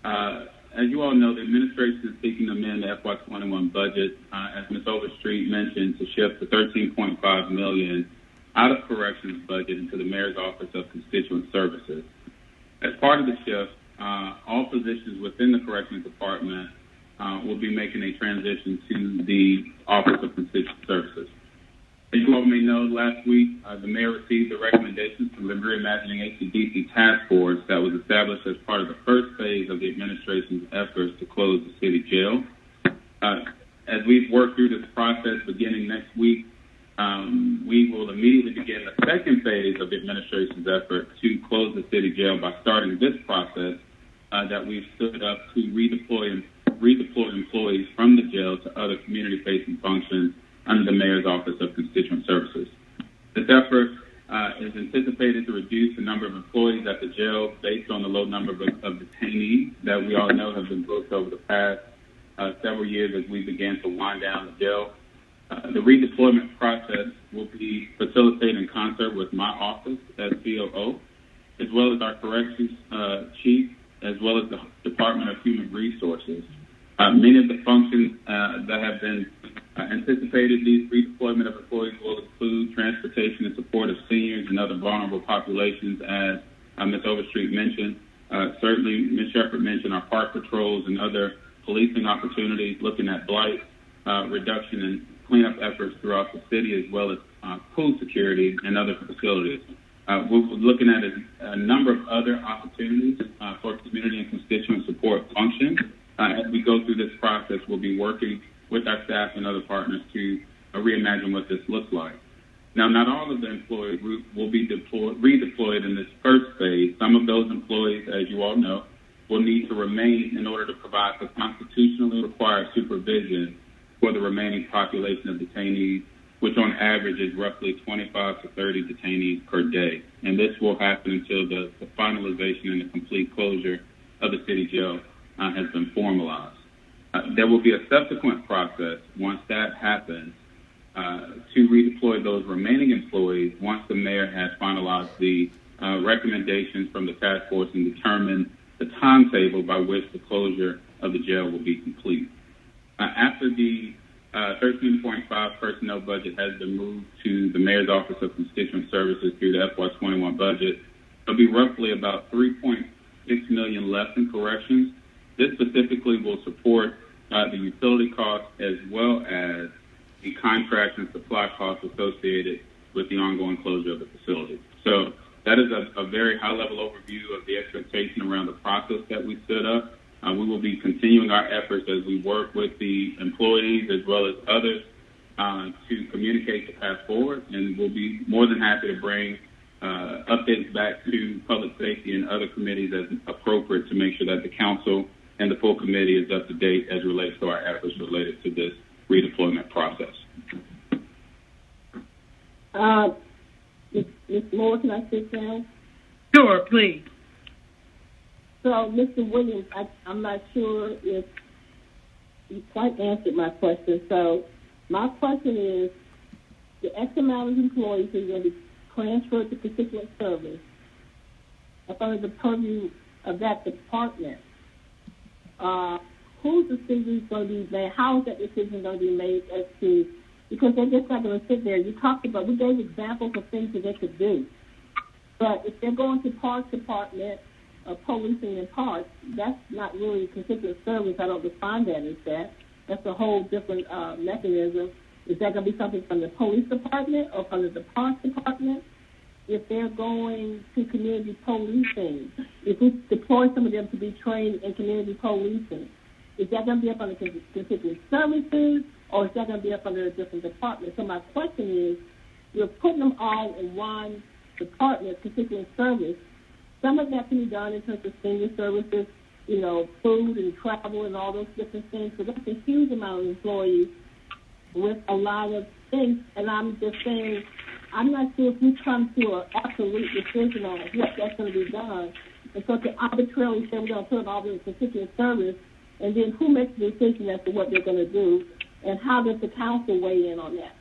As you all know, the administration is seeking to amend the FY21 budget, as Ms. Overstreet mentioned, to shift the $13.5 million out of corrections budget into the Mayor's Office of Constituent Services. As part of the shift, all positions within the Corrections Department will be making a transition to the Office of Constituent Services. As you all may know, last week, the Mayor received the recommendations from the Reimagining HCDC Task Force that was established as part of the first phase of the administration's efforts to close the city jail. As we've worked through this process beginning next week, we will immediately begin the second phase of the administration's effort to close the city jail by starting this process that we've stood up to redeploy employees from the jail community-facing functions under the Mayor's Office of Constituent Services. This effort is anticipated to reduce the number of employees at the jail based on the low number of detainees that we all know have been booked over the past several years as we began to wind down the jail. The redeployment process will be facilitated in concert with my office as COO, as well as our corrections chief, as well as the Department of Human Resources. Many of the functions that have been anticipated, these redeployment of employees will include transportation and support of seniors and other vulnerable populations, as Ms. Overstreet mentioned. Certainly, Ms. Shepherd mentioned our park patrols and other policing opportunities, looking at blight reduction and cleanup efforts throughout the city, as well as pool security and other facilities. We're looking at a number of other opportunities for community and constituent support functions. As we go through this process, we'll be working with our staff and other partners to reimagine what this looks like. Now, not all of the employees will be redeployed in this first phase. Some of those employees, as you all know, will need to remain in order to provide the constitutionally required supervision for the remaining population of detainees, which on average is roughly 25 to 30 detainees per day. And this will happen until the finalization and the complete closure of the city jail has been formalized. There will be a subsequent process once that happens to redeploy those remaining employees once the mayor has finalized the recommendations from the task force and determined the timetable by which the closure of the jail will be complete. After the 13.5 personnel budget has been moved to the Mayor's Office of Constituent Services through the FY21 budget, there'll be roughly about $3.6 million left in corrections. This specifically will support the utility costs as well as the contract and supply costs associated with the ongoing closure of the facility. So that is a very high-level overview of the expectation around the process that we stood up. We will be continuing our efforts as we work with the employees as well as others to communicate the path forward, and we'll be more than happy to bring updates back to public safety and other committees as appropriate to make sure that the council and the full committee is up to date as relates to our efforts related to this redeployment process. Ms. Moore, can I sit down? Sure, please. So, Mr. Williams, I'm not sure if you quite answered my question. So, my question is, the X amount of employees who are going to be transferred to constituent service up under the purview of that department, whose decision is going to be made? How is that decision going to be made as to, because they're just not going to sit there. You talked about, we gave examples of things that they could do. But if they're going to Parks Department, policing in parks, that's not really constituent service. I don't define that as that. That's a whole different mechanism. Is that going to be something from the police department or from the Parks Department? If they're going to community policing, if we deploy some of them to be trained in community policing, is that going to be up under constituent services, or is that going to be up under a different department? So my question is, we're putting them all in one department, constituent service. Some of that can be done in terms of senior services, food and travel and all those different things. So that's a huge amount of employees with a lot of things. And I'm just saying, I'm not sure if we come to an absolute decision on what that's going to be done. And so to arbitrarily say we're going to put them all in constituent service, and then who makes the decision as to what they're going to do, and how does the council weigh in on that?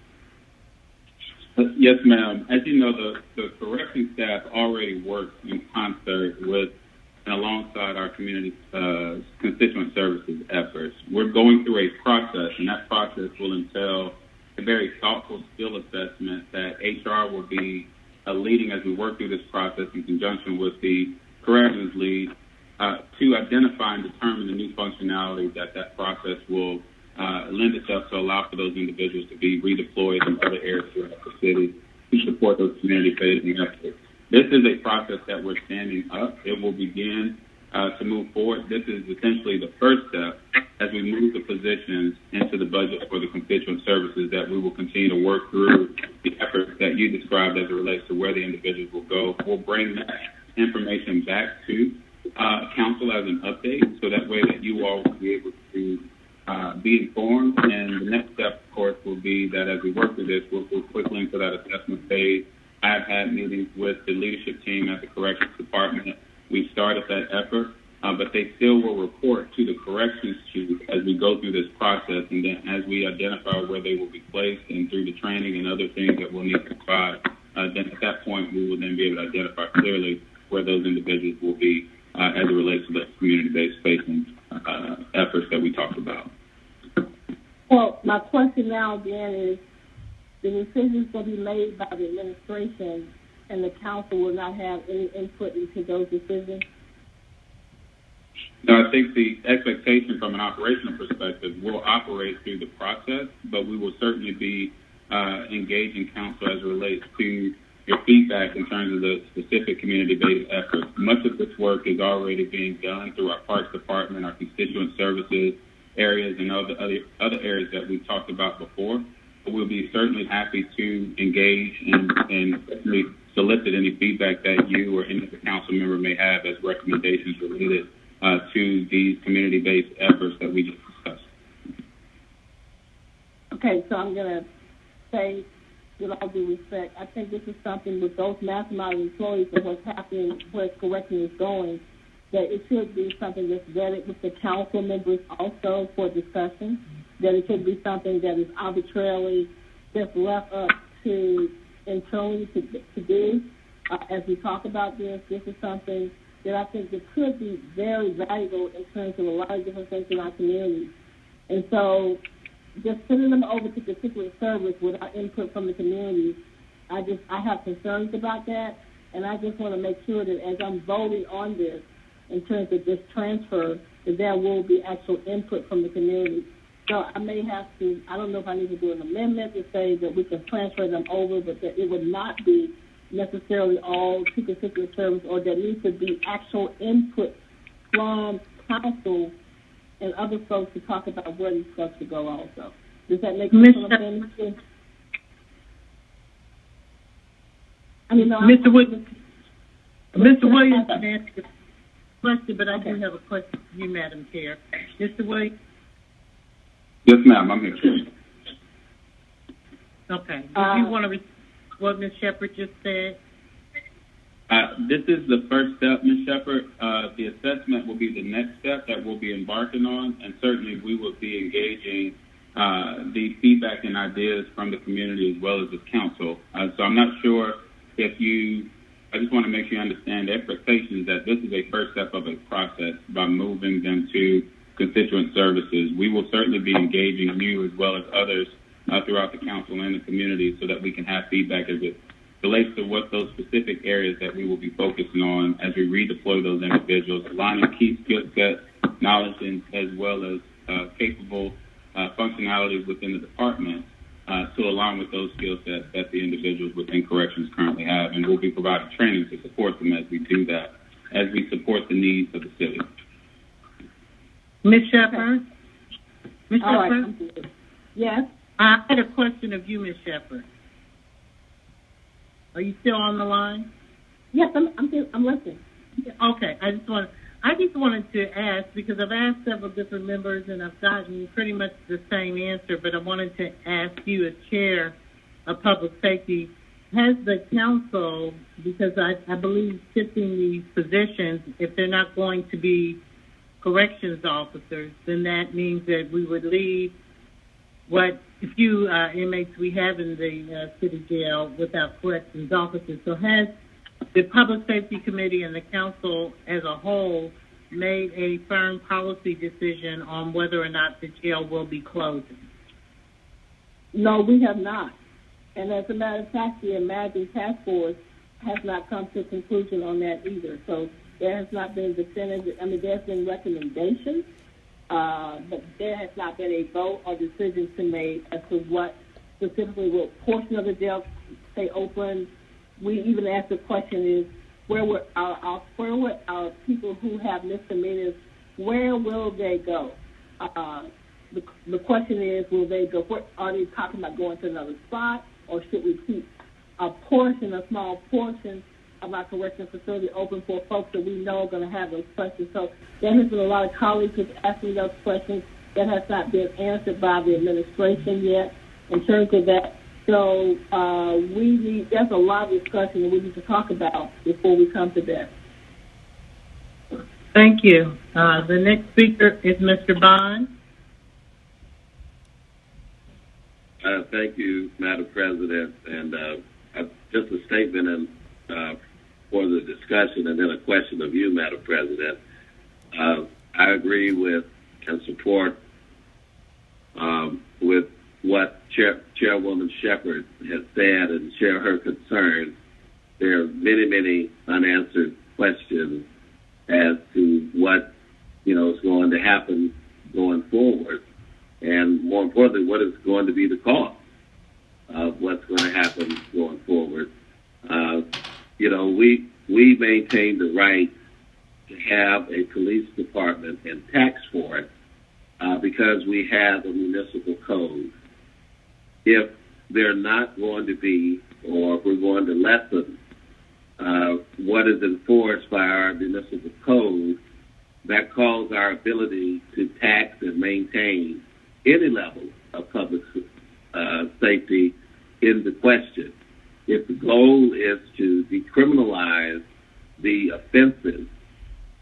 Yes, ma'am. As you know, the corrections staff already works in concert with and alongside our community constituent services efforts. We're going through a process, and that process will entail a very thoughtful skill assessment that HR will be leading as we work through this process in conjunction with the corrections lead to identify and determine the new functionality that process will lend itself to allow for those individuals to be redeployed in other areas throughout the city to support those community-facing efforts. This is a process that we're standing up. It will begin to move forward. This is essentially the first step as we move the positions into the budget for the constituent services that we will continue to work through the efforts that you described as it relates to where the individuals will go. We'll bring that information back to council as an update so that way that you all will be able to be informed. And the next step, of course, will be that as we work through this, we'll quickly into that assessment phase. I've had meetings with the leadership team at the Corrections Department. We've started that effort, but they still will report to the Corrections Chief as we go through this process, and then as we identify where they will be placed and through the training and other things that we'll need to provide, then at that point we will then be able to identify clearly where those individuals will be as it relates to the community-based facing efforts that we talked about. Well, my question now again is, the decisions will be made by the administration, and the council will not have any input into those decisions? No, I think the expectation from an operational perspective will operate through the process, but we will certainly be engaging council as it relates to your feedback in terms of the specific community-based efforts. Much of this work is already being done through our Parks Department, our constituent services areas, and other areas that we've talked about before. But we'll be certainly happy to engage and certainly solicit any feedback that you or any of the council member may have as recommendations related to these community-based efforts that we just discussed. Okay, so I'm going to say, with all due respect, I think this is something with those mathematical employees and what's happening, where correction is going, that it should be something that's vetted with the council members also for discussion, that it should be something that is arbitrarily just left up to internally to do. As we talk about this is something that I think that could be very valuable in terms of a lot of different things in our community. And so just sending them over to particular service without input from the community, I have concerns about that, and I just want to make sure that as I'm voting on this, in terms of this transfer, that there will be actual input from the community. So I may have to, I don't know if I need to do an amendment to say that we can transfer them over, but that it would not be necessarily all to particular service, or there needs to be actual input from council and other folks to talk about where these folks should go also. Does that make sense? Mr. Williams can answer the question, but I do have a question for you, Madam Chair. Mr. Williams? Yes, ma'am, I'm here. Okay. Do you want to repeat what Ms. Shepherd just said? This is the first step, Ms. Shepherd. The assessment will be the next step that we'll be embarking on, and certainly we will be engaging the feedback and ideas from the community as well as the council. So I'm not sure if I just want to make sure you understand the expectations that this is a first step of a process by moving them to constituent services. We will certainly be engaging you as well as others throughout the council and the community so that we can have feedback as it relates to what those specific areas that we will be focusing on as we redeploy those individuals, aligning key skill sets, knowledge, and as well as capable functionalities within the department to align with those skill sets that the individuals within corrections currently have. And we'll be providing training to support them as we do that, as we support the needs of the city. Ms. Shepherd? Ms. All Shepherd? right. Yes? I had a question of you, Ms. Shepherd. Are you still on the line? Yes, I'm listening. Okay. I just wanted to ask, because I've asked several different members and I've gotten pretty much the same answer, but I wanted to ask you as chair of public safety, has the council, because I believe shifting these positions, if they're not going to be corrections officers, then that means that we would leave what few inmates we have in the city jail without corrections officers. So has the Public Safety Committee and the council as a whole made a firm policy decision on whether or not the jail will be closing? No, we have not. And as a matter of fact, the Imagine Task Force has not come to a conclusion on that either. So there has not been definitive, there's been recommendations, but there has not been a vote or decision to make as to what specifically what portion of the jail stay open. We even asked the question is, where would our people who have misdemeanors, where will they go? The question is, will they go, what are they talking about, going to another spot, or should we keep a small portion of our correctional facility open for folks that we know are going to have those questions? So there has been a lot of colleagues who've asked me those questions. that has not been answered by the administration yet in terms of that. So there's a lot of discussion that we need to talk about before we come to that. Thank you. The next speaker is Mr. Bond. Thank you, Madam President. And just a statement for the discussion and then a question of you, Madam President. I agree with and support with what Chairwoman Shepherd has said and share her concerns. There are many, many unanswered questions as to what, is going to happen going forward. And more importantly, what is going to be the cost of what's going to happen going forward. We maintain the right to have a police department and tax for it because we have a municipal code. If they're not going to be, or if we're going to lessen what is enforced by our municipal code, that calls our ability to tax and maintain any level of public safety into question. If the goal is to decriminalize the offenses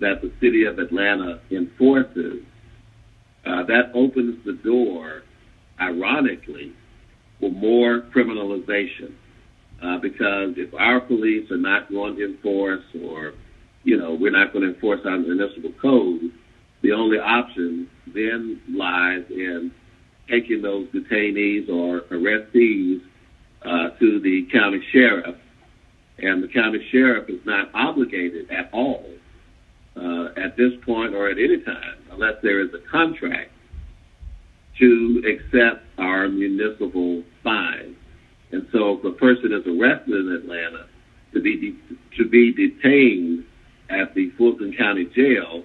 that the city of Atlanta enforces, that opens the door, ironically, for more criminalization. Because if our police are not going to enforce, or, we're not going to enforce our municipal code, the only option then lies in taking those detainees or arrestees to the county sheriff. And the county sheriff is not obligated at all at this point or at any time, unless there is a contract, to accept our municipal fines. And so if a person is arrested in Atlanta to be detained at the Fulton County Jail,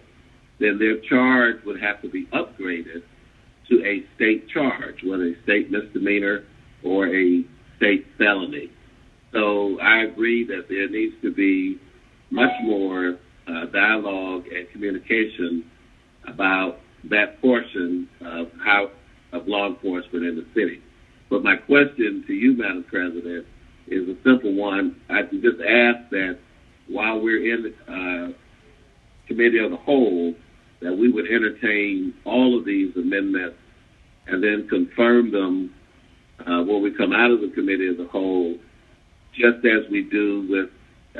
then their charge would have to be upgraded to a state charge, whether a state misdemeanor or a state felony. So I agree that there needs to be much more dialogue and communication about that portion of law enforcement in the city. But my question to you, Madam President, is a simple one. I just ask that while we're in the committee of the whole, that we would entertain all of these amendments and then confirm them when we come out of the committee as a whole, just as we do with,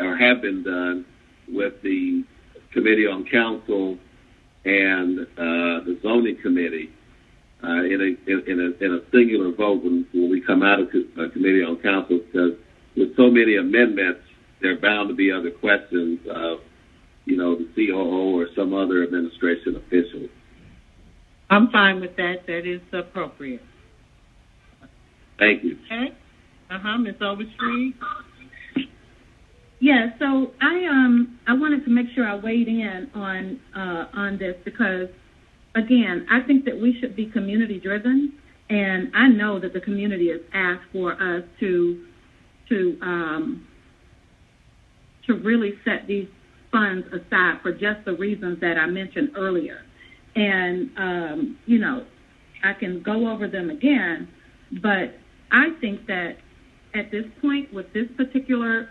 or have been done, with the Committee on Council and the Zoning Committee in a singular vote when we come out of the Committee on Council, because with so many amendments, there are bound to be other questions of, the COO or some other administration official. I'm fine with that. That is appropriate. Thank you. Okay. Ms. Overstreet. Yeah, so I wanted to make sure I weighed in on this because, again, I think that we should be community driven, and I know that the community has asked for us to really set these funds aside for just the reasons that I mentioned earlier. And I can go over them again, but I think that at this point, with this particular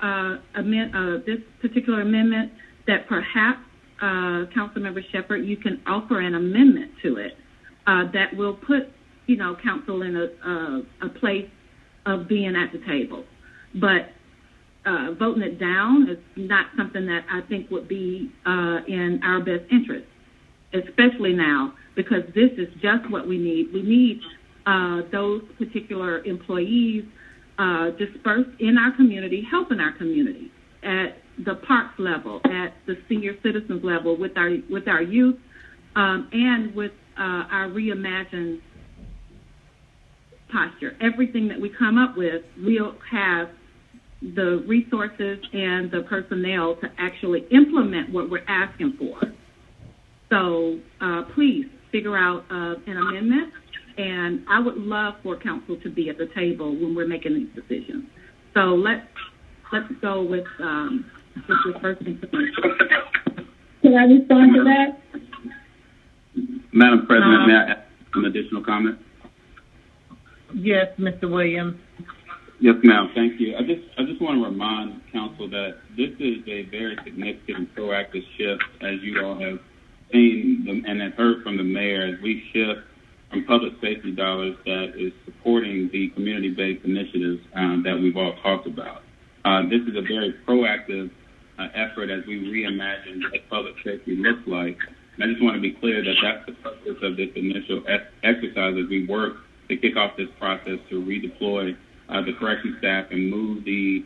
amendment, that perhaps Councilmember Shepherd, you can offer an amendment to it that will put council in a place of being at the table. But voting it down is not something that I think would be in our best interest, especially now, because this is just what we need. We need those particular employees dispersed in our community, helping our community at the parks level, at the senior citizens level, with our youth, and with our reimagined posture. Everything that we come up with, we'll have the resources and the personnel to actually implement what we're asking for. So please figure out an amendment, and I would love for council to be at the table when we're making these decisions. So let's go with the first information. Can I respond to that? Madam President, some additional comment? Yes, Mr. Williams. Yes, ma'am. Thank you. I just want to remind council that this is a very significant and proactive shift, as you all have seen and have heard from the mayor, as we shift from public safety dollars that is supporting the community-based initiatives that we've all talked about. This is a very proactive effort as we reimagine what public safety looks like. And I just want to be clear that that's the purpose of this initial exercise as we work to kick off this process to redeploy the correction staff and move the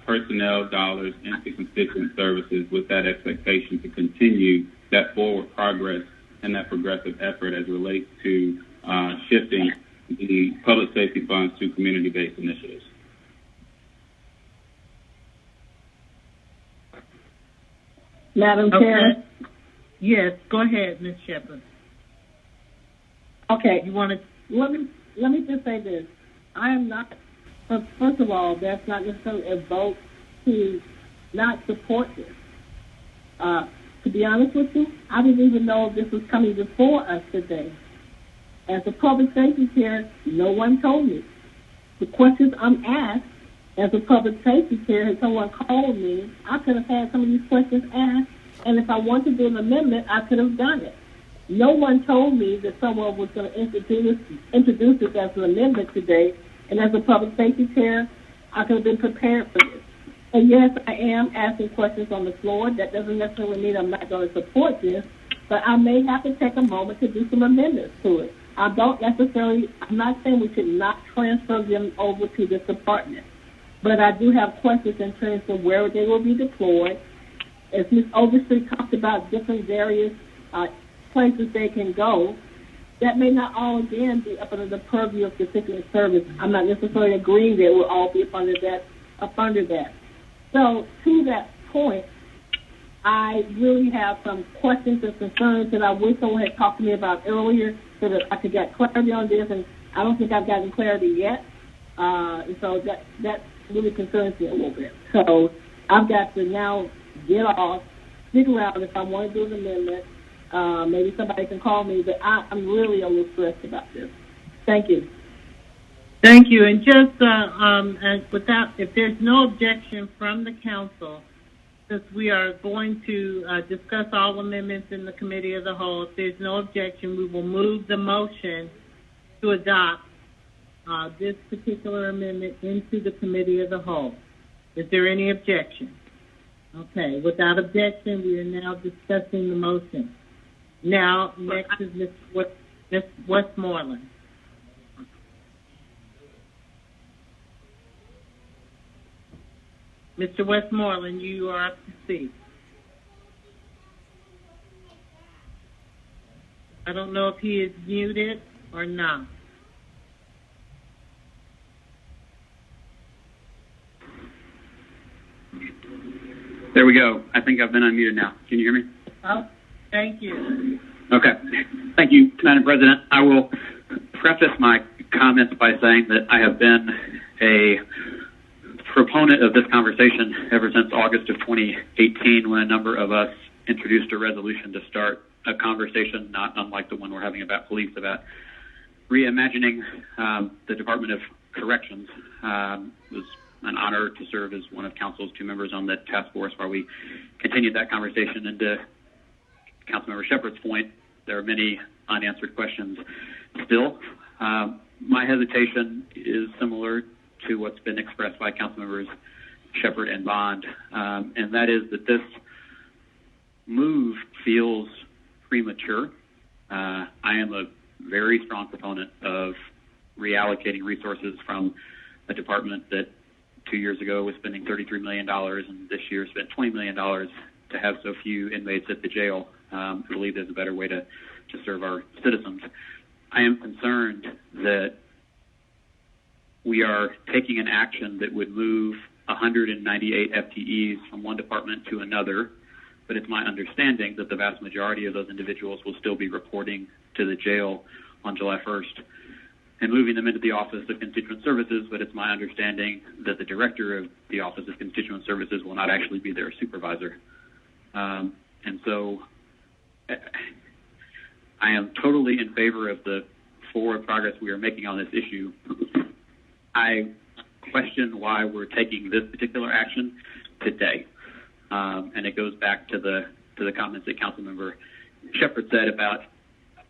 personnel dollars into constituent services with that expectation to continue that forward progress and that progressive effort as it relates to shifting the public safety funds to community-based initiatives. Madam Chair? Yes, go ahead, Ms. Shepherd. Okay. You want to? Let me just say this. I am not, first of all, that's not necessarily a vote to not support this. To be honest with you, I didn't even know this was coming before us today. As a public safety chair, no one told me. The questions I'm asked, as a public safety chair, if someone called me, I could have had some of these questions asked, and if I wanted to do an amendment, I could have done it. No one told me that someone was going to introduce this as an amendment today, and as a public safety chair, I could have been prepared for this. And yes, I am asking questions on the floor. That doesn't necessarily mean I'm not going to support this, but I may have to take a moment to do some amendments to it. I'm not saying we should not transfer them over to this department, but I do have questions in terms of where they will be deployed. As Ms. Overstreet talked about different various places they can go, that may not all again be up under the purview of constituent service. I'm not necessarily agreeing that it will all be up under that. So to that point, I really have some questions and concerns that I wish someone had talked to me about earlier so that I could get clarity on this, and I don't think I've gotten clarity yet. And so that really concerns me a little bit. So I've got to now get off, figure out if I want to do an amendment. Maybe somebody can call me, but I'm really a little stressed about this. Thank you. Thank you. And just if there's no objection from the council, since we are going to discuss all amendments in the committee as a whole, if there's no objection, we will move the motion to adopt this particular amendment into the committee as a whole. Is there any objection? Okay. Without objection, we are now discussing the motion. Now, next is Ms. Westmoreland. Mr. Westmoreland, you are up to speak. I don't know if he is muted or not. There we go. I think I've been unmuted now. Can you hear me? Oh, thank you. Okay. Thank you, Madam President. I will preface my comments by saying that I have been a proponent of this conversation ever since August of 2018, when a number of us introduced a resolution to start a conversation not unlike the one we're having about police, about reimagining the Department of Corrections. It was an honor to serve as one of council's two members on the task force while we continued that conversation. And to Councilmember Shepherd's point, there are many unanswered questions still. My hesitation is similar to what's been expressed by Councilmembers Shepherd and Bond, and that is that this move feels premature. I am a very strong proponent of reallocating resources from a department that 2 years ago was spending $33 million and this year spent $20 million to have so few inmates at the jail. I believe there's a better way to serve our citizens. I am concerned that we are taking an action that would move 198 FTEs from one department to another, but it's my understanding that the vast majority of those individuals will still be reporting to the jail on July 1st and moving them into the Office of Constituent Services, but it's my understanding that the director of the Office of Constituent Services will not actually be their supervisor. And so I am totally in favor of the forward progress we are making on this issue. I question why we're taking this particular action today. And it goes back to the comments that Councilmember Shepherd said about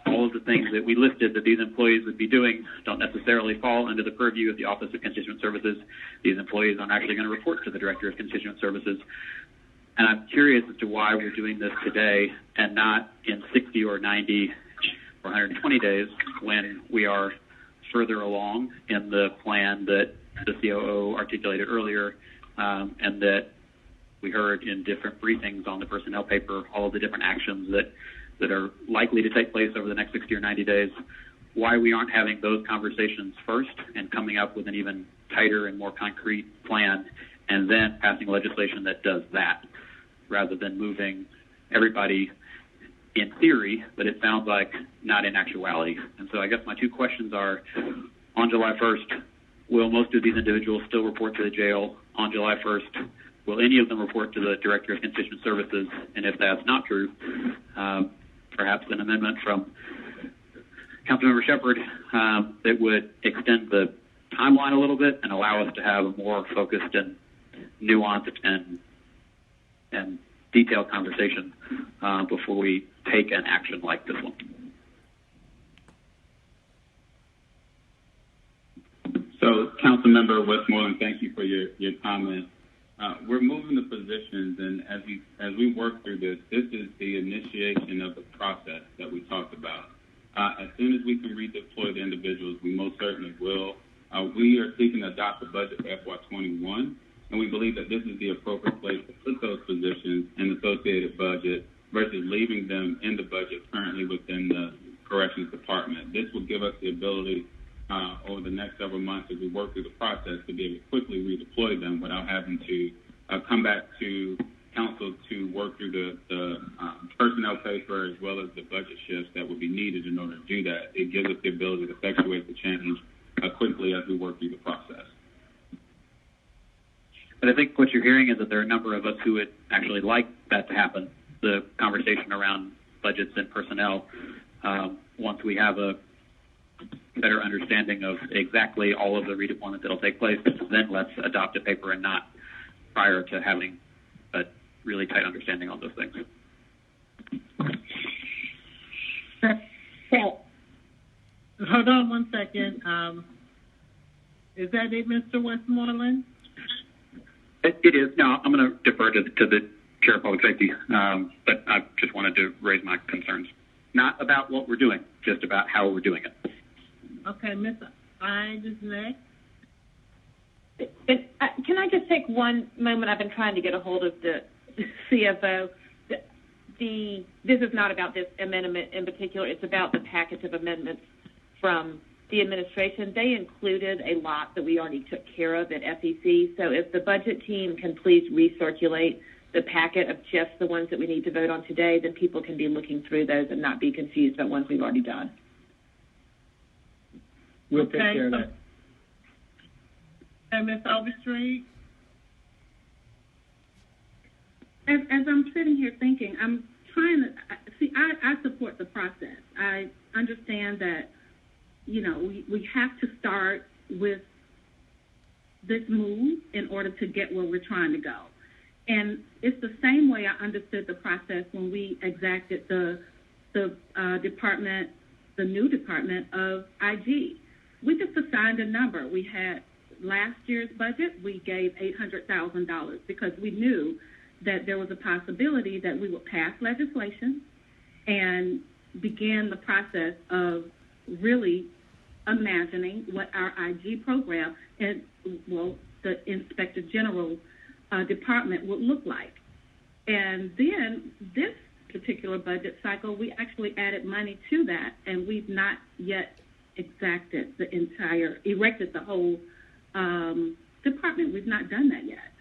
all of the things that we listed that these employees would be doing don't necessarily fall under the purview of the Office of Constituent Services. These employees aren't actually going to report to the Director of Constituent Services. And I'm curious as to why we're doing this today and not in 60 or 90 or 120 days when we are further along in the plan that the COO articulated earlier, and that we heard in different briefings on the personnel paper, all of the different actions that are likely to take place over the next 60 or 90 days, why we aren't having those conversations first and coming up with an even tighter and more concrete plan, and then passing legislation that does that, rather than moving everybody in theory, but it sounds like not in actuality. And so I guess my two questions are, on July 1st, will most of these individuals still report to the jail? On July 1st, will any of them report to the Director of Constituent Services? And if that's not true, perhaps an amendment from Councilmember Shepherd that would extend the timeline a little bit and allow us to have a more focused and nuanced and detailed conversation before we take an action like this one. So, Councilmember Westmoreland, thank you for your comment. We're moving the positions, and as we work through this is the initiation of the process that we talked about. As soon as we can redeploy the individuals, we most certainly will. We are seeking to adopt the budget for FY21, and we believe that this is the appropriate place to put those positions in the associated budget versus leaving them in the budget currently within the Corrections Department. This will give us the ability over the next several months as we work through the process to be able to quickly redeploy them without having to come back to council to work through the personnel paper as well as the budget shifts that would be needed in order to do that. It gives us the ability to effectuate the change quickly as we work through the process. But I think what you're hearing is that there are a number of us who would actually like that to happen, the conversation around budgets and personnel, once we have a better understanding of exactly all of the redeployment that will take place, then let's adopt a paper and not prior to having a really tight understanding on those things. Hold on one second. Is that it, Mr. Westmoreland? It is. No, I'm going to defer to the Chair of Public Safety, but I just wanted to raise my concerns. Not about what we're doing, just about how we're doing it. Okay, Ms. Ide is next. Can I just take one moment? I've been trying to get a hold of the CFO. This is not about this amendment in particular. It's about the package of amendments from the administration. They included a lot that we already took care of at FEC. So if the budget team can please recirculate the packet of just the ones that we need to vote on today, then people can be looking through those and not be confused about ones we've already done. We'll take care of that. And Ms. Overstreet? As I'm sitting here thinking, I'm trying to see. I support the process. I understand that, we have to start with this move in order to get where we're trying to go. And it's the same way I understood the process when we exacted the department, the new department of IG. We just assigned a number. We had last year's budget, we gave $800,000 because we knew that there was a possibility that we would pass legislation and begin the process of really imagining what our IG program and, the Inspector General department would look like. And then this particular budget cycle, we actually added money to that, and we've not yet erected the whole department. We've not done that yet.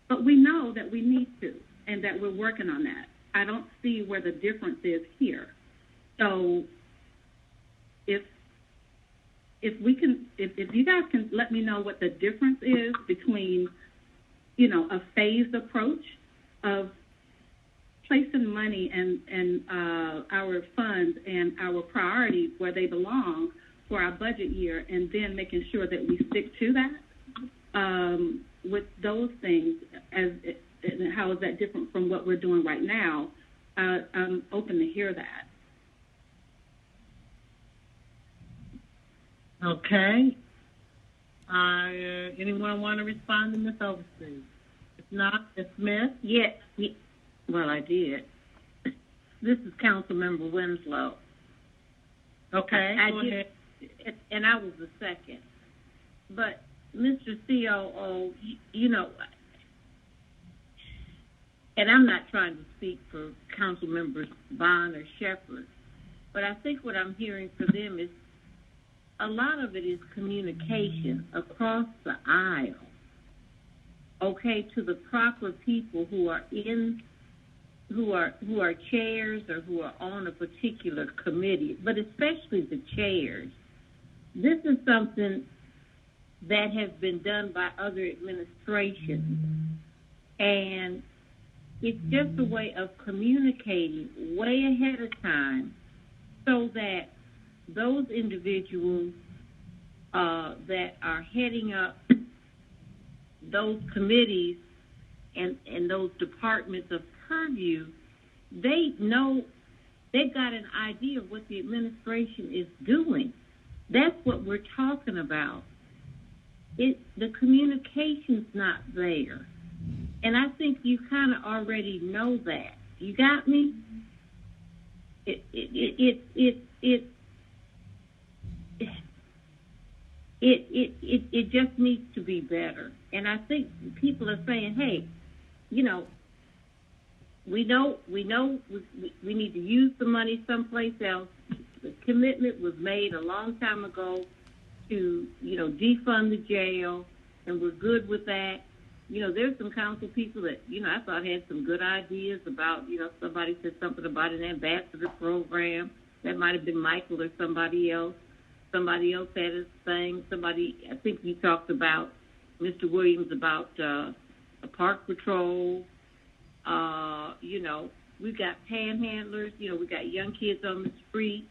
But we know that we need to, and that we're working on that. I don't see where the difference is here. So if you guys can let me know what the difference is between, a phased approach of placing money and our funds and our priorities where they belong for our budget year, and then making sure that we stick to that. With those things, and how is that different from what we're doing right now? I'm open to hear that. Okay. Anyone want to respond to Ms. Overstreet? If not, Ms. Smith? Yes. Well, I did. This is Councilmember Winslow. Okay, I go did, ahead. and I was the second. But Mr. COO, and I'm not trying to speak for Council Members Bond or Shepherd, but I think what I'm hearing for them is a lot of it is communication across the aisle, okay, to the proper people who are chairs or who are on a particular committee, but especially the chairs. This is something that has been done by other administrations, and it's just a way of communicating way ahead of time so that those individuals that are heading up those committees and those departments of purview, they know, they've got an idea of what the administration is doing. That's what we're talking about. The communication's not there. And I think you kind of already know that. You got me? It just needs to be better. And I think people are saying, hey, we need to use the money someplace else. The commitment was made a long time ago to, defund the jail, and we're good with that. There's some council people that, I thought had some good ideas about, somebody said something about an ambassador program. That might have been Michael or somebody else. Somebody else had his thing. I think you talked about, Mr. Williams, about a park patrol. We've got panhandlers. We got young kids on the street.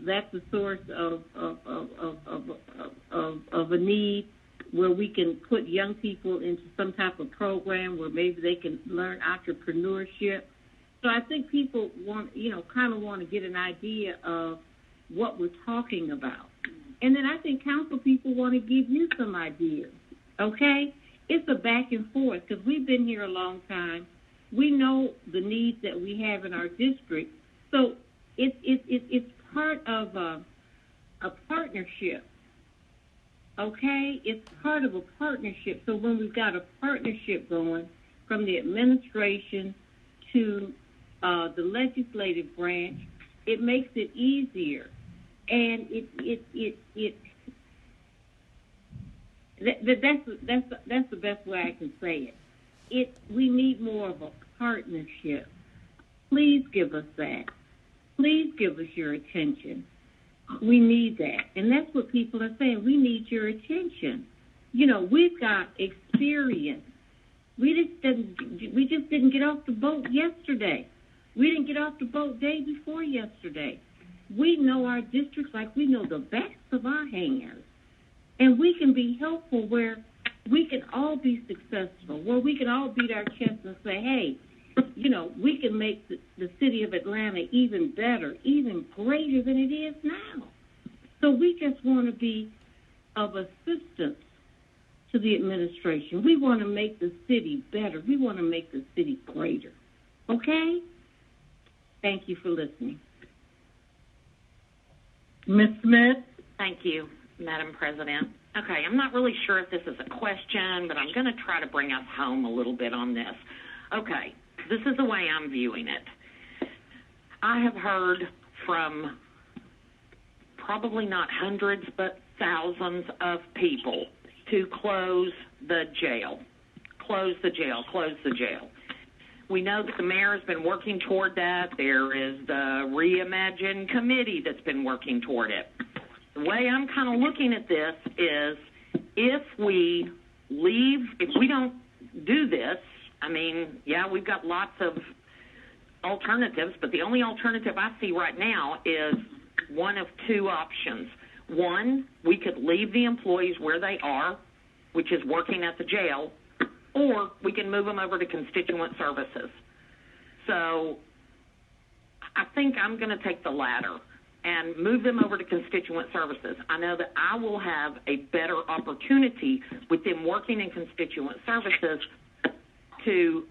That's a source of a need where we can put young people into some type of program where maybe they can learn entrepreneurship. So I think people want to get an idea of what we're talking about. And then I think council people want to give you some ideas, okay? It's a back and forth because we've been here a long time. We know the needs that we have in our district. So it's part of a partnership, okay? It's part of a partnership. So when we've got a partnership going from the administration to the legislative branch, it makes it easier. And that's the best way I can say it. We need more of a partnership. Please give us that. Please give us your attention. We need that. And that's what people are saying. We need your attention. We've got experience. We just didn't get off the boat yesterday. We didn't get off the boat day before yesterday. We know our districts like we know the backs of our hands. And we can be helpful where we can all be successful, where we can all beat our chests and say, hey, we can make the city of Atlanta even better, even greater than it is now. So we just want to be of assistance to the administration. We want to make the city better. We want to make the city greater. Okay? Thank you for listening. Ms. Smith? Thank you, Madam President. Okay, I'm not really sure if this is a question, but I'm going to try to bring us home a little bit on this. Okay, this is the way I'm viewing it. I have heard from probably not hundreds, but thousands of people to close the jail. Close the jail, close the jail. We know that the mayor has been working toward that. There is the Reimagine committee that's been working toward it. The way I'm kind of looking at this is if we don't do this, I mean, yeah, we've got lots of alternatives, but the only alternative I see right now is one of two options. One, we could leave the employees where they are, which is working at the jail, or we can move them over to constituent services. So I think I'm going to take the latter and move them over to constituent services. I know that I will have a better opportunity with them working in constituent services to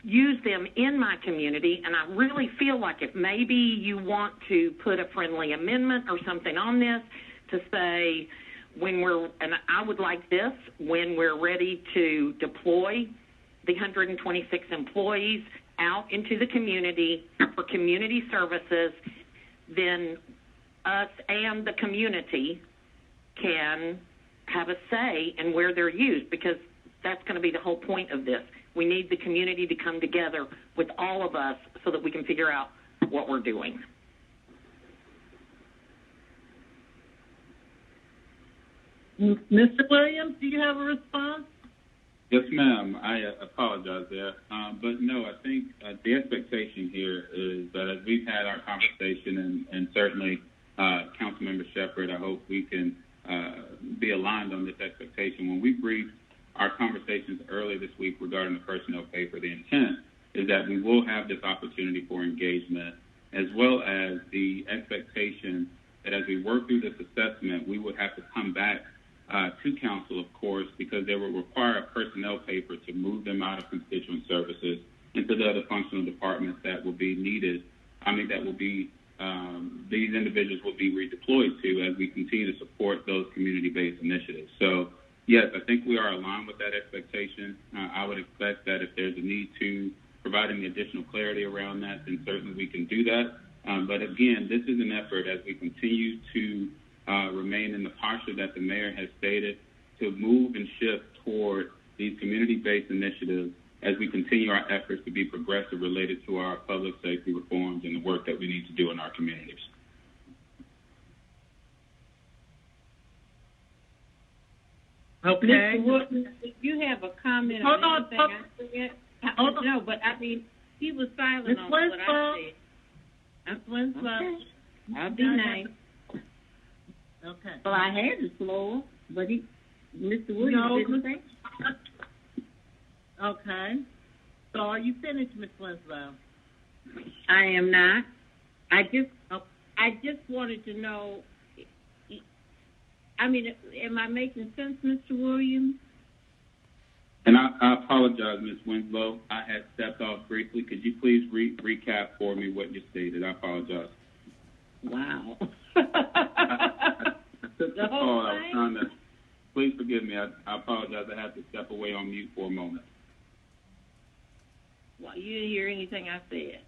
use them in my community, and I really feel like if maybe you want to put a friendly amendment or something on this to say and I would like this, when we're ready to deploy the 126 employees out into the community for community services, then us and the community can have a say in where they're used, because that's going to be the whole point of this. We need the community to come together with all of us so that we can figure out what we're doing. Mr. Williams, do you have a response? Yes, ma'am. I apologize there. But no, I think the expectation here is that as we've had our conversation, and certainly Councilmember Shepherd, I hope we can be aligned on this expectation. When we briefed our conversations earlier this week regarding the personnel paper, the intent is that we will have this opportunity for engagement, as well as the expectation that as we work through this assessment, we would have to come back to council, of course, because they will require a personnel paper to move them out of constituent services into the other functional departments that will be needed. That will be, these individuals will be redeployed to as we continue to support those community-based initiatives. So, yes, I think we are aligned with that expectation. I would expect that if there's a need to provide any additional clarity around that, then certainly we can do that. But again, this is an effort as we continue to remain in the posture that the mayor has stated to move and shift toward these community-based initiatives as we continue our efforts to be progressive related to our public safety reforms and the work that we need to do in our communities. Okay. Mr. Wood, if you have a comment on anything I said, no, but I mean, he was silent on what I said. Okay. I'll be nice. Okay. Well, I had the floor, but Mr. Williams didn't say. Okay. So are you finished, Ms. Winslow? I am not. I just wanted to know, I mean, am I making sense, Mr. Williams? And I apologize, Ms. Winslow. I had stepped off briefly. Could you please recap for me what you stated? I apologize. Wow. I took the call. I was trying to. Please forgive me. I apologize. I had to step away on mute for a moment. Well, you didn't hear anything I said.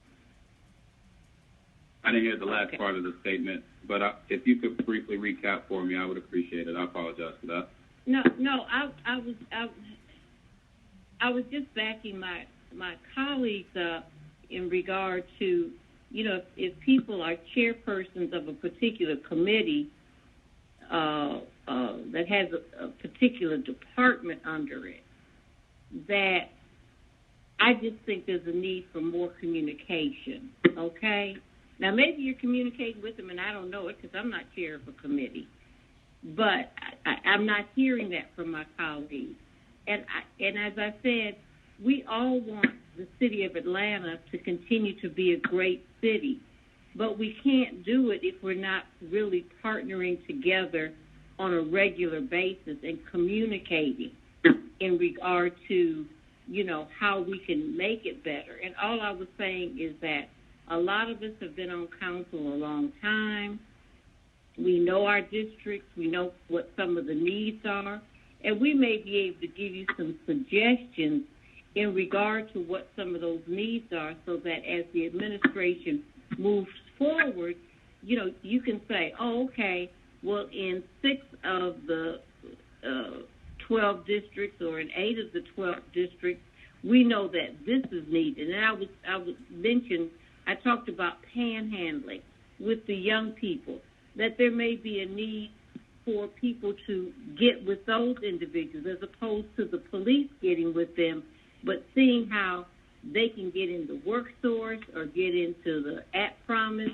I didn't hear the last part of the statement, but if you could briefly recap for me, I would appreciate it. I apologize for that. No, I was just backing my colleagues up in regard to, if people are chairpersons of a particular committee that has a particular department under it, that I just think there's a need for more communication, okay? Now, maybe you're communicating with them, and I don't know it because I'm not chair of a committee. But I'm not hearing that from my colleagues. And as I said, we all want the city of Atlanta to continue to be a great city. But we can't do it if we're not really partnering together on a regular basis and communicating in regard to, how we can make it better. And all I was saying is that a lot of us have been on council a long time. We know our districts. We know what some of the needs are. And we may be able to give you some suggestions in regard to what some of those needs are so that as the administration moves forward, you can say, oh, okay, well, in 6 of the 12 districts or in 8 of the 12 districts, we know that this is needed. And I talked about panhandling with the young people, that there may be a need for people to get with those individuals as opposed to the police getting with them but seeing how they can get into WorkSource or get into the At Promise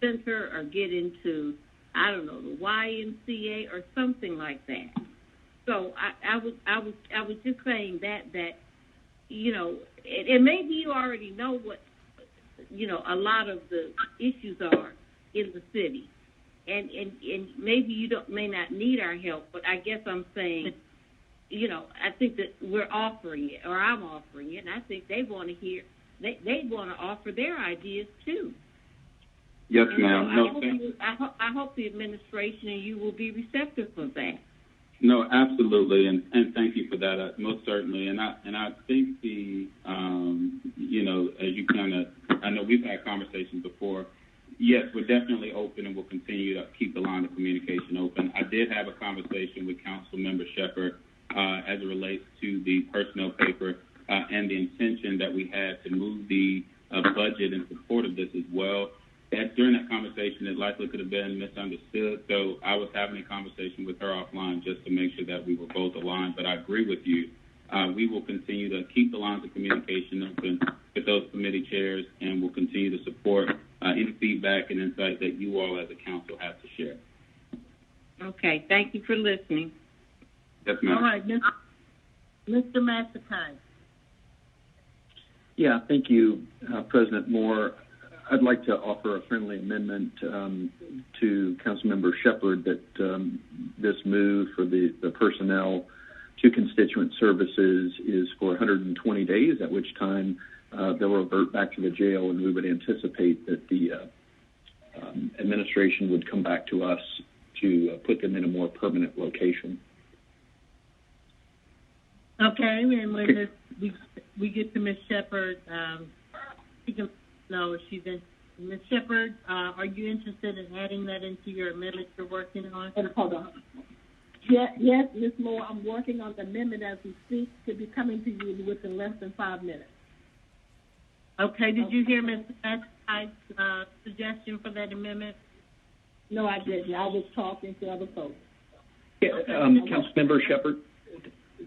Center or get into, I don't know, the YMCA or something like that. So I was just saying that you know, and maybe you already know what, you know, a lot of the issues are in the city, and maybe you may not need our help, but I guess I'm saying, you know, I think that we're offering it, or I'm offering it, and I think they want to hear, they want to offer their ideas too. Yes, And ma'am. so I hope the administration and you will be receptive of that. No, absolutely, and thank you for that. Most certainly, and I think the you know, as you kind of, I know we've had conversations before. Yes, we're definitely open, and we'll continue to keep the line of communication open. I did have a conversation with Council Member Shepherd as it relates to the personnel paper and the intention that we had to move the budget in support of this as well. That during that conversation, it likely could have been misunderstood. So I was having a conversation with her offline just to make sure that we were both aligned. But I agree with you. We will continue to keep the lines of communication open with those committee chairs, and we'll continue to support any feedback and insight that you all as a council have to share. Okay, thank you for listening. Yes, ma'am. All right, Mr. Masakai. Yeah, thank you, President Moore. I'd like to offer a friendly amendment to Councilmember Shepherd that this move for the personnel to constituent services is for 120 days, at which time they'll revert back to the jail, and we would anticipate that the administration would come back to us to put them in a more permanent location. Okay, and when we get to Ms. Shepherd, she can know if she's in. Ms. Shepherd, are you interested in adding that into your amendment you're working on? Hold on. Yes, Ms. Moore, I'm working on the amendment as we speak. Should be coming to you within less than 5 minutes. Okay, did you hear Ms. Masakai's suggestion for that amendment? No, I didn't. I was talking to other folks. Yeah, Councilmember Shepherd.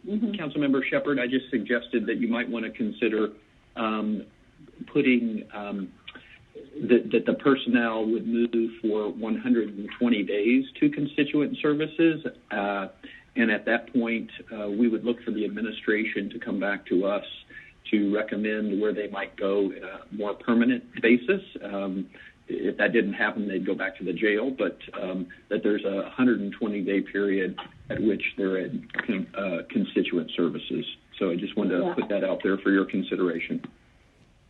Mm-hmm. Councilmember Shepherd, I just suggested that you might want to consider putting that the personnel would move for 120 days to constituent services, and at that point, we would look for the administration to come back to us to recommend where they might go in a more permanent basis. If that didn't happen, they'd go back to the jail, but that there's a 120-day period at which they're in constituent services. So I just wanted to put that out there for your consideration.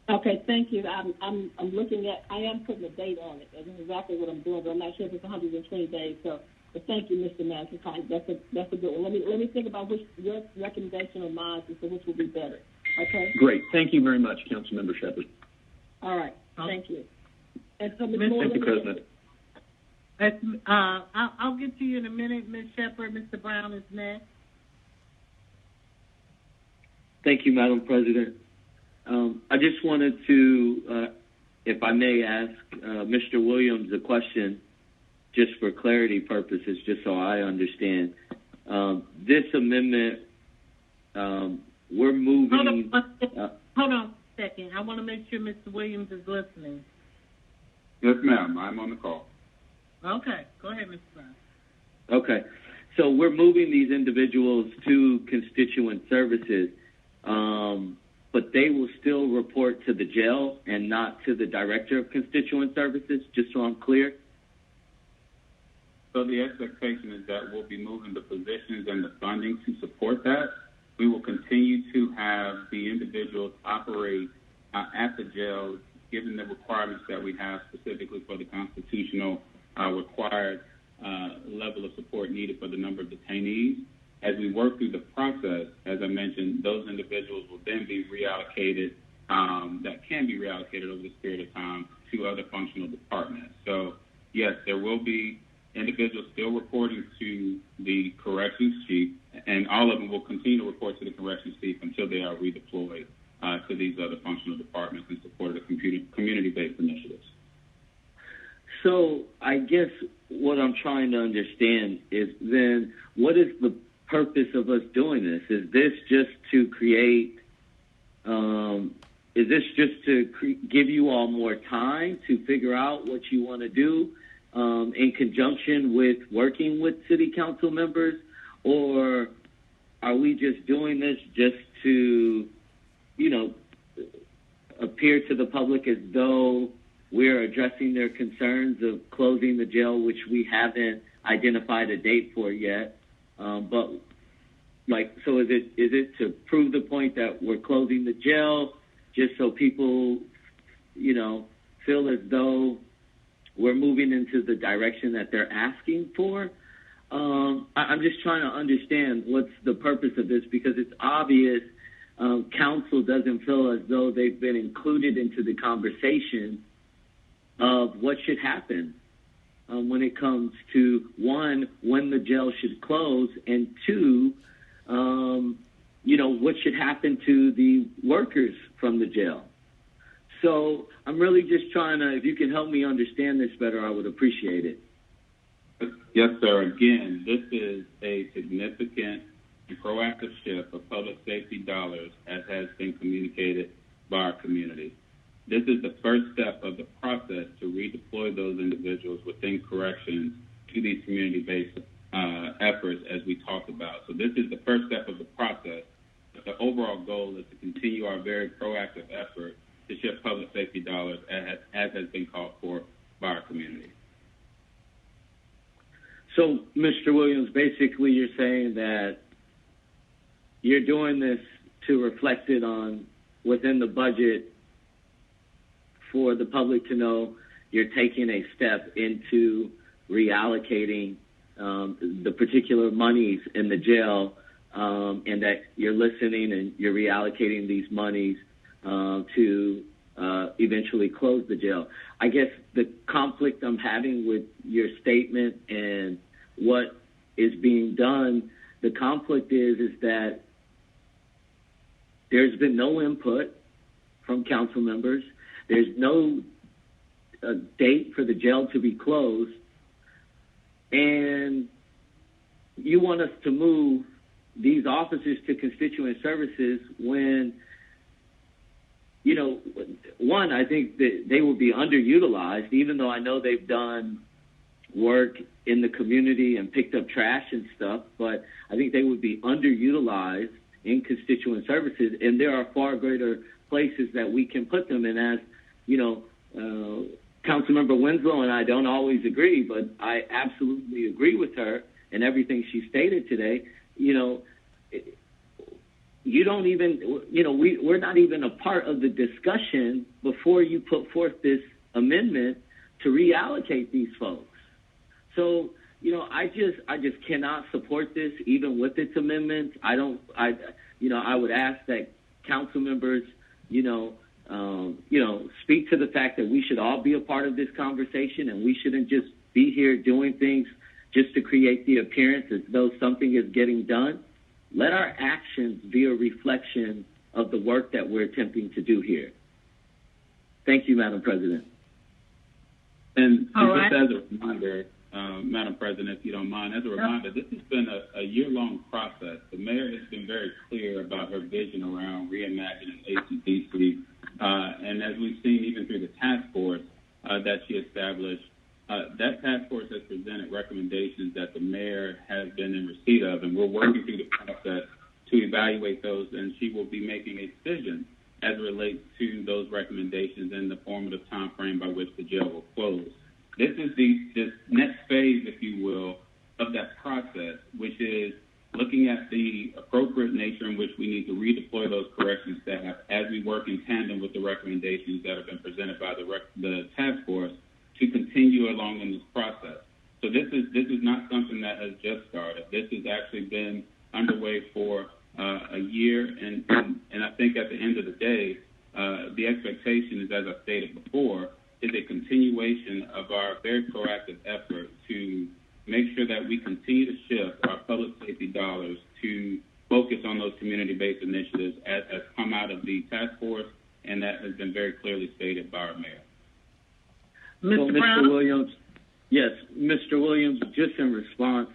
Okay, thank you. I'm looking at, I am putting a date on it. That's exactly what I'm doing, but I'm not sure if it's 120 days. So, but thank you, Mr. Masakai. That's a good one. Let me think about which your recommendation or mine is, which will be better. Okay. Great. Thank you very much, Councilmember Shepherd. All right. Thank you. And so, Thank you, President. I'll get to you in a minute, Ms. Shepherd. Mr. Brown is next. Thank you, Madam President. I just wanted to, if I may, ask Mr. Williams a question, just for clarity purposes, just so I understand. This amendment, we're moving... Hold on a second. I want to make sure Mr. Williams is listening. Yes, ma'am. I'm on the call. Okay. Go ahead, Mr. Brown. Okay. So we're moving these individuals to constituent services, but they will still report to the jail and not to the Director of Constituent Services, just so I'm clear? So the expectation is that we'll be moving the positions and the funding to support that. We will continue to have the individuals operate at the jail, given the requirements that we have specifically for the constitutional required level of support needed for the number of detainees. As we work through the process, as I mentioned, those individuals will then be reallocated, that can be reallocated over this period of time to other functional departments. So, yes, there will be individuals still reporting to the corrections chief, and all of them will continue to report to the corrections chief until they are redeployed to these other functional departments in support of the community-based initiatives. So I guess what I'm trying to understand is then what is the purpose of us doing this? Is this just to create Is this just to give you all more time to figure out what you want to do in conjunction with working with city council members? Or are we just doing this just to, appear to the public as though we're addressing their concerns of closing the jail, which we haven't identified a date for yet? So is it to prove the point that we're closing the jail just so people, feel as though we're moving into the direction that they're asking for? I'm just trying to understand what's the purpose of this, because it's obvious council doesn't feel as though they've been included into the conversation of what should happen when it comes to, one, when the jail should close, and two, what should happen to the workers from the jail. So I'm really just trying to, if you can help me understand this better, I would appreciate it. Yes, sir. Again, this is a significant and proactive shift of public safety dollars, as has been communicated by our community. This is the first step of the process to redeploy those individuals within corrections to these community-based efforts, as we talked about. So this is the first step of the process. But the overall goal is to continue our very proactive effort to shift public safety dollars as has been called for by our community. So, Mr. Williams, basically you're saying that you're doing this to reflect it on within the budget for the public to know you're taking a step into reallocating the particular monies in the jail, and that you're listening and you're reallocating these monies to eventually close the jail. I guess the conflict I'm having with your statement and what is being done, the conflict is that there's been no input from council members. There's no date for the jail to be closed. And you want us to move these officers to constituent services when, one, I think that they will be underutilized, even though I know they've done work in the community and picked up trash and stuff, but I think they would be underutilized in constituent services, and there are far greater places that we can put them in. As, Councilmember Winslow and I don't always agree, but I absolutely agree with her and everything she stated today. You don't even, we're not even a part of the discussion before you put forth this amendment to reallocate these folks. So, I just cannot support this, even with its amendments. I would ask that council members, speak to the fact that we should all be a part of this conversation, and we shouldn't just be here doing things just to create the appearance as though something is getting done. Let our actions be a reflection of the work that we're attempting to do here. Thank you, Madam President. And just as a reminder, Madam President, if you don't mind, as a reminder, this has been a year-long process. The mayor has been very clear about her vision around reimagining ACDC. And as we've seen even through the task force that she established, that task force has presented recommendations that the mayor has been in receipt of, and we're working through the process to evaluate those, and she will be making a decision as it relates to those recommendations and the formative time frame by which the jail will close. This is this next phase, if you will, of that process, which is looking at the appropriate nature in which we need to redeploy those corrections staff as we work in tandem with the recommendations that have been presented by the task force to continue along in this process. So this is not something that has just started. This has actually been underway for a year, and I think at the end of the day, the expectation is, as I stated before, is a continuation of our very proactive effort to make sure that we continue to shift our public safety dollars to focus on those community-based initiatives as has come out of the task force, and that has been very clearly stated by our mayor. Mr. Williams, yes, Mr. Williams, just in response,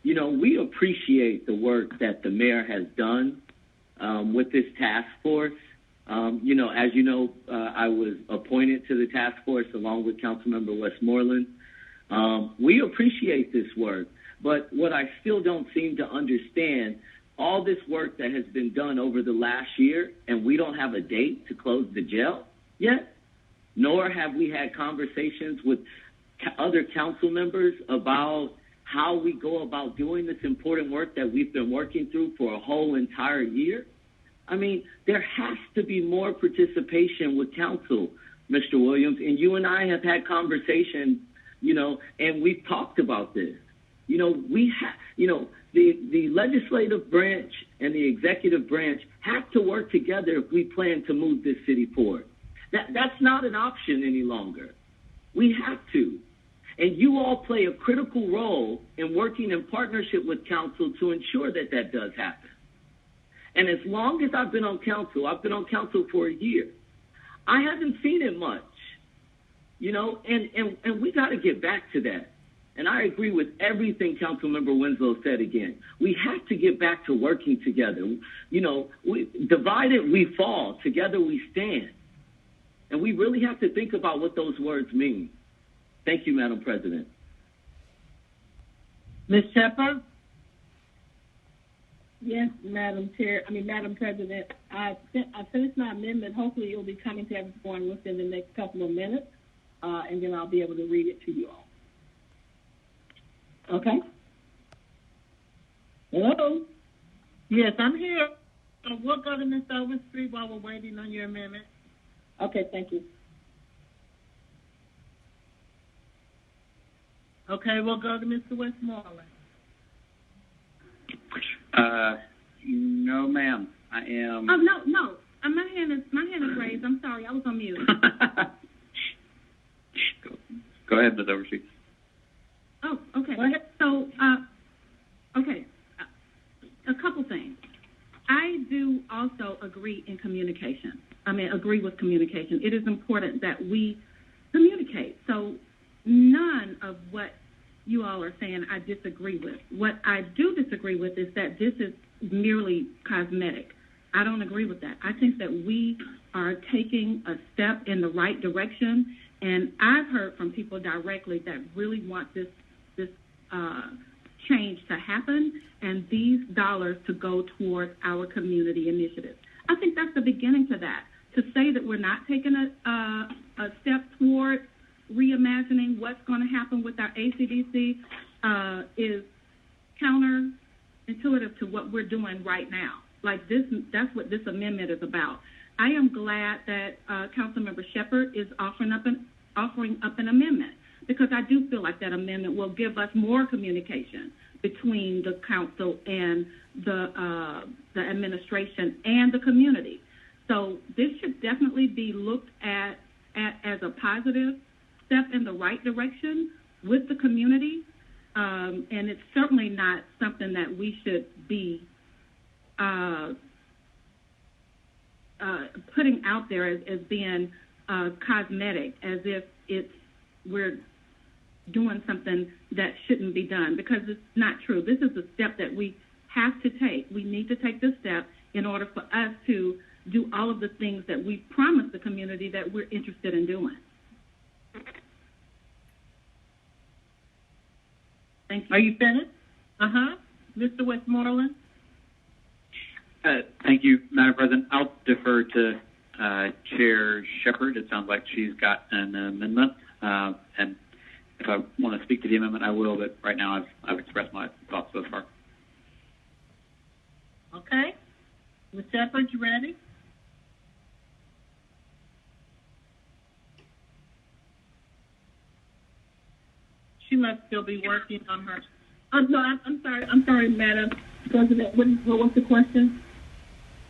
we appreciate the work that the mayor has done with this task force. As you know, I was appointed to the task force along with Councilmember Westmoreland. We appreciate this work, but what I still don't seem to understand, all this work that has been done over the last year, and we don't have a date to close the jail yet, nor have we had conversations with other council members about how we go about doing this important work that we've been working through for a whole entire year. I mean, there has to be more participation with council, Mr. Williams, and you and I have had conversations, and we've talked about this. The legislative branch and the executive branch have to work together if we plan to move this city forward. That's not an option any longer. We have to. And you all play a critical role in working in partnership with council to ensure that that does happen. And as long as I've been on council for a year, I haven't seen it much, and we got to get back to that. And I agree with everything Councilmember Winslow said again. We have to get back to working together. Divided we fall, together we stand. And we really have to think about what those words mean. Thank you, Madam President. Ms. Shepherd? Yes, Madam President. I finished my amendment. Hopefully it will be coming to everyone within the next couple of minutes, and then I'll be able to read it to you all. Okay? Hello? Yes, I'm here. We'll go to Ms. Overstreet while we're waiting on your amendment. Okay, thank you. Okay, we'll go to Mr. Westmoreland. No, ma'am. I am. Oh, no. My hand is raised. I'm sorry. I was on mute. Go ahead, Ms. Overstreet. Oh, okay. So, a couple things. I do also agree with communication. It is important that we communicate. So none of what you all are saying I disagree with. What I do disagree with is that this is merely cosmetic. I don't agree with that. I think that we are taking a step in the right direction, and I've heard from people directly that really want this change to happen and these dollars to go towards our community initiatives. I think that's the beginning to that. To say that we're not taking a step toward reimagining what's going to happen with our ACDC is counterintuitive to what we're doing right now. Like this, that's what this amendment is about. I am glad that Councilmember Shepherd is offering up an amendment, because I do feel like that amendment will give us more communication between the council and the administration and the community. So this should definitely be looked at as a positive step in the right direction with the community, and it's certainly not something that we should be putting out there as being cosmetic, as if we're doing something that shouldn't be done, because it's not true. This is a step that we have to take. We need to take this step in order for us to do all of the things that we promised the community that we're interested in doing. Thank you. Are you finished? Mr. Westmoreland? Thank you, Madam President. I'll defer to Chair Shepherd. It sounds like she's got an amendment, and if I want to speak to the amendment, I will, but right now I've expressed my thoughts so far. Okay. Ms. Shepherd, you ready? She must still be working on her. No, I'm sorry, Madam President. What's the question?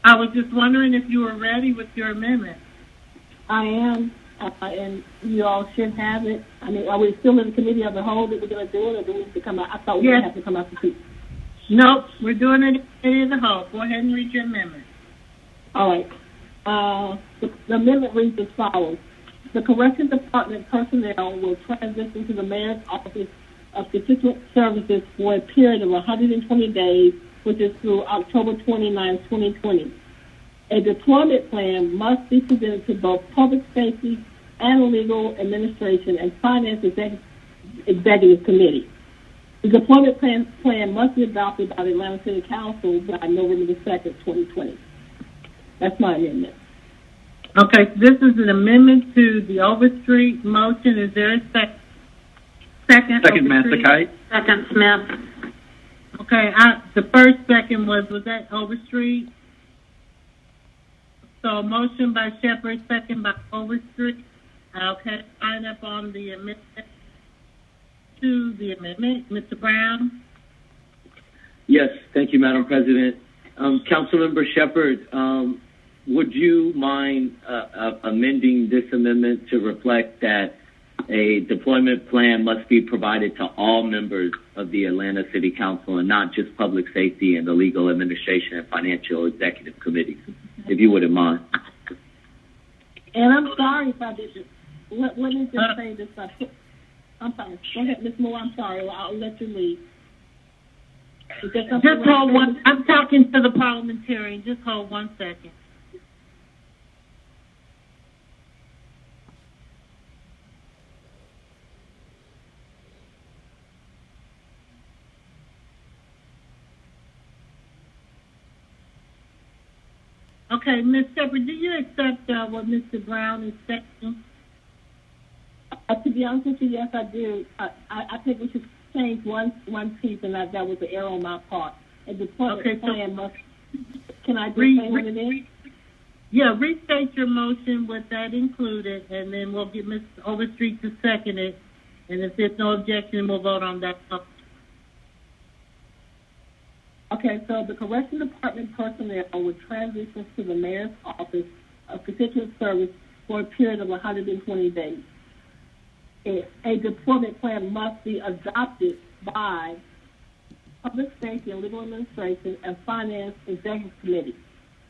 I was just wondering if you were ready with your amendment. I am, and you all should have it. I mean, are we still in the committee of the whole that we're going to do it, or do we have to come out? I thought we would have to come out to see. Nope, we're doing it in the committee of the whole. Go ahead and read your amendment. All right. The amendment reads as follows. The Corrections Department personnel will transition to the Mayor's Office of Constituent Services for a period of 120 days, which is through October 29, 2020. A deployment plan must be presented to both public safety and legal administration and finance executive committee. The deployment plan must be adopted by the Atlanta City Council by November 2nd, 2020. That's my amendment. Okay, so this is an amendment to the Overstreet motion. Is there a second? Second, Master-Kite. Second, Smith. Okay, the first second was that Overstreet? So motion by Shepherd, second by Overstreet. Okay, sign up on the amendment to the amendment. Mr. Brown? Yes, thank you, Madam President. Councilmember Shepherd, would you mind amending this amendment to reflect that a deployment plan must be provided to all members of the Atlanta City Council and not just public safety and the legal administration and financial executive committees, if you wouldn't mind? And I'm sorry if I didn't. Let me just say this. I'm sorry. Go ahead, Ms. Moore. I'm sorry. I'll let you leave. Just hold one. I'm talking to the parliamentarian. Just hold 1 second. Okay, Ms. Shepherd, do you accept what Mr. Brown is saying? To be honest with you, yes, I do. I think we should change one piece, and that was the error on my part. And the deployment plan must. Can I just say what it is? Yeah, restate your motion with that included, and then we'll get Ms. Overstreet to second it. And if there's no objection, we'll vote on that. Okay, so the Correction Department personnel would transition to the Mayor's Office of Constituent Service for a period of 120 days. A deployment plan must be adopted by Public Safety and Legal Administration and Finance Executive Committee.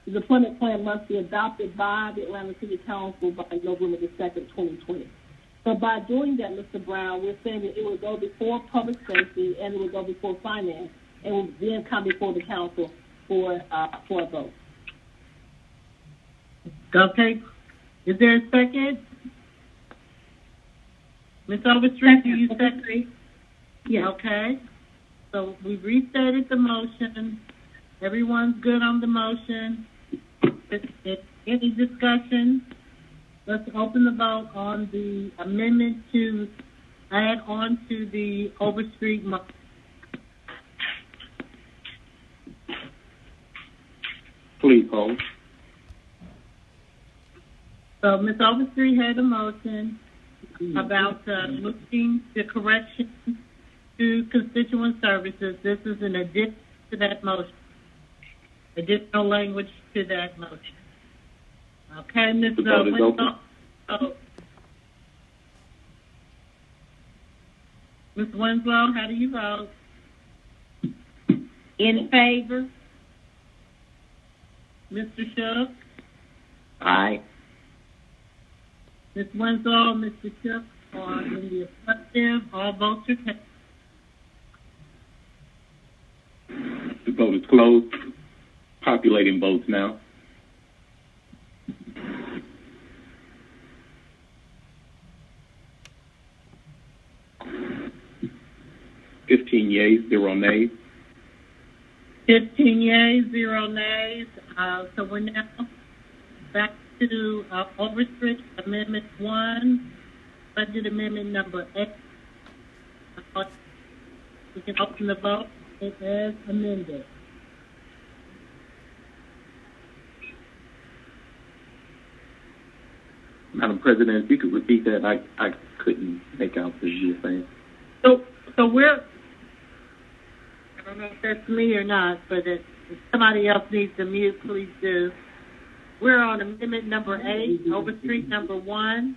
The deployment plan must be adopted by the Atlanta City Council by November 2nd, 2020. So by doing that, Mr. Brown, we're saying that it will go before Public Safety and it will go before Finance, and will then come before the council for a vote. Okay. Is there a second? Ms. Overstreet, do you second? Yeah. Okay. So we've restated the motion. Everyone's good on the motion. Any discussion? Let's open the vote on the amendment to add on to the Overstreet motion. Please hold. So Ms. Overstreet had a motion about moving the correction to constituent services. This is an addition to that motion, additional language to that motion. Okay, Ms. Winslow. Ms. Winslow, how do you vote? In favor? Mr. Shook? Aye. Ms. Winslow, Mr. Shook are in the affirmative. All votes are taken. The vote is closed. Populating votes now. $15 yeas, 0 nays. 15 yeas, 0 nays. So we're now back to Overstreet Amendment 1, Budget Amendment number 8. We can open the vote as amended. Madam President, if you could repeat that, I couldn't make out what you were saying. So we're, I don't know if that's me or not, but if somebody else needs to mute, please do. We're on amendment number 8, Overstreet number 1.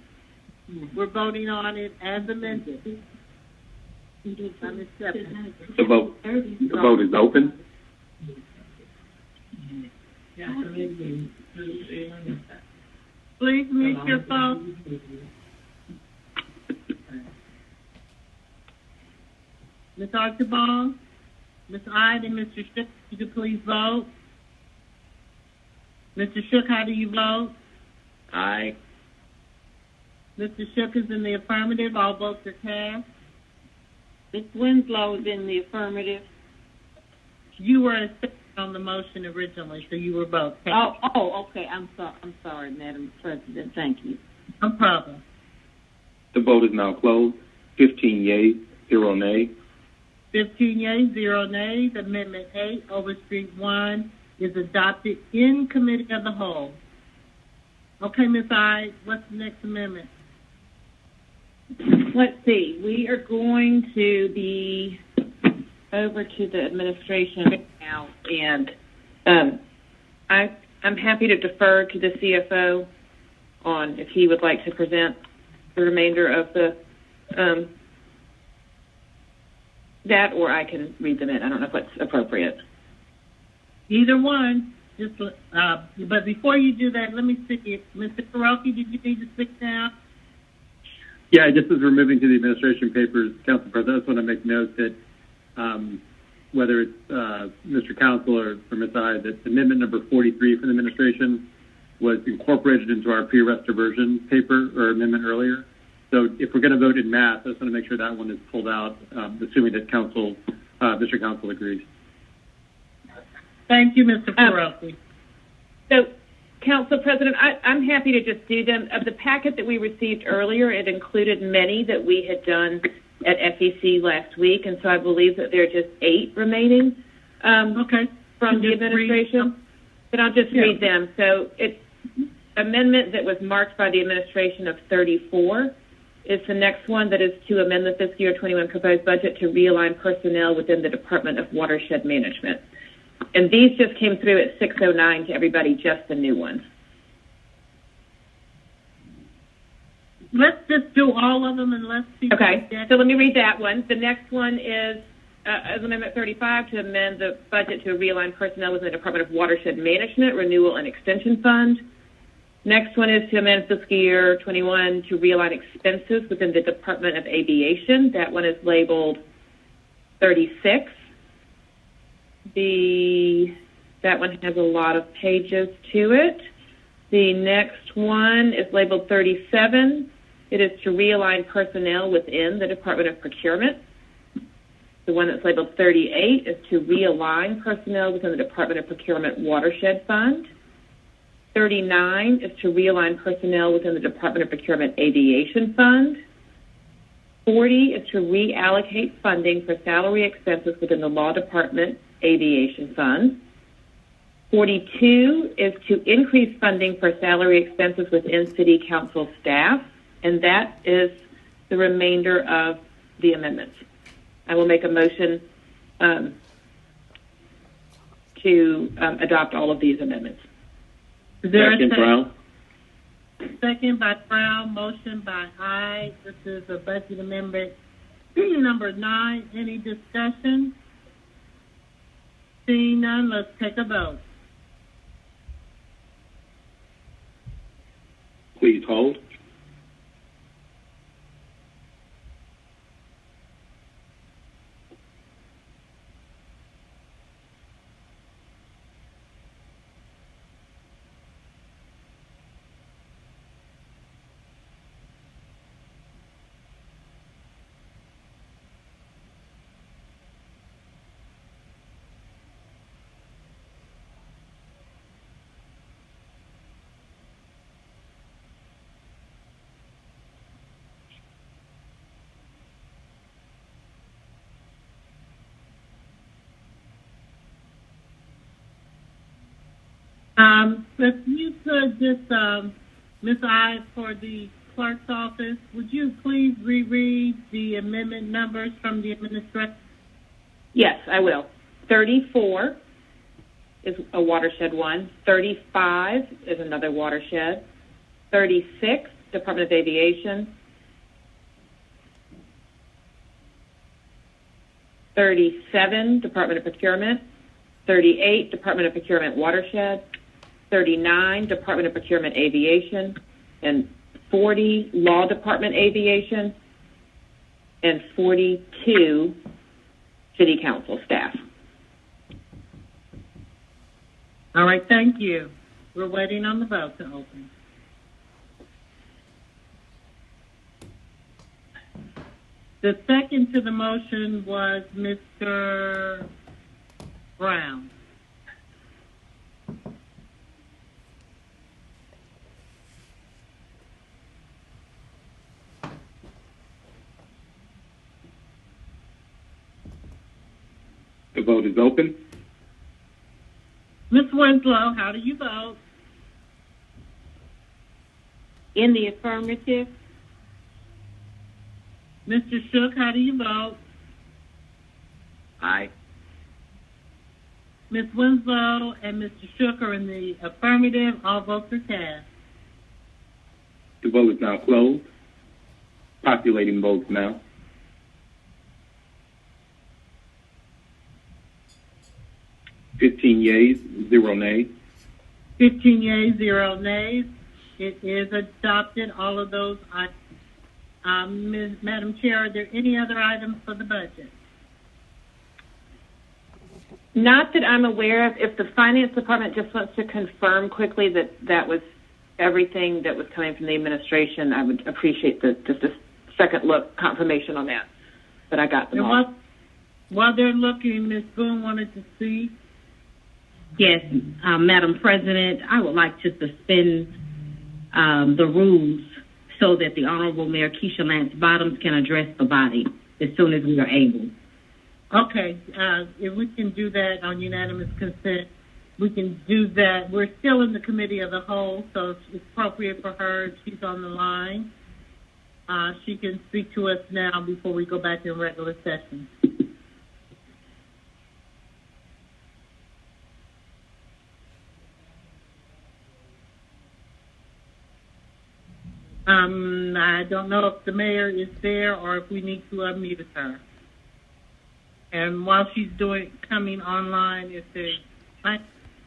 We're voting on it as amended. The vote is open. Please mute your phone. Ms. Archibald, Ms. Ide, and Mr. Shook, you could please vote. Mr. Shook, how do you vote? Aye. Mr. Shook is in the affirmative. All votes are cast. Ms. Winslow is in the affirmative. You were a second on the motion originally, so you were both. Okay. I'm sorry, Madam President. Thank you. No problem. The vote is now closed. 15 yea, 0 nay. 15 yeas, 0 nays. Amendment 8, Overstreet 1, is adopted in committee of the whole. Okay, Ms. I, what's the next amendment? Let's see. We are going to be over to the administration now, and I'm happy to defer to the CFO on if he would like to present the remainder of the that, or I can read them in. I don't know if what's appropriate. Either one. Just, but before you do that, let me see if Mr. FAROKHI, did you need to speak now? Yeah, just as we're moving to the administration papers, Council President, I just want to make note that whether it's Mr. Counsel or Ms. I, that amendment number 43 from the administration was incorporated into our pre-arrest diversion paper or amendment earlier. So if we're going to vote in mass, I just want to make sure that one is pulled out, assuming that Mr. Counsel agrees. Thank you, Mr. FAROKHI. So, Council President, I'm happy to just do them. Of the packet that we received earlier, it included many that we had done at FEC last week, and so I believe that there are just 8 remaining from the administration. But I'll just read them. So it's amendment that was marked by the administration of 34. Is the next one that is to amend the fiscal year 21 proposed budget to realign personnel within the Department of Watershed Management. And these just came through at 6:09 to everybody, just the new ones. Let's just do all of them and let's see. Okay, so let me read that one. The next one is Amendment 35 to amend the budget to realign personnel within the Department of Watershed Management, Renewal and Extension Fund. Next one is to amend fiscal year 21 to realign expenses within the Department of Aviation. That one is labeled 36. That one has a lot of pages to it. The next one is labeled 37. It is to realign personnel within the Department of Procurement. The one that's labeled 38 is to realign personnel within the Department of Procurement Watershed Fund. 39 is to realign personnel within the Department of Procurement Aviation Fund. 40 is to reallocate funding for salary expenses within the Law Department Aviation Fund. 42 is to increase funding for salary expenses within City Council staff, and that is the remainder of the amendments. I will make a motion to adopt all of these amendments. Is there Second, Brown. Second by Brown, motion by I. This is a budget amendment number 9. Any discussion? Seeing none, let's take a vote. Please hold. If you could just, Ms. I, for the clerk's office, would you please reread the amendment numbers from the administration? Yes, I will. 34 is a watershed one. 35 is another watershed. 36, Department of Aviation. 37, Department of Procurement. 38, Department of Procurement Watershed. 39, Department of Procurement Aviation. And 40, Law Department Aviation. And 42, City Council staff. All right, thank you. We're waiting on the vote to open. The second to the motion was Mr. Brown. The vote is open. Ms. Winslow, how do you vote? In the affirmative. Mr. Shook, how do you vote? Aye. Ms. Winslow and Mr. Shook are in the affirmative. All votes are cast. The vote is now closed. Populating votes now. Yeas, 0 nays. 15 yeas, 0 nays. It is adopted. All of those. Madam Chair, are there any other items for the budget? Not that I'm aware of. If the Finance Department just wants to confirm quickly that that was everything that was coming from the administration, I would appreciate just a second look confirmation on that. But I got them all. While they're looking, Ms. Boone wanted to speak. Yes, Madam President, I would like to suspend the rules so that the Honorable Mayor Keisha Lance Bottoms can address the body as soon as we are able. Okay, if we can do that on unanimous consent, we can do that. We're still in the committee of the whole, so it's appropriate for her. She's on the line. She can speak to us now before we go back in regular session. I don't know if the mayor is there or if we need to unmute her. And while she's coming online, if there's,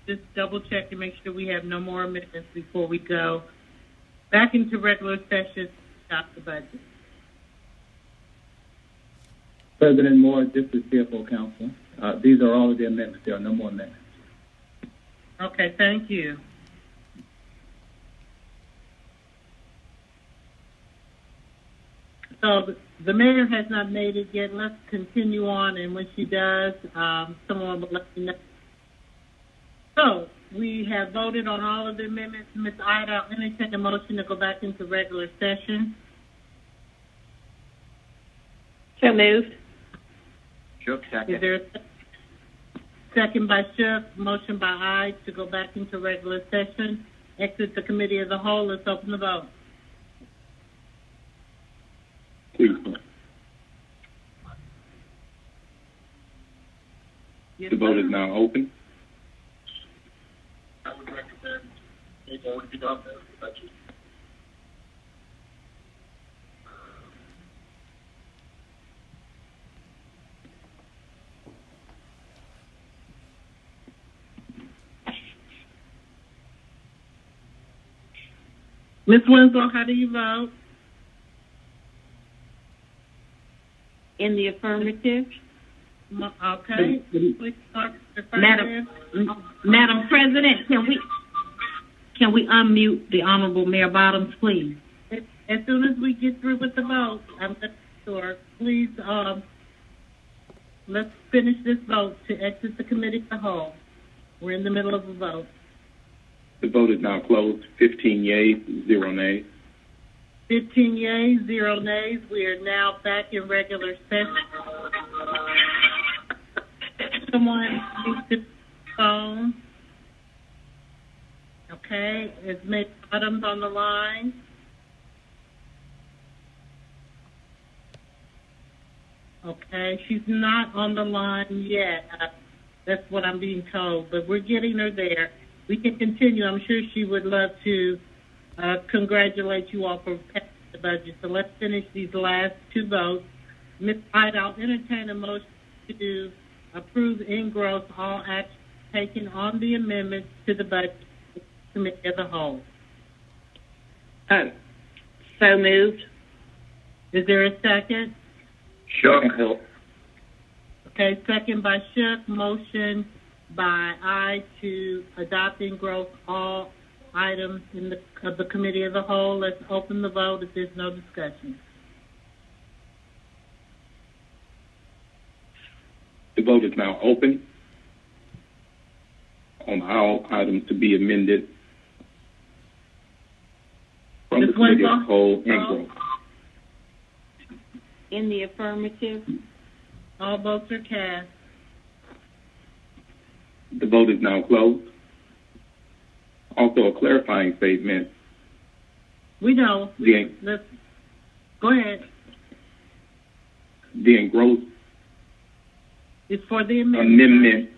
just double check to make sure we have no more amendments before we go back into regular session to stop the budget. President Moore, this is CFO Council. These are all of the amendments. There are no more amendments. Okay, thank you. So the mayor has not made it yet. Let's continue on, and when she does, someone will let me know. So we have voted on all of the amendments. Ms. Ida, I'll entertain a motion to go back into regular session. So moved. Shook, second. Is there a second by Shook, motion by I to go back into regular session? Exit the committee as a whole. Let's open the vote. Please. The vote is now open. I would recommend maybe I would be done there. Thank you. Ms. Winslow, how do you vote? In the affirmative. Okay. Please start with the affirmative. Madam President, can we unmute the Honorable Mayor Bottoms, please? As soon as we get through with the vote, I'm not sure. Please, let's finish this vote to exit the committee as a whole. We're in the middle of a vote. The vote is now closed. 15 yeas, 0 nays. 15 yeas, 0 nays. We are now back in regular session. Someone needs to phone. Okay, is Ms. Bottoms on the line? Okay, she's not on the line yet. That's what I'm being told, but we're getting her there. We can continue. I'm sure she would love to congratulate you all for passing the budget. So let's finish these last two votes. Ms. Hyde, I'll entertain a motion to approve in gross all actions taken on the amendments to the budget committee as a whole. So moved. Is there a second? Shook. Okay, second by Shook. Motion by I to adopt in gross all items of the committee as a whole. Let's open the vote if there's no discussion. The vote is now open on all items to be amended from the committee as a whole and growth. In the affirmative. All votes are cast. The vote is now closed. Also, a clarifying statement. We know. Let's go ahead. The engrossed It's for the amendment.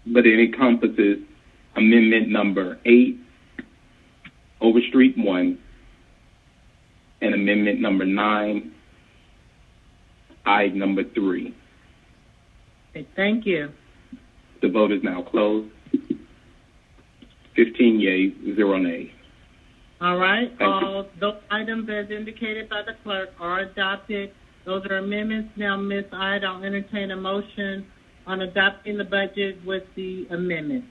But it encompasses amendment number 8, Overstreet 1, and amendment number 9, I number 3. Okay, thank you. The vote is now closed. 15 yeas, 0 nays. All right. Thank you. All those items as indicated by the clerk are adopted. Those are amendments. Now, Ms. Ide, I'll entertain a motion on adopting the budget with the amendment.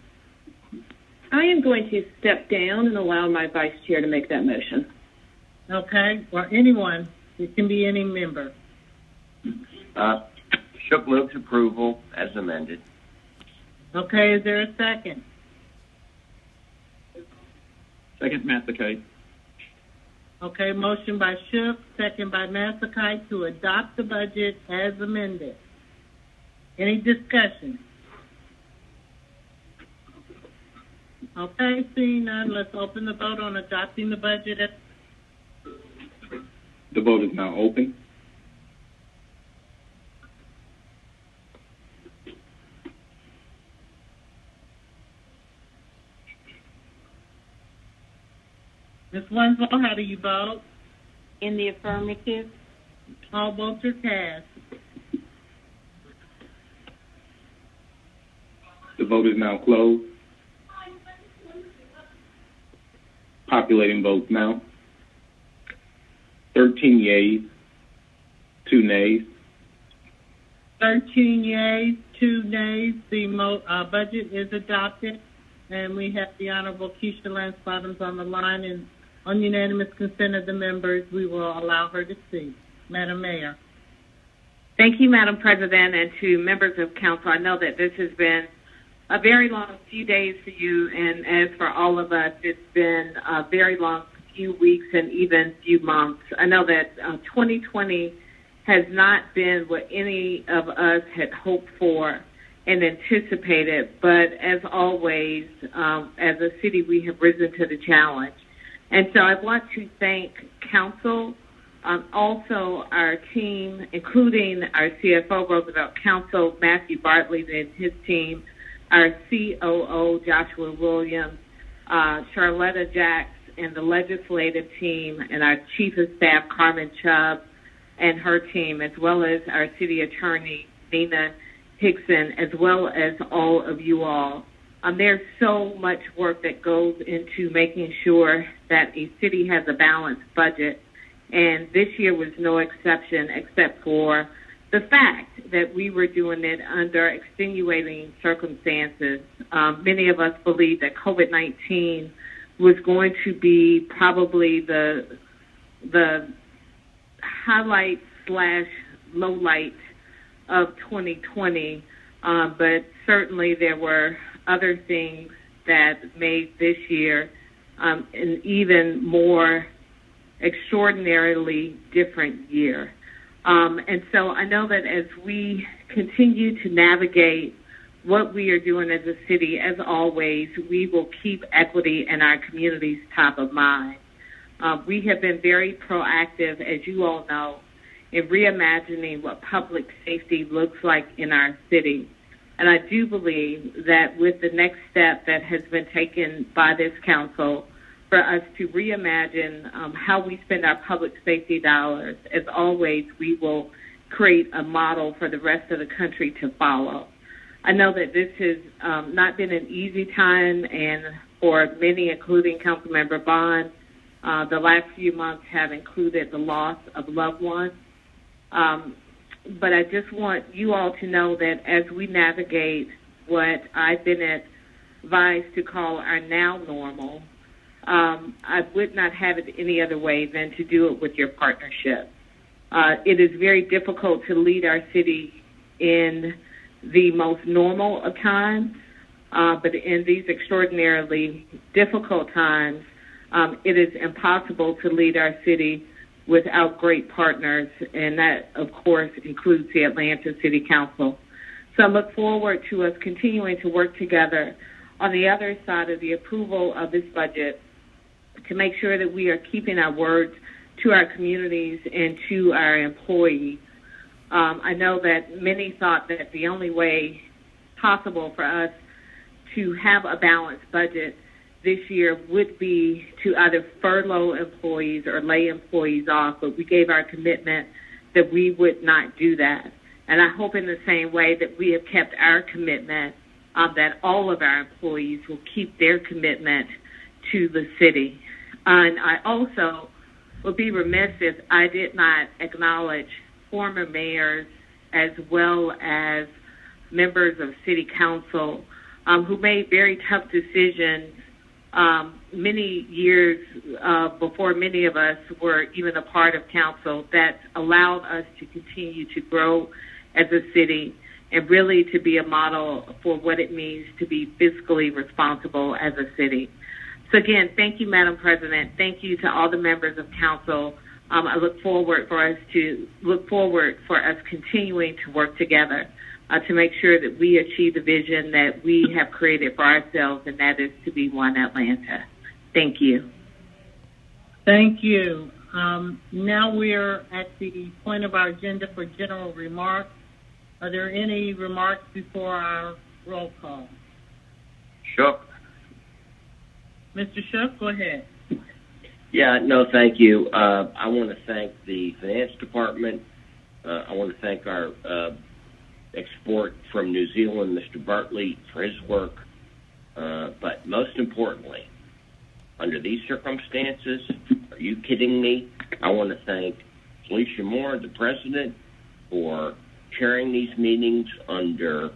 I am going to step down and allow my vice chair to make that motion. Okay. Or anyone. It can be any member. Shook moves approval as amended. Okay. Is there a second? Second, Mathekay. Okay. Motion by Shook, second by Mathekay to adopt the budget as amended. Any discussion? Okay, seeing none, let's open the vote on adopting the budget. The vote is now open. Ms. Winslow, how do you vote? In the affirmative. All votes are cast. The vote is now closed. Populating votes now. 13 yeas, 2 nays. 13 yeas, 2 nays. The budget is adopted, and we have the Honorable Keisha Lance Bottoms on the line, and on unanimous consent of the members, we will allow her to speak. Madam Mayor. Thank you, Madam President, and to members of council. I know that this has been a very long few days for you, and as for all of us, it's been a very long few weeks and even few months. I know that 2020 has not been what any of us had hoped for and anticipated, but as always, as a city, we have risen to the challenge. And so I want to thank council, also our team, including our CFO, Roosevelt Council, Matthew Bartley and his team, our COO, Joshua Williams, Charlotta Jacks, and the legislative team, and our Chief of Staff, Carmen Chubb, and her team, as well as our City Attorney, Nina Hickson, as well as all of you all. There's so much work that goes into making sure that a city has a balanced budget, and this year was no exception except for the fact that we were doing it under extenuating circumstances. Many of us believe that COVID-19 was going to be probably the highlight / lowlight of 2020, but certainly there were other things that made this year an even more extraordinarily different year. And so I know that as we continue to navigate what we are doing as a city, as always, we will keep equity in our communities top of mind. We have been very proactive, as you all know, in reimagining what public safety looks like in our city. And I do believe that with the next step that has been taken by this council for us to reimagine how we spend our public safety dollars, as always, we will create a model for the rest of the country to follow. I know that this has not been an easy time, and for many, including Councilmember Bond, the last few months have included the loss of loved ones. But I just want you all to know that as we navigate what I've been at advised to call our now normal, I would not have it any other way than to do it with your partnership. It is very difficult to lead our city in the most normal of times, but in these extraordinarily difficult times, it is impossible to lead our city without great partners, and that, of course, includes the Atlanta City Council. So I look forward to us continuing to work together on the other side of the approval of this budget to make sure that we are keeping our words to our communities and to our employees. I know that many thought that the only way possible for us to have a balanced budget this year would be to either furlough employees or lay employees off, but we gave our commitment that we would not do that. And I hope in the same way that we have kept our commitment, that all of our employees will keep their commitment to the city. And I also would be remiss if I did not acknowledge former mayors as well as members of city council who made very tough decisions many years before many of us were even a part of council that allowed us to continue to grow as a city and really to be a model for what it means to be fiscally responsible as a city. So again, thank you, Madam President. Thank you to all the members of council. I look forward for us continuing to work together to make sure that we achieve the vision that we have created for ourselves, and that is to be one Atlanta. Thank you. Thank you. Now we're at the point of our agenda for general remarks. Are there any remarks before our roll call? Shook. Mr. Shook, go ahead. Yeah, no, thank you. I want to thank the Finance Department. I want to thank our export from New Zealand, Mr. Bartley, for his work. But most importantly, under these circumstances, are you kidding me? I want to thank FELICIA Moore, the President, for chairing these meetings under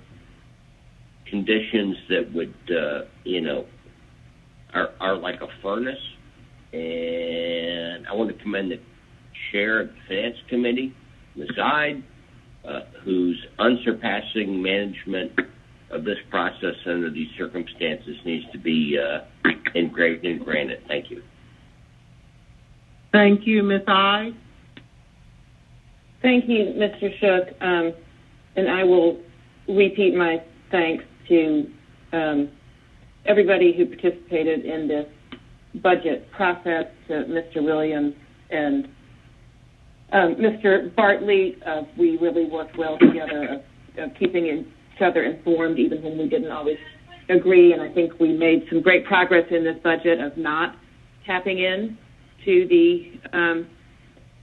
conditions that would, are like a furnace. And I want to commend the Chair of the Finance Committee, Ms. Ide, whose unsurpassing management of this process under these circumstances needs to be engraved in granite. Thank you. Thank you, Ms. Ide. Thank you, Mr. Shook. And I will repeat my thanks to everybody who participated in this budget process, to Mr. Williams and Mr. Bartley. We really worked well together of keeping each other informed even when we didn't always agree, and I think we made some great progress in this budget of not tapping in to the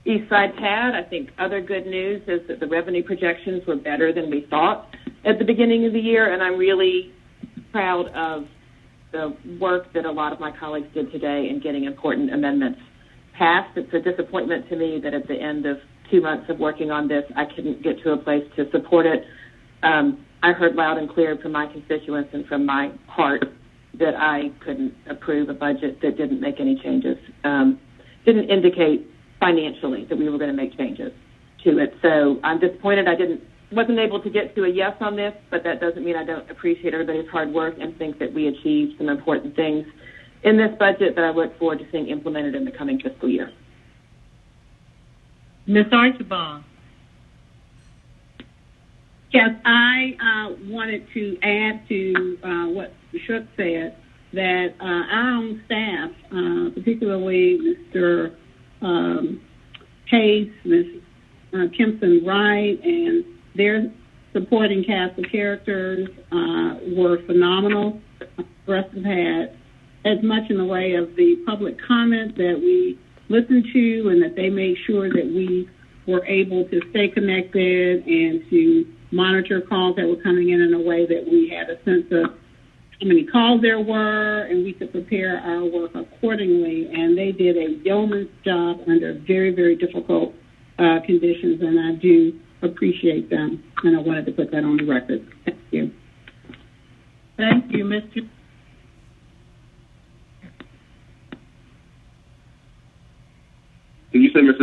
East Side TAD. I think other good news is that the revenue projections were better than we thought at the beginning of the year, and I'm really proud of the work that a lot of my colleagues did today in getting important amendments passed. It's a disappointment to me that at the end of 2 months of working on this, I couldn't get to a place to support it. I heard loud and clear from my constituents and from my heart that I couldn't approve a budget that didn't make any changes, didn't indicate financially that we were going to make changes to it. So I'm disappointed I wasn't able to get to a yes on this, but that doesn't mean I don't appreciate everybody's hard work and think that we achieved some important things in this budget that I look forward to seeing implemented in the coming fiscal year. Ms. Archibald. Yes, I wanted to add to what Shook said, that our own staff, particularly Mr. Case, Ms. Kempson Wright, and their supporting cast of characters were phenomenal. For us to have had as much in the way of the public comment that we listened to, and that they made sure that we were able to stay connected and to monitor calls that were coming in a way that we had a sense of how many calls there were, and we could prepare our work accordingly. And they did a yeoman's job under very, very difficult conditions, and I do appreciate them, and I wanted to put that on the record. Thank you. Thank you, Mr.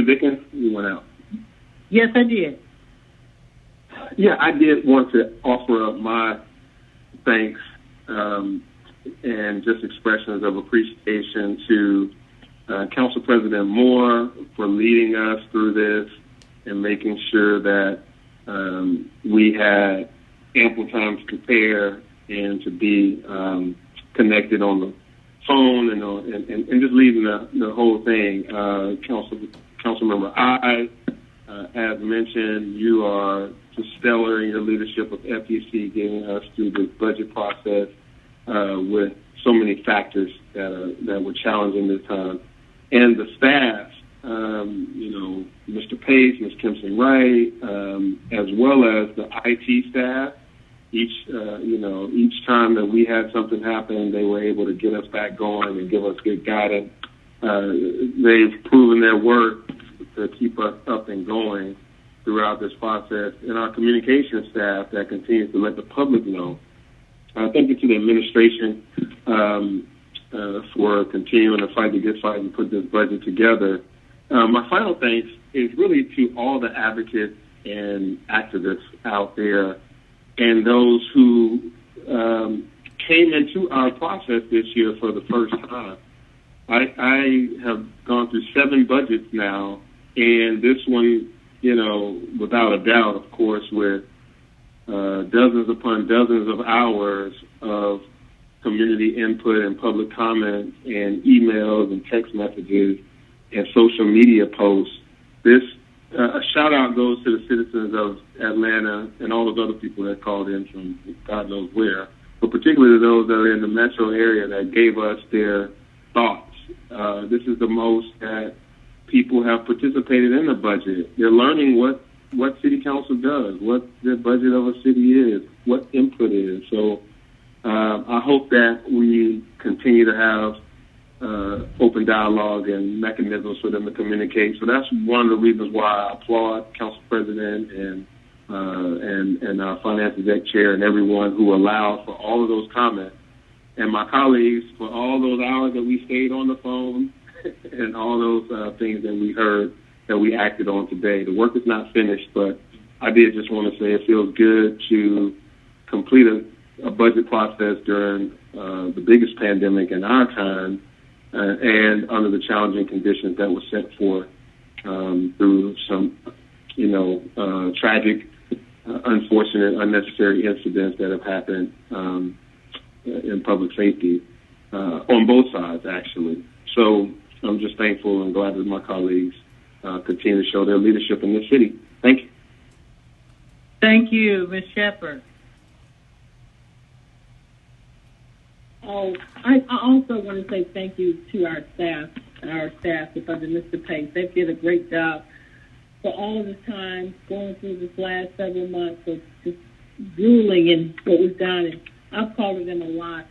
Mr. Dickens, you went out. Yes, I did. Yeah, I did want to offer up my thanks and just expressions of appreciation to Council President Moore for leading us through this and making sure that we had ample time to prepare and to be connected on the phone and just leading the whole thing. Councilmember as mentioned, you are just stellar in your leadership of FEC, getting us through the budget process with so many factors that were challenging this time. And the staff, Mr. Pace, Ms. Kimson Wright, as well as the IT staff, each time that we had something happen, they were able to get us back going and give us good guidance. They've proven their worth to keep us up and going throughout this process, and our communication staff that continues to let the public know. Thank you to the administration for continuing to fight the good fight and put this budget together. My final thanks is really to all the advocates and activists out there and those who came into our process this year for the first time. I have gone through 7 budgets now, and this one, without a doubt, of course, with dozens upon dozens of hours of community input and public comments and emails and text messages and social media posts. This shout out goes to the citizens of Atlanta and all those other people that called in from God knows where, but particularly those that are in the metro area that gave us their thoughts. This is the most that people have participated in the budget. They're learning what city council does, what the budget of a city is, what input is. So I hope that we continue to have open dialogue and mechanisms for them to communicate. So that's one of the reasons why I applaud Council President and our Finance Exec Chair and everyone who allowed for all of those comments, and my colleagues for all those hours that we stayed on the phone and all those things that we heard that we acted on today. The work is not finished, but I did just want to say it feels good to complete a budget process during the biggest pandemic in our time and under the challenging conditions that were set forth through some, tragic, unfortunate, unnecessary incidents that have happened in public safety on both sides, actually. So I'm just thankful and glad that my colleagues continue to show their leadership in this city. Thank you. Thank you, Ms. Shepherd. Oh, I also want to say thank you to our staff under Mr. Pace. They did a great job for all of the time going through this last several months of just grueling in what was done. And I've called them a lot.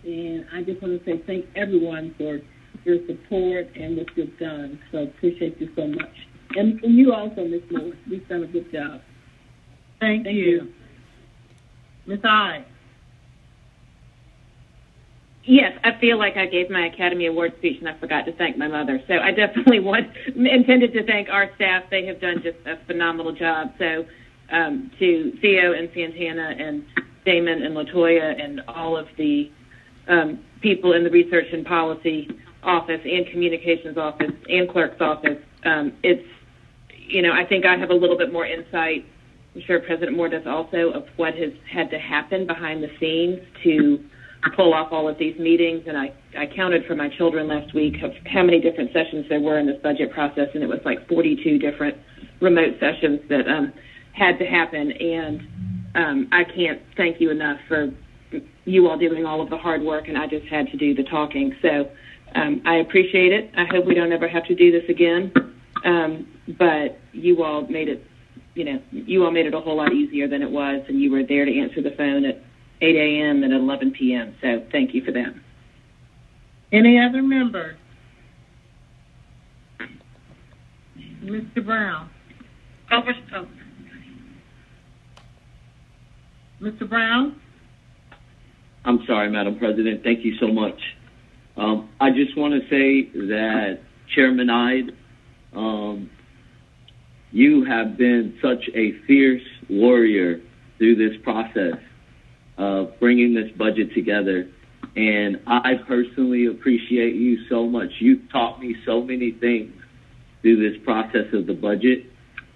And I just want to say thank everyone for your support and what you've done. So appreciate you so much. And you also, Ms. Moore. You've done a good job. Thank you. Ms. I. Yes, I feel like I gave my Academy Award speech and I forgot to thank my mother. So I definitely intended to thank our staff. They have done just a phenomenal job. So to Theo and Santana and Damon and LaToya and all of the people in the Research and Policy Office and Communications Office and Clerk's Office, it's, I think I have a little bit more insight. I'm sure President Moore does also, of what has had to happen behind the scenes to pull off all of these meetings. And I counted for my children last week of how many different sessions there were in this budget process, and it was like 42 different remote sessions that had to happen. And I can't thank you enough for you all doing all of the hard work, and I just had to do the talking. So I appreciate it. I hope we don't ever have to do this again. But you all made it, a whole lot easier than it was, and you were there to answer the phone at 8 a.m. and at 11 p.m. So thank you for that. Any other member? Mr. Brown. Mr. Brown? I'm sorry, Madam President. Thank you so much. I just want to say that Chairman Ide You have been such a fierce warrior through this process of bringing this budget together. And I personally appreciate you so much. You've taught me so many things through this process of the budget.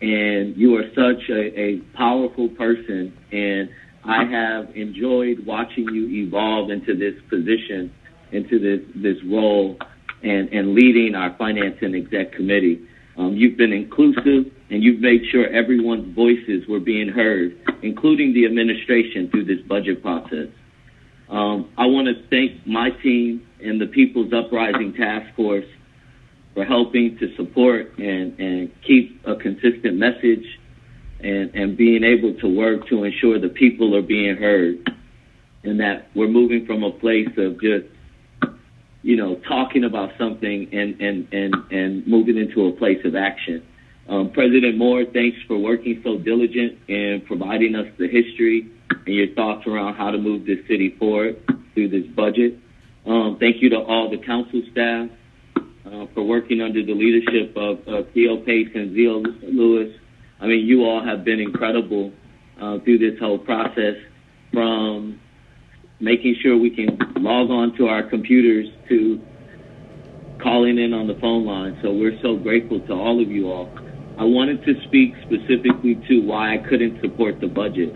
And you are such a powerful person. And I have enjoyed watching you evolve into this position, into this role, and leading our Finance and Exec Committee. You've been inclusive, and you've made sure everyone's voices were being heard, including the administration through this budget process. I want to thank my team and the People's Uprising Task Force for helping to support and keep a consistent message and being able to work to ensure the people are being heard, and that we're moving from a place of just, talking about something and moving into a place of action. President Moore, thanks for working so diligent and providing us the history and your thoughts around how to move this city forward through this budget. Thank you to all the council staff for working under the leadership of Theo Pace and Zio Lewis. I mean, you all have been incredible through this whole process, from making sure we can log on to our computers to calling in on the phone line. So we're so grateful to all of you all. I wanted to speak specifically to why I couldn't support the budget.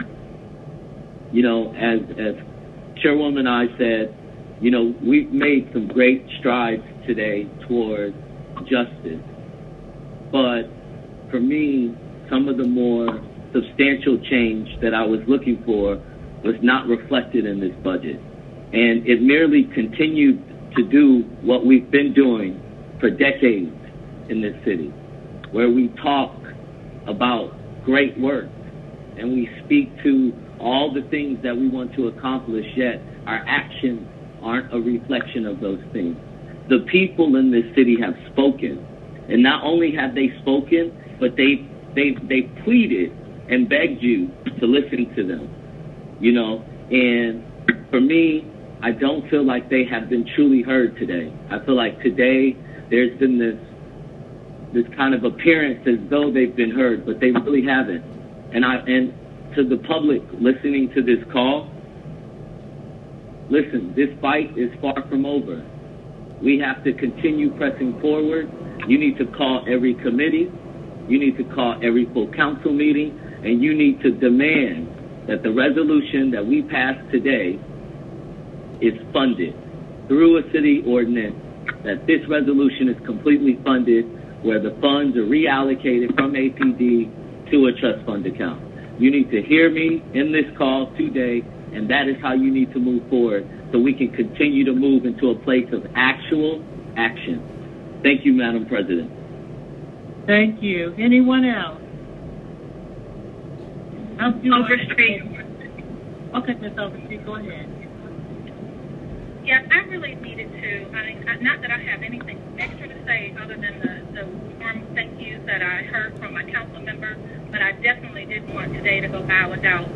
As Chairwoman I said, we've made some great strides today toward justice. But for me, some of the more substantial change that I was looking for was not reflected in this budget. And it merely continued to do what we've been doing for decades in this city, where we talk about great work and we speak to all the things that we want to accomplish, yet our actions aren't a reflection of those things. The people in this city have spoken, and not only have they spoken, but they pleaded and begged you to listen to them, and for me, I don't feel like they have been truly heard today. I feel like today there's been this kind of appearance as though they've been heard, but they really haven't. And to the public listening to this call, listen, this fight is far from over. We have to continue pressing forward. You need to call every committee. You need to call every full council meeting, and you need to demand that the resolution that we pass today is funded through a city ordinance, that this resolution is completely funded, where the funds are reallocated from APD to a trust fund account. You need to hear me in this call today, and that is how you need to move forward so we can continue to move into a place of actual action. Thank you, Madam President. Thank you. Anyone else? Overstreet. Okay, Ms. Overstreet, go ahead. Yes, I really needed to, not that I have anything extra to say other than the warm thank yous that I heard from my council member, but I definitely didn't want today to go by without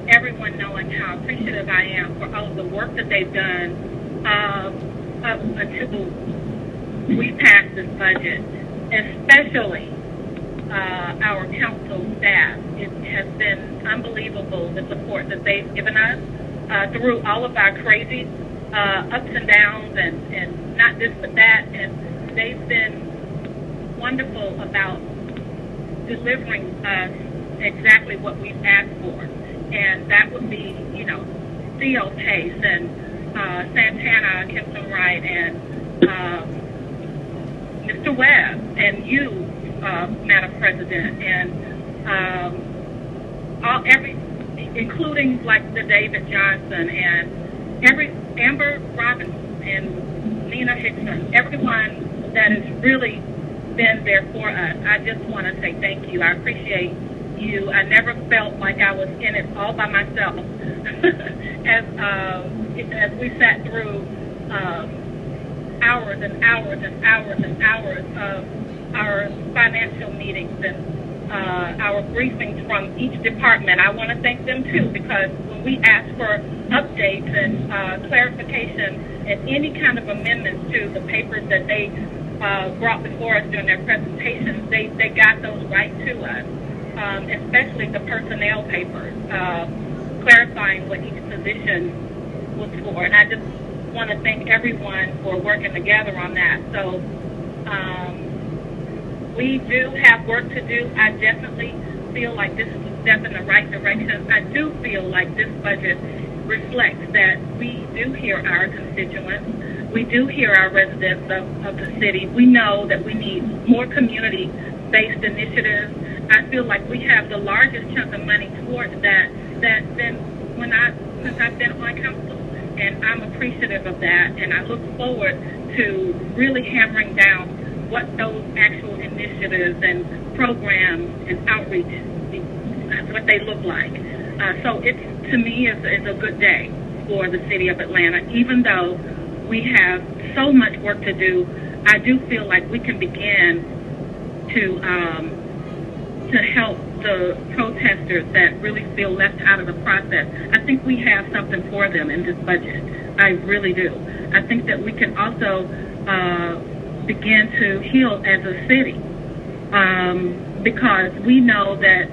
everyone knowing how appreciative I am for all of the work that they've done up until we passed this budget, especially our council staff. It has been unbelievable, the support that they've given us through all of our crazy ups and downs and not this but that, and they've been wonderful about delivering us exactly what we've asked for, and that would be, Theo Pace and Santana, Kimpton Wright, and Mr. Webb, and you, Madam President, and including like the David Johnson and Amber Robinson and Nina Hickson, everyone that has really been there for us. I just want to say thank you. I appreciate you. I never felt like I was in it all by myself as we sat through hours and hours and hours and hours of our financial meetings and our briefings from each department. I want to thank them too, because when we ask for updates and clarification and any kind of amendments to the papers that they brought before us during their presentations, they got those right to us, especially the personnel papers, clarifying what each position was for. And I just want to thank everyone for working together on that. So we do have work to do. I definitely feel like this is a step in the right direction. I do feel like this budget reflects that we do hear our constituents. We do hear our residents of the city. We know that we need more community-based initiatives. I feel like we have the largest chunk of money towards that since I've been on council, and I'm appreciative of that, and I look forward to really hammering down what those actual initiatives and programs and outreach, what they look like. So it's, to me, is a good day for the city of Atlanta. Even though we have so much work to do, I do feel like we can begin to help the protesters that really feel left out of the process. I think we have something for them in this budget. I really do. I think that we can also begin to heal as a city, because we know that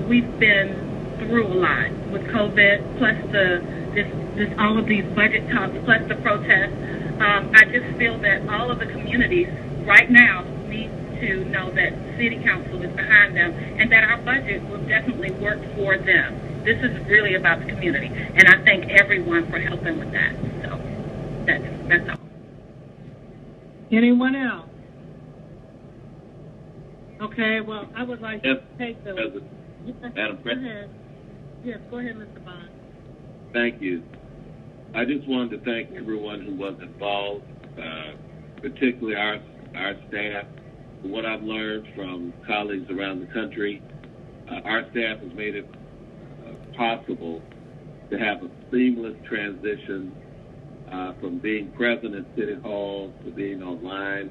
we've been through a lot with COVID, plus all of these budget talks, plus the protests. I just feel that all of the communities right now need to know that City Council is behind them, and that our budget will definitely work for them. This is really about the community, and I thank everyone for helping with that. So that's all. Anyone else? Okay, well, I would like to take the... Madam President. Go ahead. Yes, go ahead, Mr. Bond. Thank you. I just wanted to thank everyone who was involved, particularly our staff. What I've learned from colleagues around the country, our staff has made it possible to have a seamless transition from being present at City Hall to being online.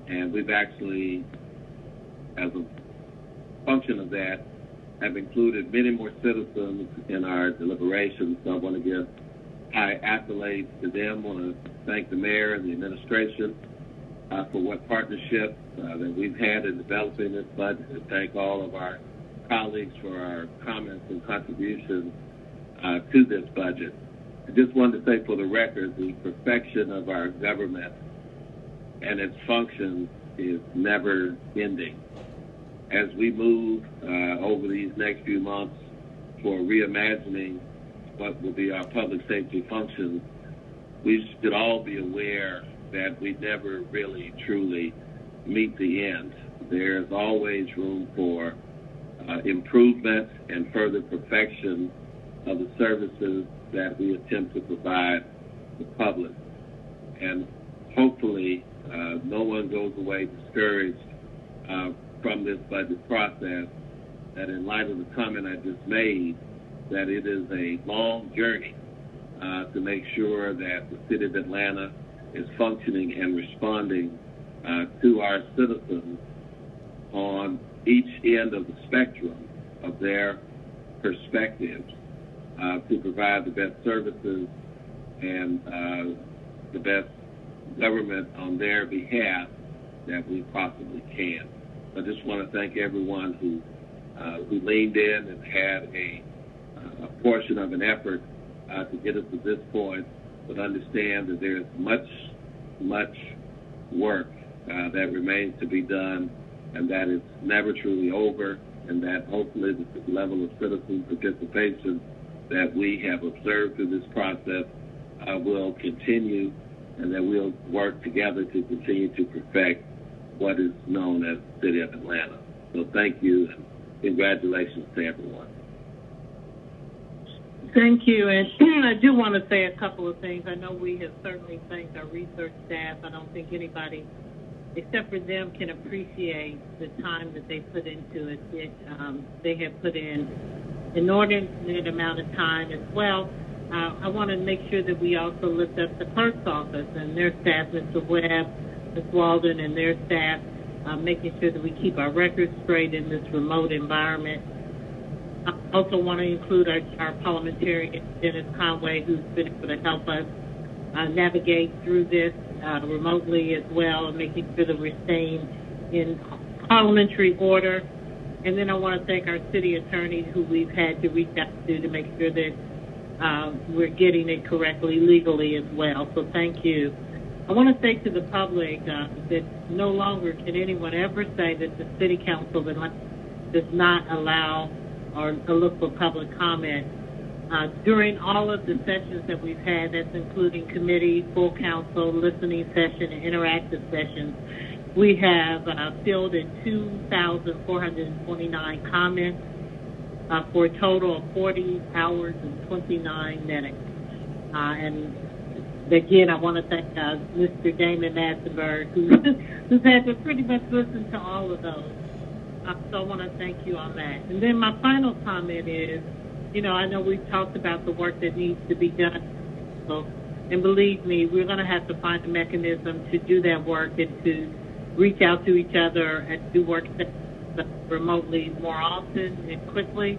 And we've actually, as a function of that, have included many more citizens in our deliberations. So I want to give high accolades to them. I want to thank the mayor and the administration for what partnership that we've had in developing this budget, and thank all of our colleagues for our comments and contributions to this budget. I just wanted to say for the record, the perfection of our government and its function is never ending. As we move over these next few months for reimagining what will be our public safety functions, we should all be aware that we never really truly meet the end. There's always room for improvement and further perfection of the services that we attempt to provide the public. And hopefully no one goes away discouraged from this budget process, that in light of the comment I just made, that it is a long journey to make sure that the city of Atlanta is functioning and responding to our citizens on each end of the spectrum of their perspectives to provide the best services and the best government on their behalf that we possibly can. I just want to thank everyone who leaned in and had a portion of an effort to get us to this point, but understand that there's much work that remains to be done, and that it's never truly over, and that hopefully the level of citizen participation that we have observed through this process will continue, and that we'll work together to continue to perfect what is known as the City of Atlanta. So thank you, and congratulations to everyone. Thank you, and I do want to say a couple of things. I know we have certainly thanked our research staff. I don't think anybody, except for them, can appreciate the time that they put into it. They have put in an inordinate amount of time as well. I want to make sure that we also lift up the clerk's office and their staff, Mr. Webb, Ms. Walden, and their staff, making sure that we keep our records straight in this remote environment. I also want to include our parliamentarian, Dennis Conway, who's been able to help us navigate through this remotely as well, and making sure that we're staying in parliamentary order. And then I want to thank our city attorney, who we've had to reach out to make sure that we're getting it correctly legally as well. So thank you. I want to say to the public that no longer can anyone ever say that the City Council does not allow or look for public comment. During all of the sessions that we've had, that's including committee, full council, listening session, and interactive sessions, we have fielded 2,429 comments for a total of 40 hours and 29 minutes. And again, I want to thank Mr. Damon Massenberg, who's had to pretty much listen to all of those. So I want to thank you on that. And then my final comment is, I know we've talked about the work that needs to be done. And believe me, we're going to have to find a mechanism to do that work and to reach out to each other and do work remotely more often and quickly.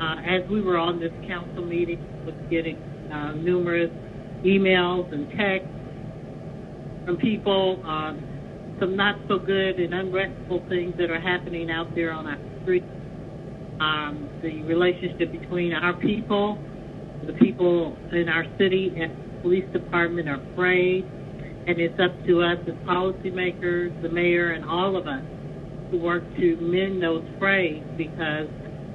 As we were on this council meeting, was getting numerous emails and texts from people, some not so good and unrestful things that are happening out there on our streets. The relationship between our people, the people in our city and the police department are frayed, and it's up to us as policymakers, the mayor, and all of us to work to mend those frays, because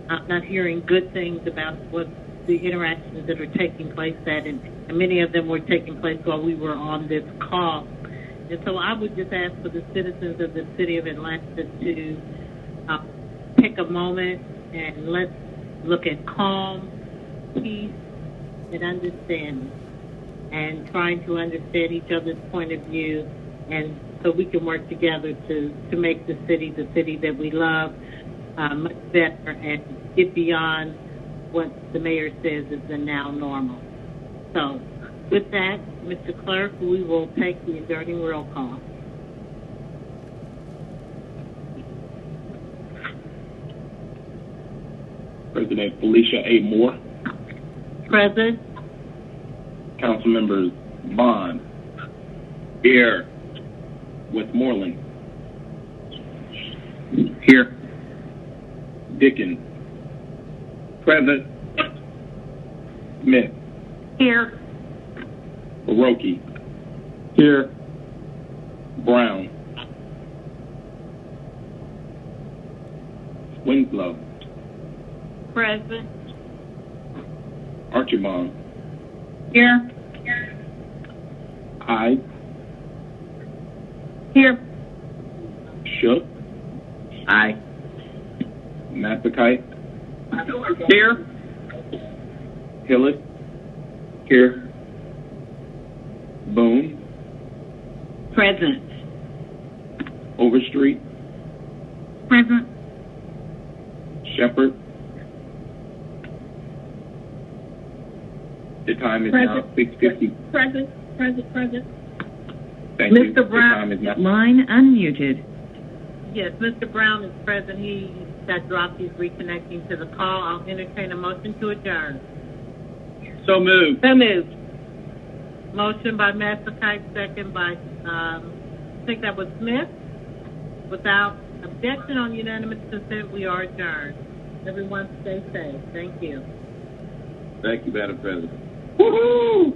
I'm not hearing good things about what the interactions that are taking place and many of them were taking place while we were on this call. And so I would just ask for the citizens of the city of Atlanta to take a moment and let's look at calm, peace, and understanding, and trying to understand each other's point of view, and so we can work together to make the city that we love much better and get beyond what the mayor says is the now normal. So with that, Mr. Clerk, we will take the adjourning roll call. President Felicia A. Moore. Present. Council members Bond. Here. Westmoreland. Here. Dickens. Present. Smith. Here. FAROKHI. Here. Brown. Winslow. Present. Archibald. Here. Hyde. Here. Shook. Aye. Massacite. Here. Hillis. Here. Boone. Present. Overstreet. Present. Shepherd. The time is now 6:50. Present. Thank you. Mr. Brown, line unmuted. Yes, Mr. Brown is present. He got dropped. He's reconnecting to the call. I'll entertain a motion to adjourn. So moved. Motion by Massacite, second by, I think that was Smith. Without objection, on unanimous consent, we are adjourned. Everyone stay safe. Thank you. Thank you, Madam President. Woohoo!